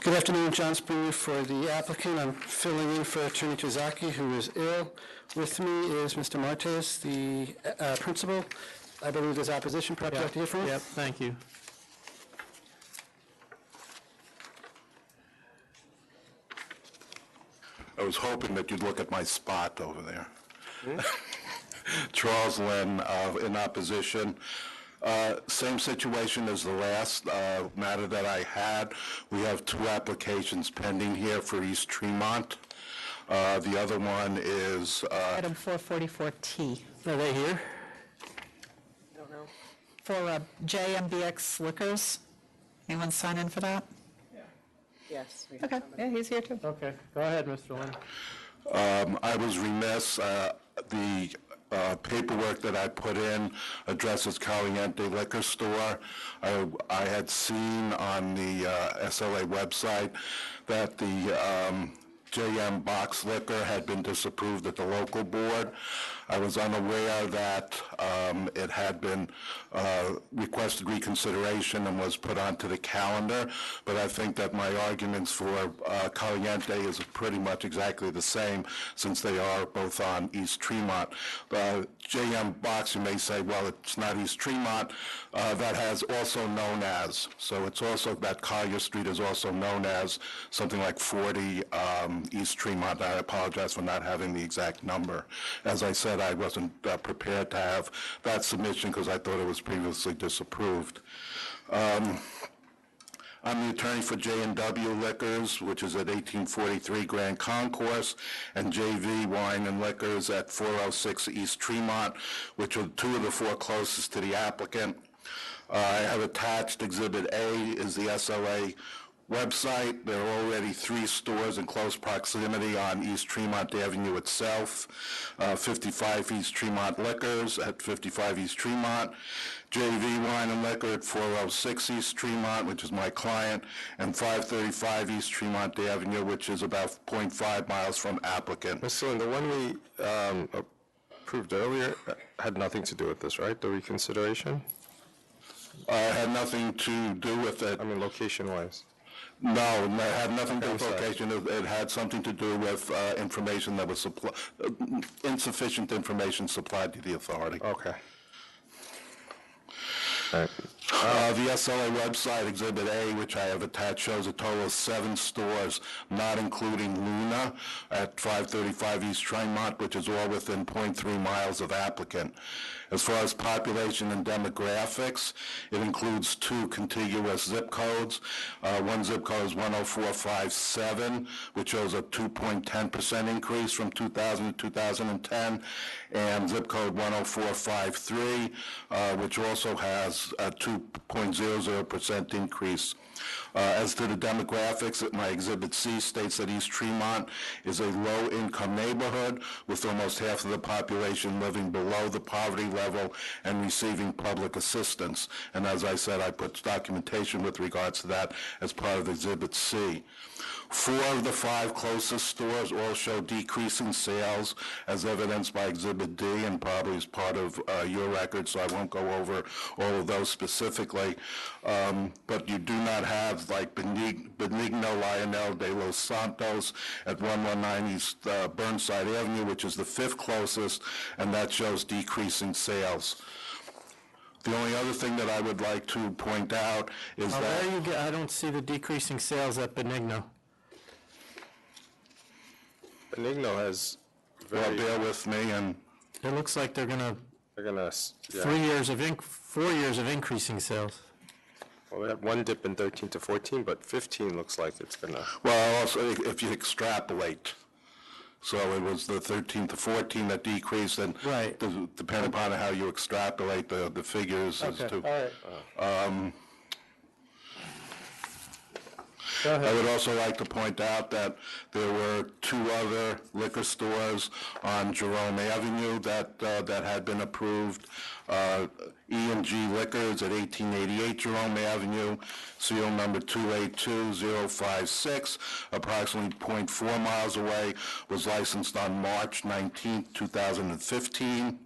Good afternoon, John Springer for the applicant. I'm filling in for Attorney Tozaki, who is ill. With me is Mr. Martes, the principal. I believe there's opposition. Perhaps you'd like to hear from him? Yep, thank you. I was hoping that you'd look at my spot over there. Charles Lynn in opposition. Same situation as the last matter that I had. We have 2 applications pending here for East Tremont. The other one is... Item 444T. Are they here? For JMBX Liquors. Anyone sign in for that? Yes. Okay, yeah, he's here too. Okay, go ahead, Mr. Lynn. I was remiss. The paperwork that I put in addresses Caliente Liquor Store. I had seen on the SLA website that the JM Box Liquor had been disapproved at the local board. I was unaware that it had been requested reconsideration and was put onto the calendar, but I think that my arguments for Caliente is pretty much exactly the same since they are both on East Tremont. JM Box, you may say, well, it's not East Tremont. That has also known as, so it's also that Collier Street is also known as something like 40 East Tremont. I apologize for not having the exact number. As I said, I wasn't prepared to have that submission because I thought it was previously disapproved. I'm the attorney for J&W Liquors, which is at 1843 Grand Concourse, and JV Wine and Liquors at 406 East Tremont, which are 2 of the 4 closest to the applicant. I have attached Exhibit A is the SLA website. There are already 3 stores in close proximity on East Tremont Avenue itself. 55 East Tremont Liquors at 55 East Tremont. JV Wine and Liquor at 406 East Tremont, which is my client, and 535 East Tremont Avenue, which is about 0.5 miles from applicant. Mr. Lynn, the one we approved earlier had nothing to do with this, right? The reconsideration? Had nothing to do with it. I mean, location-wise. No, it had nothing to do with location. It had something to do with information that was insufficient information supplied to the authority. Okay. The SLA website, Exhibit A, which I have attached, shows a total of 7 stores, not including Luna, at 535 East Tremont, which is all within 0.3 miles of applicant. As far as population and demographics, it includes 2 contiguous zip codes. One zip code is 10457, which shows a 2.10% increase from 2000 to 2010, and zip code 10453, which also has a 2.00% increase. As to the demographics, my Exhibit C states that East Tremont is a low-income neighborhood with almost half of the population living below the poverty level and receiving public assistance. And as I said, I put documentation with regards to that as part of Exhibit C. 4 of the 5 closest stores all show decreasing sales, as evidenced by Exhibit D, and probably as part of your record, so I won't go over all of those specifically. But you do not have, like, Benigno Lionel de los Santos at 119 East Burnside Avenue, which is the 5th closest, and that shows decreasing sales. The only other thing that I would like to point out is that... I don't see the decreasing sales at Benigno. Benigno has Well, bear with me, and... It looks like they're gonna... They're gonna... 4 years of increasing sales. Well, we had one dip in 13 to 14, but 15 looks like it's gonna... Well, also, if you extrapolate, so it was the 13 to 14 that decreased, and depending upon how you extrapolate the figures as to... All right. I would also like to point out that there were 2 other liquor stores on Jerome Avenue that had been approved. E&G Liquors at 1888 Jerome Avenue, seal number 282056, approximately 0.4 miles away, was licensed on March 19, 2015.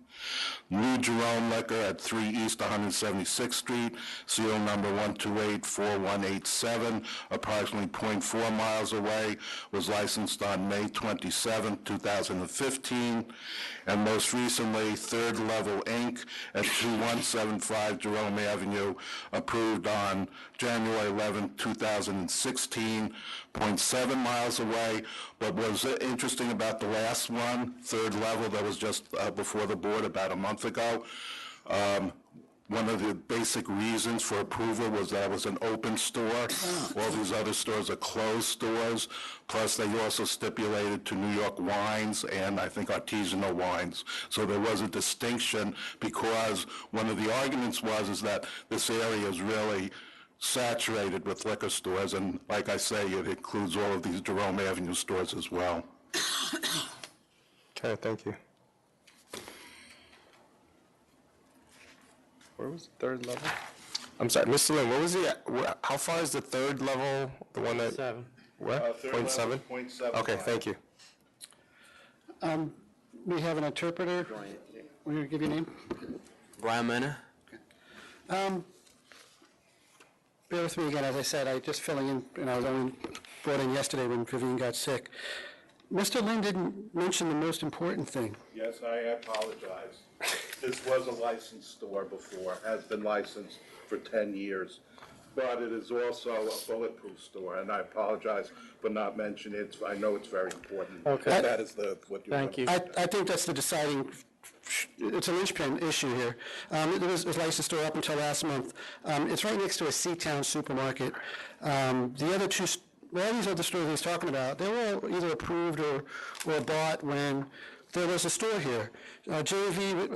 New Jerome Liquor at 3 East 176th Street, seal number 1284187, approximately 0.4 miles away, was licensed on May 27, 2015. And most recently, Third Level Inc. at 2175 Jerome Avenue, approved on January 11, 2016, 0.7 miles away. But what was interesting about the last one, Third Level, that was just before the board about a month ago, one of the basic reasons for approval was that it was an open store. All these other stores are closed stores. Plus, they also stipulated to New York wines and I think artisanal wines. So there was a distinction because one of the arguments is that this area is really saturated with liquor stores, and like I say, it includes all of these Jerome Avenue stores as well. Okay, thank you. Where was the third level? I'm sorry, Mr. Lin, what was how far is the third level, the one that? 7. What? 0.7? 0.7. Okay, thank you. We have an interpreter. Will you give your name? Brian Mena. Bear with me again, as I said, I just filling in, and I was only brought in yesterday when Vivian got sick. Mr. Lin didn't mention the most important thing. Yes, I apologize. This was a licensed store before, has been licensed for 10 years, but it is also a bulletproof store, and I apologize for not mentioning it. I know it's very important. Okay. That is what you want. Thank you. I think that's the deciding, it's a linchpin issue here. It was a licensed store up until last month. It's right next to a Seatown supermarket. The other two, all these other stores he's talking about, they were all either approved or bought when there was a store here. JV,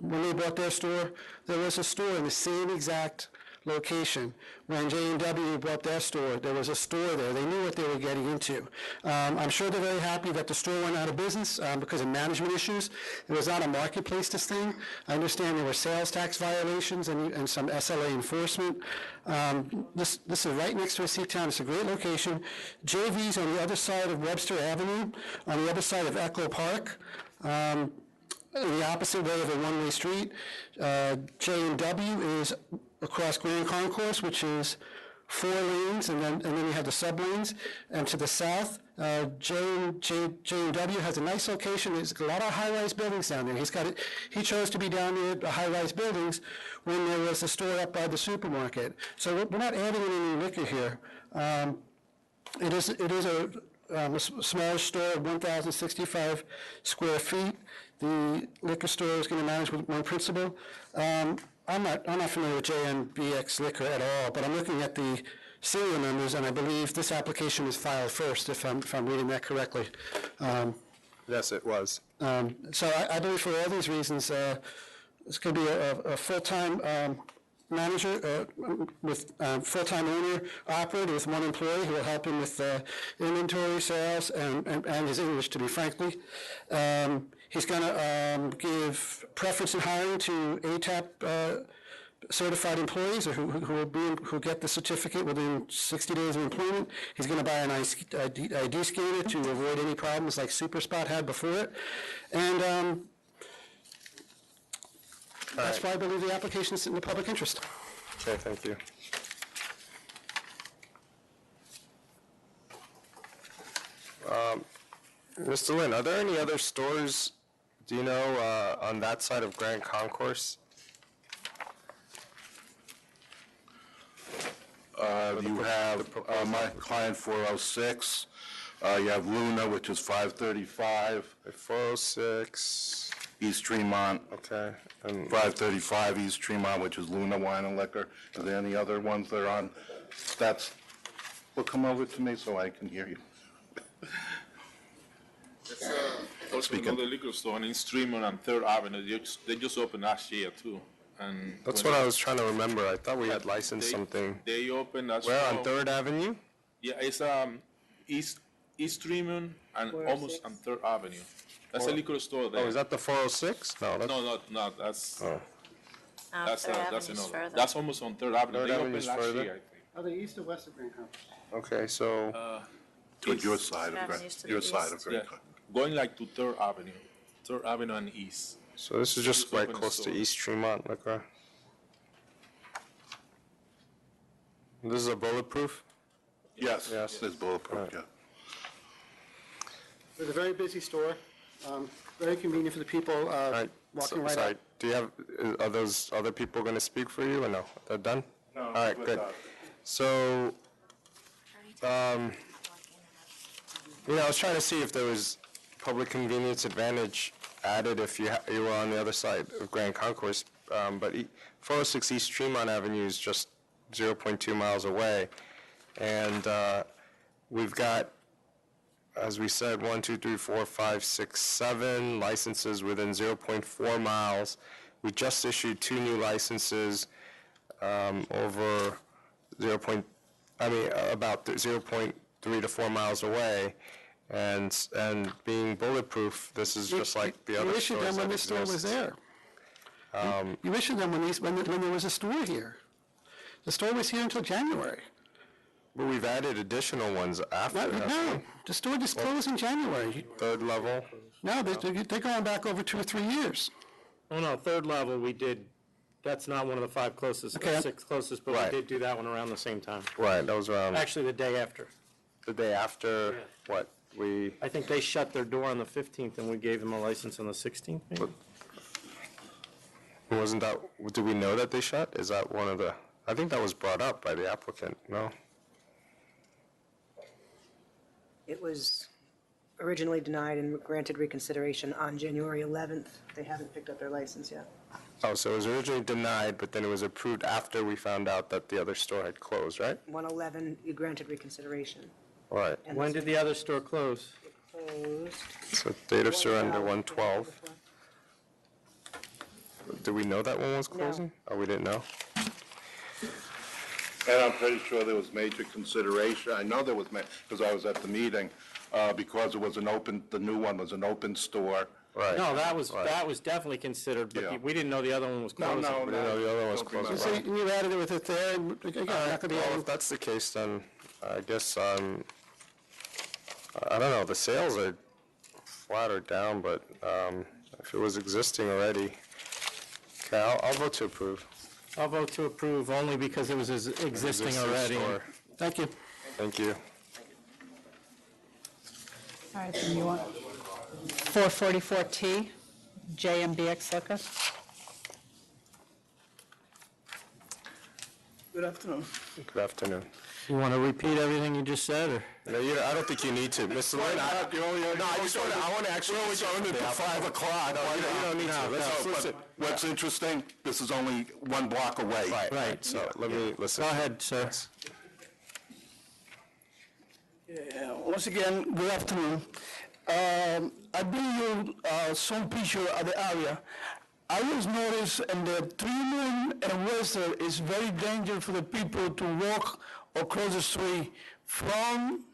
when they bought their store, there was a store in the same exact location. When J&W bought their store, there was a store there. They knew what they were getting into. I'm sure they're very happy that the store went out of business because of management issues. It was not a marketplace, this thing. I understand there were sales tax violations and some SLA enforcement. This is right next to a Seatown. It's a great location. JV's on the other side of Webster Avenue, on the other side of Echo Park. The opposite way of a one-way street. J&W is across Grand Concourse, which is 4 lanes, and then you have the sub-lanes. And to the south, J&W has a nice location. There's a lot of high-rise buildings down there. He chose to be down near the high-rise buildings when there was a store up by the supermarket. So we're not adding any liquor here. It is a smaller store of 1,065 square feet. The liquor store is going to manage with one principal. I'm not familiar with JNBX Liquor at all, but I'm looking at the serial numbers, and I believe this application was filed first, if I'm reading that correctly. Yes, it was. So I believe for all these reasons, it's going to be a full-time manager with full-time owner operator with one employee who will help him with inventory, sales, and his English, to be frankly. He's going to give preference in hiring to ATAP certified employees who get the certificate within 60 days of employment. He's going to buy an ID scanner to avoid any problems like SuperSpot had before it. And that's why I believe the application is in the public interest. Okay, thank you. Mr. Lin, are there any other stores, do you know, on that side of Grand Concourse? You have my client 406. You have Luna, which is 535. 406. East Tremont. Okay. And 535 East Tremont, which is Luna Wine and Liquor. Are there any other ones that are on? Well, come over to me so I can hear you. It's also another liquor store on East Tremont and 3rd Avenue. They just opened last year, too. And that's what I was trying to remember. I thought we had licensed something. They opened as where, on 3rd Avenue? Yeah, it's East Tremont and almost on 3rd Avenue. That's a liquor store there. Oh, is that the 406? No, that's... No, that's... Oh. That's another. That's almost on 3rd Avenue. 3rd They Avenue opened is last further? year, I think. Are they east or west of Grand Concourse? Okay, so... to your side of Grand Concourse. Going like to 3rd Avenue. 3rd Avenue and East. So this is just right close to East Tremont Liquor. This is a bulletproof? Yes, it's bulletproof, yeah. It's a very busy store, very convenient for the people walking right sorry, up. do you have, are those other people going to speak for you or no? They're done? No. All right, good. So, I was trying to see if there was public convenience advantage added if you were on the other side of Grand Concourse, but 406 East Tremont Avenue is just 0.2 miles away, and we've got, as we said, 1, 2, 3, 4, 5, 6, 7 licenses within 0.4 miles. We just issued 2 new licenses over about 0.3 to 4 miles away, and being bulletproof, this is just like the other stores. You issued them when the store was there. You issued them when there was a store here. The store was here until January. But we've added additional ones after that. No, the store just closed in January. 3rd level? No, they're going back over 2 or 3 years. Oh, no, 3rd level, we did, that's not one of the 5 closest, Okay. 6 closest, but we did do that one around the same time. Right, that was around... Actually, the day after. The day after, what, I think they shut their door on the 15th, and we gave them a license on the 16th, maybe? Wasn't that, do we know that they shut? Is that one of the, I think that was brought up by the applicant, no? It was originally denied and granted reconsideration on January 11th. They haven't picked up their license yet. Oh, so it was originally denied, but then it was approved after we found out that the other store had closed, right? 111, you granted reconsideration. Right. And When did the other store close? Closed. So date of surrender, 112. Do we know that one was closing? Oh, we didn't know? And I'm pretty sure there was major consideration. I know there was, because I was at the meeting, because it was the new one was an open store. Right. No, that was definitely considered, but we didn't know the other one was closing. We didn't know the other one was closing. So you added it with it there, and again, not going to be Well, if that's the case, then I guess, I don't know, the sales are flat or down, but if it was existing already, okay, I'll vote to approve. I'll vote to approve only because it was existing already. Thank you. Thank you. All right, then you want 444T, JMBX Circus? Good afternoon. Good afternoon. You want to repeat everything you just said, or? No, I don't think you need to. Mr. Lane, I want to actually adjourn it to 5 o'clock. No, you don't need to. Let's listen. What's interesting, this is only 1 block away. Right, so let me listen. Go ahead, sir. Once again, good afternoon. I bring you some picture of the area. I was noticed in the Tremont and Western, it's very dangerous for the people to walk across the street from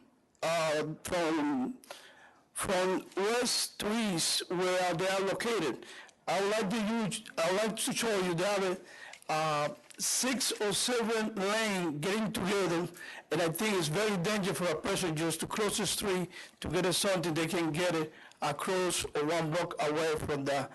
west to east where they are located. I would like to show you that 6 or 7 lanes getting together, and I think it's very dangerous for a person just to cross the street to get something they can get it across or 1 block away from that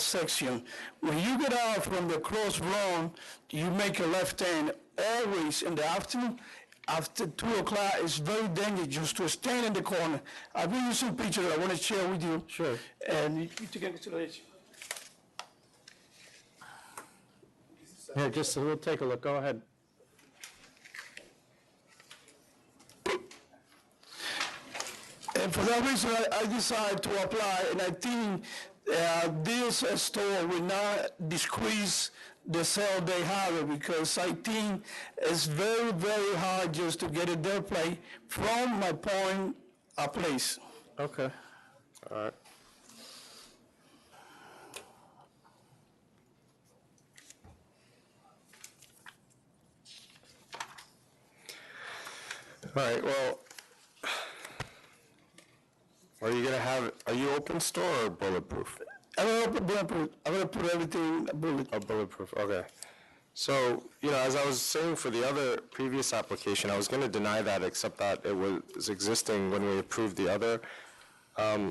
section. When you get out from the cross road, you make a left turn always in the afternoon. After 2 o'clock, it's very dangerous just to stand in the corner. I'll bring you some pictures I want to share with you. Sure. And you take into consideration. Here, we'll take a look. Go ahead. And for that reason, I decided to apply, and I think this store will not decrease the sale they have, because I think it's very, very hard just to get it their place from my point of place. Okay. All right. All right, well, are you open store or bulletproof? I'm gonna put everything bulletproof, okay. So, as I was saying for the other previous application, I was gonna deny that, except that it was existing when we approved the other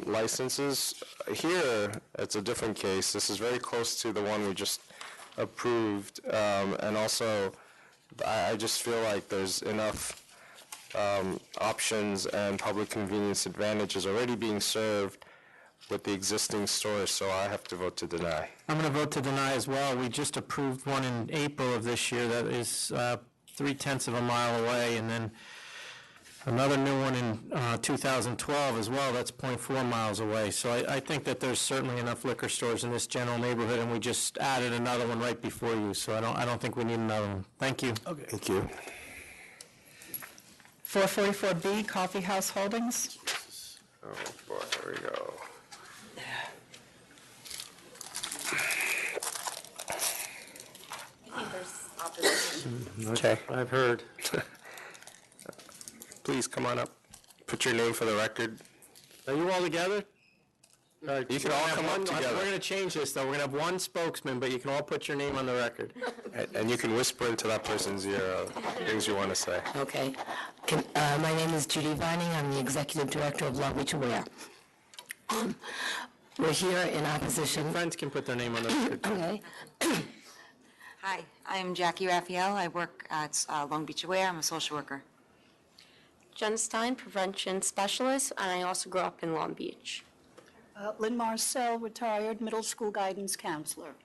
licenses. Here, it's a different case. This is very close to the one we just approved, and also, I just feel like there's enough options and public convenience advantages already being served with the existing stores, so I have to vote to deny. I'm going to vote to deny as well. We just approved one in April of this year that is 0.3 of a mile away, and then another new one in 2012 as well, that's 0.4 miles away. So I think that there's certainly enough liquor stores in this general neighborhood, and we just added another one right before you, so I don't think we need another one. Thank you. Okay. Thank you. 444B, Coffee House Holdings. Oh, boy, here we go. I think there's opposition. Okay, I've heard. Please, come on up. Put your name for the record. Are you all together? You can all come up together. We're going to change this, though. We're going to have one spokesman, but you can all put your name on the record. And you can whisper into that person's ear things you want to say. Okay. My name is Judy Vining. I'm the Executive Director of Long Beach Aware. We're here in opposition. Friends can put their name on the record. Okay. Hi, I'm Jackie Raphael. I work at Long Beach Aware. I'm a social worker. Jen Stein, Prevention Specialist, and I also grew up in Long Beach. Lynn Marcel, retired middle school guidance counselor.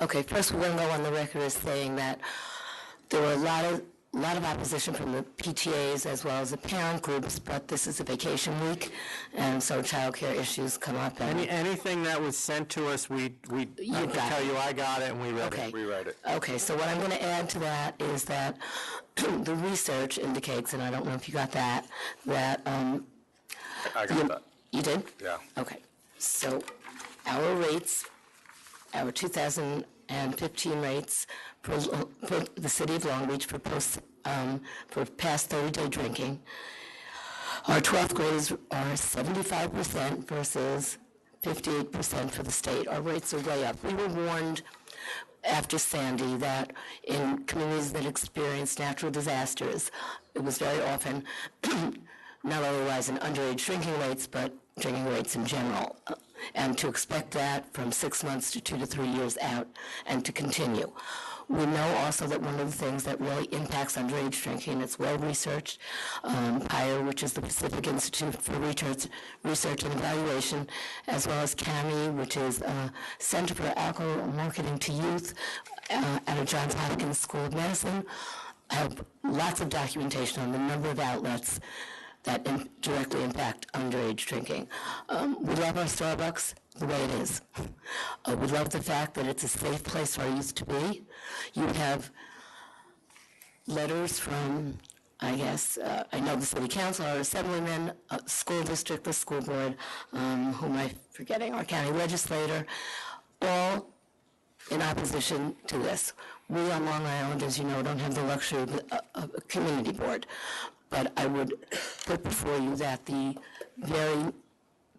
Okay, first we're going to go on the record as saying that there were a lot of opposition from the PTAs as well as the parent groups, but this is a vacation week, and so child care issues come up. Anything that was sent to us, I can tell you I got it and we read it. We read it. Okay, so what I'm going to add to that is that the research indicates, and I don't know if you got that, that I got that. You did? Yeah. Okay. So our rates, our 2015 rates for the city of Long Beach for past 30-day drinking, our 12th graders are 75% versus 58% for the state. Our rates are way up. We were warned after Sandy that in communities that experience natural disasters, it was very often not only rise in underage drinking rates, but drinking rates in general. And to expect that from 6 months to 2 to 3 years out and to continue. We know also that one of the things that really impacts underage drinking, it's well researched, PIRE, which is the Pacific Institute for Research and Evaluation, as well as CAMI, which is Center for Alcohol Marketing to Youth at a Johns Hopkins School of Medicine, have lots of documentation on the number of outlets that directly impact underage drinking. We love our Starbucks the way it is. We love the fact that it's a safe place for our youth to be. You have letters from, I guess, I know the city council, our assemblyman, school district, the school board, who am I forgetting, our county legislator, all in opposition to this. We on Long Island, as you know, don't have the luxury of a community board, but I would put before you that the very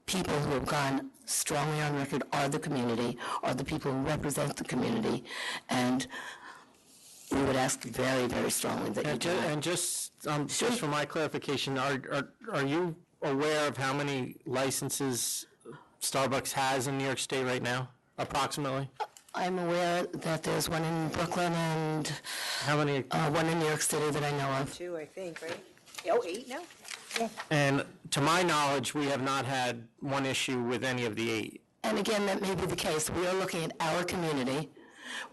people who have gone strongly on record are the community, are the people who represent the community, and we would ask very, very strongly that you do that. And just for my clarification, are you aware of how many licenses Starbucks has in New York State right now, approximately? I'm aware that there's one in Brooklyn and How many? one in New York City that I know of. 2, I think, right? Oh, 8 now? Yeah. And to my knowledge, we have not had one issue with any of the 8. And again, that may be the case. We are looking at our community,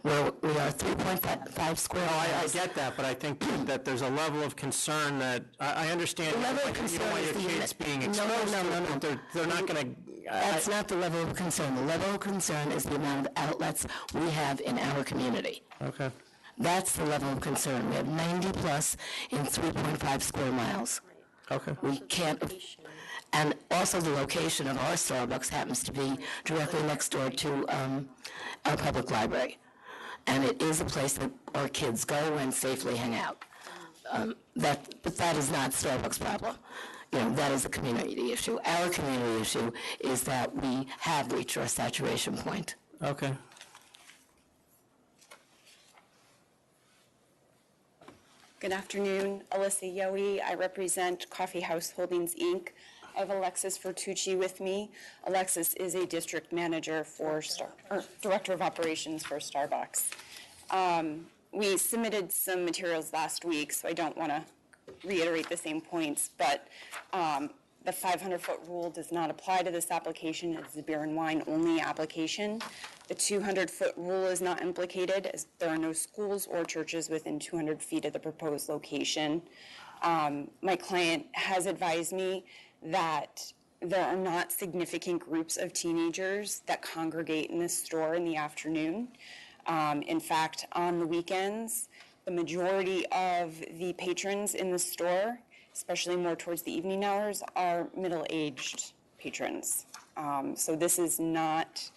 where we are 3.5 square miles. I get that, but I think that there's a level of concern that, I understand. The level of you don't concern want is your the kids being no, exposed no, to no, it, no. but they're not going to. That's not the level of concern. The level of concern is the amount of outlets we have in our community. Okay. That's the level of concern. We have 90 plus in 3.5 square miles. Okay. We can't, and also the location of our Starbucks happens to be directly next door to our public library. And it is a place that our kids go and safely hang out. But that is not Starbucks' problem. You know, that is a community issue. Our community issue is that we have reached our saturation point. Okay. Good afternoon, Alyssa Yohe. I represent Coffee House Holdings, Inc. I have Alexis Vertucci with me. Alexis is a district manager for director of operations for Starbucks. We submitted some materials last week, so I don't want to reiterate the same points, but the 500-foot rule does not apply to this application. It's a beer and wine only application. The 200-foot rule is not implicated, as there are no schools or churches within 200 feet of the proposed location. My client has advised me that there are not significant groups of teenagers that congregate in this store in the afternoon. In fact, on the weekends, the majority of the patrons in the store, especially more towards the evening hours, are middle-aged patrons. So this is not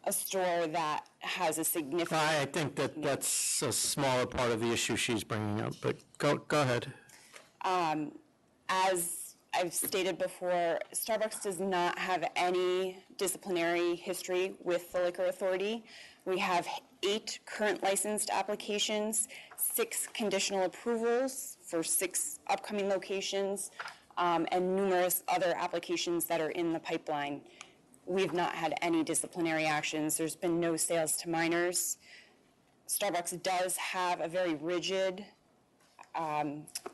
a store that has a significant... I think that's a smaller part of the issue she's bringing up, but go ahead. As I've stated before, Starbucks does not have any disciplinary history with the Liquor Authority. We have 8 current licensed applications, 6 conditional approvals for 6 upcoming locations, and numerous other applications that are in the pipeline. We've not had any disciplinary actions. There's been no sales to minors. Starbucks does have a very rigid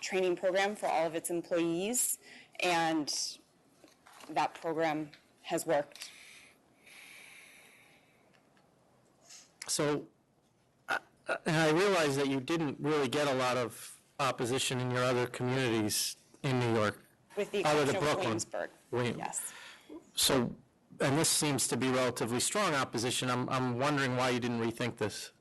training program for all of its employees, and that program has worked. So, and I realize that you didn't really get a lot of opposition in your other communities in New York, With the other exception than of Brooklyn. Williamsburg, yes. So, and this seems to be relatively strong opposition. I'm wondering why you didn't rethink this.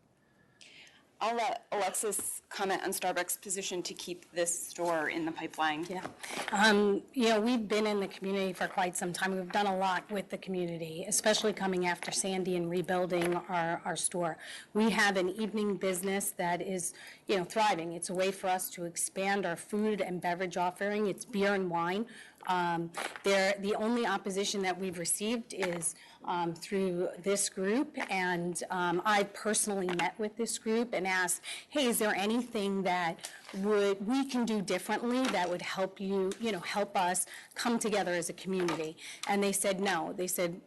I'll let Alexis comment on Starbucks' position to keep this store in the pipeline. Yeah. You know, we've been in the community for quite some time. We've done a lot with the community, especially coming after Sandy and rebuilding our store. We have an evening business that is, you know, thriving. It's a way for us to expand our food and beverage offering. It's beer and wine. The only opposition that we've received is through this group, and I personally met with this group and asked, hey, is there anything that we can do differently that would help you, help us come together as a community? And they said no. They said,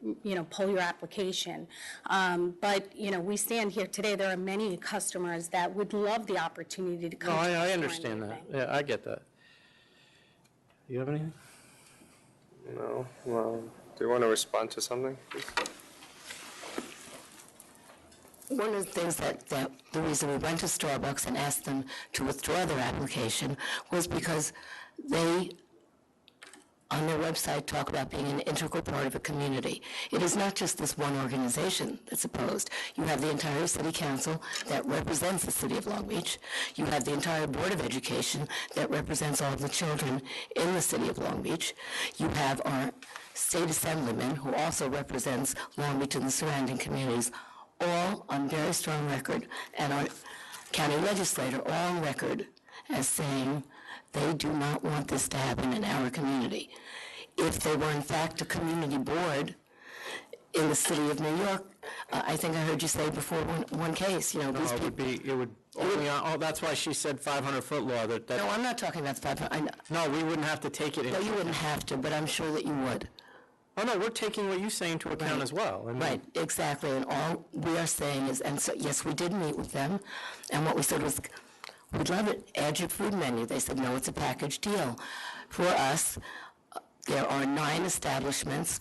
pull your application. But, we stand here today. There are many customers that would love the opportunity to come. No, to I understand that. Yeah, I get that. Do you have anything? No. Well, do you want to respond to something, please? One of the things that the reason we went to Starbucks and asked them to withdraw their application was because they on their website talk about being an integral part of a community. It is not just this one organization that's opposed. You have the entire city council that represents the city of Long Beach. You have the entire Board of Education that represents all of the children in the city of Long Beach. You have our state assemblyman who also represents Long Beach and the surrounding communities, all on very strong record, and our county legislator all on record as saying they do not want this to happen in our community. If there were in fact a community board in the city of New York, I think I heard you say before one case, you know, these people. That's why she said 500-foot law. No, I'm not talking about the 500. No, we wouldn't have to take it into No, you wouldn't have to, but I'm sure that you would. Oh, no, we're taking what you say into account as well. I mean, Right, exactly, and all we are saying is, and so, yes, we did meet with them, and what we said was, we'd love it, add your food menu. They said, no, it's a package deal. For us, there are 9 establishments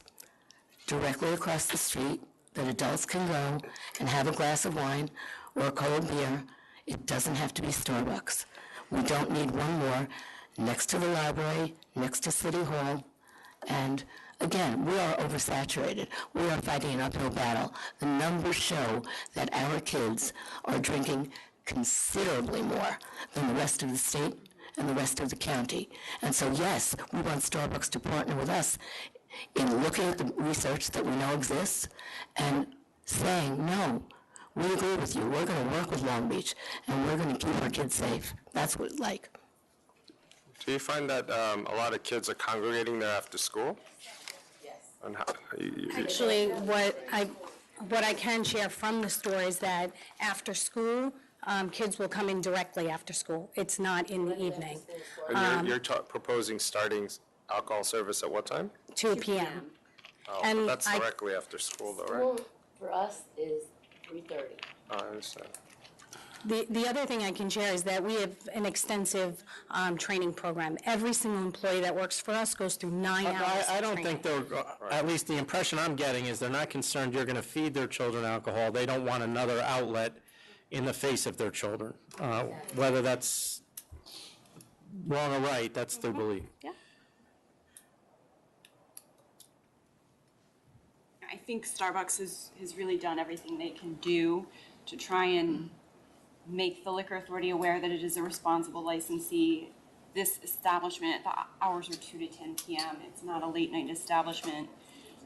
directly across the street that adults can go and have a glass of wine or a cold beer. It doesn't have to be Starbucks. We don't need one more next to the library, next to City Hall, and again, we are oversaturated. We are fighting an uphill battle. The numbers show that our kids are drinking considerably more than the rest of the state and the rest of the county. And so, yes, we want Starbucks to partner with us in looking at the research that we know exists and saying, no, we agree with you. We're going to work with Long Beach, and we're going to keep our kids safe. That's what it's like. Do you find that a lot of kids are congregating there after school? Yes. And how, Actually, what I can share from the store is that after school, kids will come in directly after school. It's not in the evening. And you're proposing starting alcohol service at what time? 2 p.m. Oh, And but that's directly after school though, right? School for us is 3:30. Oh, I understand. The other thing I can share is that we have an extensive training program. Every single employee that works for us goes through 9 hours I of don't training. think they're, at least the impression I'm getting is they're not concerned you're going to feed their children alcohol. They don't want another outlet in the face of their children. Whether that's wrong or right, that's their belief. Yeah. I think Starbucks has really done everything they can do to try and make the Liquor Authority aware that it is a responsible licensee. This establishment, the hours are 2 to 10 p.m. It's not a late night establishment.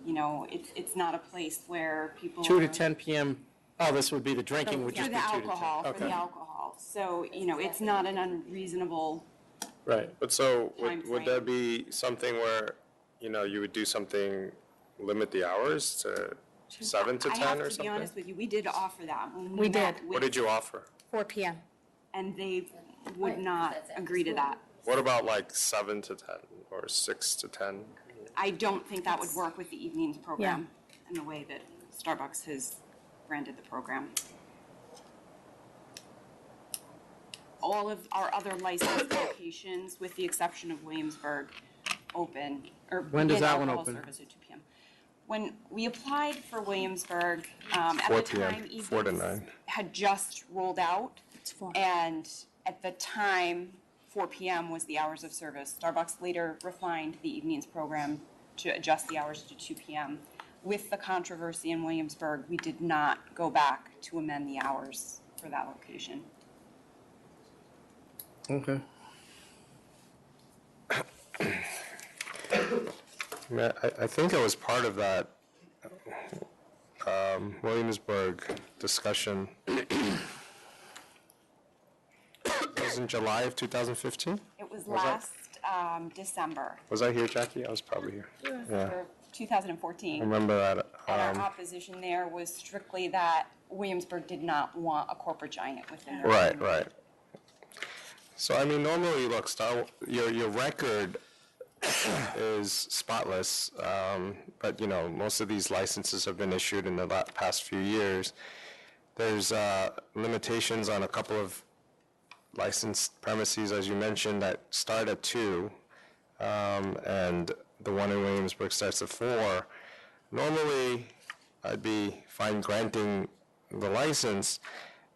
You know, it's not a place where people 2 to are- 10 p.m. Oh, this would be the drinking would for just the be 2 to 10. alcohol, for Okay. the alcohol. So, you know, it's not an unreasonable. Right, but so Time would there be something where, you know, you would do something, limit the hours to 7 to 10 or I have to be something? honest with you, we did offer that when We met did. with- What did you offer? 4 p.m. And they would not agree to that. What about like 7 to 10 or 6 to 10? I don't think that would work with the evenings program and the way that Starbucks has branded the program. All of our other licensed locations, with the exception of Williamsburg, open, or When does begin that one alcohol open? service at 2 p.m. When we applied for Williamsburg, at 4 the p.m., time, 4 to evenings 9. had just rolled out. And at the time, 4 p.m. was the hours of service. Starbucks later refined the evenings program to adjust the hours to 2 p.m. With the controversy in Williamsburg, we did not go back to amend the hours for that location. Okay. I think I was part of that Williamsburg discussion. It was in July of 2015? It was Was that- last December Was I here, Jackie? I was probably here. Yeah, for 2014. I remember that. And our opposition there was strictly that Williamsburg did not want a corporate giant within their Right, community. right. So, I mean, normally, look, your record is spotless, but, you know, most of these licenses have been issued in the past few years. There's limitations on a couple of licensed premises, as you mentioned, that start at 2, and the one in Williamsburg starts at 4. Normally, I'd be fine granting the license.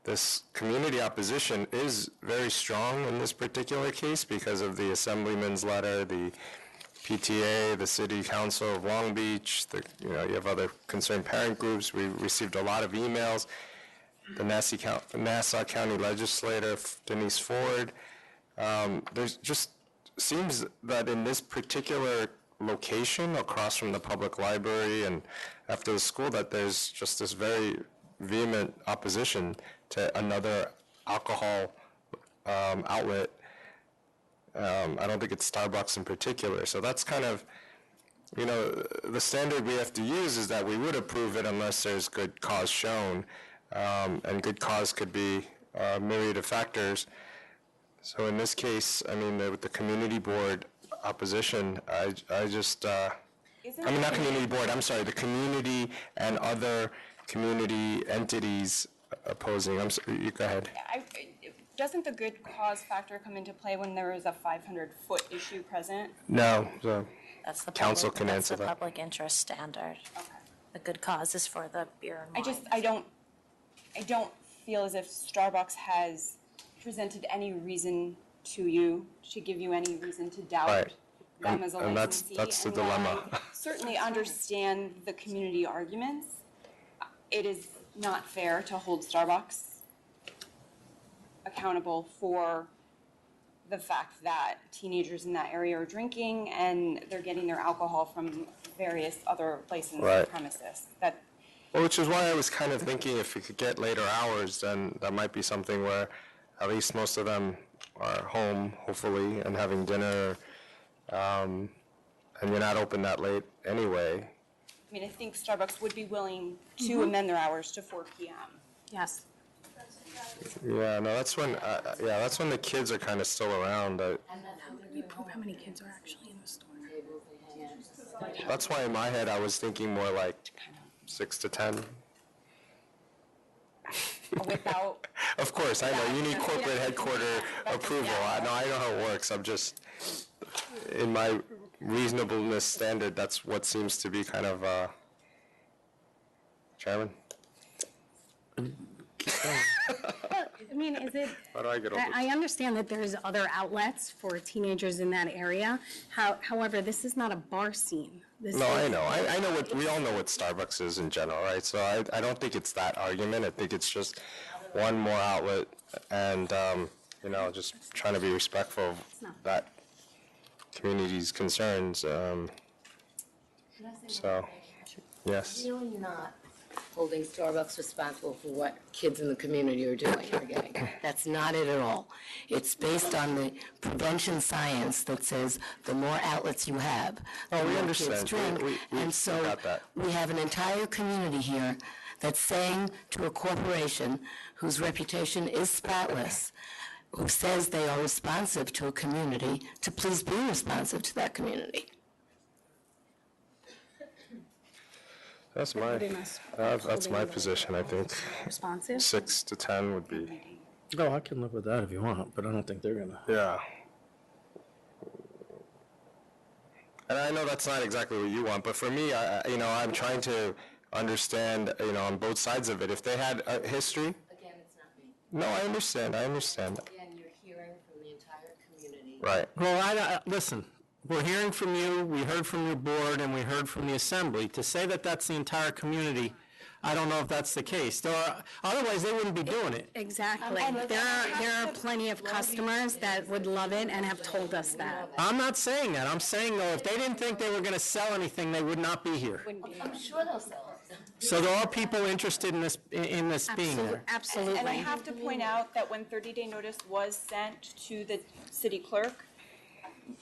This community opposition is very strong in this particular case because of the assemblyman's letter, the PTA, the City Council of Long Beach, you have other concerned parent groups. We received a lot of emails. The Nassau County Legislator, Denise Ford. There's just seems that in this particular location across from the public library and after the school that there's just this very vehement opposition to another alcohol outlet. I don't think it's Starbucks in particular. So that's kind of, the standard we have to use is that we would approve it unless there's good cause shown. And good cause could be a myriad of factors. So in this case, with the community board opposition, not community board, I'm sorry, the community and other community entities opposing. You go ahead. Doesn't the good cause factor come into play when there is a 500-foot issue present? No, the That's the council public, can that's answer the that. public interest standard. The good cause is for the beer and wine. I don't feel as if Starbucks has presented any reason to you, to give you any reason to doubt Right. them as a And licensee. that's the And while dilemma. I certainly understand the community arguments, it is not fair to hold Starbucks accountable for the fact that teenagers in that area are drinking and they're getting their alcohol from various other licensed Right. premises. Well, which is why I was kind of thinking if we could get later hours, then that might be something where at least most of them are home, hopefully, and having dinner, and you're not open that late anyway. I think Starbucks would be willing to amend their hours to 4 p.m. Yes. Yeah, no, that's when the kids are kind of still around. How many kids are actually in the store? That's why in my head I was thinking more like 6 to 10. Without. Of course, I know, you need corporate headquarter approval. I know how it works. I'm just, in my reasonableness standard, that's what seems to be kind of, Chairman? Is it? How do I get over I understand that there's other outlets for teenagers in that area. However, this is not a bar scene. No, I know. I know we all know what Starbucks is in general, right? So I don't think it's that argument. I think it's just one more outlet and, just trying to be respectful of that community's concerns. So, yes. Really not holding Starbucks responsible for what kids in the community are doing or getting. That's not it at all. It's based on the prevention science that says the more outlets you have, the we more understand. kids drink. We And so got that. we have an entire community here that's saying to a corporation whose reputation is spotless, who says they are responsive to a community, to please be responsive to that community. That's my position, I think. Responsive? 6 to 10 would be. Oh, I can live with that if you want, but I don't think they're gonna. Yeah. And I know that's not exactly what you want, but for me, I'm trying to understand, on both sides of it. If they had a history. Again, it's not me. No, I understand. Again, you're hearing from the entire community. Right. Well, listen, we're hearing from you, we heard from your board, and we heard from the assembly. To say that that's the entire community, I don't know if that's the case. Otherwise, they wouldn't be doing it. Exactly. There are plenty of customers that would love it and have told us that. I'm not saying that. I'm saying, though, if they didn't think they were going to sell anything, they would not be here. I'm sure they'll sell it. So there are people interested in this being there. Absolutely. And I have to point out that when 30-day notice was sent to the city clerk,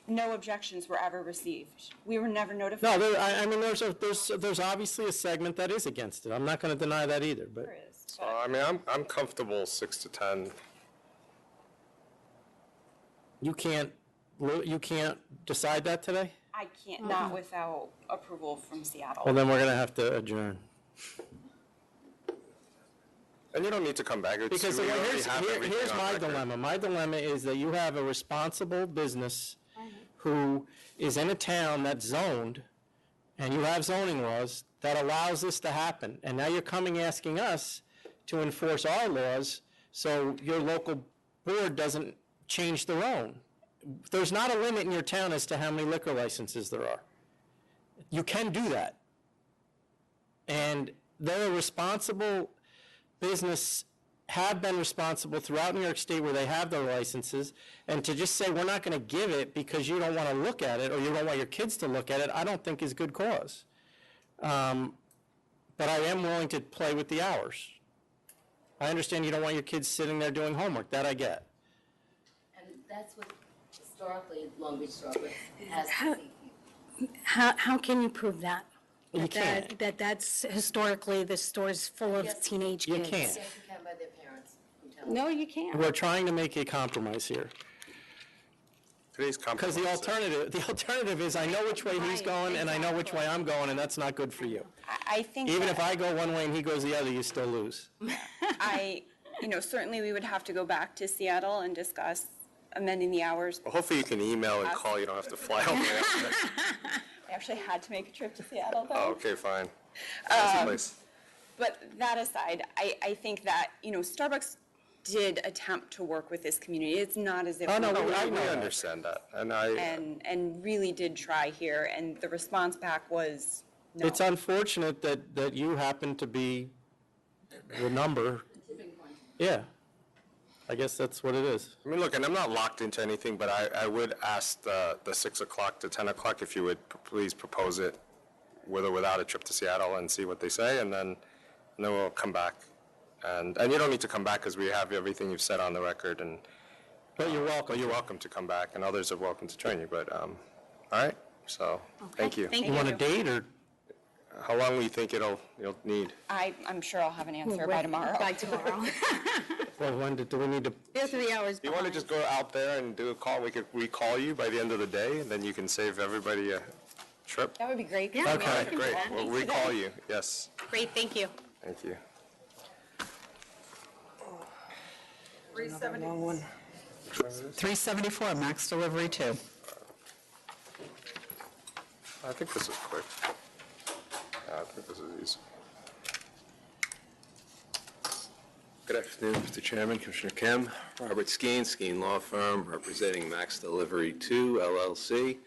no objections were ever received. We were never notified. No, there's obviously a segment that is against it. I'm not going to deny that either, but. So, I'm comfortable 6 to 10. You can't decide that today? I can't, not without approval from Seattle. Well, then we're going to have to adjourn. And you don't need to come back. Because we already have everything here's on my record. dilemma. My dilemma is that you have a responsible business who is in a town that's zoned, and you have zoning laws that allows this to happen. And now you're coming asking us to enforce our laws so your local board doesn't change their own. there's not a limit in your town as to how many liquor licenses there are. You can do that. And they're a responsible business, have been responsible throughout New York State where they have their licenses, and to just say we're not going to give it because you don't want to look at it or you don't want your kids to look at it, I don't think is good cause. But I am willing to play with the hours. I understand you don't want your kids sitting there doing homework, that I get. And that's what historically Long Beach Strawberries has. How can you prove that? You can't. That's historically, the store's full of teenage You kids. can't. Yes, you can by their parents. I'm telling No, you can't. We're trying to make a compromise here. Today's Because the alternative is I know which way he's going and I know which way I'm going, and that's not good for you. I think Even that if I go one way and he goes the other, you still lose. certainly we would have to go back to Seattle and discuss amending the hours. Well, hopefully you can email and call, you don't have to fly over there. I actually had to make a trip to Seattle, though. Oh, okay, fine. Fancy place. But that aside, I think that, Starbucks did attempt to work with this community. It's not as if Oh, no, we we understand that. And and really did try here, and the response back was no. It's unfortunate that you happen to be the number. Yeah. I guess that's what it is. I mean, look, and I'm not locked into anything, but I would ask the 6 o'clock to 10 o'clock if you would please propose it with or without a trip to Seattle and see what they say, and then we'll come back. And you don't need to come back because we have everything you've said on the record. But you're welcome. But you're welcome to come back, and others are welcome to join you. But all right. So thank you. Thank You want a date or? How long will you think you'll need? I'm sure I'll have an answer by tomorrow. By tomorrow. Well, when do we need to? They're 3 hours You want to just go out there and do a call? We could recall you by the end of the day, and then you can save everybody a trip. That would be great. Yeah. Okay, great. We'll recall you. Yes. Great, thank you. Thank you. 374, max delivery 2. I think this is quick. I think this is easy. Good afternoon, Mr. Chairman, Commissioner Kim. Robert Skeen, Skeen Law Firm, representing Max Delivery 2, LLC.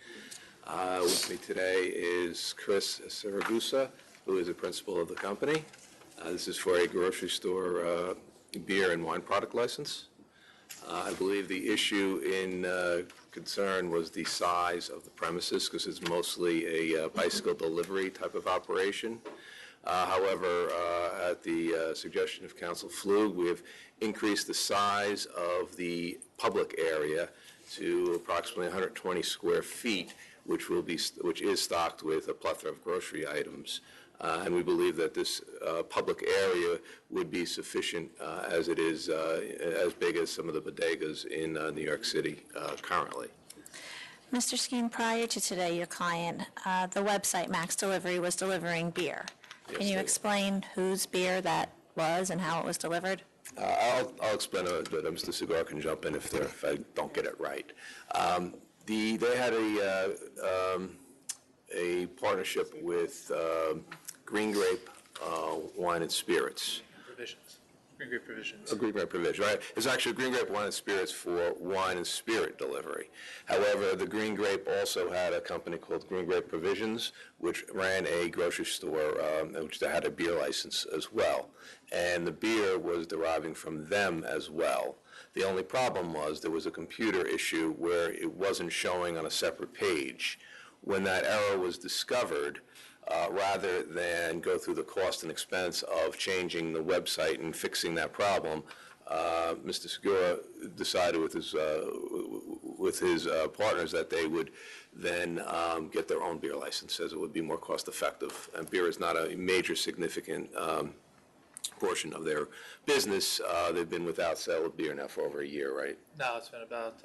With me today is Chris Saragusa, who is the principal of the company. This is for a grocery store beer and wine product license. I believe the issue in concern was the size of the premises, because it's mostly a bicycle delivery type of operation. However, at the suggestion of Council Flug, we have increased the size of the public area to approximately 120 square feet, which is stocked with a plethora of grocery items. And we believe that this public area would be sufficient as it is as big as some of the bodegas in New York City currently. Mr. Skeen, prior to today, your client, the website Max Delivery was delivering beer. Can you explain whose beer that was and how it was delivered? I'll explain it, but Mr. Segar can jump in if I don't get it right. They had a partnership with Green Grape Wine and Spirits. Green Grape Provisions. Green Grape Provision, right? It's actually Green Grape Wine and Spirits for wine and spirit delivery. However, the Green Grape also had a company called Green Grape Provisions, which ran a grocery store, which had a beer license as well. And the beer was deriving from them as well. The only problem was there was a computer issue where it wasn't showing on a separate page. When that error was discovered, rather than go through the cost and expense of changing the website and fixing that problem, Mr. Segura decided with his partners that they would then get their own beer license, as it would be more cost effective. And beer is not a major significant portion of their business. They've been without sale of beer now for over a year, right? No, it's been about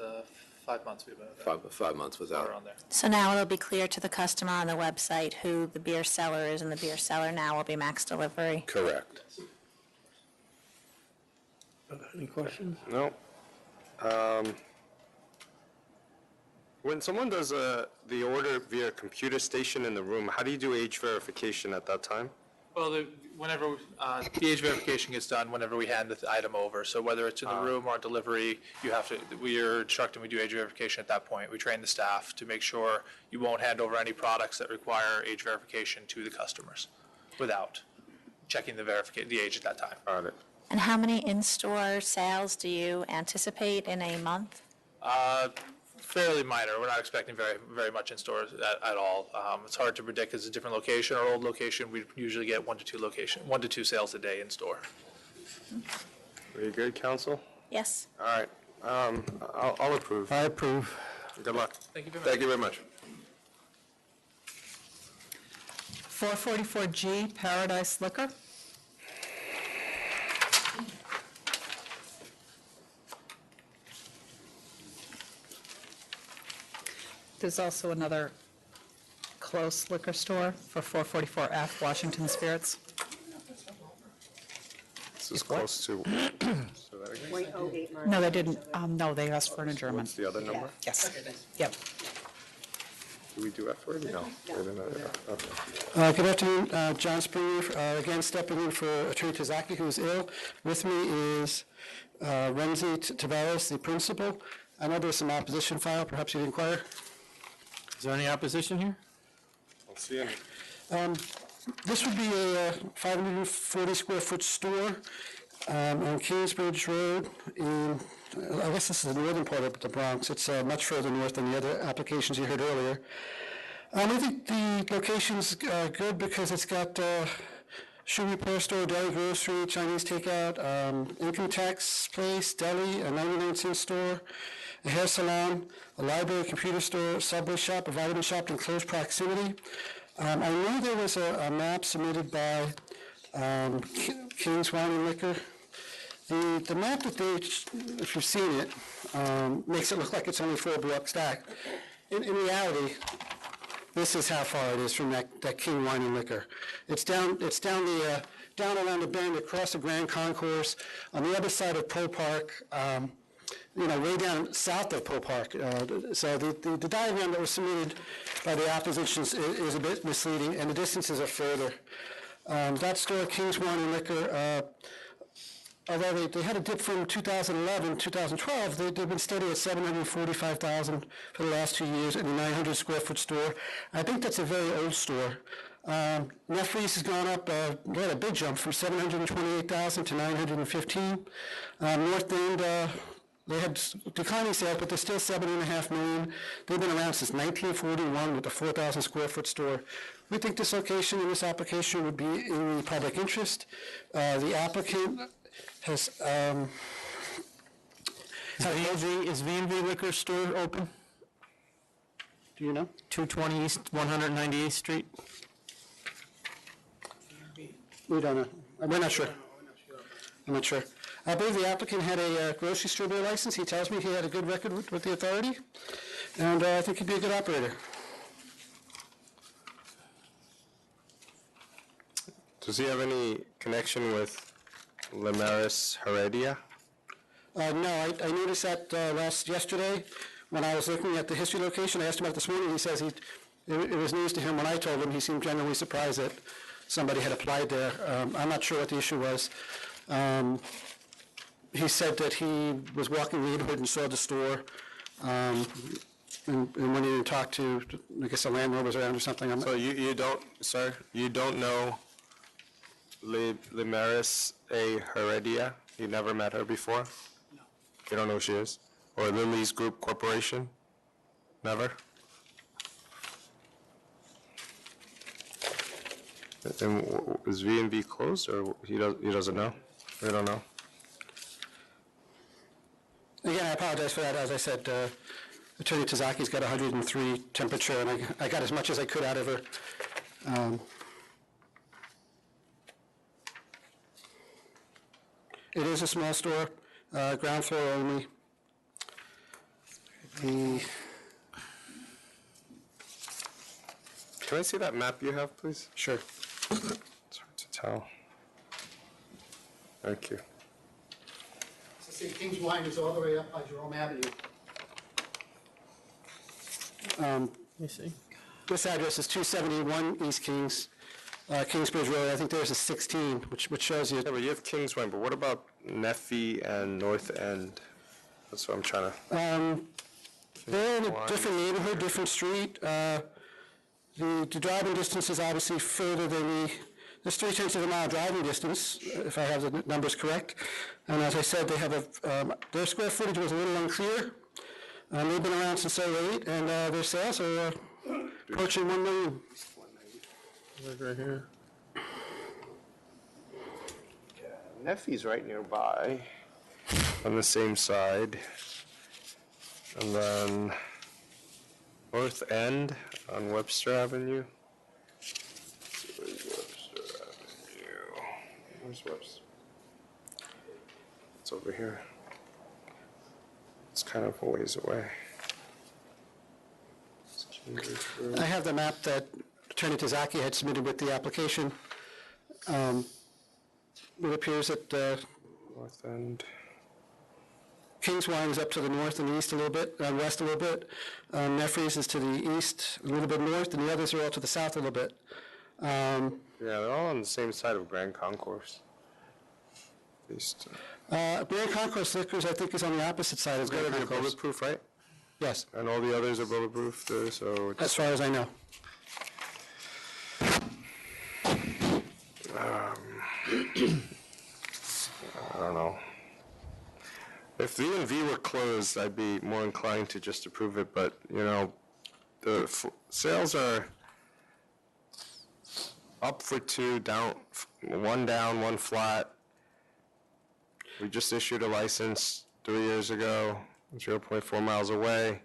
5 months we've been without. 5 months without. On there. So now it'll be clear to the customer on the website who the beer seller is, and the beer seller now will be Max Delivery. Correct. Any questions? No. When someone does the order via computer station in the room, how do you do age verification at that time? Well, whenever the age verification gets done, whenever we hand the item over, so whether it's in the room or delivery, we are instructing, we do age verification at that point. We train the staff to make sure you won't hand over any products that require age verification to the customers without checking the age at that time. Got it. And how many in-store sales do you anticipate in a month? Fairly minor. We're not expecting very much in stores at all. It's hard to predict because it's a different location. Our old location, we usually get 1 to 2 sales a day in store. Are you good, council? Yes. All right. I'll approve. I approve. Good luck. Thank you very much. Thank you very much. 444G, Paradise Liquor. There's also another close liquor store for 444F, Washington Spirits. This is close to. No, they didn't, no, they asked for an adjournment. What's the other number? Yes, yep. Do we do F already? No. We didn't know that. Okay. Good afternoon, John Springer, again stepping in for Attorney Tazaki, who is ill. With me is Renzi Tavares, the principal. I know there's some opposition filed, perhaps you'd inquire. Is there any opposition here? I don't see any. This would be a 540 square foot store on Kingsbridge Road in, I guess this is the northern part of the Bronx. It's much further north than the other applications you heard earlier. I think the location's good because it's got shoe repair store, deli grocery, Chinese takeout, income tax place, deli, a 99-cent store, a hair salon, a library, computer store, subway shop, a vitamin shop in close proximity. I know there was a map submitted by King's Wine and Liquor. The map that they, if you've seen it, makes it look like it's only 4 blocks back. In reality, this is how far it is from that King Wine and Liquor. It's down around the bend, across the Grand Concourse, on the other side of Poe Park, way down south of Poe Park. So the diagram that was submitted by the opposition is a bit misleading, and the distances are further. That store, King's Wine and Liquor, although they had a dip from 2011, 2012, they've been steady at $745,000 for the last 2 years in a 900 square foot store. I think that's a very old store. Net freeze has gone up, they had a big jump from $728,000 to $915,000. North End, they had declining sales, but they're still $7.5 million. They've been around since 1941 with a 4,000 square foot store. We think this location and this application would be in the public interest. The applicant has Is V&V Liquor Store open? Do you know? 220 East 198th Street? We don't know. We're not sure. I'm not sure. I believe the applicant had a grocery store beer license. He tells me he had a good record with the authority, and I think he'd be a good operator. Does he have any connection with Limaris Heredia? No, I noticed that yesterday when I was looking at the history location. I asked him about it this morning. He says it was news to him when I told him. He seemed genuinely surprised that somebody had applied there. I'm not sure what the issue was. He said that he was walking the neighborhood and saw the store, and when he talked to, I guess the landlord was around or something. So you don't, sir, you don't know Limaris A. Heredia? You never met her before? No. You don't know who she is? Or Lily's Group Corporation? Never? And is V&V closed, or he doesn't know? We don't know. Again, I apologize for that. As I said, Attorney Tazaki's got 103 temperature, and I got as much as I could out of her. It is a small store, ground floor only. Can I see that map you have, please? Sure. It's hard to tell. Thank you. So King's Wine is all the way up by Jerome Avenue. You see? This address is 271 East Kings. Kingsbridge Road, I think there's a 16, which shows you. Yeah, but you have Kingsway, but what about Neffy and North End? That's what I'm trying to... They're in a different neighborhood, different street. The driving distance is obviously further than there's 3/10 of a mile driving distance, if I have the numbers correct. And as I said, they have their square footage was a little unclear. They've been around since '08, and their sales are approaching 1 million. Right here. Neffy's right nearby, on the same side. And then North End on Webster Avenue. Where's Webster Avenue? Where's Webster? It's over here. It's kind of a ways away. I have the map that Attorney Tazaki had submitted with the application. It appears that North End. Kingswine is up to the north and east a little bit, west a little bit. Neffries is to the east, a little bit north, and the others are all to the south a little bit. Yeah, they're all on the same side of Grand Concourse. At least. Grand Concourse Liquors, I think, is on the opposite side of It's Grand got to be Concourse. bulletproof, right? Yes. And all the others are bulletproof too, so... it's- As far as I know. I don't know. If the V&V were closed, I'd be more inclined to just approve it, but, you know, the sales are up for two, down, one flat. We just issued a license 3 years ago, 0.4 miles away,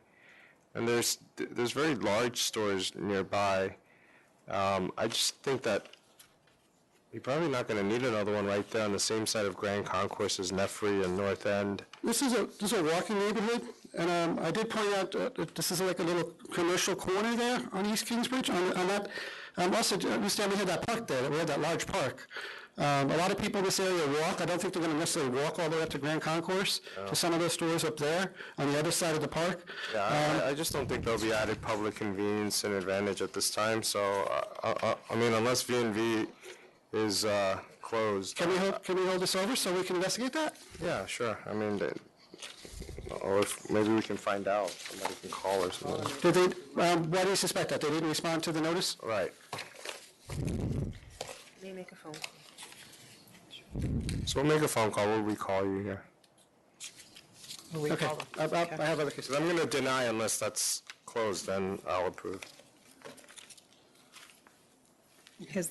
and there's very large stores nearby. I just think that you're probably not going to need another one right there on the same side of Grand Concourse as Neffry and North End. This is a walking neighborhood, and I did point out that this is like a little commercial corner there on East Kingsbridge. On that, also, we had that park there. We had that large park. A lot of people in this area walk. I don't think they're going to necessarily walk all the way up to Grand Concourse to some of those stores up there on the other side of the park. Yeah, I just don't think there'll be added public convenience and advantage at this time. So, I mean, unless V&V is closed. Can we hold this over so we can investigate that? Yeah, sure. I mean, or if maybe we can find out. Somebody can call or something. Did they? Why do you suspect that? They didn't respond to the notice? Right. May make a phone call. So we'll make a phone call. We'll recall you here. Okay. I have other cases. I'm going to deny unless that's closed, then I'll approve. Because,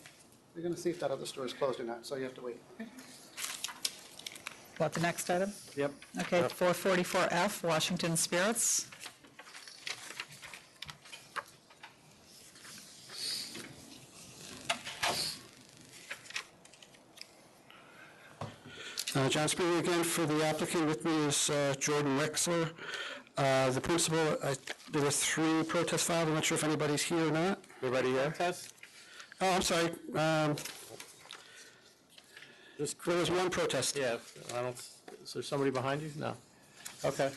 We're going to see if that other store is closed or not, so you have to wait. what, the next item? Yep. Okay, 444F, Washington Spirits. John speaking again for the applicant. With me is Jordan Rexler. The principal, there were 3 protests filed. I'm not sure if anybody's here or not. Anybody here? Oh, I'm sorry. There was 1 protest. Yeah, is there somebody behind you? No. Okay.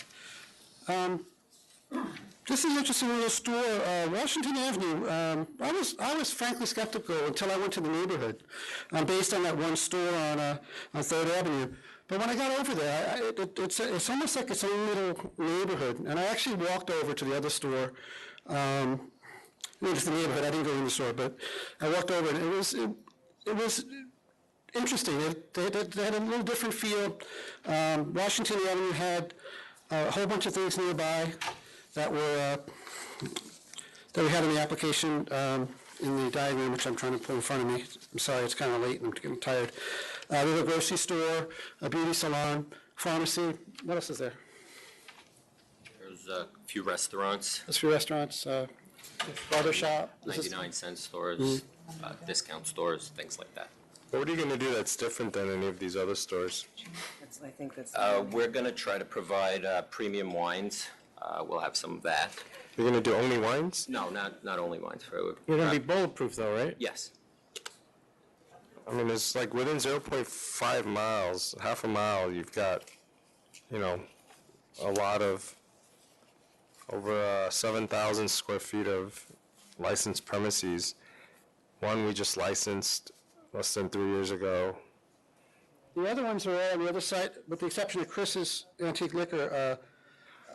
This is an interesting little store, Washington Avenue. I was frankly skeptical until I went to the neighborhood, based on that one store on 3rd Avenue. But when I got over there, it's almost like its own little neighborhood. And I actually walked over to the other store. Not just the neighborhood. I didn't go in the store, but I walked over, and it was interesting. They had a little different feel. Washington Avenue had a whole bunch of things nearby that we had in the application in the diagram, which I'm trying to put in front of me. I'm sorry, it's kind of late and I'm getting tired. There's a grocery store, a beauty salon, pharmacy. What else is there? There's a few restaurants. There's a few restaurants, barber shop. 99-cent stores, discount stores, things like that. What are you going to do that's different than any of these other stores? I think that's. We're going to try to provide premium wines. We'll have some of that. You're going to do only wines? No, not only wines. You're going to be bulletproof though, right? Yes. I mean, it's like within 0.5 miles, half a mile, you've got, you know, a lot of, over 7,000 square feet of licensed premises. One we just licensed less than 3 years ago. The other ones are all on the other side, with the exception of Chris's Antique Liquor.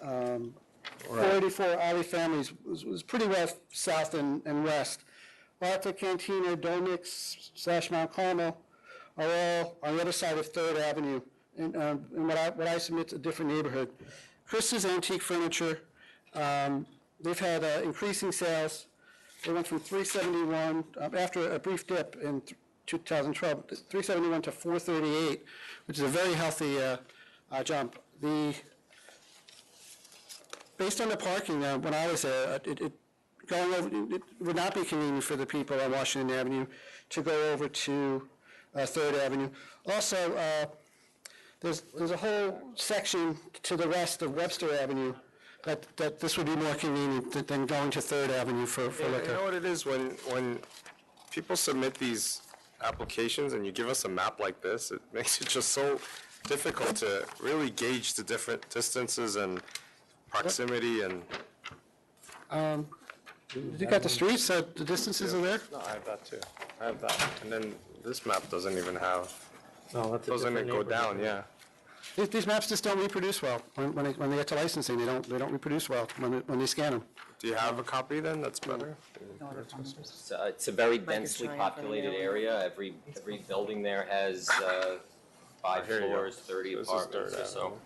484 Ali Families was pretty well south and west. Bartlett Cantina, Domix / Mount Carmel are all on the other side of 3rd Avenue, in what I submit a different neighborhood. Chris's Antique Furniture, they've had increasing sales. They went from 371, after a brief dip in 2012, 371 to 438, which is a very healthy jump. Based on the parking, when I was there, it would not be convenient for the people on Washington Avenue to go over to 3rd Avenue. Also, there's a whole section to the west of Webster Avenue that this would be more convenient than going to 3rd Avenue for liquor. You know what it is, when people submit these applications and you give us a map like this, it makes it just so difficult to really gauge the different distances and proximity and... You got the streets, the distances are there? No, I have that too. I have that. And then this map doesn't even have, No, that's a doesn't it different go down, neighborhood. yeah. These maps just don't reproduce well. When they get to licensing, they don't reproduce well when they scan them. Do you have a copy then that's better? It's a very densely populated area. Every building there has 5 Here you go. floors, 30 This is apartments 3rd or so. Avenue.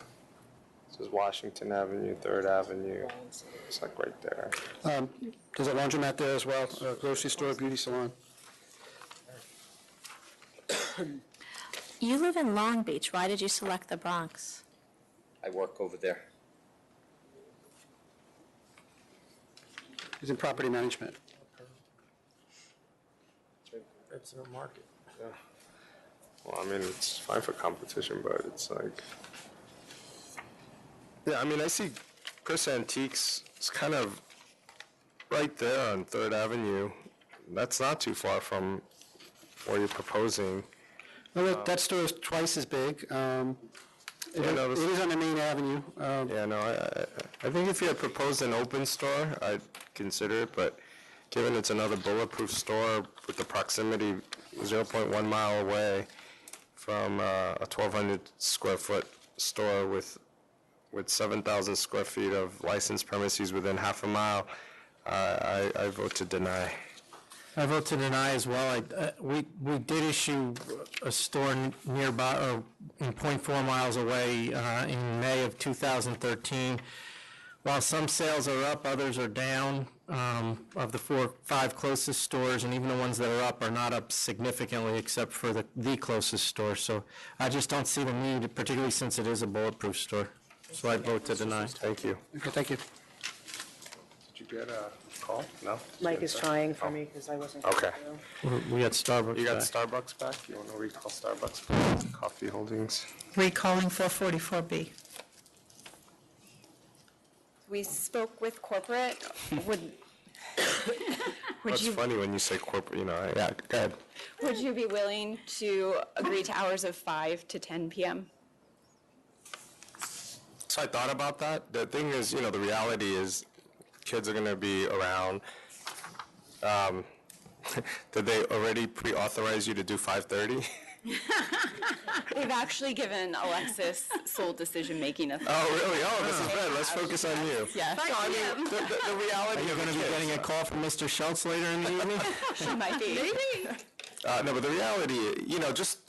This is Washington Avenue, 3rd Avenue. It's like right there. There's a laundromat there as well, a grocery store, beauty salon. You live in Long Beach. Why did you select the Bronx? I work over there. He's in property management. It's a market. Yeah. Well, I mean, it's fine for competition, but it's like... Yeah, I mean, I see Chris Antiques, it's kind of right there on 3rd Avenue. That's not too far from what you're proposing. Well, that store is twice as big. It is on the main avenue. Yeah, no, I think if you had proposed an open store, I'd consider it, but given it's another bulletproof store with the proximity 0.1 mile away from a 1,200 square foot store with 7,000 square feet of licensed premises within half a mile, I vote to deny. I vote to deny as well. We did issue a store nearby, or in 0.4 miles away, in May of 2013. While some sales are up, others are down. Of the 5 closest stores, and even the ones that are up are not up significantly, except for the closest store. So I just don't see the need, particularly since it is a bulletproof store. So I vote to deny. Thank you. Okay, thank you. Did you get a call? No? Mike is trying for me because I wasn't. Okay. We got Starbucks You got back. Starbucks back? You want to recall Starbucks back? Coffee Holdings? Recalling 444B. We spoke with corporate. Would It's you funny when you say corporate, yeah, go ahead. would you be willing to agree to hours of 5 to 10 p.m.? So I thought about that. The thing is, the reality is kids are going to be around. Did they already pre-authorize you to do 5:30? They've actually given Alexis sole decision-making authority. Oh, really? Oh, Mrs. Ben, let's focus on you. Yes. No, I mean, the reality Are you of going to be kids. getting a call from Mr. Schultz later in the evening? She might be. Maybe. No, but the reality,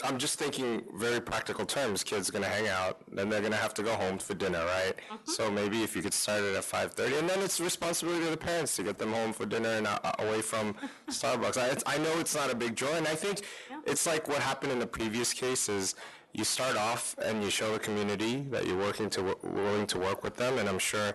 I'm just thinking very practical terms. Kids are going to hang out, then they're going to have to go home for dinner, right? So maybe if you could start it at 5:30, and then it's the responsibility of the parents to get them home for dinner and away from Starbucks. I know it's not a big draw, and I think it's like what happened in the previous case is you start off and you show the community that you're willing to work with them, and I'm sure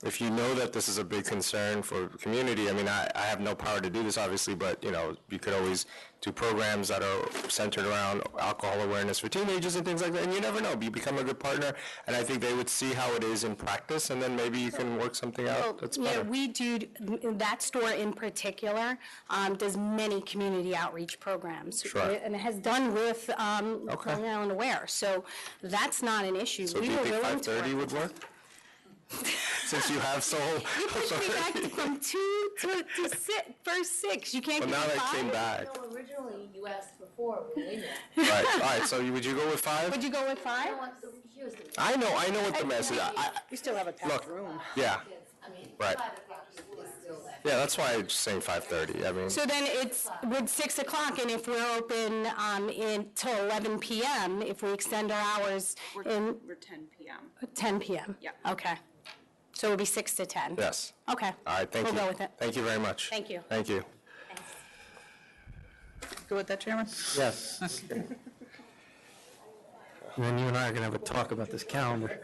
if you know that this is a big concern for the community, I mean, I have no power to do this, obviously, but, you could always do programs that are centered around alcohol awareness for teenagers and things like that, and you never know. You become a good partner, and I think they would see how it is in practice, and then maybe you can work something out that's better. Yeah, we do, that store in particular does many community outreach programs. Sure. And it has done with Long Island Aware, so that's not an issue. So do We you were think willing to 5:30 work would with work? since you have sole Pushed me back authority. from 2 to first 6. You can't Well, give now me they 5? came back. No, originally you asked before, we Right, all right, so would you go with 5? Would you go with 5? I know what the message, We still have a packed room. yeah, I mean, right. 5 o'clock is still left. Yeah, that's why I'm just saying 5:30, I mean. So then it's with 6 o'clock, and if we're open until 11 p.m., if we extend our hours in We're 10 PM. 10 p.m.? Yeah. Okay. So it'll be 6 to 10? Yes. Okay. All right, thank you. We'll go with it. Thank you very much. Thank you. Thank you. Go with that, Chairman? Yes. And then you and I are going to have a talk about this calendar. Can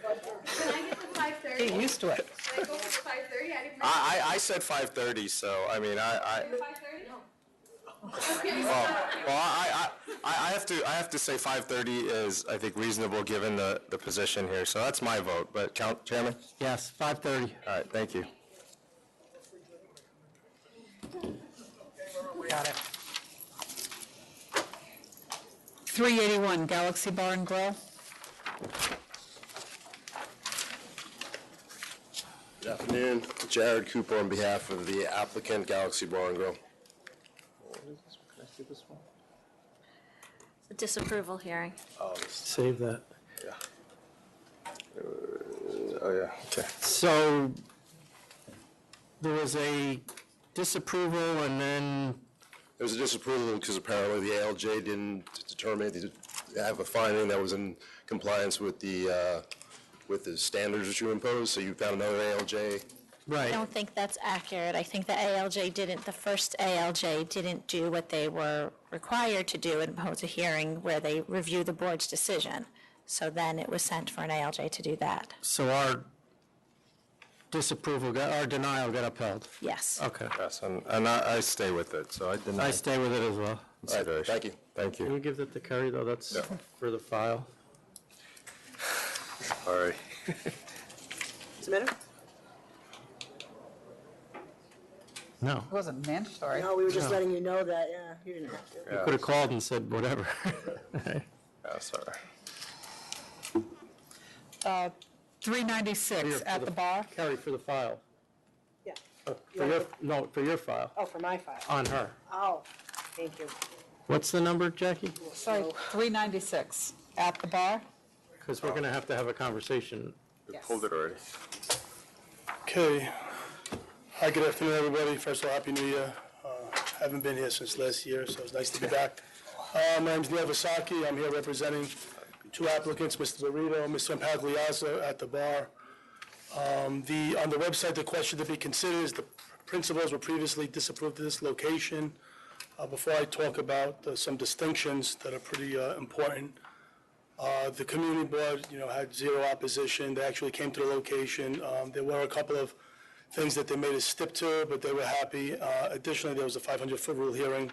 I get the 5:30? Get used to it. Can I go with 5:30? I didn't. I said 5:30, so, I mean, 5:30? I have to say 5:30 is, I think, reasonable given the position here, so that's my vote, but Chairman? Yes, 5:30. All right, thank you. Got it. 381 Galaxy Bar and Grill. Good afternoon. Jared Cooper on behalf of the applicant, Galaxy Bar and Grill. It's a disapproval hearing. Save that. Oh, yeah, okay. So there was a disapproval and then, There was a disapproval because apparently the ALJ didn't determine, they have a finding that was in compliance with the standards that you imposed, so you found another ALJ. I don't think that's accurate. I think the the first ALJ didn't do what they were required to do and impose a hearing where they review the board's decision. So then it was sent for an ALJ to do that. so our our denial got upheld. Yes. Okay. Yes, and I stay with it, so I deny. I stay with it as well. Consideration. Thank you. Thank Can you. you give that to Kerry, though? That's for the file. All right. What's the matter? No. It wasn't mandatory. No, we were just No. letting you know that, yeah, you didn't have to. You could have called and said whatever. Yeah, sorry. 396 For at the- the bar. Kerry, for the file. Yeah. For your file, Oh, for my file. on her. Oh, thank you. What's the number, Jackie? Sorry, 396 at the bar. Because we're going to have a conversation. We pulled it already. Okay. Hi, good afternoon, everybody. First of all, Happy New Year. Haven't been here since last year, so it's nice to be back. My name's Neil Vasaki. I'm here representing two applicants, Mr. Burrito, Mr. Impagliazza at the bar. On the website, the question to be considered is the principals were previously disapproved of this location. Before I talk about some distinctions that are pretty important, the community board, had zero opposition. They actually came to the location. There were a couple of things that they made a stip to, but they were happy. Additionally, there was a 500-foot rule hearing,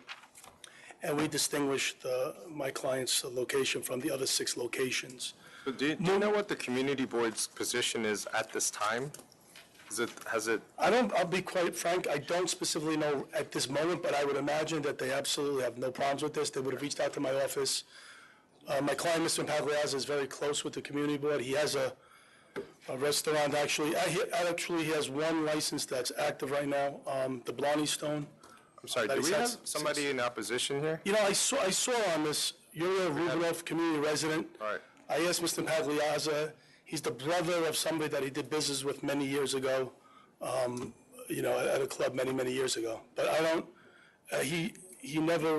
and we distinguished my client's location from the other 6 locations. So do you know what the community board's position is at this time? I'll be quite frank, I don't specifically know at this moment, but I would imagine that they absolutely have no problems with this. They would have reached out to my office. My client, Mr. Impagliazza, is very close with the community board. He has a restaurant, actually. He has one license that's active right now, the Blarney Stone. I'm sorry, do we have somebody in opposition here? I saw on this, you're a Rubinoff community resident. All right. I asked Mr. Impagliazza, he's the brother of somebody that he did business with many years ago, at a club many years ago. But I don't, he never,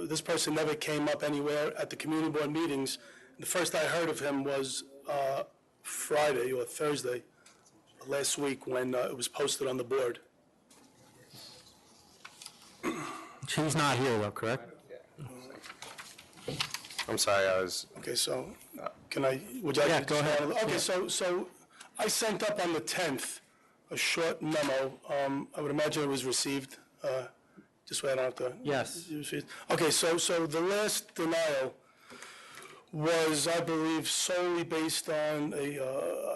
this person never came up anywhere at the community board meetings. The first I heard of him was Friday or Thursday last week when it was posted on the board. She's not here, though, correct? I'm sorry, I was... Okay, so, would you like Yeah, to go ahead. Okay, so I sent up on the 10th a short memo. I would imagine it was received, just so I don't have to... Yes. Okay, so the last denial was, I believe, solely based on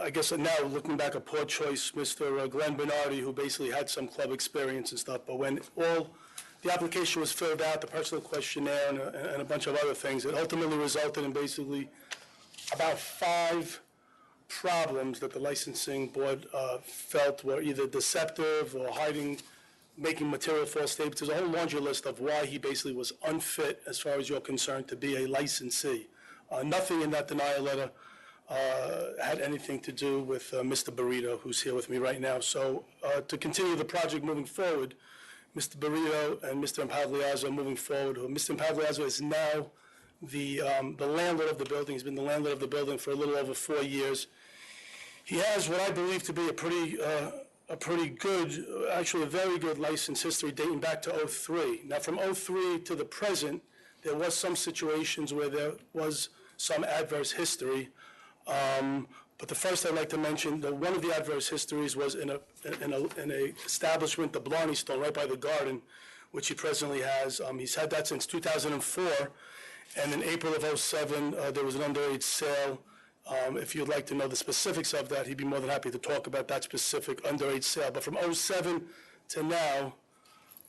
I guess now looking back, a poor choice, Mr. Glenn Bernardi, who basically had some club experience and stuff, but when the application was filled out, the personal questionnaire and a bunch of other things, it ultimately resulted in basically about 5 problems that the licensing board felt were either deceptive or hiding, making material false statements. There's a whole laundry list of why he basically was unfit, as far as you're concerned, to be a licensee. Nothing in that denial letter had anything to do with Mr. Burrito, who's here with me right now. So to continue the project moving forward, Mr. Burrito and Mr. Impagliazzo are moving forward. Mr. Impagliazzo is now the landlord of the building. He's been the landlord of the building for a little over 4 years. He has what I believe to be a pretty good, actually a very good license history dating back to '03. Now, from '03 to the present, there was some situations where there was some adverse history. But the first I'd like to mention that one of the adverse histories was in a establishment, the Blarney Stone, right by the garden, which he presently has. He's had that since 2004, and in April of '07, there was an underage sale. If you'd like to know the specifics of that, he'd be more than happy to talk about that specific underage sale. But from '07 to now,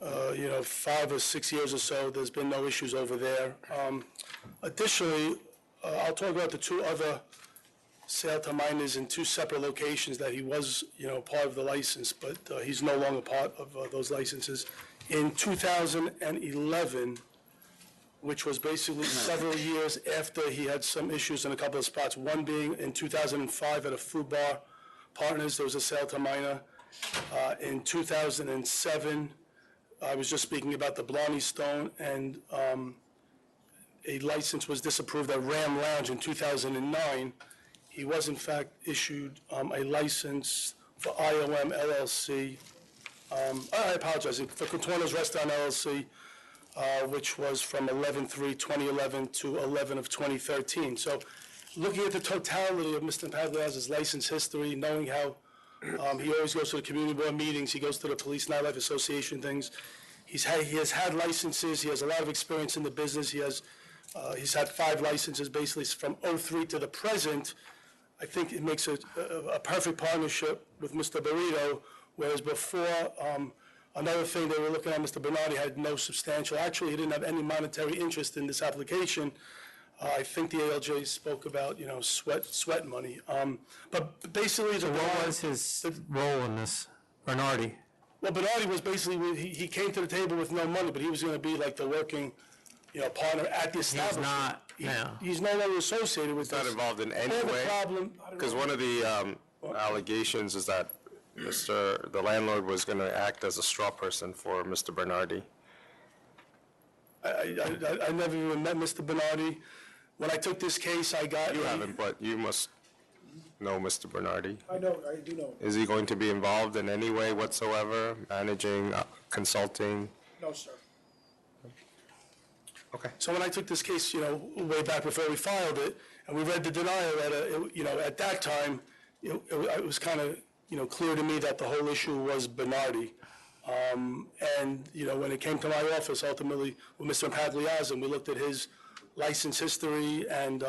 5 or 6 years or so, there's been no issues over there. Additionally, I'll talk about the two other sale to minors in two separate locations that he was, part of the license, but he's no longer part of those licenses. In 2011, which was basically several years after he had some issues in a couple of spots, one being in 2005 at a food bar partners, there was a sale to minor. In 2007, I was just speaking about the Blarney Stone, and a license was disapproved at Ram Lounge in 2009. He was in fact issued a license for IOM LLC. I apologize, for Contorno's Restaurant LLC, which was from 11/3/2011 to 11 of 2013. So looking at the totality of Mr. Impagliazzo's license history, knowing how he always goes to the community board meetings, he goes to the Police Nightlife Association things, he has had licenses, he has a lot of experience in the business, he's had 5 licenses basically from '03 to the present. I think it makes a perfect partnership with Mr. Burrito, whereas before, another thing they were looking at, Mr. Bernardi had no substantial, actually he didn't have any monetary interest in this application. I think the ALJ spoke about, sweat money. But basically, So what was his role in this, Bernardi? Well, Bernardi was basically, he came to the table with no money, but he was going to be like the working, partner at the establishment. He's not now. He's no longer associated with He's not this. involved in any All the way? problem- Because one of the allegations is that the landlord was going to act as a straw person for Mr. Bernardi. I never even met Mr. Bernardi. When I took this case, I got. You haven't, but you must know Mr. Bernardi. I do know. Is he going to be involved in any way whatsoever, managing, consulting? No, sir. Okay. So when I took this case, way back before we filed it, and we read the denial letter, at that time, it was kind of, clear to me that the whole issue was Bernardi. And, when it came to my office, ultimately, with Mr. Impagliazzo, we looked at his license history and,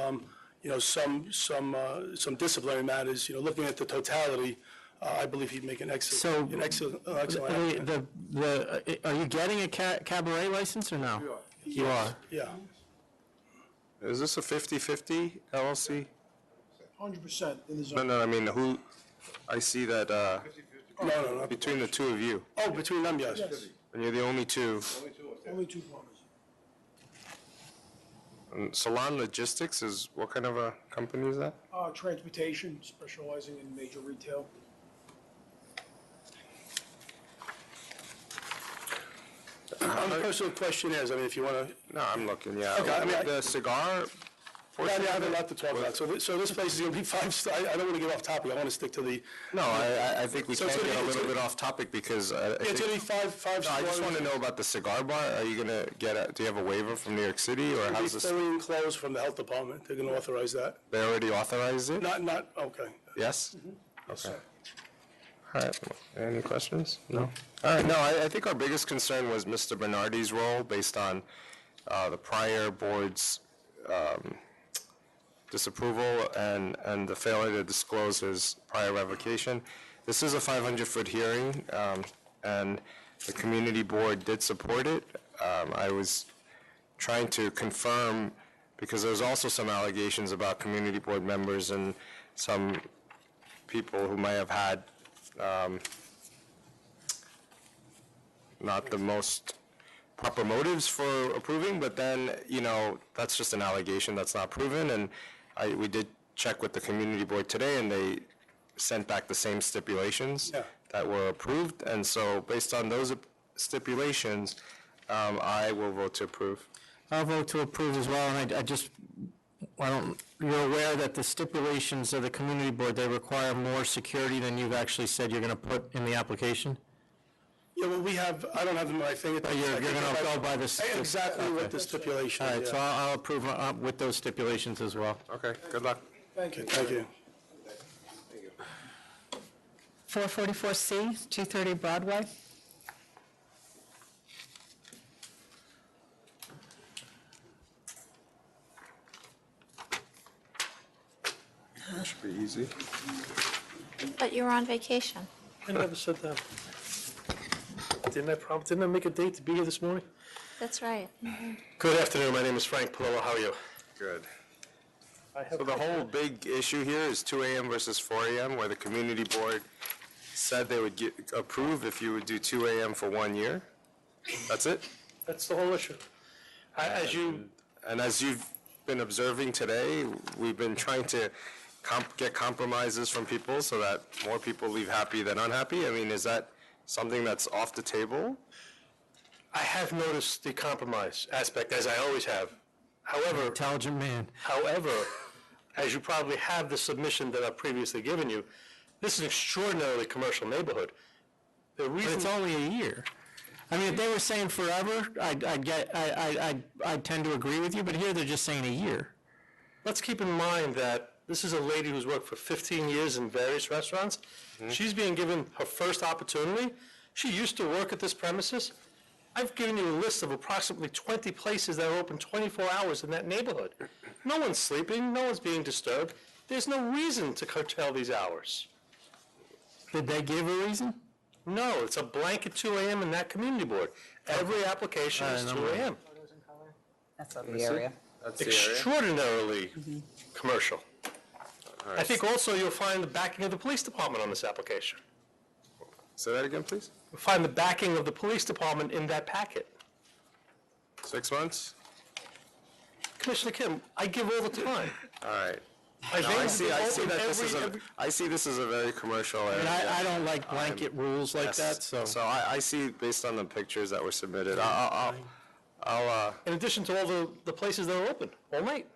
some disciplinary matters, looking at the totality, I believe he'd make an excellent applicant. Are you getting a cabaret license or no? You are? Yeah. Is this a 50/50 LLC? 100% in the zone. No, I mean, I see that, No. between the two of you, Oh, between them, yes. and you're the only two. Only 2 plumbers. And Salon Logistics is, what kind of a company is that? Transportation, specializing in major retail. The personal question is, if you want to. No, I'm looking, yeah. Okay, The cigar Yeah, I have a lot to talk about. So this place is going to be 5-star. I don't want to get off topic. I want to stick to the. No, I think we So can it's get gonna a be- little bit off topic because I It's think. going to be five No, I just stars. want to know about the cigar bar. Are you going to do you have a waiver from New York City, or It'll be how's this? fully enclosed from the health department. They're going to authorize that. They already authorized it? Okay. Yes? Okay. All right, any questions? No? All right, no, I think our biggest concern was Mr. Bernardi's role based on the prior board's disapproval and the failure to disclose his prior revocation. This is a 500-foot hearing, and the community board did support it. I was trying to confirm, because there was also some allegations about community board members and some people who may have had not the most proper motives for approving, but then, that's just an allegation that's not proven, and we did check with the community board today, and they sent back the same stipulations that were approved, and so based on those stipulations, I will vote to approve. I'll vote to approve as well, and you're aware that the stipulations of the community board, they require more security than you've actually said you're going to put in the application? Yeah, well, I don't have them at my fingertips. You're going to go by this? Exactly what the stipulation. All right, so I'll approve with those stipulations as well. Okay, good luck. Thank you. Thank you. 444C, 230 Broadway. Should be easy. But you were on vacation. I never said that. Didn't I make a date to be here this morning? That's right. Good afternoon, my name is Frank Palillo, how are you? Good. So the whole big issue here is 2 a.m. versus 4 a.m., where the community board said they would approve if you would do 2 a.m. for 1 year? That's it? That's the whole issue. As you've been observing today, we've been trying to get compromises from people so that more people leave happy than unhappy. I mean, is that something that's off the table? I have noticed the compromise aspect, as I always have. However, intelligent man. However, as you probably have the submission that I've previously given you, this is an extraordinarily commercial neighborhood. But it's only a year. I mean, if they were saying forever, I'd tend to agree with you, but here they're just saying a year. Let's keep in mind that this is a lady who's worked for 15 years in various restaurants. Mm-hmm. She's being given her first opportunity. She used to work at this premises. I've given you a list of approximately 20 places that are open 24 hours in that neighborhood. No one's sleeping, no one's being disturbed. There's no reason to curtail these hours. Did they give a reason? No, it's a blanket 2 a.m. in that community board. Every application is 2 a.m. That's up the area. That's the area? Extraordinarily commercial. Right. I think also you'll find the backing of the police department on this application. Say that again, please? You'll find the backing of the police department in that packet. 6 months? Commissioner Kim, I give all the time. All right. I see this is a very commercial area. And I don't like blanket rules like that, so. So I see, based on the pictures that were submitted, I'll in addition to all the places that are open all night.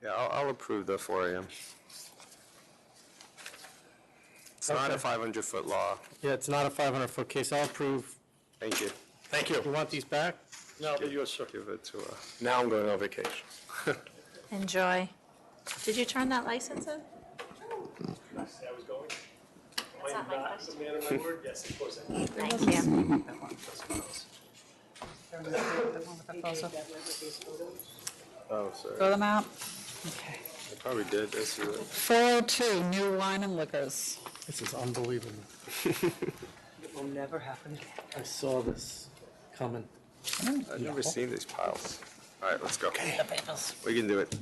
Yeah, I'll approve the 4 a.m. It's not a 500-foot law. Yeah, it's not a 500-foot case. I'll approve. Thank you. Thank you. You want these back? No, but yours, sir. Give it to Now I'm going on vacation. Enjoy. Did you turn that license in? I was going. That's not my question. The man of my word? Yes, of course I did. Thank you. Oh, sorry. Throw them out? Okay. I probably did. This is it. 402, New Wine and Liquors. This is unbelievable. It will never happen. I saw this coming. I've never seen these piles. All right, let's go. The papers. We can do it.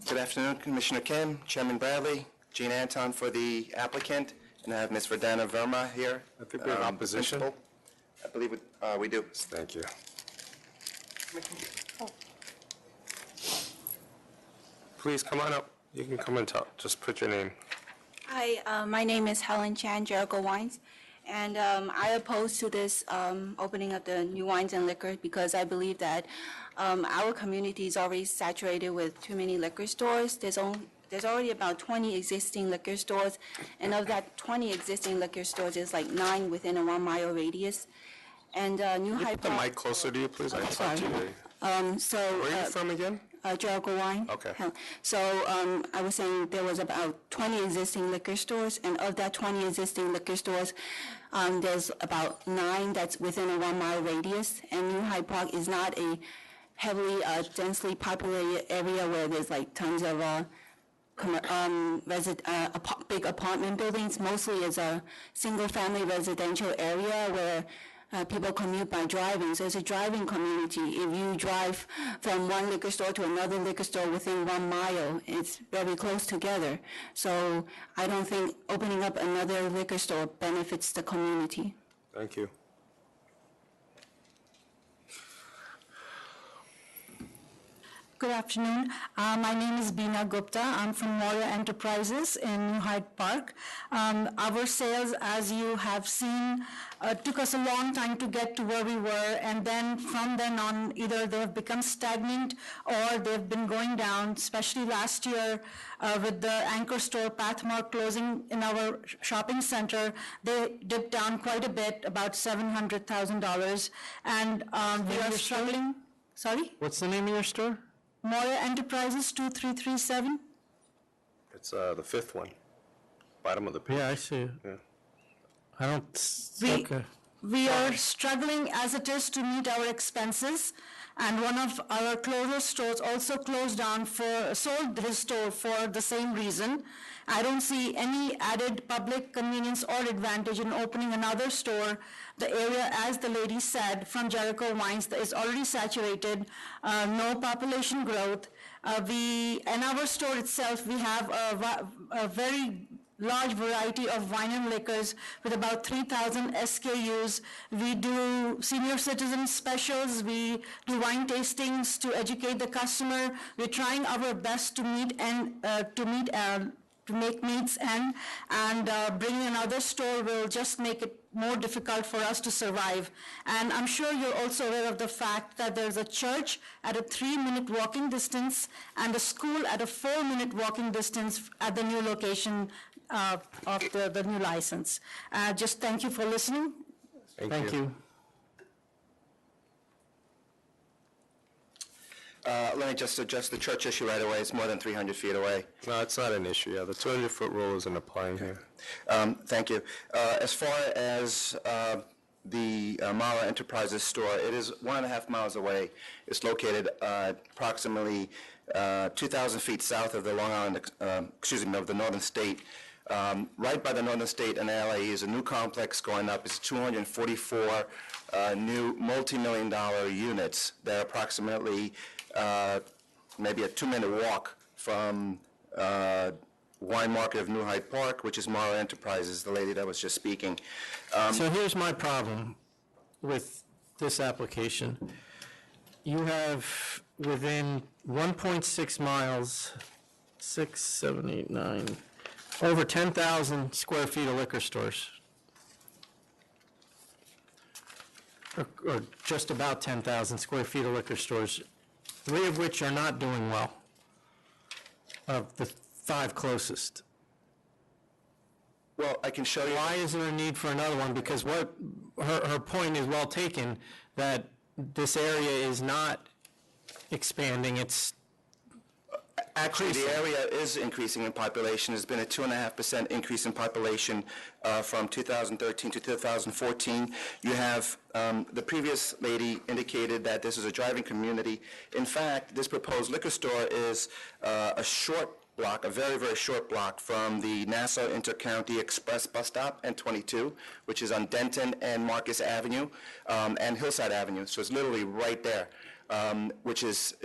Good afternoon, Commissioner Kim, Chairman Bradley, Gene Anton for the applicant, and I have Ms. Verdana Verma here. I think we have opposition. Principal. I believe we do. Thank you. Please come on up. You can come and talk. Just put your name. Hi, my name is Helen Chan, Jericho Wines, and I oppose to this opening of the new wines and liquor because I believe that our community is already saturated with too many liquor stores. There's already about 20 existing liquor stores, and of that 20 existing liquor stores, there's like 9 within a 1-mile radius. And New Can you Hyde put the Park. mic closer to you, please? I can talk to you. Where are you from again? Jericho Wine. Okay. So I was saying there was about 20 existing liquor stores, and of that 20 existing liquor stores, there's about 9 that's within a 1-mile radius, and New Hyde Park is not a heavily densely populated area where there's like tons of big apartment buildings. Mostly it's a single-family residential area where people commute by driving, so it's a driving community. If you drive from one liquor store to another liquor store within 1 mile, it's very close together. So I don't think opening up another liquor store benefits the community. Thank you. Good afternoon. My name is Beena Gupta. I'm from Moria Enterprises in New Hyde Park. Our sales, as you have seen, took us a long time to get to where we were, and then from then on, either they have become stagnant or they've been going down, especially last year with the anchor store Pathmark closing in our shopping center. They dipped down quite a bit, about $700,000, and we are struggling. Sorry? What's the name of your store? Moria Enterprises, 2337. It's the fifth one, bottom of the page. Yeah, I see it. Yeah. I don't, We- okay. We are struggling as it is to meet our expenses, and one of our closer stores also closed down sold his store for the same reason. I don't see any added public convenience or advantage in opening another store. The area, as the lady said, from Jericho Wines is already saturated, no population growth. In our store itself, we have a very large variety of wine and liquors with about 3,000 SKUs. We do senior citizen specials. We do wine tastings to educate the customer. We're trying our best to make meets and bringing another store will just make it more difficult for us to survive. And I'm sure you're also aware of the fact that there's a church at a 3-minute walking distance and a school at a 4-minute walking distance at the new location of the new license. Just thank you for listening. Thank you. Let me just address the church issue right away. It's more than 300 feet away. No, it's not an issue, yeah. The 200-foot rule isn't applying here. Thank you. As far as the Mara Enterprises store, it is 1.5 miles away. It's located approximately 2,000 feet south of the Long Island, of the Northern State. Right by the Northern State and LA is a new complex going up. It's 244 new multi-million-dollar units. They're approximately maybe a 2-minute walk from Wine Market of New Hyde Park, which is Mara Enterprises, the lady that was just speaking. So here's my problem with this application. You have within 1.6 miles, 6, 7, 8, 9, over 10,000 square feet of liquor stores. Or just about 10,000 square feet of liquor stores, 3 of which are not doing well, of the 5 closest. Well, I can show you. Why is there a need for another one? Because what her point is well taken, that this area is not expanding, it's Actually, the area is increasing in population. There's been a 2.5% increase in population from 2013 to 2014. You have, the previous lady indicated that this is a driving community. In fact, this proposed liquor store is a short block, a very, very short block from the Nassau Intercounty Express bus stop, N22, which is on Denton and Marcus Avenue, and Hillside Avenue. So it's literally right there, which is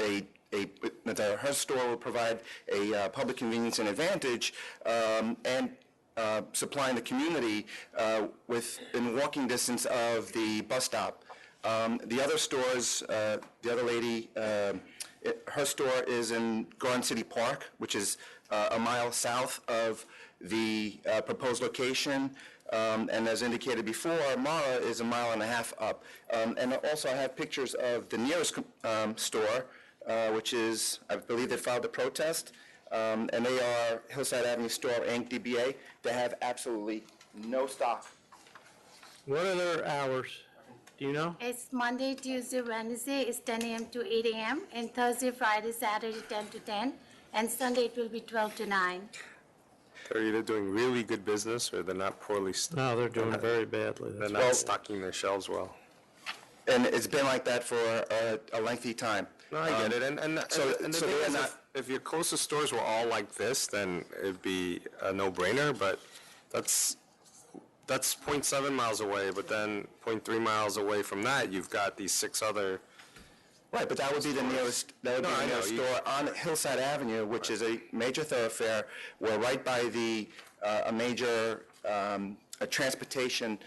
her store will provide a public convenience and advantage, and supplying the community within walking distance of the bus stop. The other stores, the other lady, her store is in Garden City Park, which is a mile south of the proposed location. And as indicated before, Mara is 1.5 miles up. And also I have pictures of the nearest store, which is, I believe they filed a protest, and they are Hillside Avenue Store, Inc., DBA. They have absolutely no stock. What are their hours? Do you know? It's Monday, Tuesday, Wednesday, it's 10 a.m. to 8 a.m., and Thursday, Friday, Saturday, 10 to 10, and Sunday it will be 12 to 9. They're either doing really good business or they're not poorly stocked. No, they're doing very badly. They're not stocking their shelves well. And it's been like that for a lengthy time. No, I get it. And the so thing they are is, not. if your closest stores were all like this, then it'd be a no-brainer, but that's that's 0.7 miles away, but then 0.3 miles away from that, you've got these 6 other. Right, but that would be the nearest, store on Hillside Avenue, which is a major thoroughfare. We're right by a major a transportation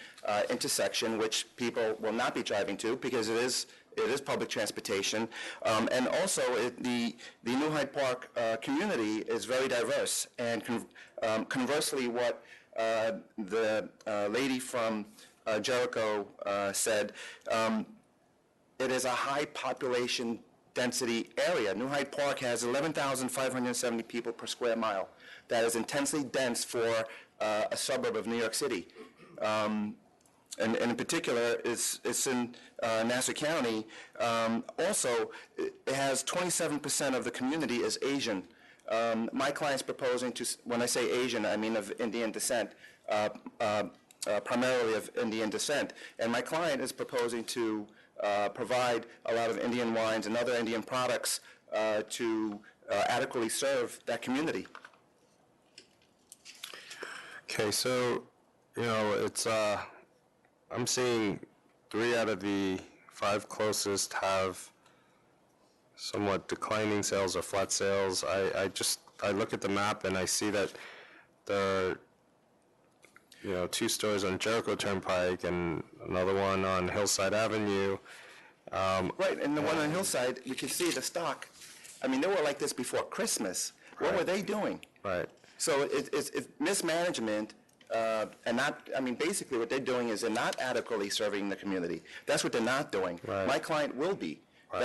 intersection, which people will not be driving to because it is public transportation. And also, the New Hyde Park community is very diverse. And conversely, what the lady from Jericho said, it is a high population density area. New Hyde Park has 11,570 people per square mile. That is intensely dense for a suburb of New York City. And in particular, it's in Nassau County. Also, it has 27% of the community is Asian. My client's proposing to, when I say Asian, I mean of Indian descent, primarily of Indian descent. And my client is proposing to provide a lot of Indian wines and other Indian products to adequately serve that community. Okay, so, it's, I'm seeing 3 out of the 5 closest have somewhat declining sales or flat sales. I look at the map and I see that there are, 2 stores on Jericho Turnpike and another one on Hillside Avenue. Right, and the one on Hillside, you can see the stock. I mean, they were like this before Christmas. What were they doing? Right. So it's mismanagement, and not, I mean, basically what they're doing is they're not adequately serving the community. That's what they're not doing. Right. My client will be. Right.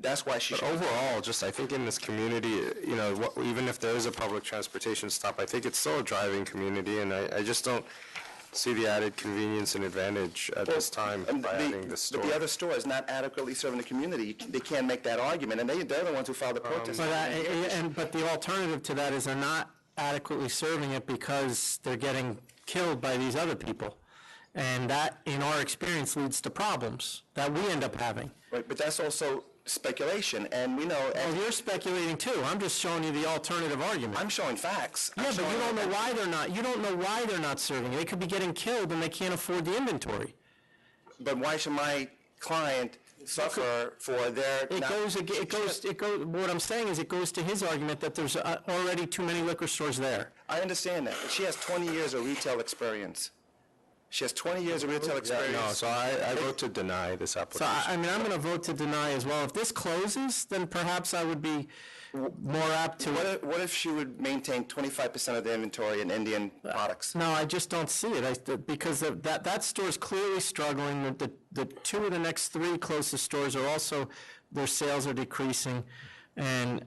That's why she But should. overall, just I think in this community, even if there is a public transportation stop, I think it's still a driving community, and I just don't see the added convenience and advantage at this time by adding this store. But the other store is not adequately serving the community. They can't make that argument, and they're the ones who filed the protest. But the alternative to that is they're not adequately serving it because they're getting killed by these other people. And that, in our experience, leads to problems that we end up having. Right, but that's also speculation, and we know. Well, you're speculating too. I'm just showing you the alternative argument. I'm showing facts. Yeah, but you don't know why they're not. You don't know why they're not serving. They could be getting killed, and they can't afford the inventory. But why should my client suffer for their? What I'm saying is, it goes to his argument that there's already too many liquor stores there. I understand that, but she has 20 years of retail experience. She has 20 years of retail experience. No, so I vote to deny this application. So, I'm going to vote to deny as well. If this closes, then perhaps I would be more apt to... What if she would maintain 25% of the inventory in Indian products? No, I just don't see it, because that store is clearly struggling. The 2 of the next 3 closest stores are also, their sales are decreasing, and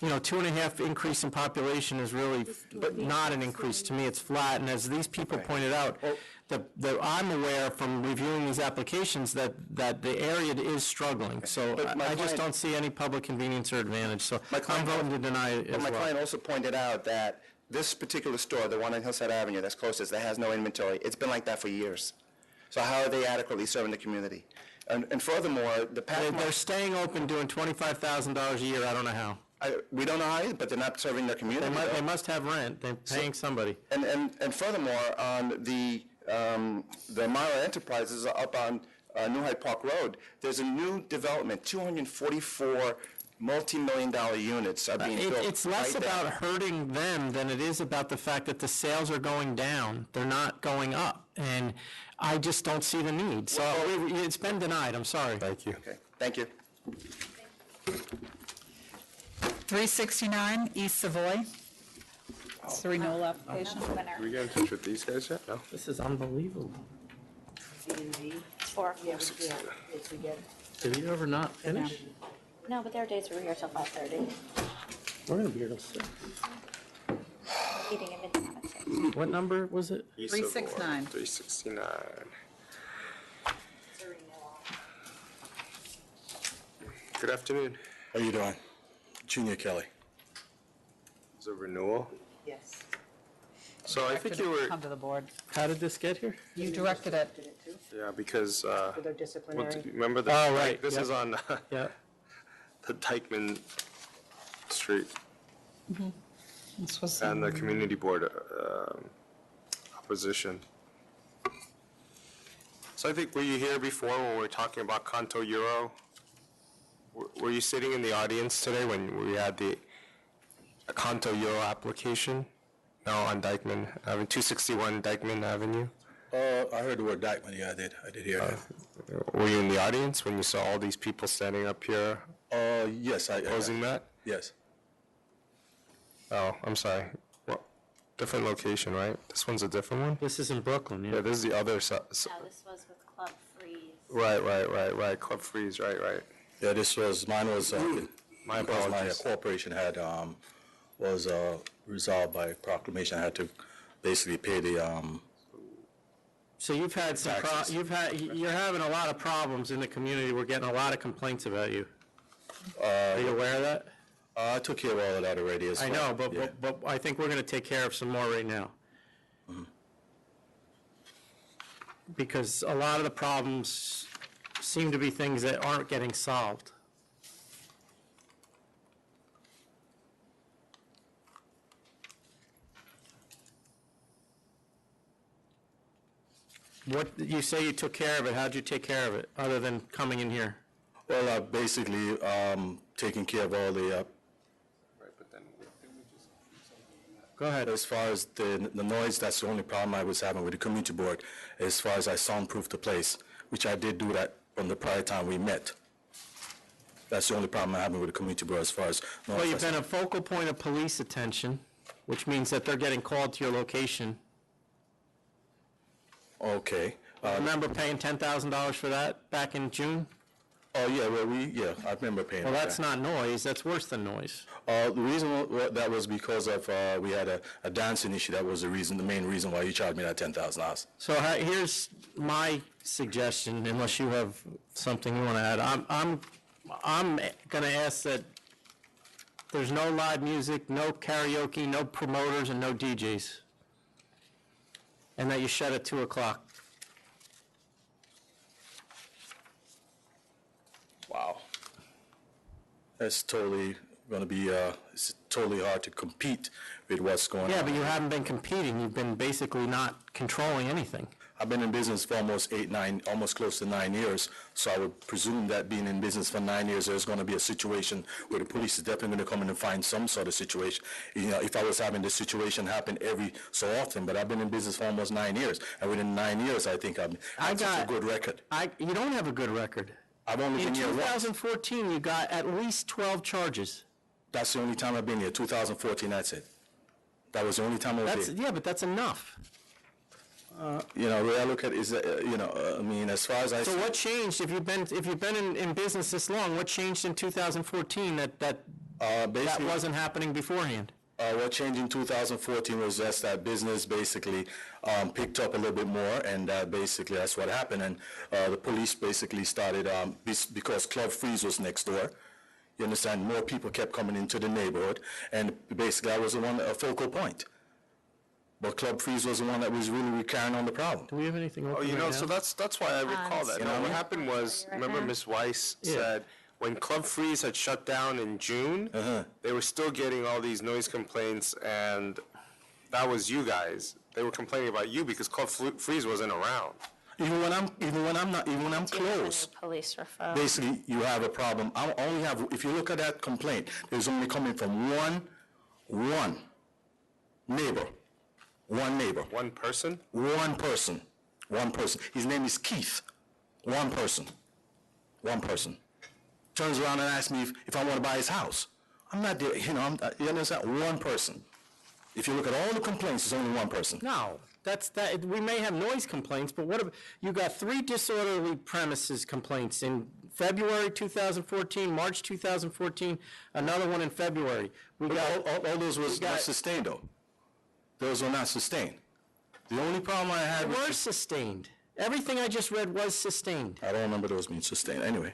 2.5 increase in population is really not an increase. To me, it's flat, and as these people pointed out, I'm aware from reviewing these applications that the area is struggling. So I just don't see any public convenience or advantage. So I'm voting to deny it as well. But my client also pointed out that this particular store, the one on Hillside Avenue that's closest, that has no inventory, it's been like that for years. So how are they adequately serving the community? And furthermore, they're staying open, doing $25,000 a year. I don't know how. We don't know how, but they're not serving their community. They must have rent. They're paying somebody. And furthermore, on the Myra Enterprises up on New Hyde Park Road, there's a new development, 244 multi-million-dollar units are being built. It's less about hurting them than it is about the fact that the sales are going down. They're not going up. And I just don't see the need. So it's been denied. I'm sorry. Thank you. Okay. Thank you. 369 East Savoy. It's the renewal application. Did we get in touch with these guys yet? No? This is unbelievable. It's 4 o'clock. Did you ever not finish? No, but their days were here till 5:30. We're going to be here till 6. Eating at midnight. What number was it? 369. 369. Good afternoon. How you doing? Junior Kelly. Is it renewal? Yes. So I think you were... Come to the board. How did this get here? You directed it. Yeah, because... For their disciplinary. remember the... Oh, right. This is on Yeah. the Dykeman Street. This was And the community board opposition. So I think, were you here before when we were talking about Kanto Euro? Were you sitting in the audience today when we had the Kanto Euro application? No, on Dyckman Avenue, 261 Dyckman Avenue? I heard the word Dyckman, yeah, I did hear that. Were you in the audience when you saw all these people standing up here Yes, opposing that? Yes. Oh, I'm sorry. Well, different location, right? This one's a different one? This is in Brooklyn, yeah. Yeah, this is the other side. this was with Club Freeze. Right. Club Freeze, right. Yeah, mine was, My because my apologies. corporation was resolved by proclamation. I had to basically pay the, So you've had some, Taxes. you're having a lot of problems in the community. We're getting a lot of complaints about you. Are you aware of that? I took care of all of that already as I well. know, Yeah. but I think we're going to take care of some more right now. Because a lot of the problems seem to be things that aren't getting solved. What, you say you took care of it, how'd you take care of it, other than coming in here? Well, basically, taking care of all the, Go ahead. as far as the noise, that's the only problem I was having with the community board, as far as I soundproofed the place, which I did do that from the prior time we met. That's the only problem I'm having with the community board as far as noise. Well, you've been a focal point of police attention, which means that they're getting called to your location. Okay. Remember paying $10,000 for that back in June? Oh, yeah, well, I remember paying Well, that. that's not noise, that's worse than noise. The reason that was because of, we had a dancing issue. That was the main reason why you charged me that $10,000. So here's my suggestion, unless you have something you want to add. I'm going to ask that there's no live music, no karaoke, no promoters, and no DJs. And that you shut at 2 o'clock. Wow. That's totally going to be, it's totally hard to compete with what's going on. Yeah, but you haven't been competing. You've been basically not controlling anything. I've been in business for almost almost close to 9 years, so I would presume that being in business for 9 years, there's going to be a situation where the police is definitely going to come in and find some sort of situation. You know, if I was having this situation happen every so often, but I've been in business for almost 9 years, and within 9 years, I think I've such a good record. You don't have a good record. I've only In been here once. 2014, you got at least 12 charges. That's the only time I've been here, 2014, that's it. That was the only time I was here. Yeah, but that's enough. You know, the way I look at it is, I mean, as far as I... So what changed, if you've been in business this long, what changed in 2014 that wasn't happening beforehand? What changed in 2014 was just that business basically picked up a little bit more, and basically that's what happened. And the police basically started, because Club Freeze was next door, you understand, more people kept coming into the neighborhood, and basically I was a focal point. But Club Freeze was the one that was really carrying on the problem. Do we have anything open Oh, you know, right so now? that's why I recall that. You know, what happened was, remember Ms. Weiss said, when Club Freeze had shut down in June, they were still getting all these noise complaints, and that was you guys. They were complaining about you because Club Freeze wasn't around. Even when I'm close, Police referral. basically you have a problem. I only have, if you look at that complaint, there's only coming from one neighbor. One neighbor. One person? One person. One person. His name is Keith. One person. One person. Turns around and asks me if I want to buy his house. I'm not there, you know, you understand? One person. If you look at all the complaints, it's only one person. No, we may have noise complaints, but what if, you got 3 disorderly premises complaints in February 2014, March 2014, another one in February. We got All those was not sustained, though. Those were not sustained. The only problem I had were sustained. Everything I just read was sustained. I don't remember those being sustained. Anyway.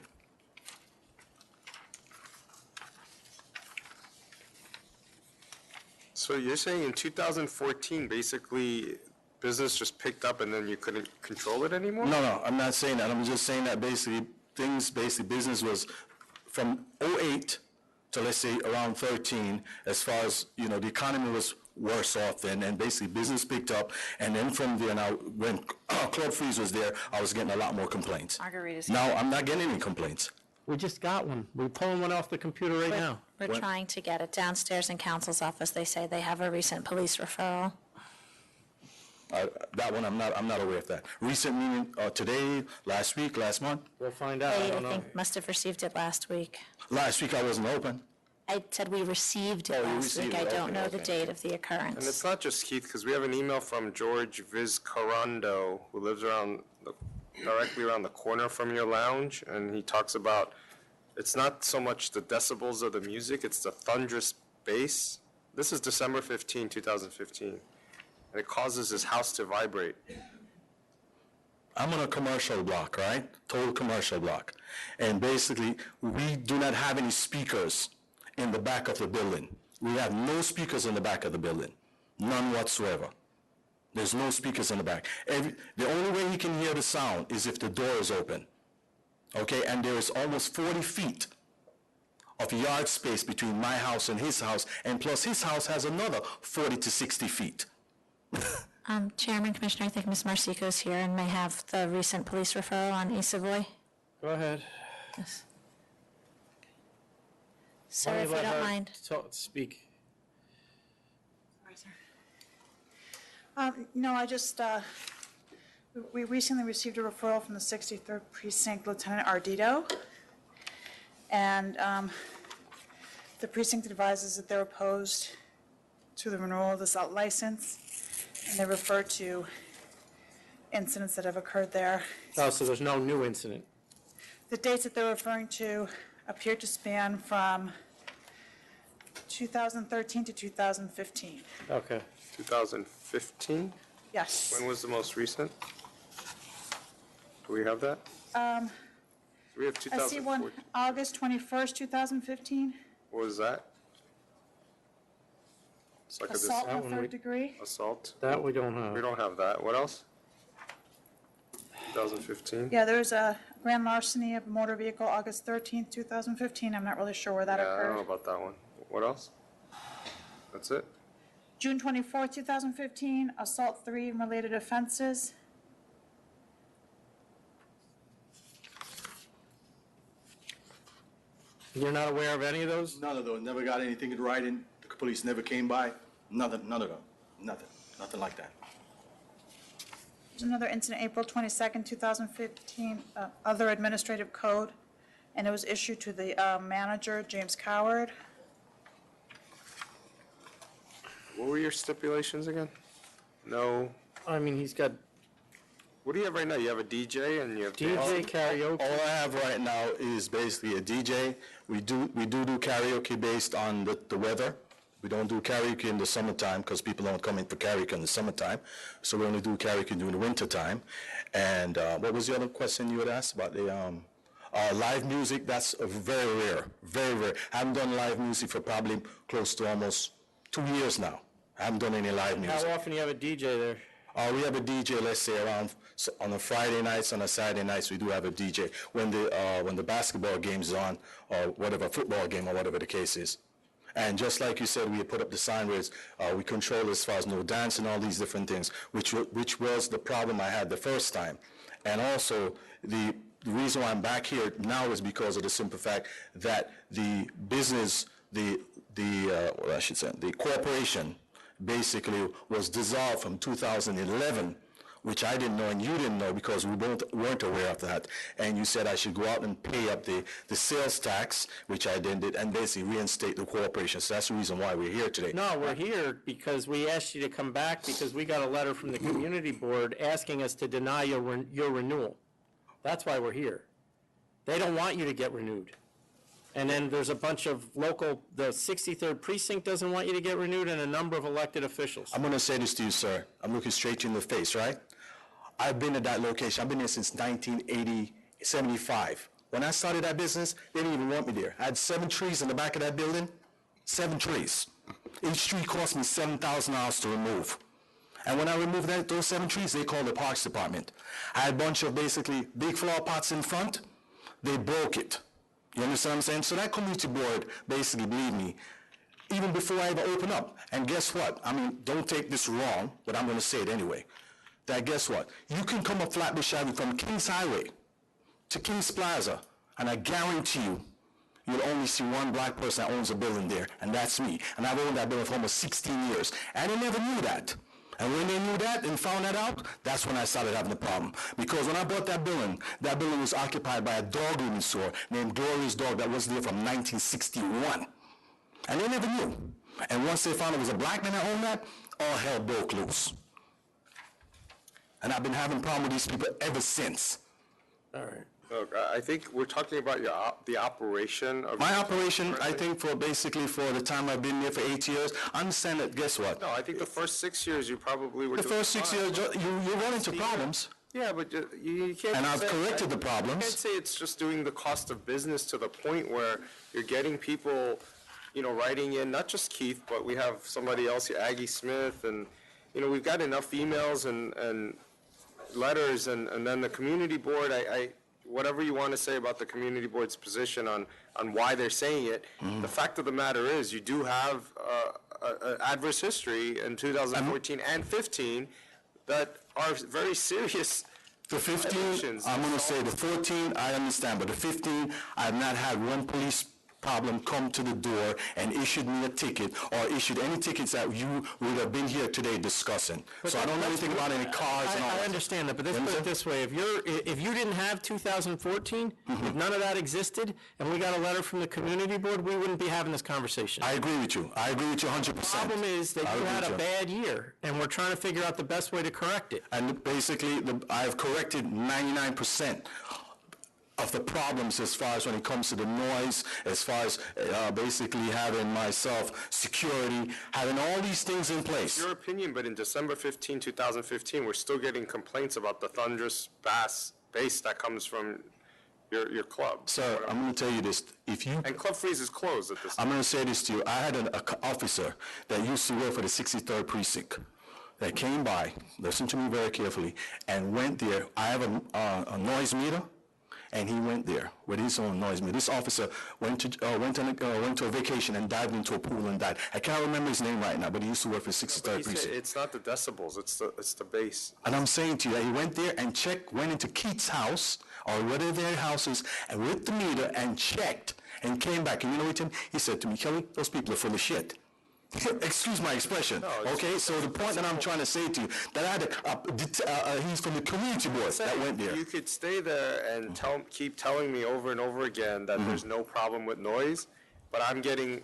So you're saying in 2014, basically, business just picked up and then you couldn't control it anymore? No, I'm not saying that. I'm just saying that basically, business was from 08 to, let's say, around 13, as far as, you know, the economy was worse off then, and basically business picked up, and then from there now, when Club Freeze was there, I was getting a lot more complaints. Margarita's. Now, I'm not getting any complaints. We just got one. We're pulling one off the computer right now. We're What? trying to get it downstairs in counsel's office. They say they have a recent police referral. That one, I'm not aware of that. Recent meaning, today, last week, last month? We'll find out. I They, I don't know. think, must have received it last week. Last week I wasn't open. I said we received Oh, it you last week. received I it. don't Okay, know the okay. date of the occurrence. And it's not just Keith, because we have an email from George Vizcarrando, who lives directly around the corner from your lounge, and he talks about, it's not so much the decibels of the music, it's the thunderous bass. This is December 15, 2015, and it causes his house to vibrate. I'm on a commercial block, right? Total commercial block. And basically, we do not have any speakers in the back of the building. We have no speakers in the back of the building. None whatsoever. There's no speakers in the back. The only way he can hear the sound is if the door is open. Okay, and there is almost 40 feet of yard space between my house and his house, and plus his house has another 40 to 60 feet. Chairman, Commissioner, I think Ms. Marsico's here and may have the recent police referral on East Savoy. Go ahead. Yes. Why Sir, don't if you let don't her mind. Speak. No, I just, we recently received a referral from the 63rd Precinct Lieutenant Ardito. And the precinct advises that they're opposed to the renewal of this license. And they refer to incidents that have occurred there. Oh, so there's no new incident? The dates that they're referring to appear to span from 2013 to 2015. Okay. 2015? Yes. When was the most recent? Do we have that? We have I see 2014. one, August 21st, 2015, What was that? It's like assault in that the one third we- degree. Assault? That we don't have. We don't have that. What else? 2015? Yeah, there was a grand larceny of a motor vehicle, August 13th, 2015. I'm not really sure where that Yeah, I don't know occurred. about that one. What else? That's it? June 24th, 2015, assault 3 and related offenses. You're not aware of any of those? None of those. Never got anything in writing. The police never came by. None of them. Nothing like that. There's another incident, April 22nd, 2015, other administrative code, and it was issued to the manager, James Coward. What were your stipulations again? No. I mean, he's got What do you have right now? You have a DJ and you have DJ karaoke. All I have right now is basically a DJ. We do karaoke based on the weather. We don't do karaoke in the summertime because people don't come in for karaoke in the summertime. So we only do karaoke during the wintertime. And what was the other question you had asked about the live music? That's very rare, very rare. I haven't done live music for probably close to almost 2 years now. I haven't done any live music. How often do you have a DJ there? We have a DJ, let's say around on a Friday nights, on a Saturday nights, we do have a DJ when the basketball game's on, or whatever, football game, or whatever the case is. And just like you said, we put up the sign where we control as far as no dance and all these different things, which was the problem I had the first time. And also, the reason why I'm back here now is because of the simple fact that the business, the corporation basically was dissolved from 2011, which I didn't know and you didn't know because we weren't aware of that. And you said I should go out and pay up the sales tax, which I then did, and basically reinstate the corporation. So that's the reason why we're here today. No, we're here because we asked you to come back because we got a letter from the community board asking us to deny your renewal. That's why we're here. They don't want you to get renewed. And then there's a bunch of the 63rd precinct doesn't want you to get renewed, and a number of elected officials. I'm going to say this to you, sir. I'm looking straight you in the face, right? I've been at that location. I've been there since 1975. When I started that business, they didn't even want me there. I had 7 trees in the back of that building, 7 trees. Each tree cost me $7,000 to remove. And when I removed those 7 trees, they called the Parks Department. I had a bunch of basically big flower pots in front. They broke it. You understand what I'm saying? So that community board, basically, believe me, even before I ever open up. And guess what? I mean, don't take this wrong, but I'm going to say it anyway. That guess what? You can come up Flatbush Avenue from Kings Highway to Kings Plaza, and I guarantee you'll only see one black person that owns a building there, and that's me. And I've owned that building for almost 16 years. And they never knew that. And when they knew that and found that out, that's when I started having a problem. Because when I bought that building was occupied by a dog grooming store named Gloria's Dog that was there from 1961. And they never knew. And once they found it was a black man that owned that, all hell broke loose. And I've been having problems with these people ever since. All right. Look, I think we're talking about the operation of... My operation, I think, for the time I've been there for 8 years, I understand that, guess what? No, I think the first 6 years you probably were The doing first 6 fine. years, you run into problems. Yeah, but you can't... And I've say- corrected the You problems. can't say it's just doing the cost of business to the point where you're getting people, writing in, not just Keith, but we have somebody else, Aggie Smith, and, we've got enough emails and letters, and then the community board, whatever you want to say about the community board's position on why they're saying it, the fact of the matter is you do have an adverse history in 2014 and 15 that are very serious. The 15, I'm going to say the 14, I understand, but the 15, I have not had one police problem come to the door and issued me a ticket or issued any tickets that you would have been here today discussing. So I don't know anything about any cars and all that. I understand that, but let's put it this way. If you didn't have 2014, if none of that existed, and we got a letter from the community board, we wouldn't be having this conversation. I agree with you. I agree with you 100%. The problem is that you had a bad year, and we're trying to figure out the best way to correct it. And basically, I've corrected 99% of the problems as far as when it comes to the noise, as far as basically having myself security, having all these things in place. Your opinion, but in December 15, 2015, we're still getting complaints about the thunderous bass that comes from your club. Sir, I'm going to tell you this. And Club Freeze is closed at this time. I'm going to say this to you. I had an officer that used to work for the 63rd Precinct that came by, listen to me very carefully, and went there. I have a noise meter. And he went there with his own noise meter. This officer went to a vacation and dived into a pool and died. I can't remember his name right now, but he used to work for 63rd Precinct. It's not the decibels, it's the bass. And I'm saying to you that he went there and went into Keith's house, or whatever their house is, and with the meter and checked and came back. And you know what he said to me, Kelly, those people are full of shit. Excuse my expression. Okay, so the point that I'm trying to say to you, that I had he's from the community board that went there. You could stay there and keep telling me over and over again that there's no problem with noise, but I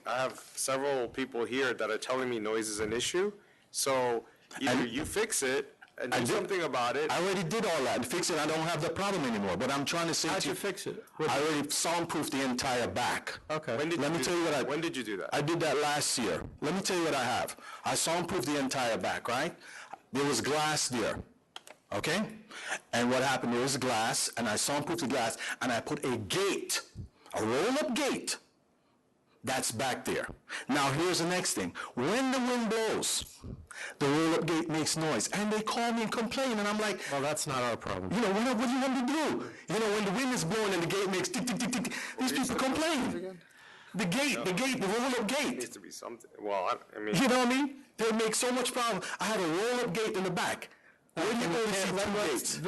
have several people here that are telling me noise is an issue. So either you fix it and do something about it. I already did all that and fix it. I don't have the problem anymore. But I'm trying to say How'd you fix it? I already soundproofed the entire back. Okay. When did you do that? I did that last year. Let me tell you what I have. I soundproofed the entire back, right? There was glass there. Okay? And what happened, there was glass, and I soundproofed the glass, and I put a gate, a roll-up gate, that's back there. Now, here's the next thing. When the wind blows, the roll-up gate makes noise. And they call me and complain, and I'm like... Well, that's not our problem. You know, what do you want me to do? You know, when the wind is blowing and the gate makes tick, tick, tick, tick, these people complain. The roll-up gate. Needs to be something. Well, I mean... You know what I mean? They make so much problem. I have a roll-up gate in the back. Where do you go to see two gates?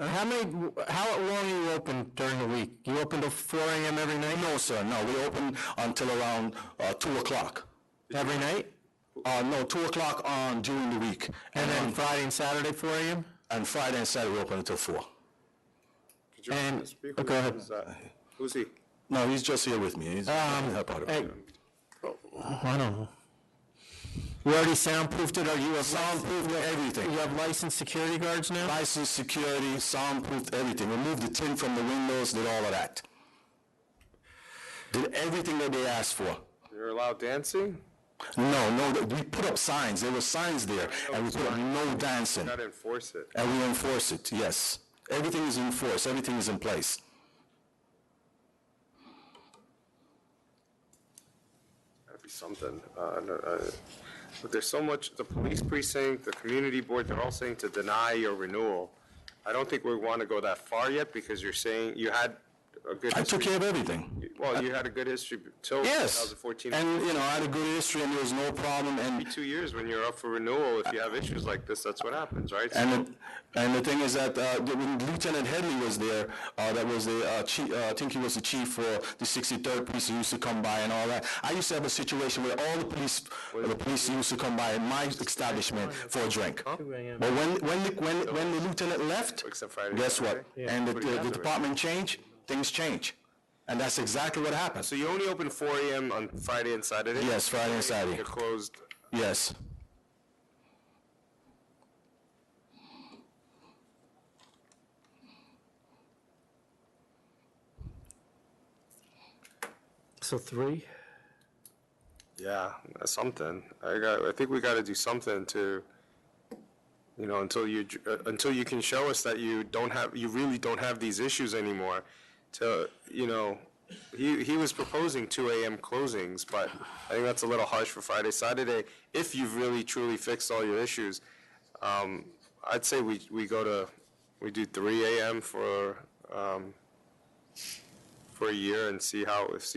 How long are you open during the week? You open till 4 a.m. every night? No, sir. No, we open until around 2 o'clock. Every night? No, 2 o'clock during the week. And then Friday and Saturday, 4 a.m.? And Friday and Saturday we open until 4. And, go ahead. Who's he? No, he's just here with me. He's part of it. I don't know. We already soundproofed it, or you have soundproofed everything. You have licensed security guards now? Licensed security, soundproofed everything. Removed the tint from the windows, did all of that. Did everything that they asked for. You're allowed dancing? No, we put up signs. There were signs there, and we put up no dancing. You gotta enforce it. And we enforce it, yes. Everything is enforced. Everything is in place. Gotta be something. But there's so much, the police precinct, the community board, they're all saying to deny your renewal. I don't think we want to go that far yet because you're saying you had a good... I took care of everything. Well, you had a good history till Yes. 2014. And, you know, I had a good history and there was no problem, and Every 2 years when you're up for renewal, if you have issues like this, that's what happens, right? And the thing is that when Lieutenant Headley was there, that was the chief, I think he was the chief for the 63rd Precinct, he used to come by and all that. I used to have a situation where all the police used to come by in my establishment for a drink. But when the lieutenant left, guess what? And the department changed, things change. And that's exactly what happened. So you only open 4 a.m. on Friday and Saturday? Yes, Friday and Saturday. You're closed. Yes. So 3? Yeah, that's something. I think we got to do something to, you know, until you can show us that you really don't have these issues anymore. To, you know, he was proposing 2 a.m. closings, but I think that's a little harsh for Friday, Saturday. If you've really truly fixed all your issues, I'd say we do 3 a.m. for a year and see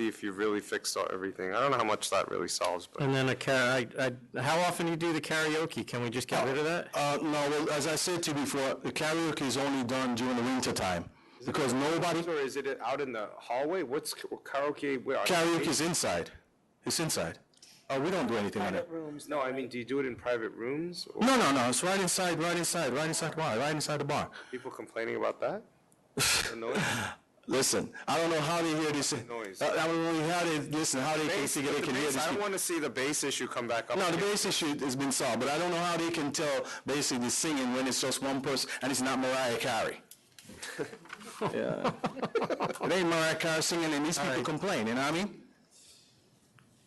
if you've really fixed everything. I don't know how much that really solves, but. And then how often do you do the karaoke? Can we just get rid of that? No, well, as I said to you before, the karaoke is only done during the winter time. Because nobody... Or is it out in the hallway? What's karaoke? Karaoke is inside. It's inside. Oh, we don't do anything on it. No, I mean, do you do it in private rooms? Or No. It's right inside the bar. People complaining about that? The noise? Listen, I don't know how they hear this. Noise. I don't know how they listen, how they can figure they can hear this. I don't want to see the bass issue come back up. No, the bass issue has been solved, but I don't know how they can tell basically the singing when it's just one person and it's not Mariah Carey. Yeah. It ain't Mariah Carey singing and these people complain, you know what I mean?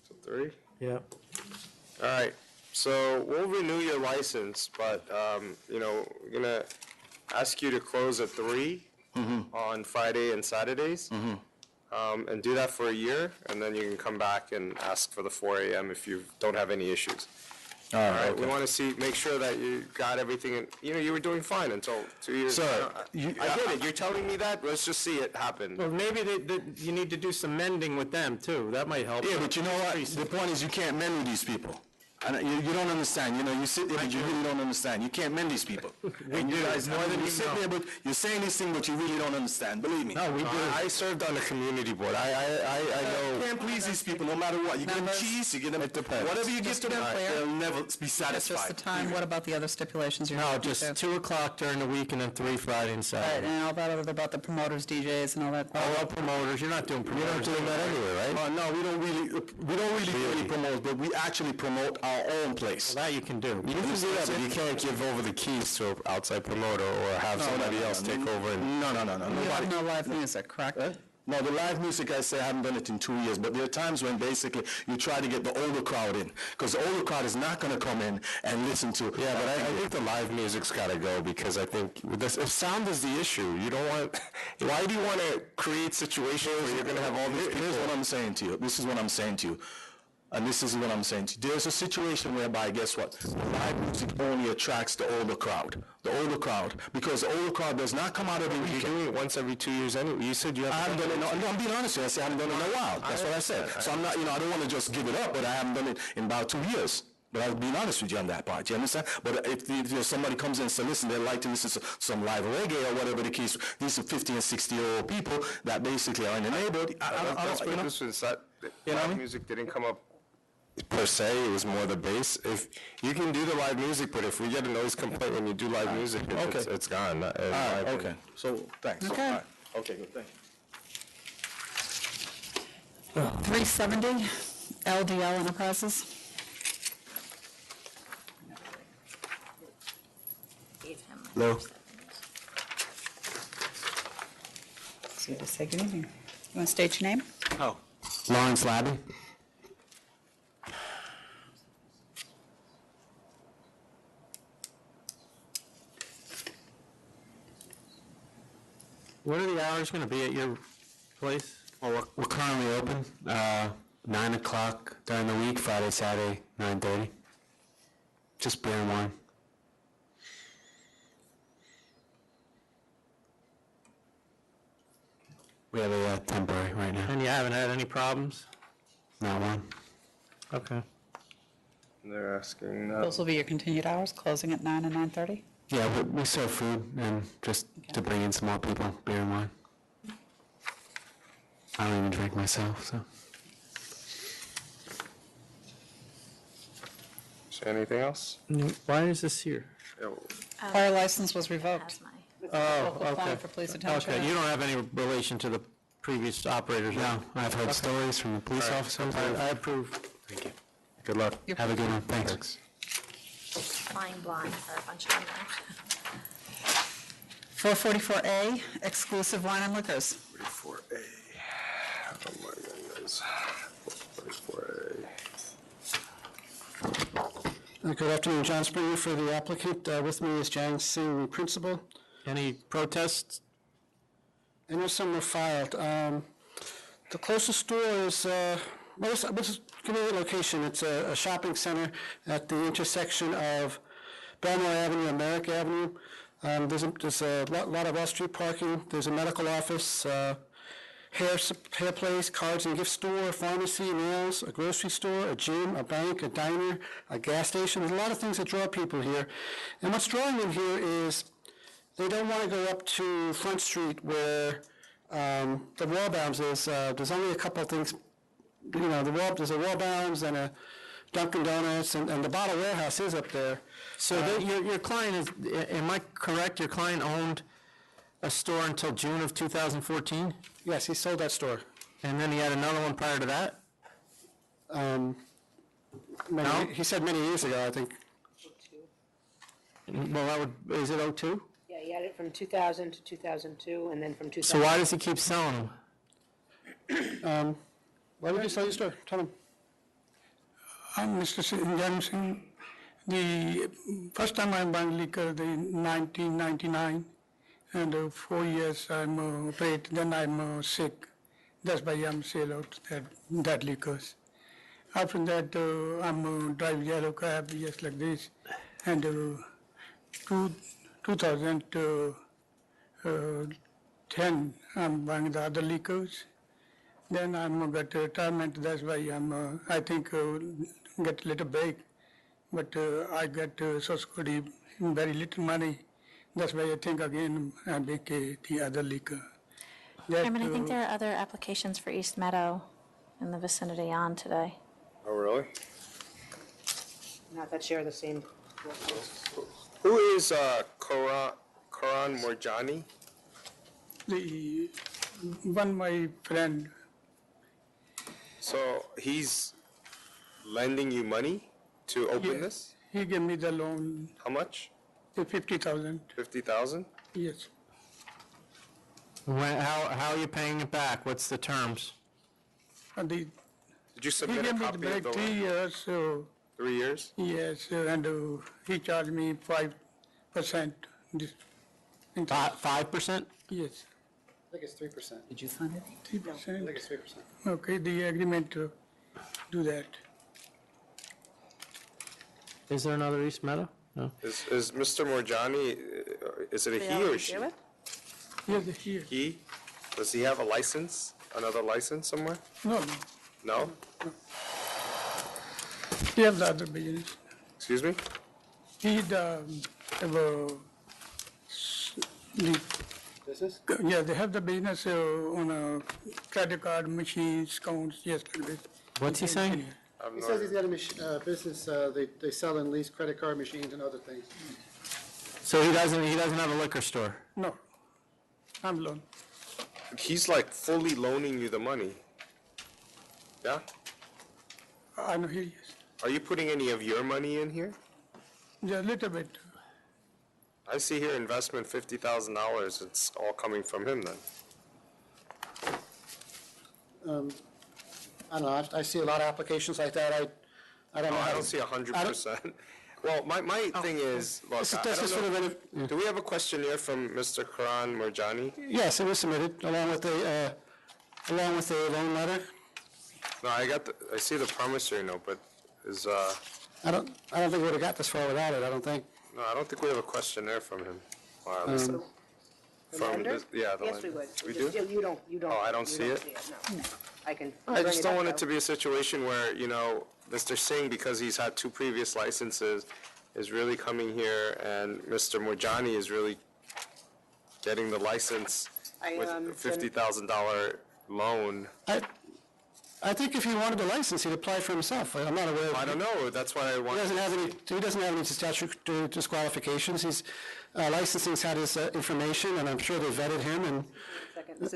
So 3? Yeah. All right. So we'll renew your license, but, you know, we're going to ask you to close at 3 on Friday and Saturdays. And do that for a year, and then you can come back and ask for the 4 a.m. if you don't have any issues. All right. okay. We want to make sure that you got everything. You were doing fine until 2 years. Sir, I get it. You're telling me that. Let's just see it happen. Well, maybe you need to do some mending with them, too. That might help. Yeah, but you know what? The point is you can't mend with these people. And you don't understand. You know, you sit there, but you really don't understand. You can't mend these people. And you guys, more than you sit there, but you're saying these things, but you really don't understand. Believe me. No, we do. I served on the community board. I know. You can't please these people no matter what. You give them cheese, you give them whatever you give to them, they'll never be satisfied. It's just the time. What about the other stipulations you're No, happy just to? 2 o'clock during the week and then 3 Friday and Right, Saturday. and all that about the promoters, DJs, and all that. All promoters, you're not doing promoters. You're not doing that anyway, right? No, we don't really do any promos, but we actually promote our own place. That you can do. You can do that, but you can't give over the keys to an outside promoter or have somebody else take over. And No. You have no live music, correct? No, the live music, I say, I haven't done it in 2 years, but there are times when basically you try to get the older crowd in, because the older crowd is not going to come in and listen to. Yeah, but I think the live music's got to go, because I think if sound is the issue, you don't want. Why do you want to create situations where you're going to have all these people? Here's what I'm saying to you. This is what I'm saying to you. And this is what I'm saying to you. There's a situation whereby, guess what? Live music only attracts the older crowd. The older crowd. Because the older crowd does not come out every weekend. You're doing it once every 2 years anyway. You said you have. I haven't done it. No, I'm being honest with you. I said I haven't done it in a while. That's what I said. So I'm not, I don't want to just give it up, but I haven't done it in about 2 years. But I was being honest with you on that part. You understand? But if somebody comes in and says, listen, they'd like to listen to some live reggae or whatever the case, these are 50 and 60-year-old people that basically are in the neighborhood. Live music didn't come up per se. It was more the bass. If you can do the live music, but if we get a noise complaint when you do live music, it's gone. All right, okay. So, thanks. Okay. All right. Okay, good. Thank you. 370 LDL Enterprises. No. So you just say good evening. You want to state your name? Oh. Lawrence Labby. What are the hours going to be at your place? Well, we're currently open, 9 o'clock during the week, Friday, Saturday, 9:30. Just beer and wine. We have a temporary right now. And you haven't had any problems? Not one. Okay. They're asking, Those will be your continued hours, closing at 9 and 9:30? Yeah, we serve food and just to bring in some more people, beer and wine. I don't even drink myself, so. is there anything else? Why is this here? Prior license was revoked. Oh, Local okay. plan for police attention. Okay, you don't have any relation to the previous operators? No, I've heard stories from the police officers. I approve. Thank you. Good luck. Have a good one. Thanks. Flying blind for a bunch of them now. 444A, exclusive wine and liquors. 44A. Oh my goodness. 44A. Good afternoon, John Springer for the applicant. With me is Jang Singh, the principal. Any protests? I know some were filed. The closest store is, let's give you the location. It's a shopping center at the intersection of Belmore Avenue and Merrick Avenue. There's a lot of off-street parking. There's a medical office, hair place, cards and gift store, pharmacy, nails, a grocery store, a gym, a bank, a diner, a gas station. There's a lot of things that draw people here. And what's drawing them here is they don't want to go up to Front Street where the Wallbounds is. There's only a couple of things, there's a Wallbounds and a Dunkin' Donuts, and the Bottle Warehouse is up there. So your client is, am I correct, your client owned a store until June of 2014? Yes, he sold that store. And then he had another one prior to that? He said many years ago, I think. Well, is it 02? Yeah, he had it from 2000 to 2002, and then from 2000. So why does he keep selling them? Why would you sell your store? Tell him. I'm Mr. Jang Singh. The first time I'm buying liquor, the 1999, and 4 years I'm operate. Then I'm sick. That's why I'm sell out that liquors. After that, I'm drive yellow cab just like this, and 2010 I'm buying the other liquors. Then I'm got retirement. That's why I think get a little break, but I get Social Security very little money. That's why I think again I make the other liquor. Chairman, I think there are other applications for East Meadow in the vicinity on today. Oh, really? Not that share the same. Who is Karan Morjani? The one my friend. So he's lending you money to open this? He gave me the loan. How much? 50,000. 50,000? Yes. How are you paying it back? What's the terms? Did you He submit a gave me the copy of back the 3 loan? years. So 3 years? yes, and he charged me 5%. 5%? Yes. I think it's 3%. Did you sign it? 3%. I think it's 3%. Okay, the agreement to do that. Is there another East Meadow? No. Is Mr. Morjani, is it a he or she? Yes, here. He? Does he have a license? Another license somewhere? No, No? he has the other business. Excuse me? He have Business? yeah, they have the business on a credit card, machines, accounts, just like this. What's he saying? He says he's got a business, they sell and lease credit card machines and other things. So he doesn't have a liquor store? No, I'm alone. He's like fully loaning you the money. Yeah? I know he is. Are you putting any of your money in here? Just a little bit. I see here investment $50,000. It's all coming from him then. I don't know, I see a lot of applications like that, I don't know. I don't see 100%. Well, my thing is, look, This is- I this is don't sort know. of an- Do we have a questionnaire from Mr. Karan Morjani? Yes, it was submitted along with the loan letter. No, I see the promissory note, but is, I don't think we would have got this far without it, I don't think. no, I don't think we have a questionnaire from him. Wow, this- The From lender? this- yeah, the Yes, we lender. would. We Just- do? You don't. Oh, I don't you see it? No. I can. I bring just don't up, want it though. to be a situation where, Mr. Singh, because he's had 2 previous licenses, is really coming here, and Mr. Murjani is really getting the license with a $50,000 loan. I think if he wanted the license, he'd apply for himself. I'm not aware of. I don't know, that's why I want. He doesn't have any statutory disqualifications. He's, licensing's had his information, and I'm sure they vetted him, and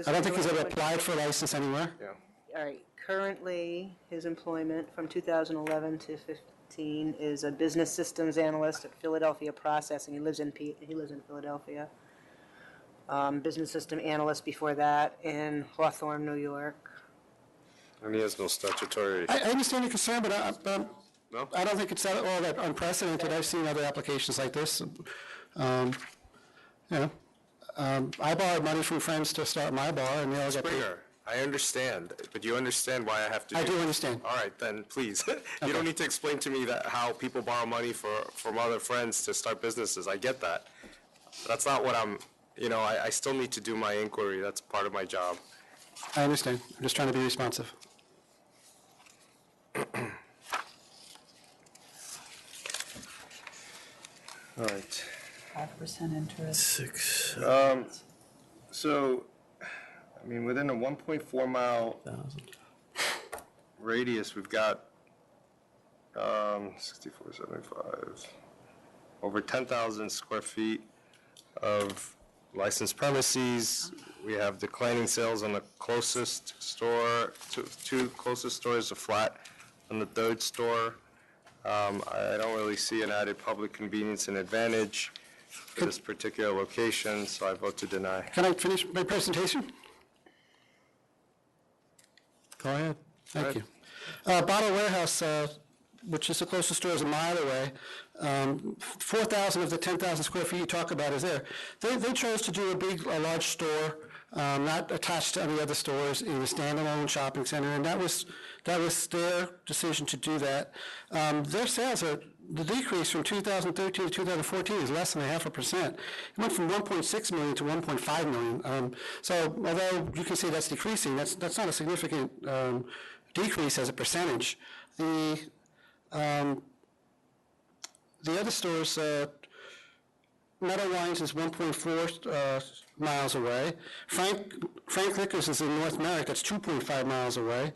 I don't think he's ever applied for a license anywhere. All right, currently, his employment from 2011 to 15 is a business systems analyst at Philadelphia Processing. He lives in Philadelphia. Business system analyst before that in Hawthorne, New York. And he has no statutory. I understand your concern, but No? I don't think it's all that unprecedented. I've seen other applications like this. I borrowed money from friends to start my bar, and they all got paid. Springer, I understand, but you understand why I have to I do understand. All right, then, please. You don't need to explain to me that how people borrow money from other friends to start businesses. I get that. That's not what I still need to do my inquiry. That's part of my job. I understand. I'm just trying to be responsive. All right. 5% interest. So, within a 1.4 mile radius, we've got 6475, over 10,000 square feet of licensed premises. We have declining sales on the closest store, two closest stores, a flat on the third store. I don't really see an added public convenience and advantage for this particular location, so I vote to deny. Can I finish my presentation? Go ahead. Thank you. Bottle Warehouse, which is the closest store, is a mile away. 4,000 of the 10,000 square feet you talk about is there. They chose to do a large store, not attached to any other stores, in a standalone shopping center, and that was their decision to do that. Their sales the decrease from 2013 to 2014 is less than 0.5%. It went from 1.6 million to 1.5 million. So although you can say that's decreasing, that's not a significant decrease as a percentage. The other stores, Meadow Wines is 1.4 miles away. Frank Liquors is in North Merrick, that's 2.5 miles away.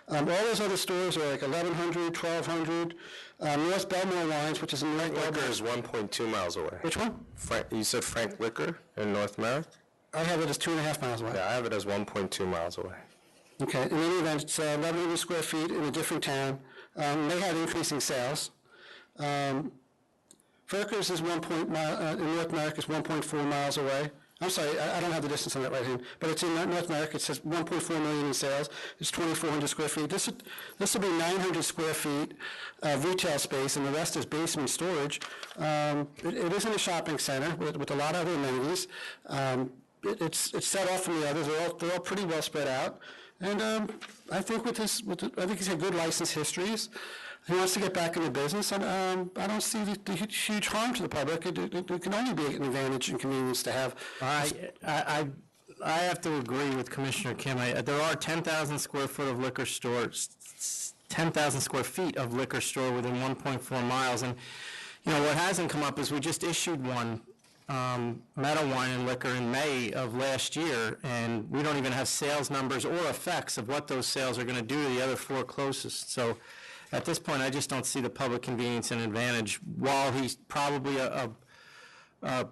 All those other stores are like 1,100, 1,200. North Belmore Wines, which is in North Frank Liquor is 1.2 miles away. Which one? You said Frank Liquor in North Merrick? I have it as 2.5 miles away. Yeah, I have it as 1.2 miles away. Okay, in any event, it's 1,100 square feet in a different town. They had increasing sales. Ferkers is in North Merrick is 1.4 miles away. I'm sorry, I don't have the distance on that right hand, but it's in North Merrick. It says 1.4 million in sales. It's 2,400 square feet. This will be 900 square feet of retail space, and the rest is basement storage. It isn't a shopping center with a lot of other amenities. It's set off from the others. They're all pretty well spread out. And I think I think he's had good license histories. He wants to get back in the business, and I don't see the huge harm to the public. It can only be an advantage and convenience to have. I have to agree with Commissioner Kim. There are 10,000 square foot of liquor stores, 10,000 square feet of liquor store within 1.4 miles. And, what hasn't come up is we just issued one, Meadow Wine and Liquor, in May of last year, and we don't even have sales numbers or effects of what those sales are going to do to the other 4 closest. So at this point, I just don't see the public convenience and advantage. While he's probably a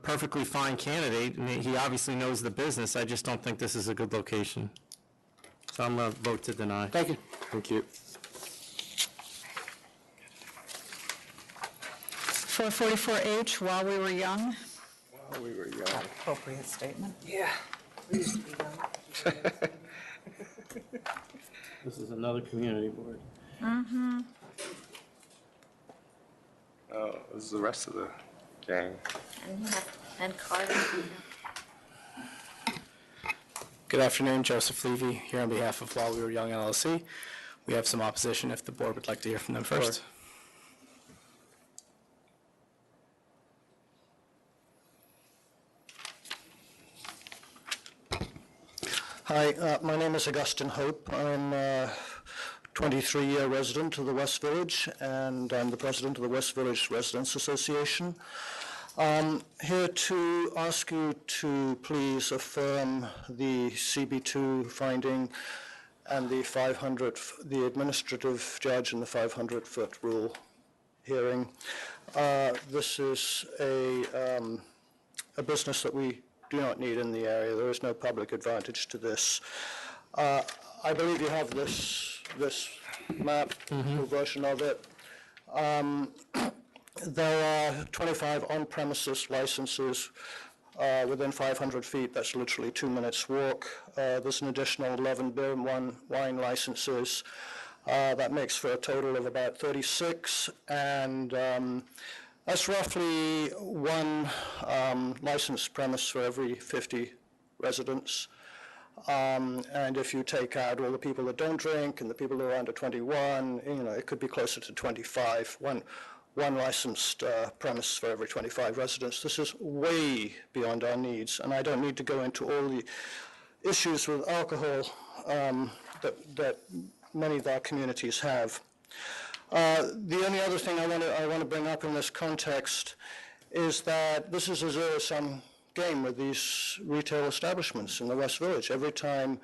perfectly fine candidate, he obviously knows the business, I just don't think this is a good location. So I'm going to vote to deny. Thank you. Thank you. 444H, While We Were Young. While we were young. Appropriate statement. Yeah. We used to be young. This is another community board. Mm-hmm. Oh, this is the rest of the gang. And Carter. Good afternoon, Joseph Levy, here on behalf of While We Were Young LLC. We have some opposition if the board would like to hear from them first. Hi, my name is Augustine Hope. I'm a 23-year resident of the West Village, and I'm the president of the West Village Residents Association. I'm here to ask you to please affirm the CB2 finding and the administrative judge and the 500-foot rule hearing. This is a business that we do not need in the area. There is no public advantage to this. I believe you have this map, full version of it. There are 25 on-premises licenses within 500 feet. That's literally 2 minutes walk. There's an additional 11 beer and wine licenses. That makes for a total of about 36, and that's roughly one licensed premise for every 50 residents. And if you take out all the people that don't drink and the people who are under 21, it could be closer to 25. One licensed premise for every 25 residents. This is way beyond our needs, and I don't need to go into all the issues with alcohol that many of our communities have. The only other thing I want to bring up in this context is that this is a zero-sum game with these retail establishments in the West Village. Every time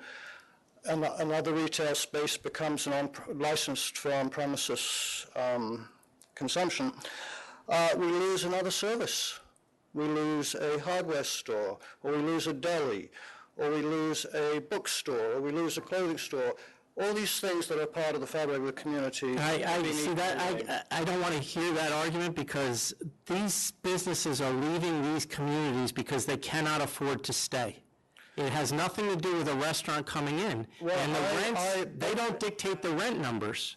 another retail space becomes licensed for on-premises consumption, we lose another service. We lose a hardware store, or we lose a deli, or we lose a bookstore, or we lose a clothing store. All these things that are part of the fabric of the community. I don't want to hear that argument, because these businesses are leaving these communities because they cannot afford to stay. It has nothing to do with a restaurant coming in. And the rents, they don't dictate the rent numbers.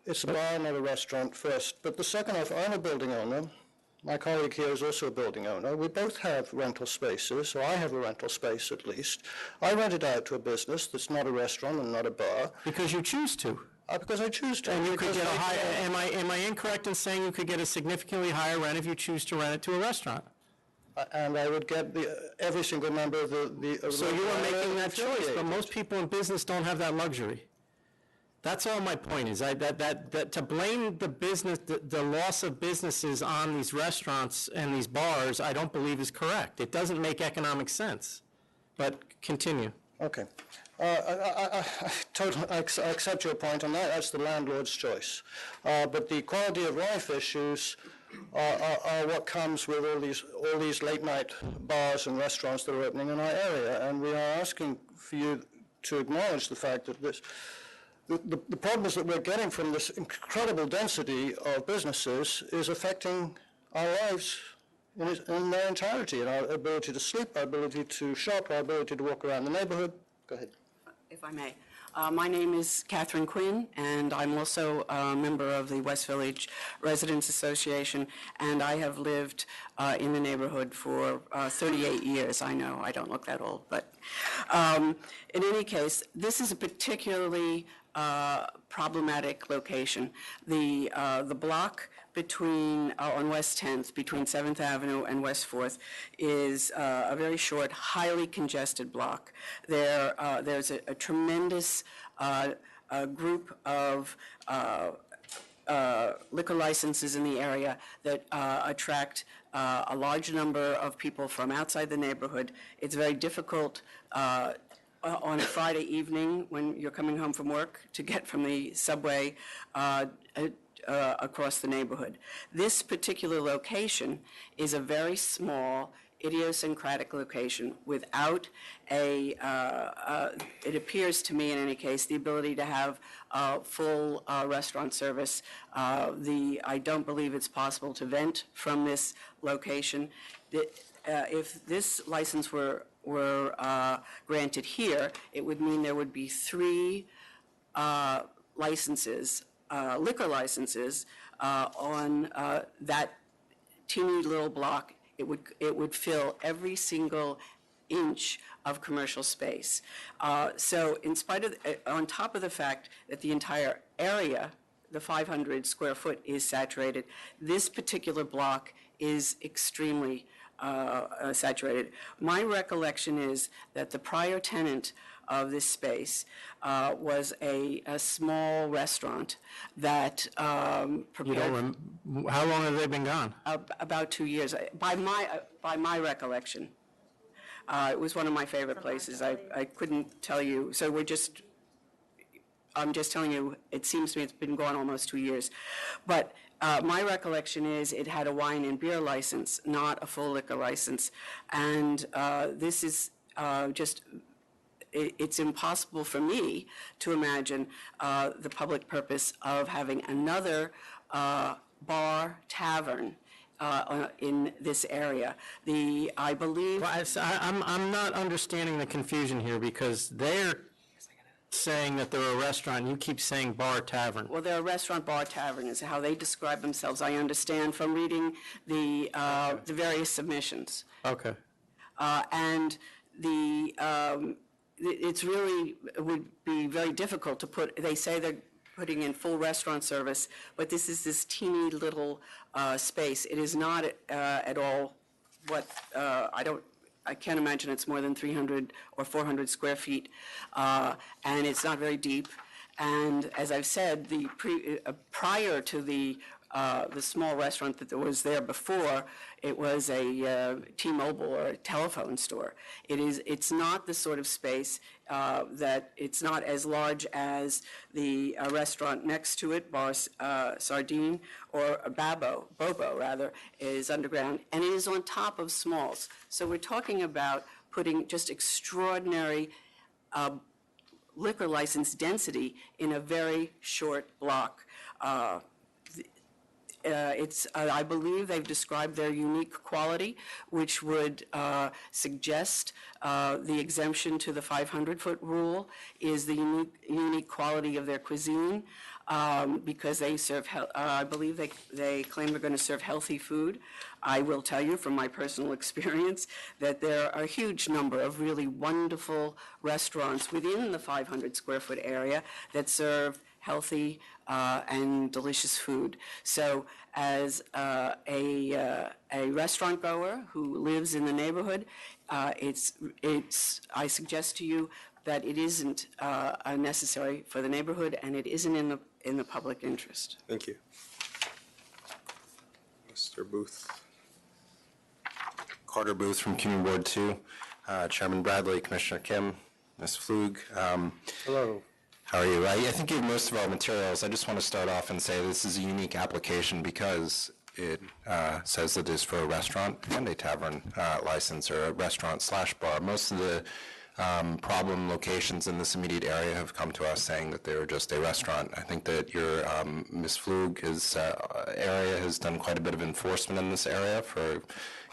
It's a bar, not a restaurant, first. But the second off, I'm a building owner. My colleague here is also a building owner. We both have rental spaces, or I have a rental space at least. I rent it out to a business that's not a restaurant and not a bar. Because you choose to. Because I choose to. And you could get a higher, am I incorrect in saying you could get a significantly higher rent if you choose to rent it to a restaurant? And I would get every single member of the So you are making that choice, but most people in business don't have that luxury. That's all my point is. That to blame the business, the loss of businesses on these restaurants and these bars, I don't believe is correct. It doesn't make economic sense. But continue. Okay. I accept your point on that. That's the landlord's choice. But the quality of life issues are what comes with all these late night bars and restaurants that are opening in our area, and we are asking for you to acknowledge the fact that the problems that we're getting from this incredible density of businesses is affecting our lives in their entirety, and our ability to sleep, our ability to shop, our ability to walk around the neighborhood. Go ahead. If I may. My name is Catherine Quinn, and I'm also a member of the West Village Residents Association, and I have lived in the neighborhood for 38 years. I know, I don't look that old, but in any case, this is a particularly problematic location. The block between on West 10th, between 7th Avenue and West 4th, is a very short, highly congested block. There's a tremendous group of liquor licenses in the area that attract a large number of people from outside the neighborhood. It's very difficult on a Friday evening when you're coming home from work to get from the subway across the neighborhood. This particular location is a very small, idiosyncratic location without it appears to me in any case, the ability to have full restaurant service. I don't believe it's possible to vent from this location. If this license were granted here, it would mean there would be 3 licenses, liquor licenses, on that teeny little block. It would fill every single inch of commercial space. So in spite of, on top of the fact that the entire area, the 500 square foot, is saturated, this particular block is extremely saturated. My recollection is that the prior tenant of this space was a small restaurant that prepared. How long have they been gone? About 2 years, by my recollection. It was one of my favorite places. I couldn't tell you. So I'm just telling you, it seems to me it's been gone almost 2 years. But my recollection is it had a wine and beer license, not a full liquor license. And this is it's impossible for me to imagine the public purpose of having another bar tavern in this area. I believe. Well, I'm not understanding the confusion here because they're saying that they're a restaurant. You keep saying bar tavern. Well, they're a restaurant bar tavern is how they describe themselves. I understand from reading the various submissions. Okay. And it's really, it would be very difficult to put, they say they're putting in full restaurant service, but this is this teeny little space. It is not at all what, I can't imagine it's more than 300 or 400 square feet, and it's not very deep. And as I've said, prior to the small restaurant that was there before, it was a T-Mobile or a telephone store. It's not the sort of space that it's not as large as the restaurant next to it, Bar Sardine, or Bobo rather, is underground, and it is on top of Smalls. So we're talking about putting just extraordinary liquor license density in a very short block. I believe they've described their unique quality, which would suggest the exemption to the 500-foot rule is the unique quality of their cuisine, because they serve, I believe they claim they're going to serve healthy food. I will tell you from my personal experience that there are a huge number of really wonderful restaurants within the 500 square foot area that serve healthy and delicious food. So as a restaurant goer who lives in the neighborhood, I suggest to you that it isn't necessary for the neighborhood and it isn't in the public interest. Thank you. Mr. Booth. Carter Booth from Community Board 2. Chairman Bradley, Commissioner Kim, Ms. Flug. Hello. How are you? I think you have most of our materials. I just want to start off and say this is a unique application because it says that it's for a restaurant and a tavern license, or a restaurant/bar. Most of the problem locations in this immediate area have come to us saying that they were just a restaurant. I think that your Ms. Flug, his area has done quite a bit of enforcement in this area for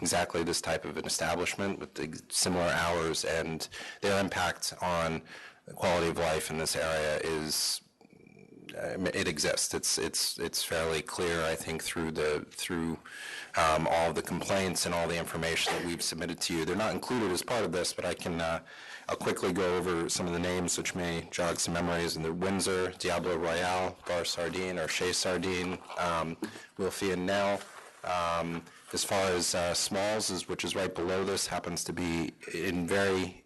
exactly this type of an establishment with similar hours, and their impact on the quality of life in this area is it exists. It's fairly clear, I think, through all of the complaints and all the information that we've submitted to you. They're not included as part of this, but I'll quickly go over some of the names which may jog some memories. In the Windsor, Diablo Royale, Bar Sardine or Chez Sardine, Wilfie and Nell. As far as Smalls, which is right below this, happens to be in very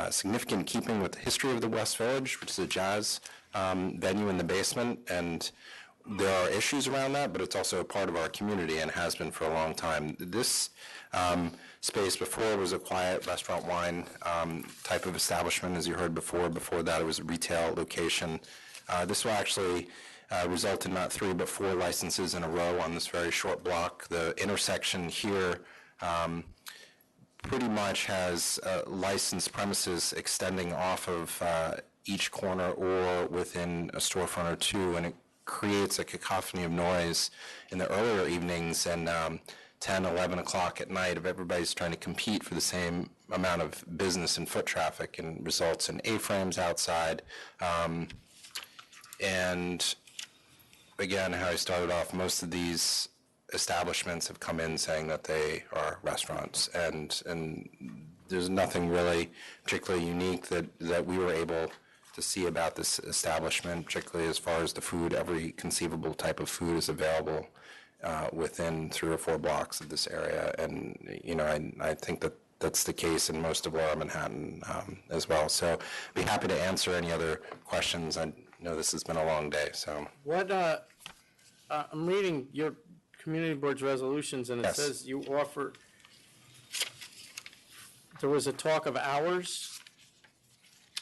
significant keeping with the history of the West Village, which is a jazz venue in the basement, and there are issues around that, but it's also a part of our community and has been for a long time. This space before was a quiet restaurant wine type of establishment, as you heard before. Before that, it was a retail location. This will actually result in not 3 but 4 licenses in a row on this very short block. The intersection here pretty much has licensed premises extending off of each corner or within a storefront or two, and it creates a cacophony of noise in the earlier evenings and 10, 11 o'clock at night of everybody's trying to compete for the same amount of business and foot traffic, and results in A-frames outside. And again, how I started off, most of these establishments have come in saying that they are restaurants, and there's nothing really particularly unique that we were able to see about this establishment, particularly as far as the food. Every conceivable type of food is available within 3 or 4 blocks of this area. And, I think that that's the case in most of Lower Manhattan as well. So be happy to answer any other questions. I know this has been a long day, so. What, I'm reading your community board's resolutions, and it Yes. says you offer, there was a talk of hours?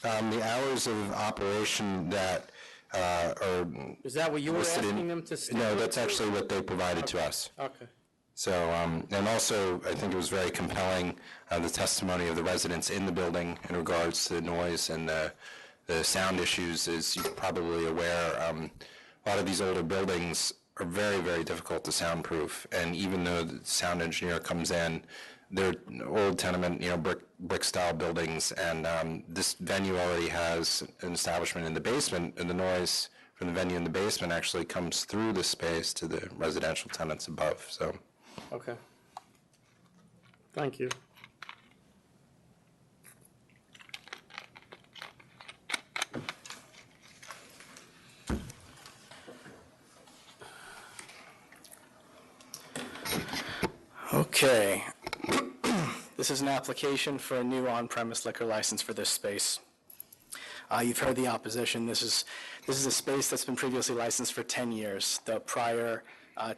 The hours of operation that are. Is that what you were listed in- asking them to stick No, with? that's actually what they provided to us. Okay. So, and also, I think it was very compelling, the testimony of the residents in the building in regards to the noise and the sound issues. As you're probably aware, a lot of these older buildings are very, very difficult to soundproof. And even though the sound engineer comes in, they're old tenement, brick-style buildings, and this venue already has an establishment in the basement, and the noise from the venue in the basement actually comes through the space to the residential tenants above, so. Okay. Thank you. Okay. This is an application for a new on-premise liquor license for this space. You've heard the opposition. This is a space that's been previously licensed for 10 years. The prior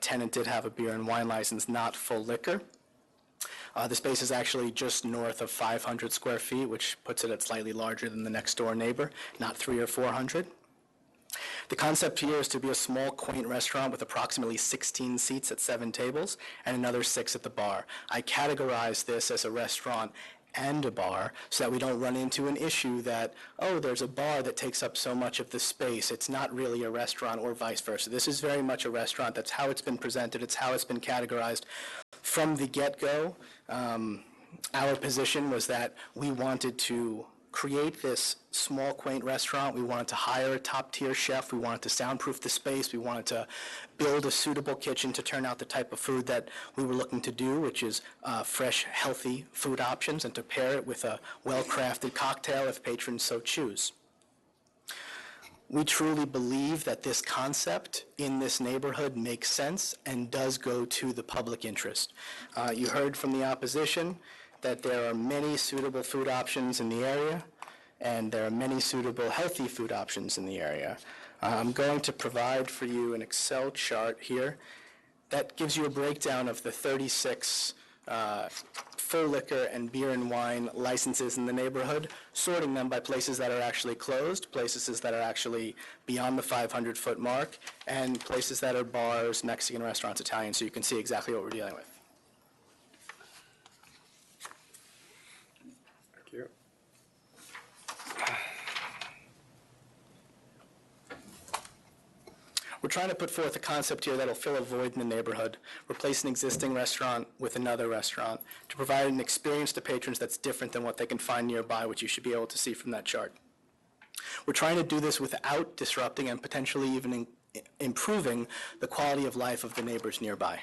tenant did have a beer and wine license, not full liquor. The space is actually just north of 500 square feet, which puts it at slightly larger than the next door neighbor, not 300 or 400. The concept here is to be a small, quaint restaurant with approximately 16 seats at 7 tables and another 6 at the bar. I categorize this as a restaurant and a bar so that we don't run into an issue that, oh, there's a bar that takes up so much of the space. It's not really a restaurant, or vice versa. This is very much a restaurant. That's how it's been presented. It's how it's been categorized. From the get-go, our position was that we wanted to create this small, quaint restaurant. We wanted to hire a top-tier chef. We wanted to soundproof the space. We wanted to build a suitable kitchen to turn out the type of food that we were looking to do, which is fresh, healthy food options, and to pair it with a well-crafted cocktail if patrons so choose. We truly believe that this concept in this neighborhood makes sense and does go to the public interest. You heard from the opposition that there are many suitable food options in the area, and there are many suitable healthy food options in the area. I'm going to provide for you an Excel chart here that gives you a breakdown of the 36 full liquor and beer and wine licenses in the neighborhood, sorting them by places that are actually closed, places that are actually beyond the 500-foot mark, and places that are bars, Mexican restaurants, Italian, so you can see exactly what we're dealing with. We're trying to put forth a concept here that will fill a void in the neighborhood, replace an existing restaurant with another restaurant, to provide an experience to patrons that's different than what they can find nearby, which you should be able to see from that chart. We're trying to do this without disrupting and potentially even improving the quality of life of the neighbors nearby.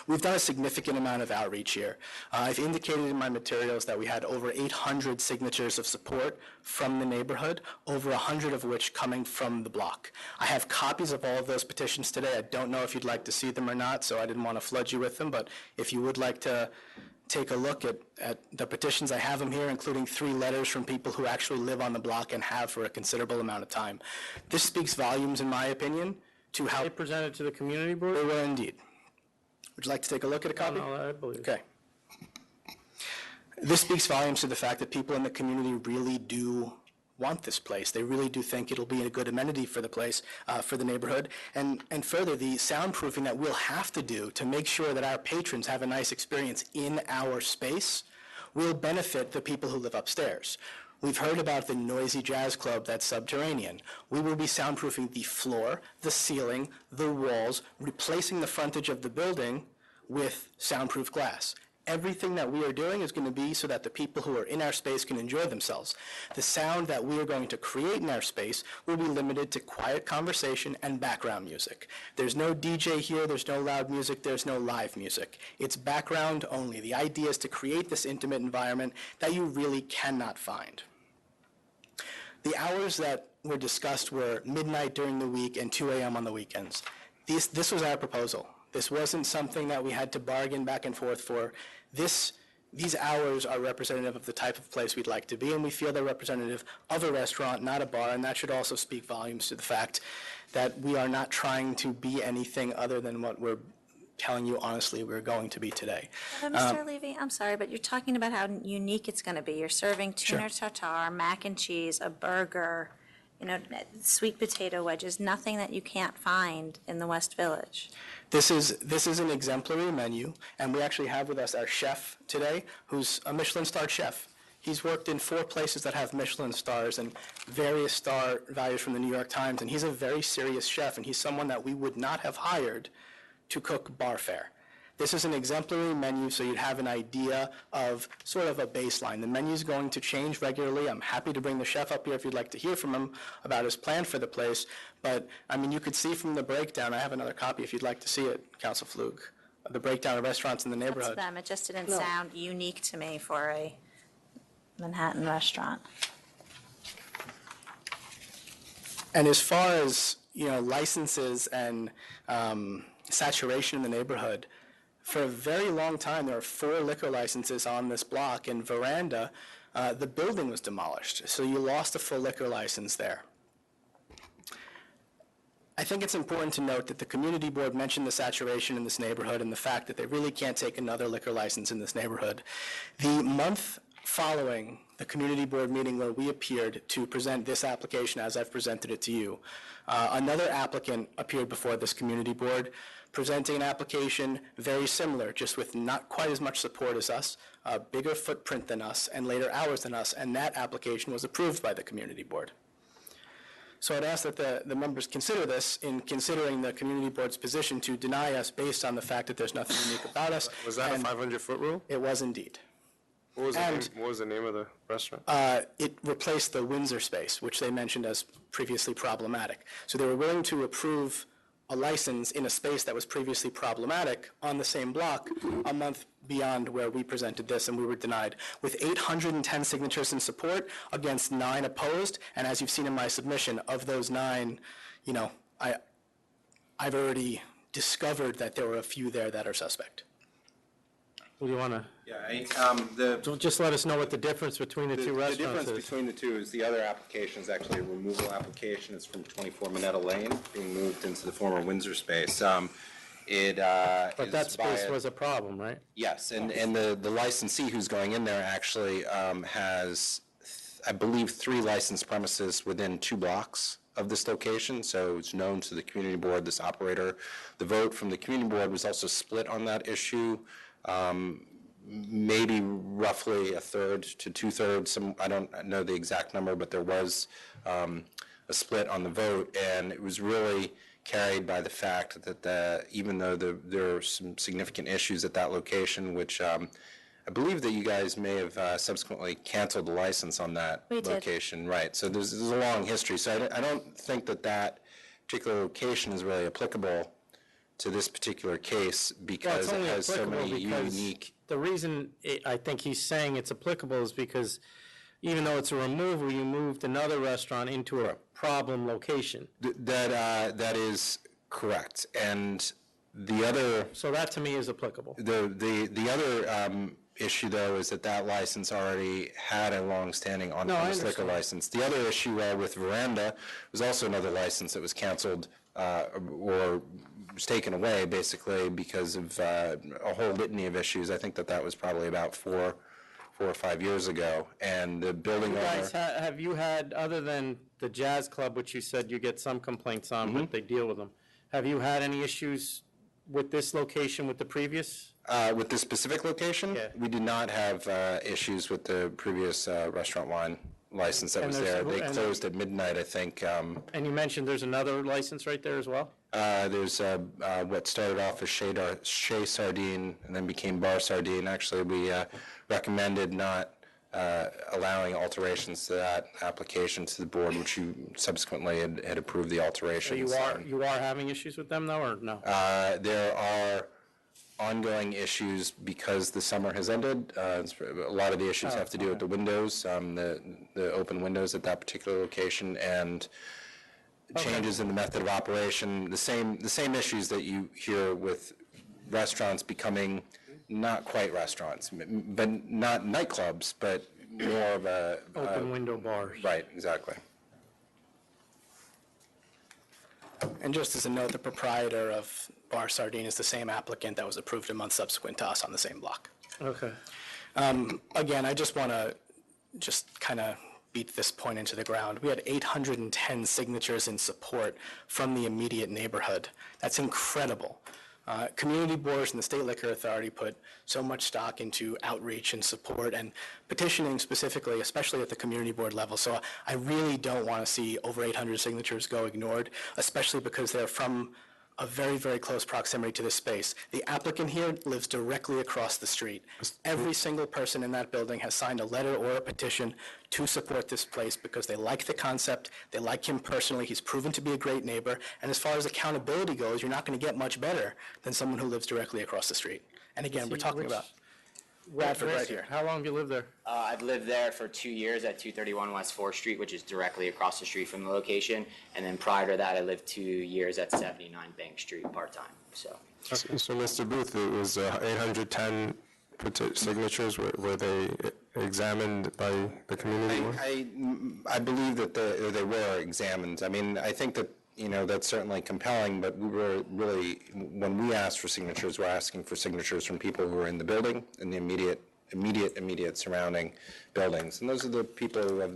We've done a significant amount of outreach here. I've indicated in my materials that we had over 800 signatures of support from the neighborhood, over 100 of which coming from the block. I have copies of all of those petitions today. I don't know if you'd like to see them or not, so I didn't want to flood you with them, but if you would like to take a look at the petitions, I have them here, including 3 letters from people who actually live on the block and have for a considerable amount of time. This speaks volumes, in my opinion, to how— They presented to the community board? They were indeed. Would you like to take a look at a copy? No, I believe. Okay. This speaks volumes to the fact that people in the community really do want this place. They really do think it'll be a good amenity for the place, for the neighborhood. And further, the soundproofing that we'll have to do to make sure that our patrons have a nice experience in our space will benefit the people who live upstairs. We've heard about the noisy jazz club that's subterranean. We will be soundproofing the floor, the ceiling, the walls, replacing the frontage of the building with soundproof glass. Everything that we are doing is going to be so that the people who are in our space can enjoy themselves. The sound that we are going to create in our space will be limited to quiet conversation and background music. There's no DJ here, there's no loud music, there's no live music. It's background only. The idea is to create this intimate environment that you really cannot find. The hours that were discussed were midnight during the week and 2 a.m. on the weekends. This was our proposal. This wasn't something that we had to bargain back and forth for. These hours are representative of the type of place we'd like to be, and we feel they're representative of a restaurant, not a bar, and that should also speak volumes to the fact that we are not trying to be anything other than what we're telling you honestly we're going to be today. But Mr. Levy, I'm sorry, but you're talking about how unique it's going to be. You're serving tuna tartare, mac and cheese, a burger, sweet potato wedges, nothing that you can't find in the West Village. This is an exemplary menu, and we actually have with us our chef today, who's a Michelin-starred chef. He's worked in 4 places that have Michelin stars and various star values from the New York Times, and he's a very serious chef, and he's someone that we would not have hired to cook bar fare. This is an exemplary menu, so you'd have an idea of sort of a baseline. The menu's going to change regularly. I'm happy to bring the chef up here if you'd like to hear from him about his plan for the place. But, I mean, you could see from the breakdown, I have another copy if you'd like to see it, Council Flug, the breakdown of restaurants in the neighborhood. That's them. It just didn't sound unique to me for a Manhattan restaurant. And as far as, licenses and saturation in the neighborhood, for a very long time, there are 4 liquor licenses on this block. In Veranda, the building was demolished, so you lost a full liquor license there. I think it's important to note that the community board mentioned the saturation in this neighborhood and the fact that they really can't take another liquor license in this neighborhood. The month following the community board meeting where we appeared to present this application as I've presented it to you, another applicant appeared before this community board presenting an application very similar, just with not quite as much support as us, a bigger footprint than us, and later hours than us, and that application was approved by the community board. So I'd ask that the members consider this in considering the community board's position to deny us based on the fact that there's nothing unique about us. Was that a 500-foot rule? It was indeed. What was the name of the restaurant? It replaced the Windsor space, which they mentioned as previously problematic. So they were willing to approve a license in a space that was previously problematic on the same block a month beyond where we presented this, and we were denied, with 810 signatures in support against 9 opposed. And as you've seen in my submission, of those 9, I've already discovered that there were a few there that are suspect. Well, you want to? Yeah, just let us know what the difference between the two restaurants is. The difference between the two is the other application is actually a removal application. It's from 24 Minetta Lane, being moved into the former Windsor space. But that space was a problem, right? Yes, and the licensee who's going in there actually has, I believe, 3 licensed premises within 2 blocks of this location, so it's known to the community board, this operator. The vote from the community board was also split on that issue. Maybe roughly a third to 2/3. I don't know the exact number, but there was a split on the vote, and it was really carried by the fact that even though there are some significant issues at that location, which I believe that you guys may have subsequently canceled the license on that location, right? So there's a long history. So I don't think that particular location is really applicable to this particular case because it has so many unique. The reason I think he's saying it's applicable is because even though it's a removal, you moved another restaurant into a problem location. That is correct, and the other. So that to me is applicable. The other issue though is that license already had a long-standing on-premise liquor license. The other issue with Veranda was also another license that was canceled or was taken away basically because of a whole litany of issues. I think that was probably about 4 or 5 years ago, and the building owner. Guys, have you had, other than the Jazz Club, which you said you get some complaints on, but they deal with them, have you had any issues with this location with the previous? With this specific location? Yeah. We did not have issues with the previous restaurant wine license that was there. They closed at midnight, I think. And you mentioned there's another license right there as well? There's what started off as Chez Sardine and then became Bar Sardine. Actually, we recommended not allowing alterations to that application to the board, which you subsequently had approved the alterations. So you are having issues with them though, or no? There are ongoing issues because the summer has ended. A lot of the issues have to do with the windows, the open windows at that particular location, and changes in the method of operation, the same issues that you hear with restaurants becoming not quite restaurants, but not nightclubs, but more of a... Open window bars. Right, exactly. And just as a note, the proprietor of Bar Sardine is the same applicant that was approved a month subsequent to us on the same block. Okay. Again, I just want to kind of beat this point into the ground. We had 810 signatures in support from the immediate neighborhood. That's incredible. Community boards and the State Liquor Authority put so much stock into outreach and support and petitioning specifically, especially at the community board level. So I really don't want to see over 800 signatures go ignored, especially because they're from a very, very close proximity to this space. The applicant here lives directly across the street. Every single person in that building has signed a letter or a petition to support this place because they like the concept, they like him personally, he's proven to be a great neighbor, and as far as accountability goes, you're not going to get much better than someone who lives directly across the street. And again, we're talking about Radford right here. How long have you lived there? I've lived there for 2 years at 231 West 4th Street, which is directly across the street from the location. And then prior to that, I lived 2 years at 79 Bank Street part-time, so. So, Mr. Booth, it was 810 signatures. Were they examined by the community board? I believe that they were examined. I mean, I think that, that's certainly compelling, but we were really, when we asked for signatures, we're asking for signatures from people who are in the building, in the immediate surrounding buildings. And those are the people who have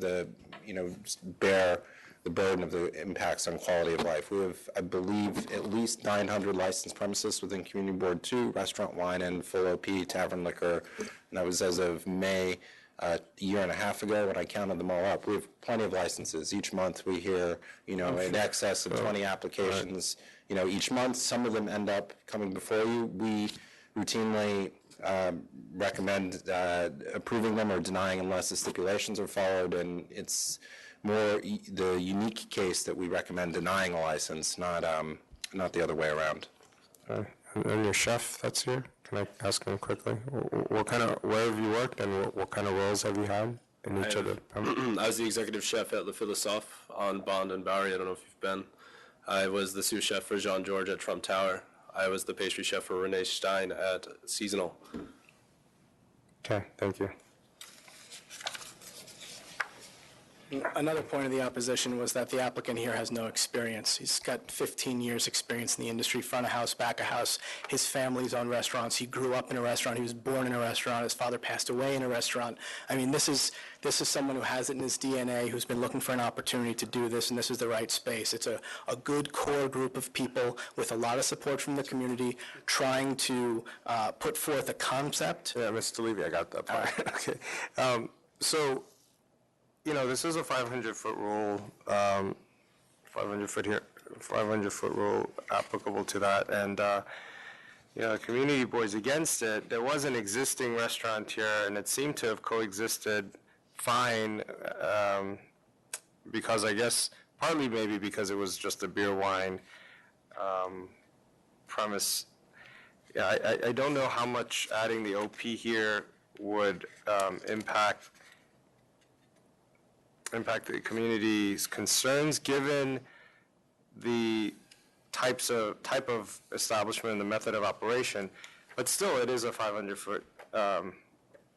bear the burden of the impacts on quality of life. We have, I believe, at least 900 licensed premises within Community Board 2, restaurant, wine, and full OP, tavern liquor, and that was as of May, a year and a half ago when I counted them all up. We have plenty of licenses. Each month we hear, in excess of 20 applications, each month. Some of them end up coming before you. We routinely recommend approving them or denying unless the stipulations are followed, and it's more the unique case that we recommend denying a license, not the other way around. And your chef that's here, can I ask him quickly? Where have you worked and what kind of roles have you had in each of the? I was the executive chef at Le Philosophe on Bond and Bowery. I don't know if you've been. I was the sous chef for Jean George at Trump Tower. I was the pastry chef for Renee Stein at Seasonal. Okay, thank you. Another point of the opposition was that the applicant here has no experience. He's got 15 years experience in the industry, front of house, back of house. His family's owned restaurants. He grew up in a restaurant. He was born in a restaurant. His father passed away in a restaurant. I mean, this is someone who has it in his DNA, who's been looking for an opportunity to do this, and this is the right space. It's a good core group of people with a lot of support from the community trying to put forth a concept. Yeah, Mr. Levy, I got that part. Okay. So, this is a 500-foot rule, 500-foot rule applicable to that, and the community board's against it. There was an existing restaurant here, and it seemed to have coexisted fine, because I guess partly maybe because it was just a beer wine premise. Yeah, I don't know how much adding the OP here would impact the community's concerns, given the type of establishment and the method of operation. But still, it is a 500-foot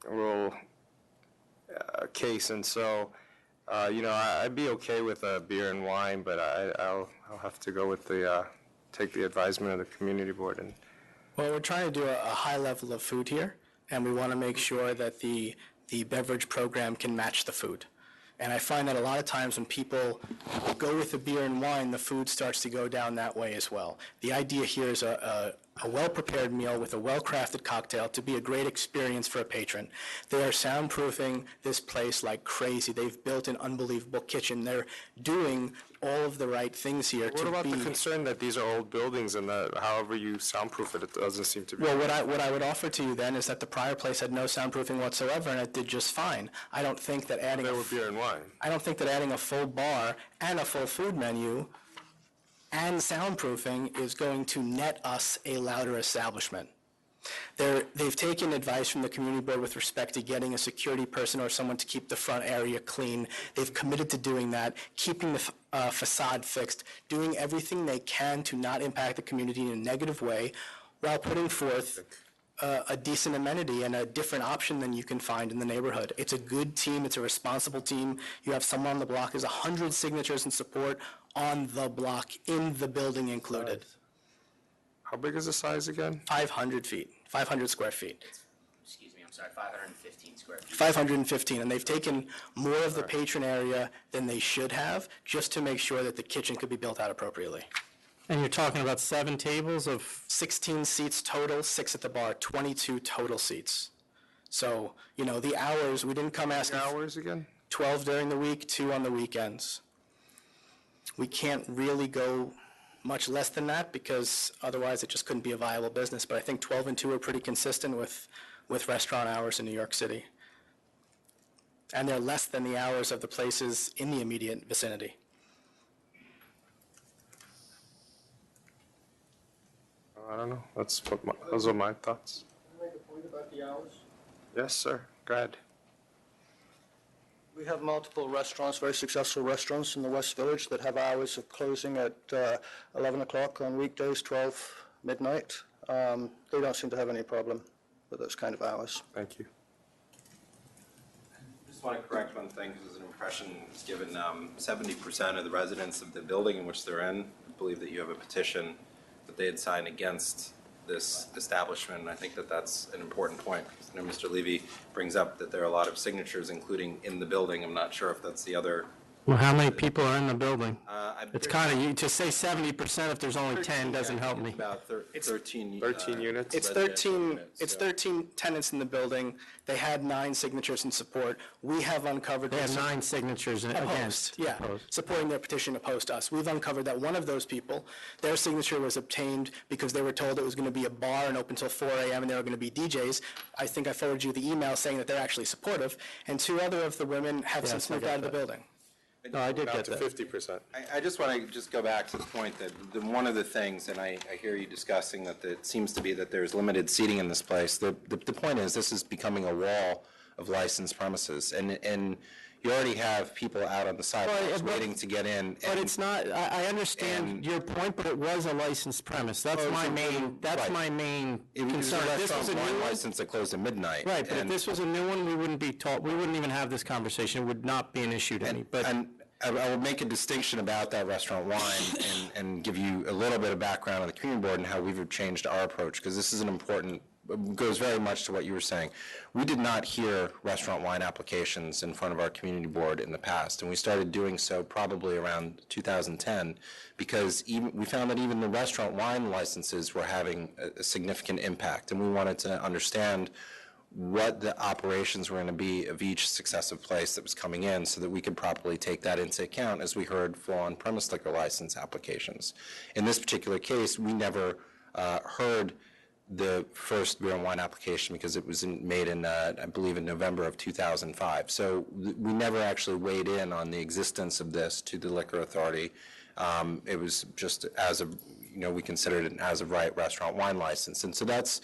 rule case, and so I'd be okay with a beer and wine, but I'll have to go with take the advisement of the community board. And well, we're trying to do a high level of food here, and we want to make sure that the beverage program can match the food. And I find that a lot of times when people go with the beer and wine, the food starts to go down that way as well. The idea here is a well-prepared meal with a well-crafted cocktail to be a great experience for a patron. They are soundproofing this place like crazy. They've built an unbelievable kitchen. They're doing all of the right things here. What about the concern that these are old buildings and that however you soundproof it, it doesn't seem to be? Well, what I would offer to you then is that the prior place had no soundproofing whatsoever, and it did just fine. I don't think that adding beer and wine. I don't think that adding a full bar and a full food menu and soundproofing is going to net us a louder establishment. They've taken advice from the community board with respect to getting a security person or someone to keep the front area clean. They've committed to doing that, keeping the facade fixed, doing everything they can to not impact the community in a negative way, while putting forth a decent amenity and a different option than you can find in the neighborhood. It's a good team. It's a responsible team. You have someone on the block. There's 100 signatures and support on the block, in the building included. How big is the size again? 500 feet, 500 square feet. Excuse me, I'm sorry, 515 square feet. 515, and they've taken more of the patron area than they should have, just to make sure that the kitchen could be built out appropriately. And you're talking about 7 tables of? 16 seats total, 6 at the bar, 22 total seats. So, the hours, we didn't come asking. Hours again? 12 during the week, 2 on the weekends. We can't really go much less than that because otherwise it just couldn't be a viable business. But I think 12 and 2 are pretty consistent with restaurant hours in New York City. And they're less than the hours of the places in the immediate vicinity. I don't know. Those are my thoughts. Can I make a point about the hours? Yes, sir. Go ahead. We have multiple restaurants, very successful restaurants in the West Village that have hours of closing at 11 o'clock on weekdays, 12 midnight. They don't seem to have any problem with those kind of hours. Thank you. I just want to correct one thing, because an impression was given, 70% of the residents of the building in which they're in believe that you have a petition that they had signed against this establishment, and I think that that's an important point. Mr. Levy brings up that there are a lot of signatures, including in the building. I'm not sure if that's the other. Well, how many people are in the building? It's there's kind of, to say 70% if there's only 10 doesn't help me. About 13 units? It's 13 tenants in the building. They had 9 signatures in support. We have uncovered. They have 9 signatures against. Yeah, supporting their petition opposed to us. We've uncovered that one of those people, their signature was obtained because they were told it was going to be a bar and open till 4 a.m. and there were going to be DJs. I think I forwarded you the email saying that they're actually supportive. And 2 other of the women have since moved out of the building. No, I did get that. 50%. I just want to go back to the point that one of the things, and I hear you discussing that it seems to be that there's limited seating in this place. The point is this is becoming a wall of licensed premises, and you already have people out on the sidewalks waiting to get in. But it's not, I understand your point, but it was a licensed premise. That's my main concern. It If was this was a new one, license that closed at midnight. right, but if this was a new one, we wouldn't even have this conversation. It would not be an issue to me. But And I will make a distinction about that restaurant wine and give you a little bit of background on the community board and how we've changed our approach, because this is an important, goes very much to what you were saying. We did not hear restaurant wine applications in front of our community board in the past, and we started doing so probably around 2010 because we found that even the restaurant wine licenses were having a significant impact, and we wanted to understand what the operations were going to be of each successive place that was coming in so that we could properly take that into account as we heard for on-premise liquor license applications. In this particular case, we never heard the first beer and wine application because it was made in, I believe, in November of 2005. So we never actually weighed in on the existence of this to the Liquor Authority. It was just we considered it an as-of-right restaurant wine license. And so that's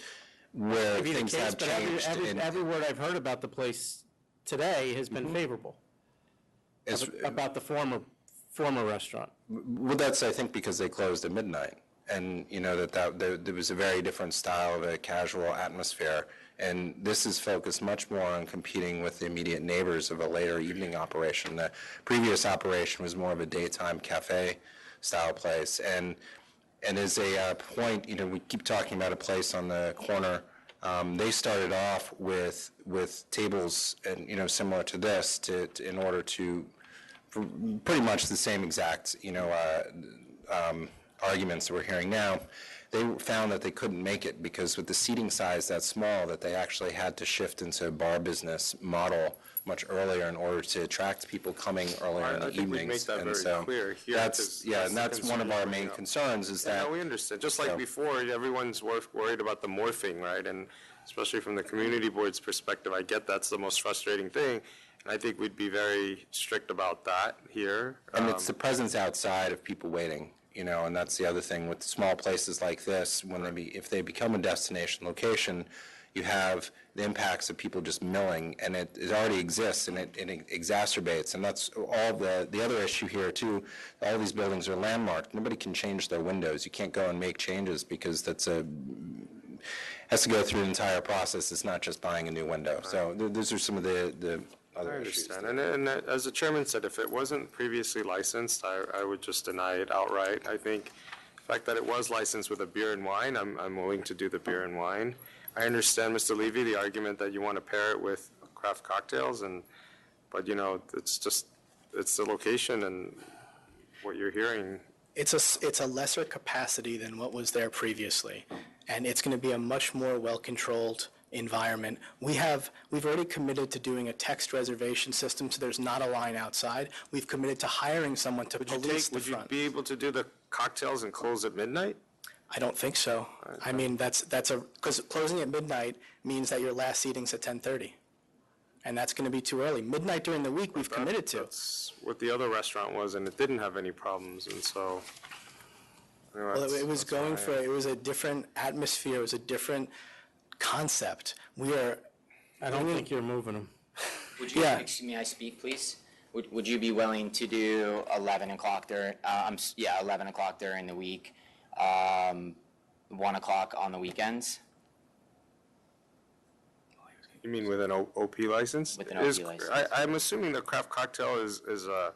where things have changed. Every word I've heard about the place today has been favorable about the former restaurant. Well, that's, I think, because they closed at midnight. And, there was a very different style of a casual atmosphere. And this is focused much more on competing with the immediate neighbors of a later evening operation. The previous operation was more of a daytime cafe style place. And as a point, we keep talking about a place on the corner. They started off with tables, and similar to this, in order to pretty much the same exact arguments that we're hearing now. They found that they couldn't make it because with the seating size that small, that they actually had to shift into a bar business model much earlier in order to attract people coming earlier in the evenings. I think we make that very clear here. That's one of our main concerns is that. Yeah, we understand. Just like before, everyone's worried about the morphing, right? And especially from the community board's perspective, I get that's the most frustrating thing. And I think we'd be very strict about that here. And it's the presence outside of people waiting. you know, and that's the other thing with small places like this, if they become a destination location, you have the impacts of people just milling, and it already exists, and it exacerbates, and that's all the other issue here too. All these buildings are landmarked. Nobody can change their windows. You can't go and make changes because has to go through the entire process. It's not just buying a new window. So those are some of the other issues. I understand. And as the chairman said, if it wasn't previously licensed, I would just deny it outright. I think the fact that it was licensed with a beer and wine, I'm willing to do the beer and wine. I understand, Mr. Levy, the argument that you want to pair it with craft cocktails, but you know, it's the location and what you're hearing. It's a lesser capacity than what was there previously, and it's going to be a much more well-controlled environment. We've already committed to doing a text reservation system, so there's not a line outside. We've committed to hiring someone to police the front. Would you be able to do the cocktails and close at midnight? I don't think so. I mean, because closing at midnight means that your last seating's at 10:30, and that's going to be too early. Midnight during the week, we've committed to. That's what the other restaurant was, and it didn't have any problems, and so. You know, Well, it was it was a different atmosphere, it was a different concept. I don't think you're moving them. Would you, excuse me, I speak, please? Would you be willing to do 11 o'clock 11 o'clock during the week, 1 o'clock on the weekends? You mean with an OP license? With an OP license. I'm assuming the craft cocktail is a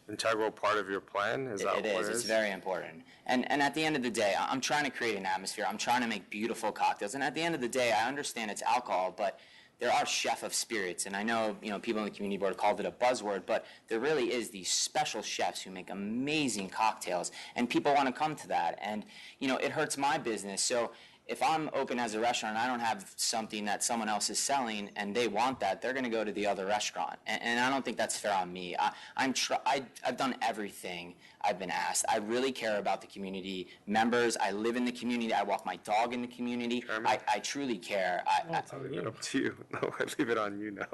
integral part of your plan? Is that what it is? It's very important. And at the end of the day, I'm trying to create an atmosphere. I'm trying to make beautiful cocktails. And at the end of the day, I understand it's alcohol, but there are chef of spirits. And I know, people in the community board called it a buzzword, but there really is these special chefs who make amazing cocktails. And people want to come to that. And, it hurts my business. So if I'm open as a restaurant and I don't have something that someone else is selling and they want that, they're going to go to the other restaurant. And I don't think that's fair on me. I've done everything I've been asked. I really care about the community members. I live in the community. I walk my dog in the community. I truly care. I'll leave it up to you. No, I leave it on you now.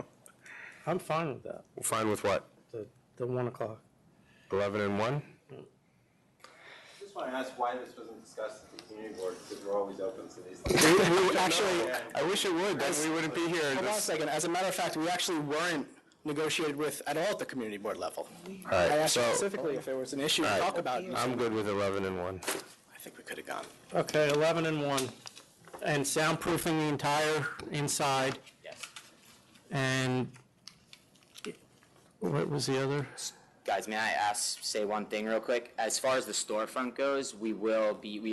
I'm fine with that. Fine with what? The 1 o'clock. 11 and 1? I just want to ask why this wasn't discussed at the community board, because we're always open to these things. Actually, I wish it would, then we wouldn't be here. Hold on a second. As a matter of fact, we actually weren't negotiated with at all at the community board level. All right, I asked so- specifically if there was an issue to All right. talk about. I'm good with 11 and 1. I think we could have gone. Okay, 11 and 1. And soundproofing the entire inside. Yes. And what was the other? Guys, may I say one thing real quick? As far as the storefront goes, we've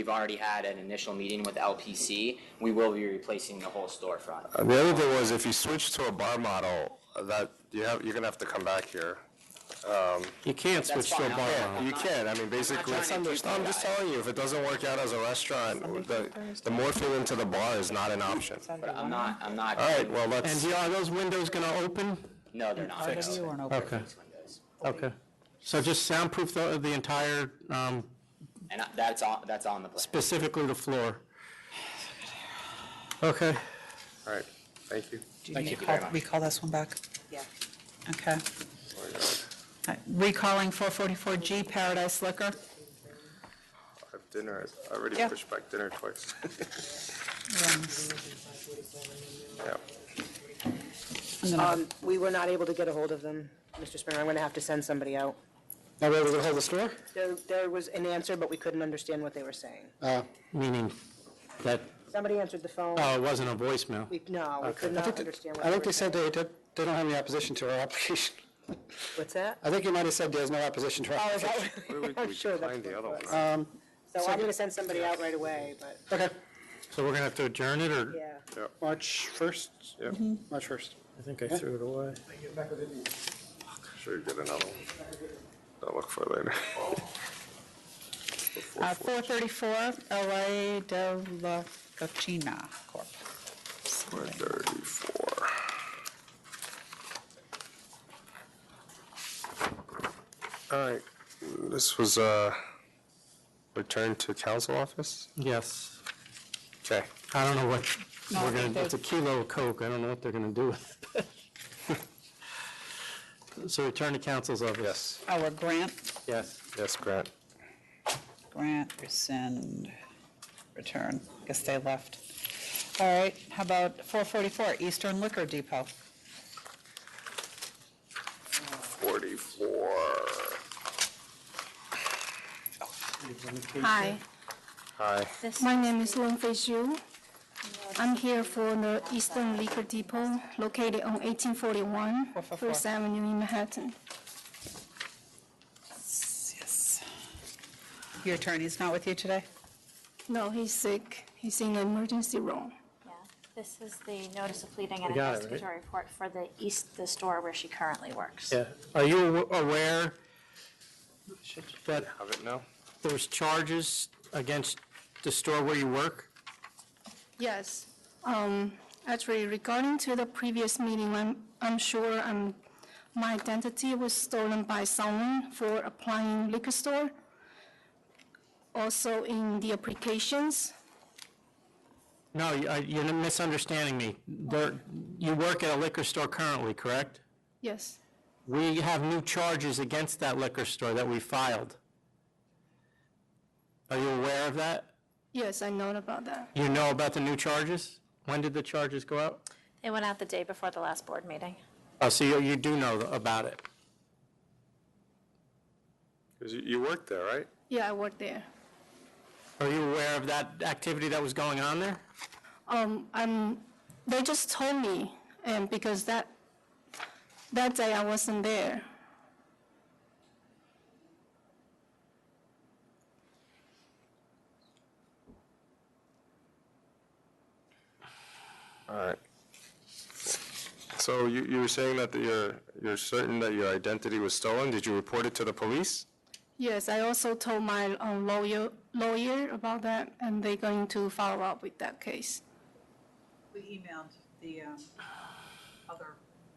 already had an initial meeting with LPC. We will be replacing the whole storefront. The other thing was, if you switch to a bar model, that you're going to have to come back here. You can't That's switch to a fine. bar I'm model. You can. I mean, basically, trying to I'm just telling you, if it doesn't work out as a restaurant, the morphing into the bar is not an option. But I'm not. All right, well, let's. And are those windows going to open? No, they're not. RW or no? Okay. Okay. So just soundproof the entire, And that's on the plan. specifically the floor. Okay. All right, thank you. Do Thank need you to very call- much. recall this one back? Yeah. Okay. Recalling 444G Paradise Liquor. I have dinner. I already Yeah. pushed back dinner twice. Yeah. We were not able to get a hold of them, Mr. Springer. I'm going to have to send somebody out. Now, we're able to hold the store? There was an answer, but we couldn't understand what they were saying. Meaning that, Somebody answered the phone. it wasn't a voicemail. We could not understand what I they think were they said saying. they don't have any opposition to our application. What's that? I think you might have said there's no opposition to our Oh, is that application. what? I'm sure that's Find the other what it one. was. So I'm going to send somebody out right away, but, Okay, So we're going to have to adjourn it, or? yeah. March 1st? Yep. March 1st. I think I threw it away. Sure you get another one. I'll look for it later. 434 LA de la Cocina Corp. 434. All right, this was returned to council office? Yes. Okay. I don't know what No, we're going to, they- it's a kilo of Coke. I don't know what they're going to do with it. So return to council's office. Yes. Our grant. Yes. Yes, Grant. grant, rescind, return. Guess they left. All right, how about 444 Eastern Liquor Depot? 44. Hi, Hi. my name is Lung Fei Xu. I'm here for the Eastern Liquor Depot located on 1841 First Avenue in Manhattan. Yes. Your attorney's not with you today? No, he's sick. He's in the emergency room. Yeah, this is the notice of pleading and You got it, right? investigatory report for the store where she currently works. Yeah. Are you aware that Have it now? there's charges against the store where you work? Yes. Actually, regarding to the previous meeting, I'm sure my identity was stolen by someone for applying liquor store. Also in the applications. No, you're misunderstanding me. You work at a liquor store currently, correct? Yes. We have new charges against that liquor store that we filed. Are you aware of that? Yes, I know about that. You know about the new charges? When did the charges go out? They went out the day before the last board meeting. Oh, so you do know about it? Because you work there, right? Yeah, I work there. Are you aware of that activity that was going on there? They just told me, and because that day I wasn't there. All right. So you were saying that you're certain that your identity was stolen? Did you report it to the police? Yes, I also told my lawyer about that, and they're going to follow up with that case. We emailed the other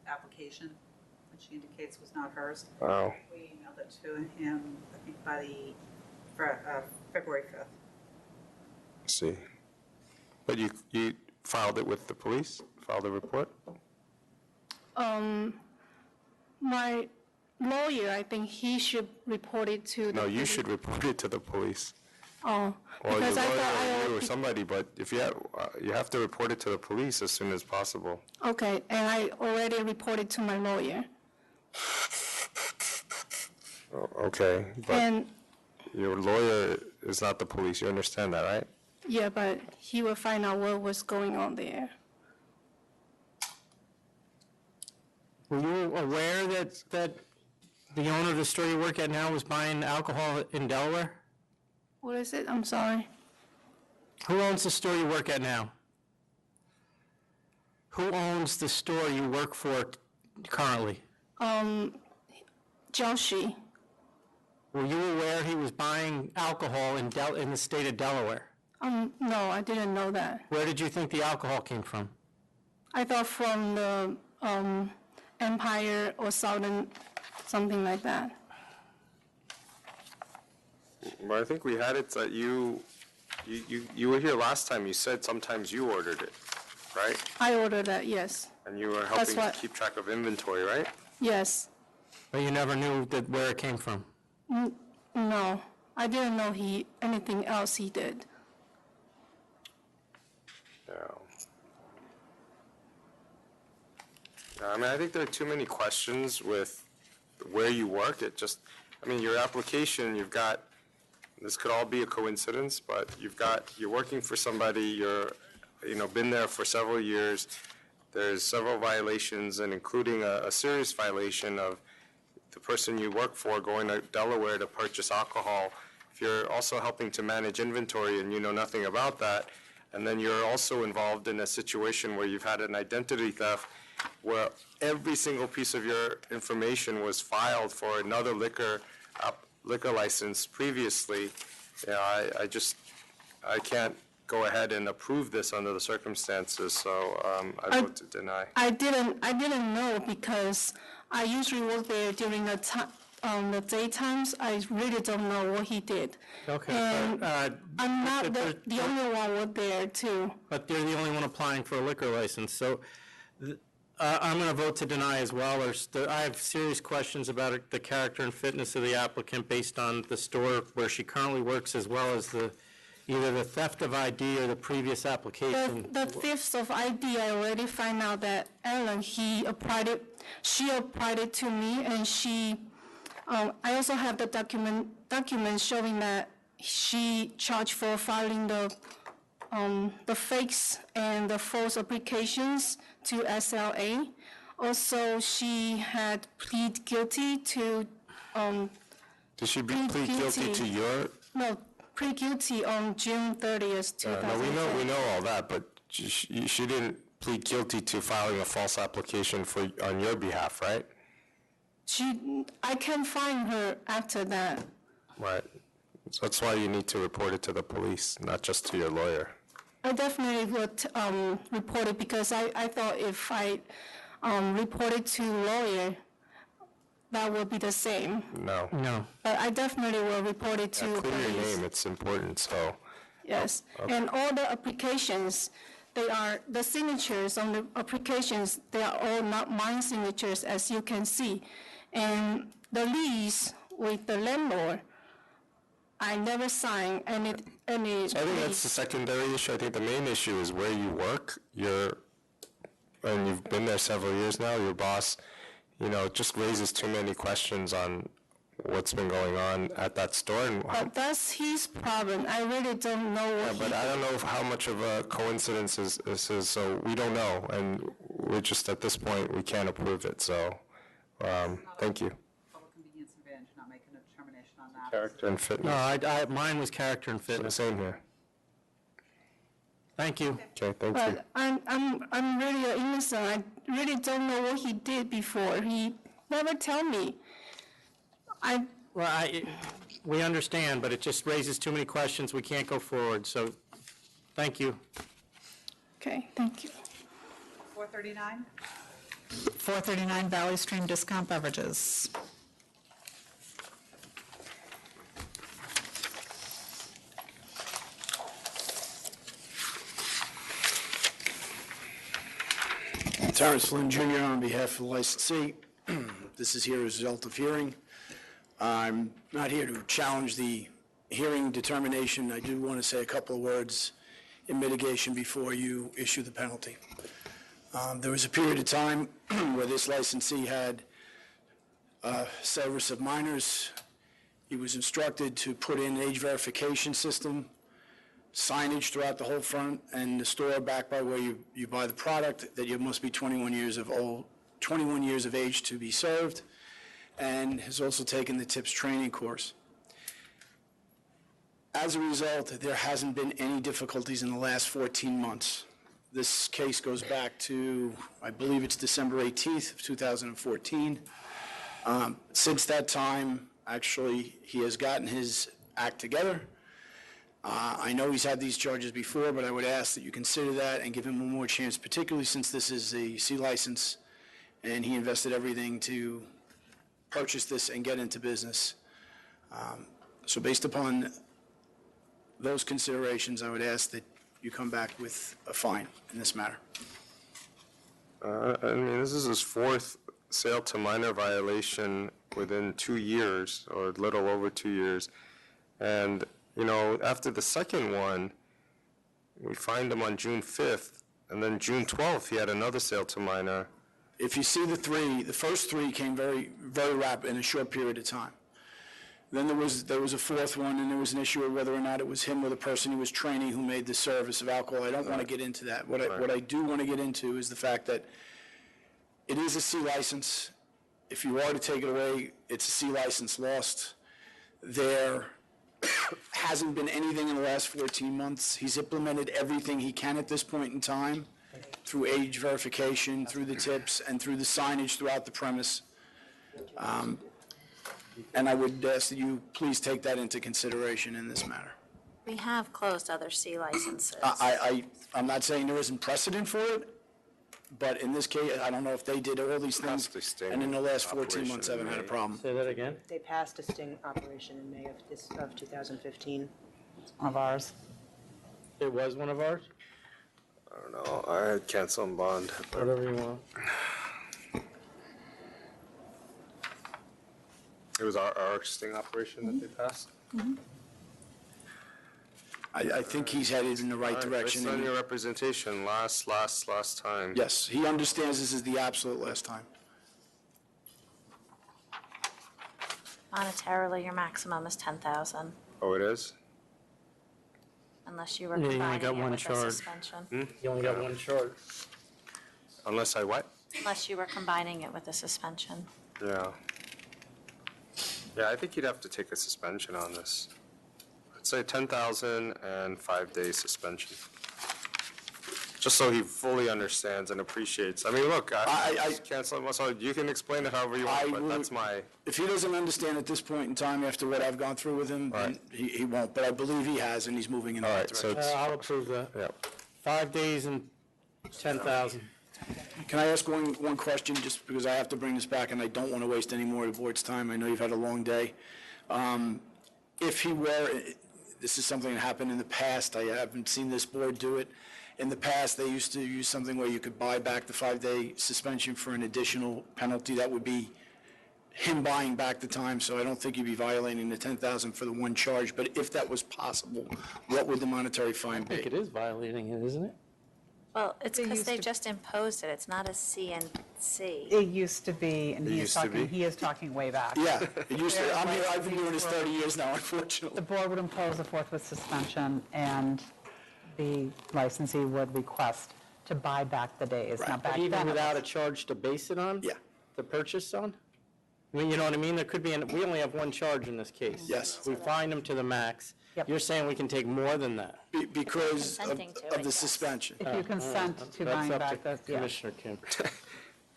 application, which she indicates was not hers. Oh. We emailed it to him, I think, by February 5th. I see. But you filed it with the police? Filed a report? My lawyer, I think he should report it to the No, you police. should report it to the police. Oh, Or your because I lawyer thought or you or somebody, but if you have to report it to the police as soon as possible. Okay, and I already reported to my lawyer. Oh, okay, but And, your lawyer is not the police, you understand that, right? yeah, but he will find out what was going on there. Were you aware that the owner of the store you work at now was buying alcohol in Delaware? What is it? I'm sorry. Who owns the store you work at now? Who owns the store you work for currently? Joshi. Were you aware he was buying alcohol in the state of Delaware? No, I didn't know that. Where did you think the alcohol came from? I thought from the Empire or Southern, something like that. Well, I think we had it that you were here last time, you said sometimes you ordered it, right? I ordered that, yes. And you were That's helping to what- keep track of inventory, right? Yes. But you never knew where it came from? No, I didn't know anything else he did. Yeah. I mean, I think there are too many questions with where you work. Your application, you've got, this could all be a coincidence, but you're working for somebody, been there for several years. There's several violations, and including a serious violation of the person you work for going to Delaware to purchase alcohol. If you're also helping to manage inventory and you know nothing about that, and then you're also involved in a situation where you've had an identity theft where every single piece of your information was filed for another liquor license previously, I can't go ahead and approve this under the circumstances, so I vote to deny. I didn't know because I usually work there during the daytimes. I really don't know what he did. Okay. And I'm not the only one work there too. But they're the only one applying for a liquor license. So I'm going to vote to deny as well. I have serious questions about the character and fitness of the applicant based on the store where she currently works, as well as either the theft of ID or the previous application. The theft of ID, I already find out that Ellen, she applied it to me, and I also have the document showing that she charged for filing the fakes and the false applications to SLA. Also, she had plead guilty to. Did she plead guilty to your? No, plead guilty on June 30th, 2010. No, we know all that, but she didn't plead guilty to filing a false application on your behalf, right? I can't find her after that. Right. So that's why you need to report it to the police, not just to your lawyer. I definitely would report it because I thought if I report it to lawyer, that would be the same. No. But I definitely will report it to Clear your police. name, it's important, so. Yes, Okay. and all the applications, the signatures on the applications, they are all not my signatures, as you can see. And the lease with the landlord, I never signed any. So I think that's the secondary issue. I think the main issue is where you work. And you've been there several years now. Your boss, just raises too many questions on what's been going on at that store. But that's his problem. I really don't know what But I don't know how much of a coincidence this is, so we don't know. And we're just, at this point, we can't approve it, so, thank you. Public convenience advantage, not making a determination on that. Character and fitness. No, mine was character and fitness. Same here. Thank you. Okay, thank you. But I'm really innocent. I really don't know what he did before. He never tell me. We understand, but it just raises too many questions. We can't go forward, so thank you. Okay, thank you. 439? 439 Valley Stream Discount Beverages. Terrence Flynn Jr. on behalf of the licensee. This is here as a result of hearing. I'm not here to challenge the hearing determination. I do want to say a couple of words in mitigation before you issue the penalty. There was a period of time where this licensee had service of minors. He was instructed to put in an age verification system, signage throughout the whole front and the store back by where you buy the product, that you must be 21 years of age to be served, and has also taken the TIPS training course. As a result, there hasn't been any difficulties in the last 14 months. This case goes back to, I believe it's December 18th of 2014. Since that time, actually, he has gotten his act together. I know he's had these charges before, but I would ask that you consider that and give him one more chance, particularly since this is a C license and he invested everything to purchase this and get into business. So based upon those considerations, I would ask that you come back with a fine in this matter. This is his fourth sale to minor violation within 2 years, or a little over 2 years. And after the second one, we fined him on June 5th, and then June 12th, he had another sale to minor. If you see the first three came very, very rapid in a short period of time. Then there was a fourth one, and there was an issue of whether or not it was him or the person he was training who made the service of alcohol. I don't want to get into that. What I do want to get into is the fact that it is a C license. If you are to take it away, it's a C license lost. There hasn't been anything in the last 14 months. He's implemented everything he can at this point in time through age verification, through the tips, and through the signage throughout the premise. And I would ask that you please take that into consideration in this matter. We have closed other C licenses. I'm not saying there isn't precedent for it, but in this case, I don't know if they did all these things, and in the last 14 months haven't had a problem. Say that again? They passed a sting operation in May of 2015. One of ours. It was one of ours? I don't know, I had cancel and bond. Whatever you want. It was our sting operation that they passed? I think he's headed in the right direction. Based on your representation, last time. Yes, he understands this is the absolute last time. Monetarily, your maximum is 10,000, Oh, it is? unless you were Yeah, you only combining got it one with a charge. suspension. You only got one charge. Unless I what? Unless you were combining it with a suspension. Yeah. Yeah, I think you'd have to take a suspension on this. I'd say 10,000 and 5-day suspension. Just so he fully understands and appreciates. I mean, look, I just cancel it, so you can explain it however you want, but that's my... If he doesn't understand at this point in time, after what I've gone through with him, then he won't. But I believe he has, and he's moving in the right direction. I'll approve that. Yep. 5 days and 10,000. Can I ask one question, just because I have to bring this back, and I don't want to waste any more of the board's time? I know you've had a long day. If he were, this is something that happened in the past, I haven't seen this board do it. In the past, they used to use something where you could buy back the 5-day suspension for an additional penalty. That would be him buying back the time, so I don't think he'd be violating the 10,000 for the one charge. But if that was possible, what would the monetary fine I think be? it is violating it, isn't it? Well, it's because they just imposed it. It's not a C and C. It used to be, and It used to be? he is talking way back. Yeah, it used to, I've been doing this 30 years now, unfortunately. The board would impose a forthwith suspension, and the licensee would request to buy back the days. Now, back But even then, it without a was- charge to base it on? Yeah. The purchase on? I mean, you know what I mean? There could be, we only have one charge in this case. Yes. We fine them to the max. Yep. You're saying we can take more than that? Because Consenting to of it, the yes. suspension. If you consent to buying back the, That's up to Commissioner Kim.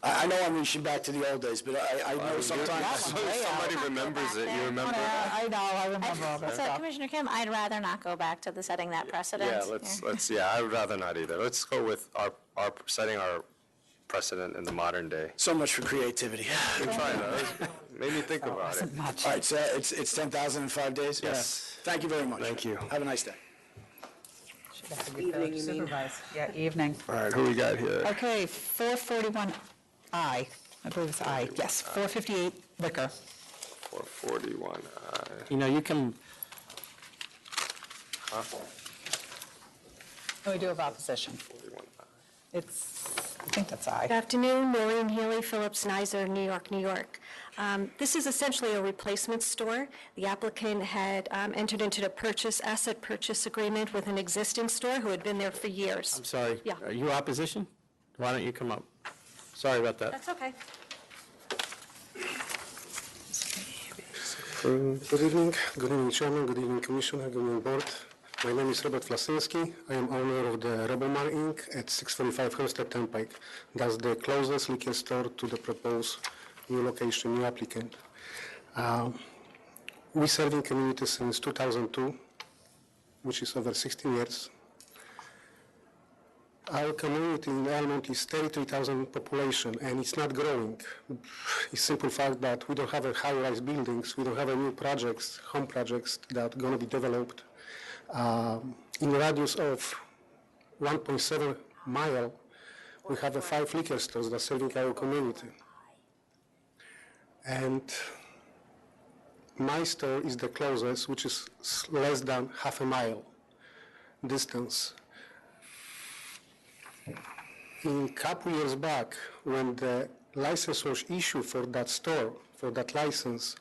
I know I'm reaching back to the old days, but I know sometimes. Somebody remembers it, you remember it? I know, I remember all that So, stuff. Commissioner Kim, I'd rather not go back to the setting that precedent. Yeah, I would rather not either. Let's go with our setting our precedent in the modern day. So much for creativity. I'm trying to, made me think about it. All right, so it's 10,000 in 5 days? Yes. Thank you very much. Thank you. Have a nice day. Evening, supervise. Yeah, evening. All right, who we got here? Okay, 441I, I believe it's I, yes, 458 liquor. 441. You know, you can, And we do have opposition. It's, I think that's I. Good afternoon, Maureen Healy, Phillips Nizer, New York, New York. This is essentially a replacement store. The applicant had entered into a asset purchase agreement with an existing store who had been there for years. I'm sorry. Yeah. Are you opposition? Why don't you come up? Sorry about that. That's okay. Good evening. Good evening, Chairman. Good evening, Commissioner. Good evening, Board. My name is Robert Flasinski. I am owner of the Rebelmar Inc. at 645 Hempstead Turnpike. That's the closest liquor store to the proposed new location, new applicant. We serving community since 2002, which is over 16 years. Our community in Elmont is 33,000 population, and it's not growing. It's simple fact that we don't have a high-rise buildings, we don't have a new projects, home projects that are going to be developed. In a radius of 1.7 mile, we have 5 liquor stores that are serving our community. And my store is the closest, which is less than half a mile distance. In a couple years back, when the license was issued for that store, for that license,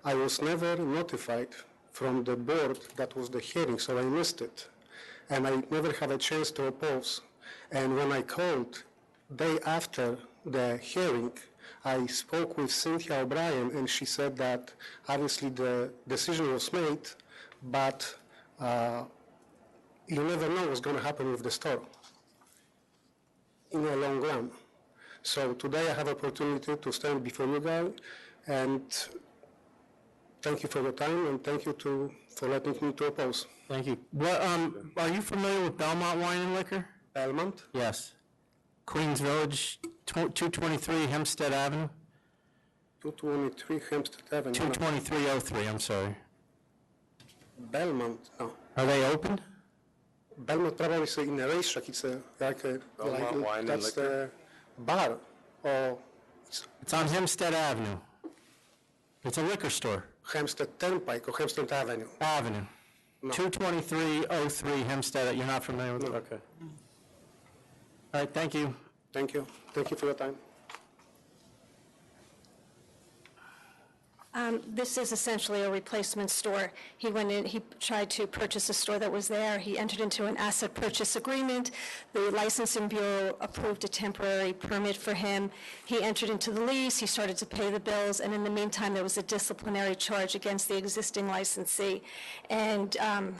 I was never notified from the board that was the hearing, so I missed it. And I never had a chance to oppose. And when I called day after the hearing, I spoke with Cynthia O'Brien, and she said that obviously the decision was made, but you never know what's going to happen with the store in the long run. So today I have opportunity to stand before you guys, and thank you for your time, and thank you for letting me to oppose. Thank you. Well, are you familiar with Belmont Wine and Liquor? Belmont? Yes. Queens Village, 223 Hempstead Avenue? 223 Hempstead Avenue. 22303, I'm sorry. Belmont, no. Are they open? Belmont probably is in a racetrack. It's Belmont Wine and that's Liquor? the bar. Or It's on Hempstead Avenue. It's a liquor store. Hempstead Turnpike or Hempstead Avenue? Avenue. 22303 Hempstead, you're not familiar with it? Okay. All right, thank you. Thank you. Thank you for your time. This is essentially a replacement store. He went in, he tried to purchase a store that was there. He entered into an asset purchase agreement. The licensing bureau approved a temporary permit for him. He entered into the lease, he started to pay the bills, and in the meantime, there was a disciplinary charge against the existing licensee. And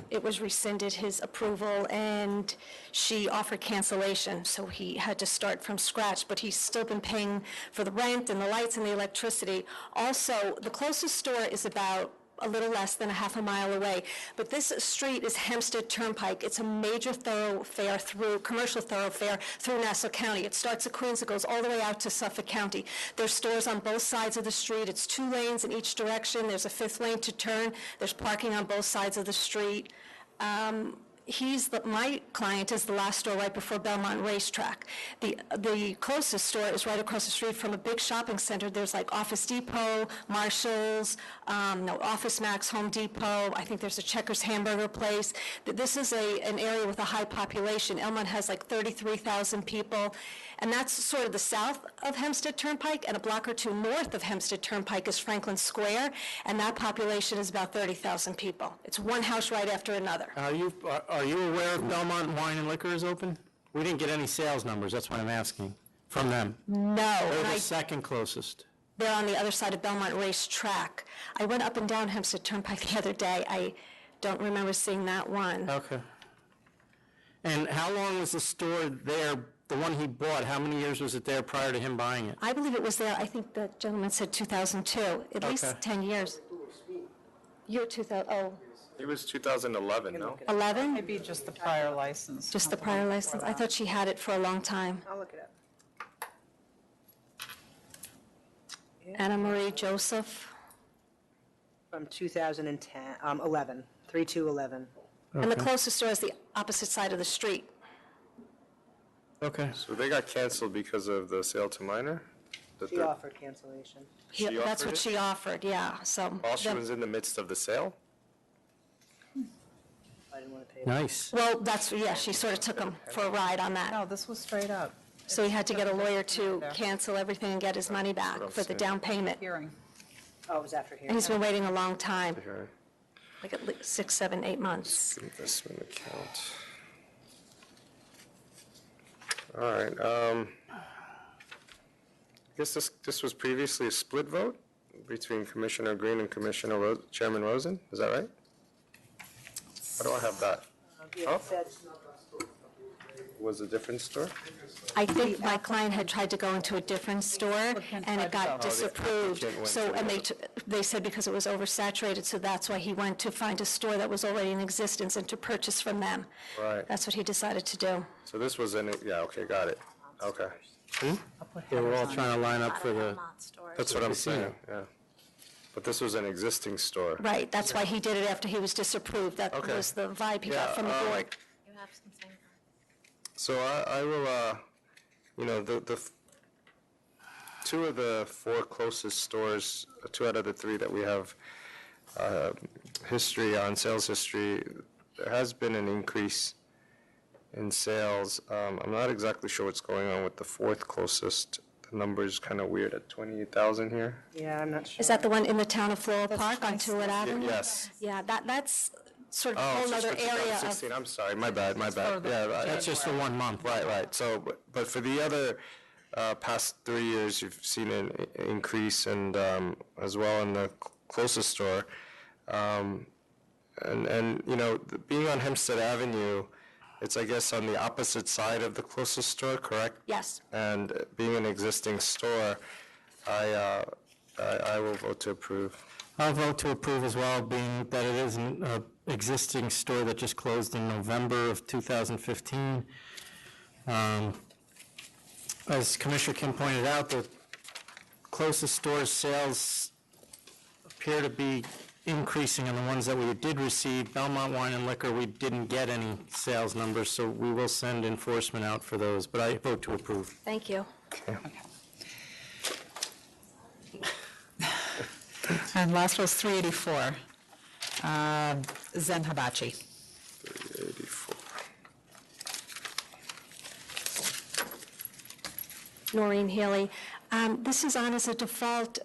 it was rescinded, his approval, and she offered cancellation, so he had to start from scratch. But he's still been paying for the rent and the lights and the electricity. Also, the closest store is about a little less than a half a mile away. But this street is Hempstead Turnpike. It's a major thoroughfare commercial thoroughfare through Nassau County. It starts at Queens, it goes all the way out to Suffolk County. There's stores on both sides of the street. It's 2 lanes in each direction. There's a 5th lane to turn. There's parking on both sides of the street. My client is the last store right before Belmont Racetrack. The closest store is right across the street from a big shopping center. There's like Office Depot, Marshalls, Office Max, Home Depot. I think there's a Checkers hamburger place. This is an area with a high population. Elmont has like 33,000 people. And that's sort of the south of Hempstead Turnpike, and a block or 2 north of Hempstead Turnpike is Franklin Square, and that population is about 30,000 people. It's one house right after another. Are you aware if Belmont Wine and Liquor is open? We didn't get any sales numbers, that's why I'm asking, from them. No. They're the second closest. They're on the other side of Belmont Racetrack. I went up and down Hempstead Turnpike the other day. I don't remember seeing that one. Okay. And how long was the store there, the one he bought, how many years was it there prior to him buying it? I believe it was there, I think the gentleman said 2002, at least 10 years. Year 2000, It was 2011, no? 11? Maybe just the prior license. Just the prior license. I thought she had it for a long time. I'll look it up. Anna Marie Joseph. From 2010, 11, 3/2/11. And the closest store is the opposite side of the street. Okay. So they got canceled because of the sale to minor? She offered cancellation. She That's offered what it? she offered, yeah, so. While she was in the midst of the sale? I didn't want to pay. Nice. Well, she sort of took him for a ride on that. No, this was straight up. So he had to get a lawyer to cancel everything and get his money back for the down payment. Hearing. Oh, it was after hearing. And he's been waiting a long time, Okay. like at least 6, 7, 8 months. Investment account. All right, I guess this was previously a split vote between Commissioner Green and Chairman Rosen, is that right? How do I have that? Yeah, it said- Was a different store? I think my client had tried to go into a different store, and it got disapproved. So, and they said because it was oversaturated, so that's why he went to find a store that was already in existence and to purchase from them. Right. That's what he decided to do. So this was yeah, okay, got it. Okay. Yeah, we're all trying to line up for the, That's what I'm saying, yeah. But this was an existing store. Right, that's why he did it after he was disapproved. That Okay. was the vibe he got Yeah, from the board. So I will, the 2 of the 4 closest stores, 2 out of the 3 that we have sales history, there has been an increase in sales. I'm not exactly sure what's going on with the 4th closest. The number's kind of weird at 28,000 here. Yeah, I'm not sure. Is that the one in the town of Floral Park on Tulip Avenue? Yes. Yeah, that's sort of a Oh, whole it's just other for area of. 2016, I'm sorry, my bad. Yeah, that's just for 1 month. Right. So, but for the other past 3 years, you've seen an increase, and as well in the closest store. Being on Hempstead Avenue, it's, I guess, on the opposite side of the closest store, correct? Yes. And being an existing store, I will vote to approve. I'll vote to approve as well, being that it is an existing store that just closed in November of 2015. As Commissioner Kim pointed out, the closest store's sales appear to be increasing, and the ones that we did receive, Belmont Wine and Liquor, we didn't get any sales numbers, so we will send enforcement out for those, but I vote to approve. Thank you. And last was 384, Zen Hibachi. 384. Noreen Healy. This is on as a default.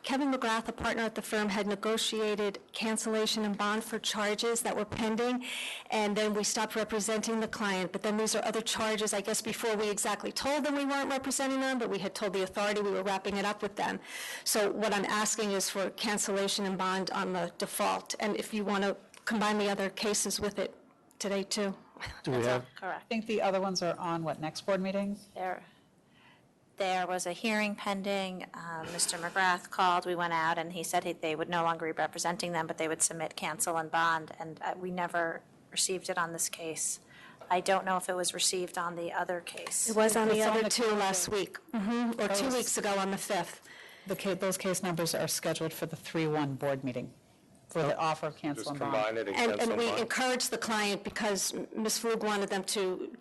Kevin McGrath, a partner at the firm, had negotiated cancellation and bond for charges that were pending, and then we stopped representing the client. But then these are other charges, I guess, before we exactly told them we weren't representing them, but we had told the authority we were wrapping it up with them. So what I'm asking is for cancellation and bond on the default, and if you want to combine the other cases with it today, too. Do we have? Correct. I think the other ones are on, what, next board meeting? There was a hearing pending. Mr. McGrath called. We went out, and he said they would no longer be representing them, but they would submit cancel and bond, and we never received it on this case. I don't know if it was received on the other case. It was on the It's on other the two last week, or 2 weeks ago on the 5th. Those case numbers are scheduled for the 3-1 board meeting for the offer of cancel Just and bond. combine it and And cancel we bond. encouraged the client because Ms. Flug wanted them to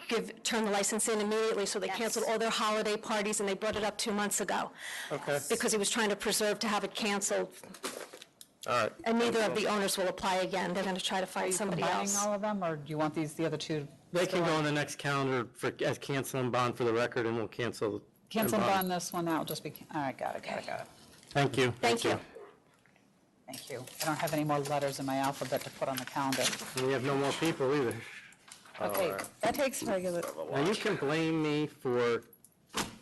turn the license in immediately, so they canceled all their holiday parties, and they brought it up 2 months ago. Okay. Because he was trying to preserve to have it canceled, All right. and neither of the owners will apply again. They're going to try to Are find you somebody combining else. all of them, or do you want the other two? They can go on the next calendar for, as cancel and bond for the record, and we'll cancel. Cancel and bond this one, that will just be, all right, got it. Thank you. Thank you. Thank you. I don't have any more letters in my alphabet to put on the calendar. And we have no more people either. Okay, that takes regular. Now, you can blame me for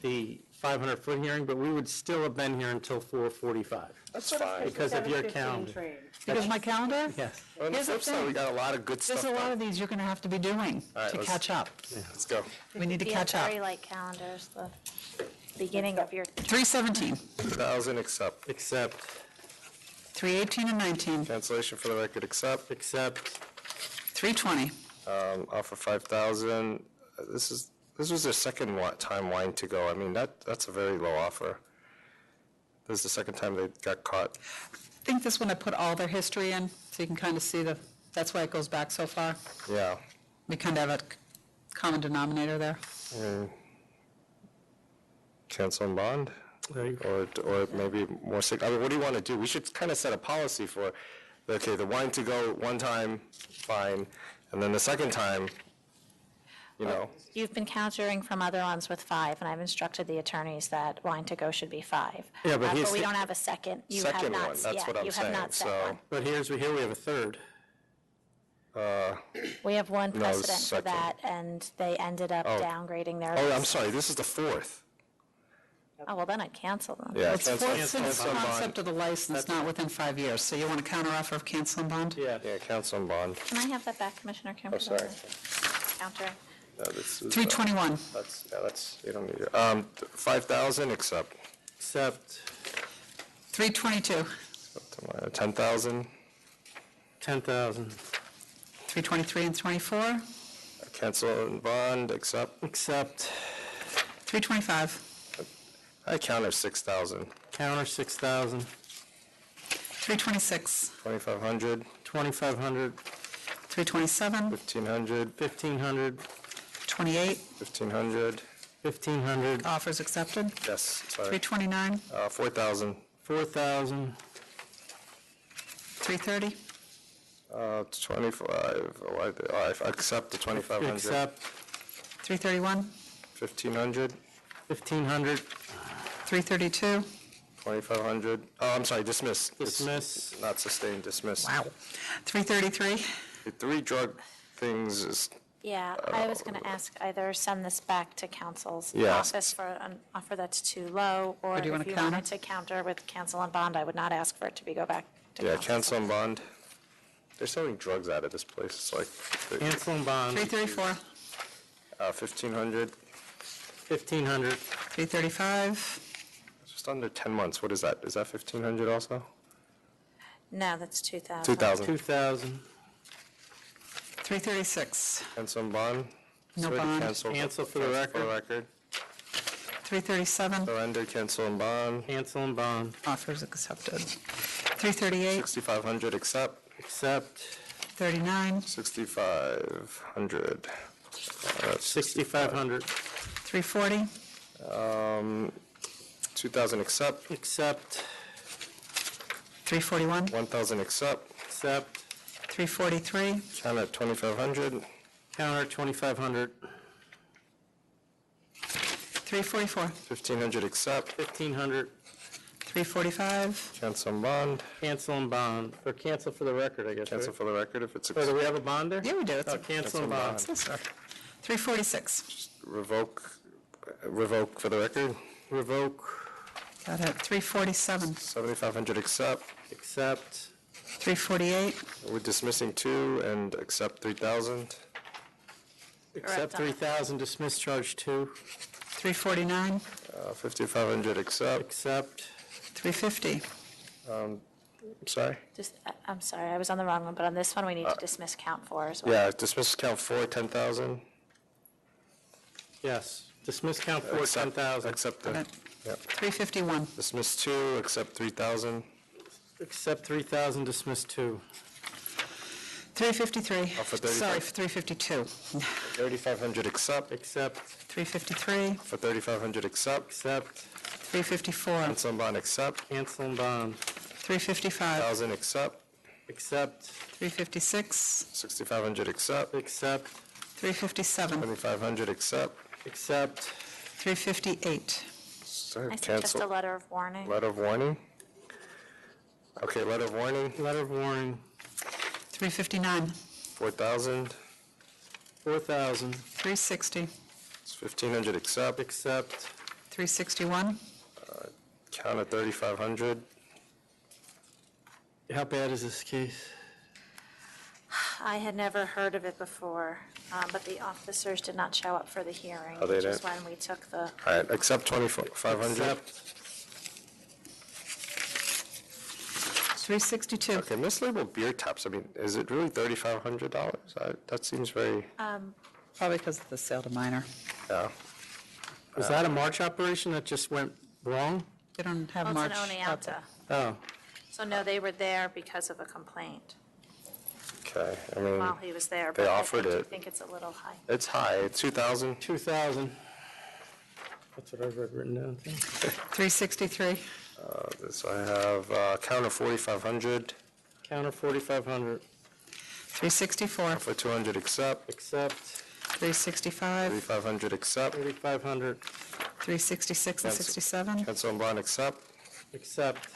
the 500-foot hearing, but we would still have been here until 4:45. That's fine. Because of your calendar. Because of my calendar? Yes. On the Here's the flip side, thing. we got a lot of good stuff. There's a lot done. of these you're going to have to be doing All right, to let's- catch up. Let's go. We need to We catch have up. very light calendars, the beginning of your 317, 2,000 accept. Accept. 318 and 19, Cancellation for the record accept. Accept. 320, Offer 5,000. This was their second time wine to go. I mean, that's a very low offer. This is the second time they got caught. I think this one I put all their history in, so you can kind of see that's why it goes back so far. Yeah. We kind of have a common denominator there. Cancel and bond? Or maybe more sick. I mean, what do you want to do? We should kind of set a policy for, okay, the wine to go one time, fine, and then the second time, you know. You've been countering from other ones with 5, and I've instructed the attorneys that wine to go should be 5. Yeah, but we don't have a second. You have Second not, one, that's yeah, what I'm you have saying, not set so. one. But here we have a third. We have one No, precedent for second. that, and they ended up Oh. downgrading their. Oh, I'm sorry, this is the fourth. Oh, well, then I'd cancel them. Yeah, It's cancel- fourth since cancel and bond. concept of the license, not within 5 years. So you want a counteroffer of cancel and bond? Yeah. Yeah, cancel and bond. Can I have that back, Commissioner Kim? Oh, sorry. Counter. No, this is, 321, That's, you don't need it. 5,000, accept. Accept. 322, 10,000, 10,000. 323 and 24, cancel and bond, accept. Accept. 325, I counter 6,000. Counter 6,000. 326, 2,500, 2,500. 327, 1,500, 1,500. 28, 1,500. 1,500. offers accepted. Yes, sorry. 329, 4,000. 4,000. 330, 25. I accept the 2,500. Accept. 331, 1,500, 1,500. 332, 2,500. Oh, I'm sorry, dismiss. It's Dismiss. not sustained, dismiss. wow, 333, The 3 drug things is, Yeah, I was going to ask either send this back to council's Yeah. office for an offer that's too low, or Or do you if wanna you counter? wanted to counter with cancel and bond, I would not ask for it to go back to yeah, council. cancel and bond. They're selling drugs out of this place. It's like Cancel and bond. 334, 1,500. 1,500. 335, It's just under 10 months. What is that? Is that 1,500 also? No, that's 2,000. 2,000. 2,000. 336, Cancel and bond. No Surrender, bond. Cancel for the cancel record. 337, Surrender, cancel and bond. Cancel and bond. offers accepted. 338, 6,500 accept. Accept. 39, 6,500. 6,500. 340, 2,000 accept. Accept. 341, 1,000 accept. Accept. 343, Count at 2,500. Counter 2,500. 344, 1,500 accept. 1,500. 345, Cancel and bond. Cancel and bond. Or cancel for the record, I guess, Cancel right? for the record if it's Oh, do we have a bond there? Yeah, we do. It's Oh, a- cancel and bond. 346, revoke for the record. Revoke. got it. 347, 7,500 accept. Accept. 348, We're dismissing 2 and accept 3,000. Accept 3,000, dismiss charge 2. 349, 5,500 accept. Accept. 350, Sorry? I'm sorry, I was on the wrong one, but on this one, we need to dismiss count 4 as well. Yeah, dismiss count 4, 10,000. Yes. Dismiss count 4, 10,000. Accept the, yeah. 351, Dismiss 2, accept 3,000. Accept 3,000, dismiss 2. 353, for 35. sorry, for 352, 3,500 accept. Accept. 353, For 3,500 accept. Accept. 354, Cancel and bond accept. Cancel and bond. 355, 1,000 accept. Accept. 356, 6,500 accept. Accept. 357, 2,500 accept. Accept. 358, Sorry, I said just a cancel. letter of warning. Letter of warning. Okay, letter of warning. Letter of warning. 359, 4,000. 4,000. 360, It's 1,500 accept. Accept. 361, Count at 3,500. How bad is this case? I had never heard of it before, but the officers did not show up for the hearing, Oh, they which is didn't? when we took the, All right, accept 2,500. Accept. 362, Okay, mislabeled beer taps, I mean, is it really $3,500? That seems very, probably because of the sale to minor. yeah. Was that a March operation that just went wrong? They don't have oh, March. it's an Oneonta. Oh. So no, they were there because of a complaint Okay, I mean, while he was there. they but offered I it. think it's a little high. It's high, it's 2,000. 2,000. That's what I've written down. 363, This I have, counter 4,500. Counter 4,500. 364, For 200 accept. Accept. 365, 3,500 accept. 3,500. 366 and 67, Cancel and bond accept. Accept.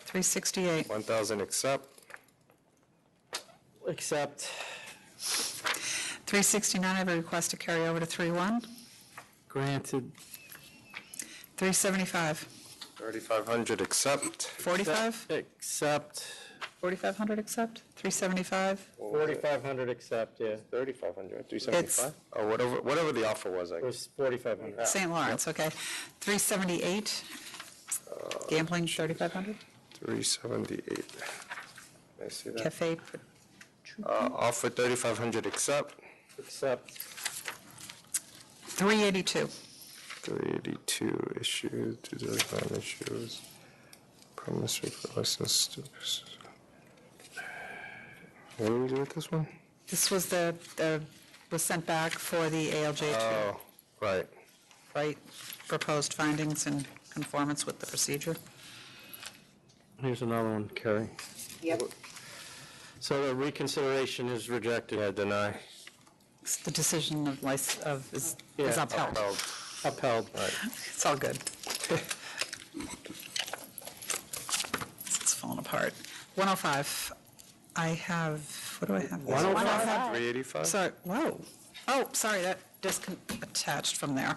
368, 1,000 accept. Accept. 369, I have a request to carry over to 3-1. Granted. 375, 3,500 accept. 45, Accept. 4,500 accept, 375, 4,500 accept, yeah. 3,500, 375? Or whatever the offer was, I It guess. was 4,500. St. Lawrence, okay. 378, gambling, 3,500, 378. I see that. cafe, Offer 3,500 accept. Accept. 382, 382 issued, 235 issues. Promise for license. What do we do with this one? this was was sent back for the ALJ to Oh, right. write proposed findings in conformance with the procedure. Here's another one, Kerry. Yep. So the reconsideration is rejected. Yeah, deny. The decision of is Yeah, upheld. Upheld. Right. It's all good. It's falling apart. 105, I have, what do I have? 105? 385? Sorry, whoa. Oh, sorry, that attached from there.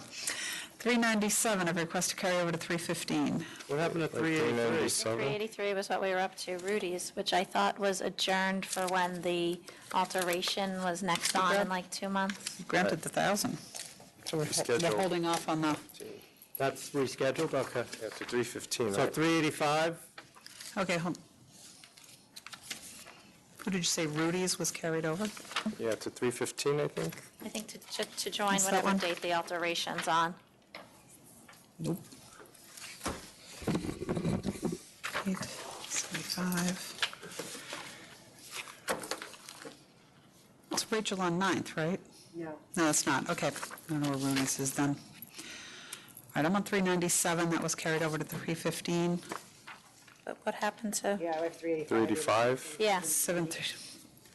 397, I request to carry over to 315. What happened to 383? 397? 383 was what we were up to, Rudy's, which I thought was adjourned for when the alteration was next on in like 2 months. Granted the 1,000. So we're Rescheduled. holding off on the, That's rescheduled, okay. Yeah, to 315, So right? 385, okay, who did you say Rudy's was carried over? Yeah, to 315, I think. I think to join Is that whatever one? date the alteration's on. Nope. 875. It's Rachel on 9th, right? No. No, it's not. Okay. I don't know where Rooney's is then. All right, I'm on 397. That was carried over to 315. But what happened to? Yeah, I have 385. 385? Yeah.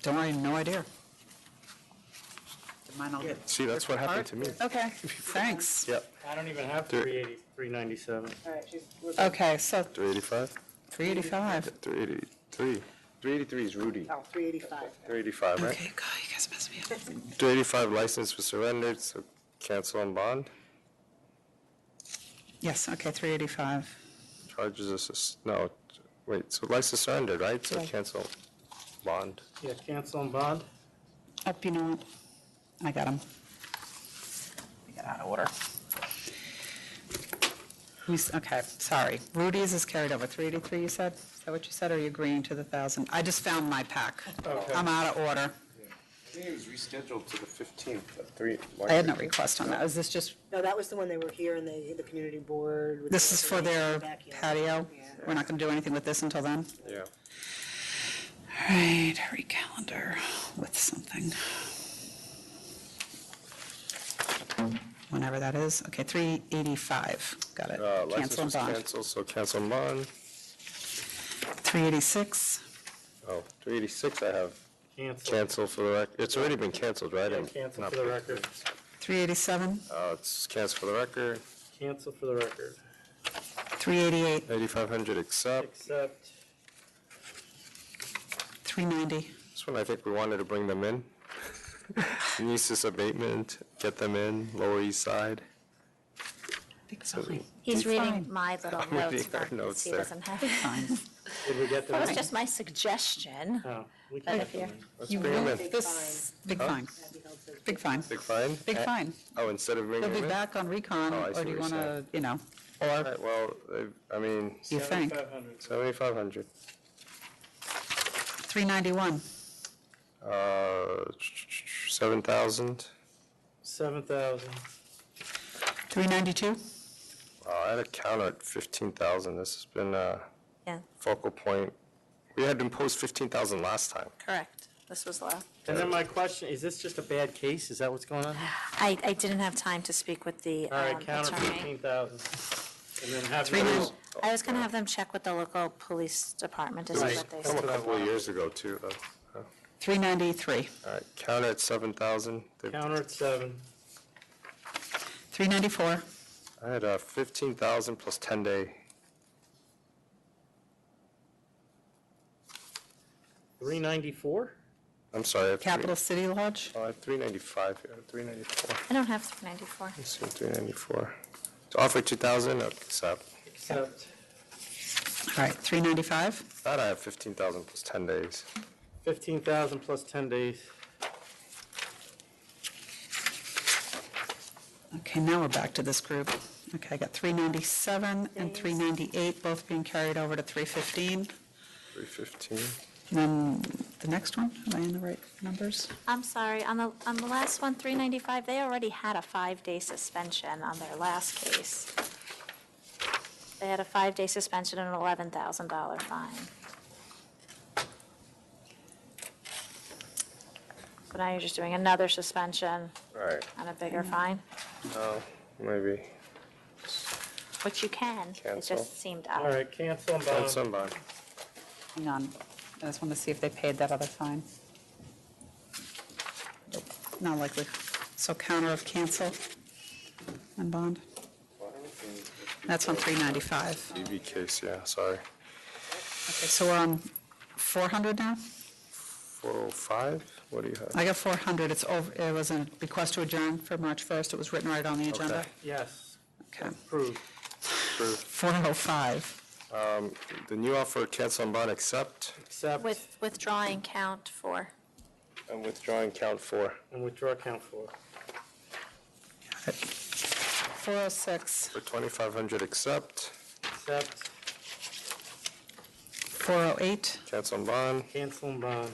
Don't worry, no idea. Mine all get. See, that's what happened to me. Okay, thanks. Yep. I don't even have 397. All right, Okay, so 385? 385. 383. 383 is Rudy. Oh, 385. 385, right? Okay, God, you guys messed me up. 385 license was surrendered, so cancel on bond. Yes, okay, 385. Charges us, no, wait, so license surrendered, right? So Right. cancel bond. Yeah, cancel and bond. Oh, you know what? I got them. I got out of order. Okay, sorry. Rudy's is carried over. 383, you said? Is that what you said, or are you agreeing to the 1,000? I just found my pack. Okay. I'm out of order. I think it was rescheduled to the 15th at 3. I had no request on that. Is this just, No, that was the one they were here and the community board. with this the is for their backyard. patio? We're not going to do anything with this until then? Yeah. All right, recalendar with something. Whenever that is. Okay, 385. Got it. License Cancel and was bond. canceled, so cancel and bond. 386. Oh, 386 I have. Cancel. Cancel for the record. It's already been canceled, right? Yeah, And cancel not for the paid. record. 387. It's cancel for the record. Cancel for the record. 388. 8,500 accept. Accept. 390. This one, I think we wanted to bring them in. Nuisance abatement, get them in, Lower East Side. He's reading my little I'm reading notes her back, notes he there. doesn't have it. Did we get them That was in? just my suggestion. Oh, we But can if get them you're- in. Let's You bring them will, in. this, big Huh? fine. Big fine. Big fine? Big fine. Oh, instead of bringing He'll them be in? back on recon, Oh, I see or do you what want you're to, you know, All or right, well, I mean, you think? 7,500. 7,500. 391. 7,000. 7,000. 392. I had a counter at 15,000. This has been a Yeah, focal point. We had imposed 15,000 last time. correct. This was low. And then my question, is this just a bad case? Is that what's going on here? I didn't have time to speak with the All right, counter attorney. 15,000. And then have 390. yours. I was going to have them check with the local police department to see Right. what they From a said. couple of years ago, too, though. 393. All right, counter at 7,000. Counter at 7. 394. I had 15,000 plus 10-day. 394? I'm sorry. I have Capital City Lodge. I have 395 here, 394. I don't have 394. Let's see, 394. So offer 2,000, accept. Accept. All right, 395. That I have 15,000 plus 10 days. 15,000 plus 10 days. Okay, now we're back to this group. Okay, I got 397 and 398, both being carried over to 315. 315. And then the next one, am I in the right numbers? I'm sorry, on the last one, 395, they already had a 5-day suspension on their last case. They had a 5-day suspension and an $11,000 fine. So now you're just doing another suspension Right. and a bigger fine, Oh, maybe. which you can. It Cancel. just seemed All odd. right, cancel and bond. Cancel and bond. Hang on, I just want to see if they paid that other fine. Nope, not likely. So counter of cancel and bond. That's on 395. EV case, yeah, sorry. Okay, so we're on 400 now? 405? What do you have? I got 400. It's over, it was a request to adjourn for March 1st. It was written right on the agenda. Okay. Yes. Okay. Approved. Approved. 405. The new offer, cancel and bond, accept, Accept With withdrawing count for, and withdrawing count 4. and withdraw count 4. 406. For 2,500, accept, Accept, 408. cancel and bond, cancel and bond.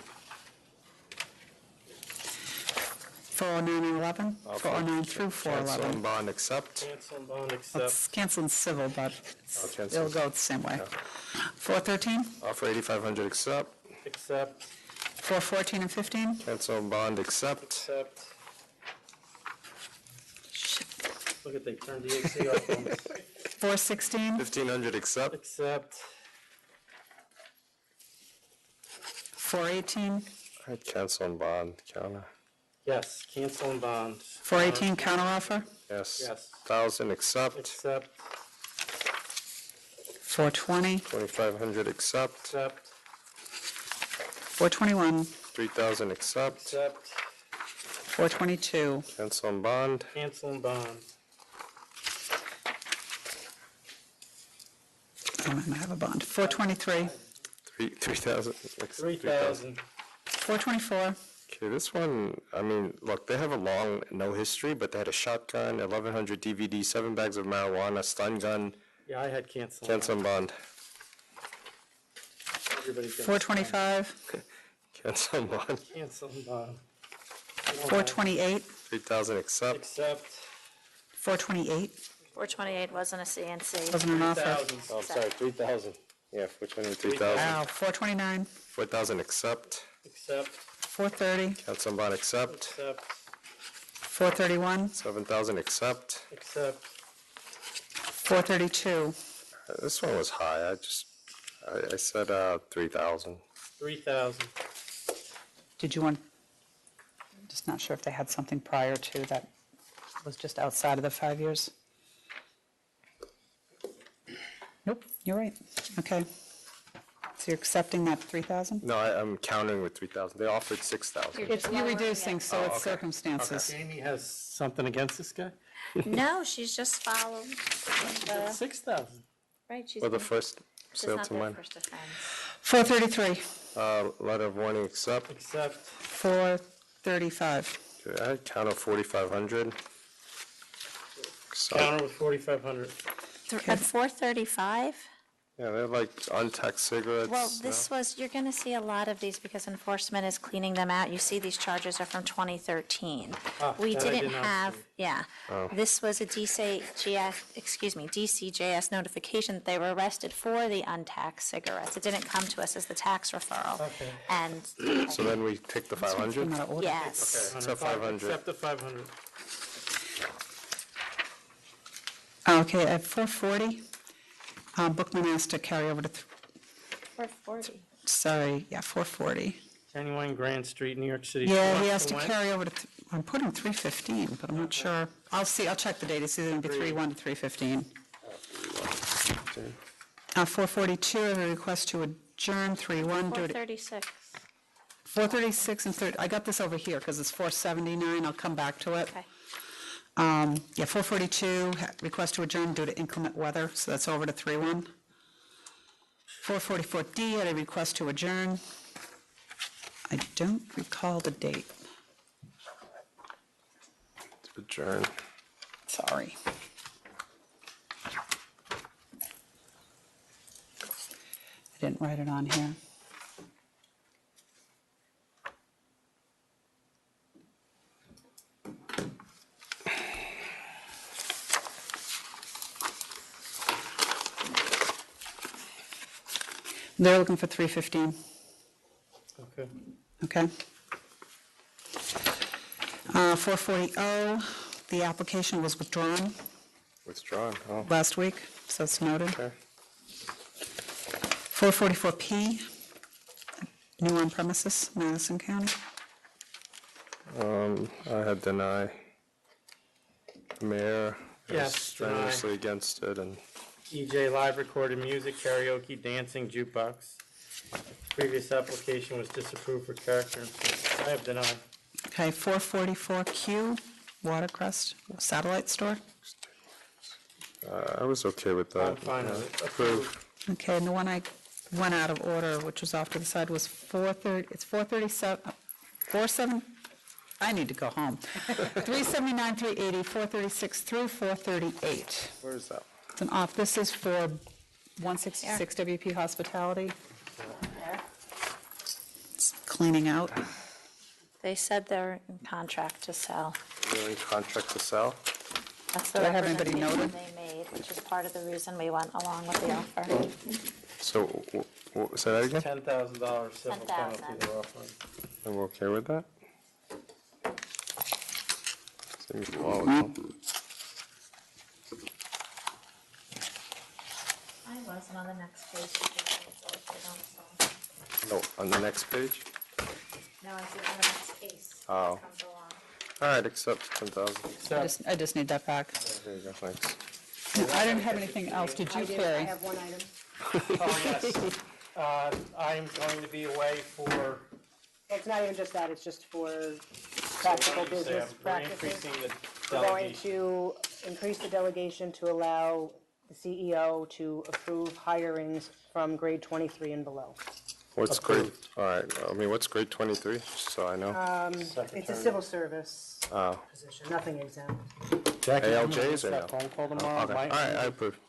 409 and 11. 409 through cancel and 411. bond, accept. Cancel and bond, It's accept. canceling civil, but Oh, cancel. it'll go the same way. 413, Offer 8,500, accept, Accept, 414 and 15. cancel and bond, accept, accept. Look at, they turned the AC off on us. 416, 1,500, accept, Accept, 418, I'd cancel and bond, counter. Yes, cancel and bond. 418 counteroffer, Yes. Yes. 1,000 accept, Accept. 420, 2,500 accept, Accept. 421, 3,000 accept, Accept. 422, cancel and bond, Cancel and bond. I might have a bond, 423, 3,000. 3,000. 424, Okay, this one, I mean, look, they have a long no history, but they had a shotgun, 1,100 DVD, 7 bags of marijuana, stun gun, Yeah, I had cancel. cancel and bond, Everybody gets 425, cancel and bond, cancel and bond. 428, 3,000 accept, Accept. 428, 428 wasn't a CNC. wasn't an offer. 3,000. oh, I'm sorry, 3,000. Yeah, which one, 3,000? Wow, 429, 4,000 accept, Accept. 430, cancel and bond accept, Accept. 431, 7,000 accept. Accept. 432, This one was high, I said 3,000. 3,000. did you want, just not sure if they had something prior to that was just outside of the 5 years? Nope, you're right, okay. So you're accepting that 3,000? No, I'm countering with 3,000. They offered 6,000. You're reducing, so it's okay. circumstances. Jamie has something against this guy? No, she's just followed. the- 6,000. Right, she's. For the been- first This is sale not to their mine. first offense. 433, Letter of warning accept. Accept. 435, Okay, I counter 4,500. Counter with 4,500. At 435? Yeah, they're like untaxed cigarettes. Well, this was, you're going to see a lot of these because enforcement is cleaning them out. You see these charges are from 2013. We that I didn't did not have, see. yeah. Oh. This was a DCJS notification that they were arrested for the untaxed cigarettes. It didn't come to us as the tax referral. Okay. And, So then we take the 500? yes. Okay, so 500. Accept the 500. okay, at 440, Bookman asked to carry over to, 440. sorry, yeah, 440. Genuine Grand Street, New York City. Yeah, he has to When? carry over to, I'm putting 315, but I'm not sure. I'll see, I'll check the date, it's either going to be 3/1 to 3/15. 442, I have a request to adjourn, 3/1, do it, 436. 436 and 30, I got this over here because it's 479, I'll come back to it. Okay. Yeah, 442, request to adjourn due to inclement weather, so that's over to 3/1. 444D, had a request to adjourn. I don't recall the date, Adjourn. sorry. I didn't write it on here. They're looking for 315, Okay. okay? 440O, the application was withdrawn Withdrawn, oh, last week, so it's noted. okay. 444P, new on premises, Madison County. I had deny. Mayor is Yes, strenuously against it, and EJ Live recorded music, karaoke, dancing, jukebox. Previous application was disapproved for character. I have denied. Okay, 444Q, Watercrest Satellite Store. I was okay with that. I'm fine with it. Approved. Okay, and the one I went out of order, which was off to the side, was 437, I need to go home. 379, 380, 436 through 438. Where is that? It's an off, this is for 166 WP Hospitality. It's cleaning out. They said they're in contract to sell. You're in contract to sell? That's the Do I have anybody representation noted? they made, which is part of the reason we went along with the offer. So, say that again? $10,000 civil 10,000. penalty they're offering. And we're okay with that? Seems volatile. I was. wasn't on the next page. So No, on the next page? no, I said on the next case. Oh. Comes along. All right, accept 10,000. I just need that back. There you go, thanks. I didn't have anything else. Did you, I Carrie? have one item. Oh, yes. I'm going to be away for, It's not even just that, it's just for practical business practices. We're going to increase the delegation to allow the CEO to approve hirings from grade 23 and below. What's grade, all right, I mean, what's grade 23, just so I know? It's a civil service Oh. position, nothing exempt. Jackie, I'm gonna ALJs miss or that no? phone call Oh, tomorrow. okay. Might- All right, I approve.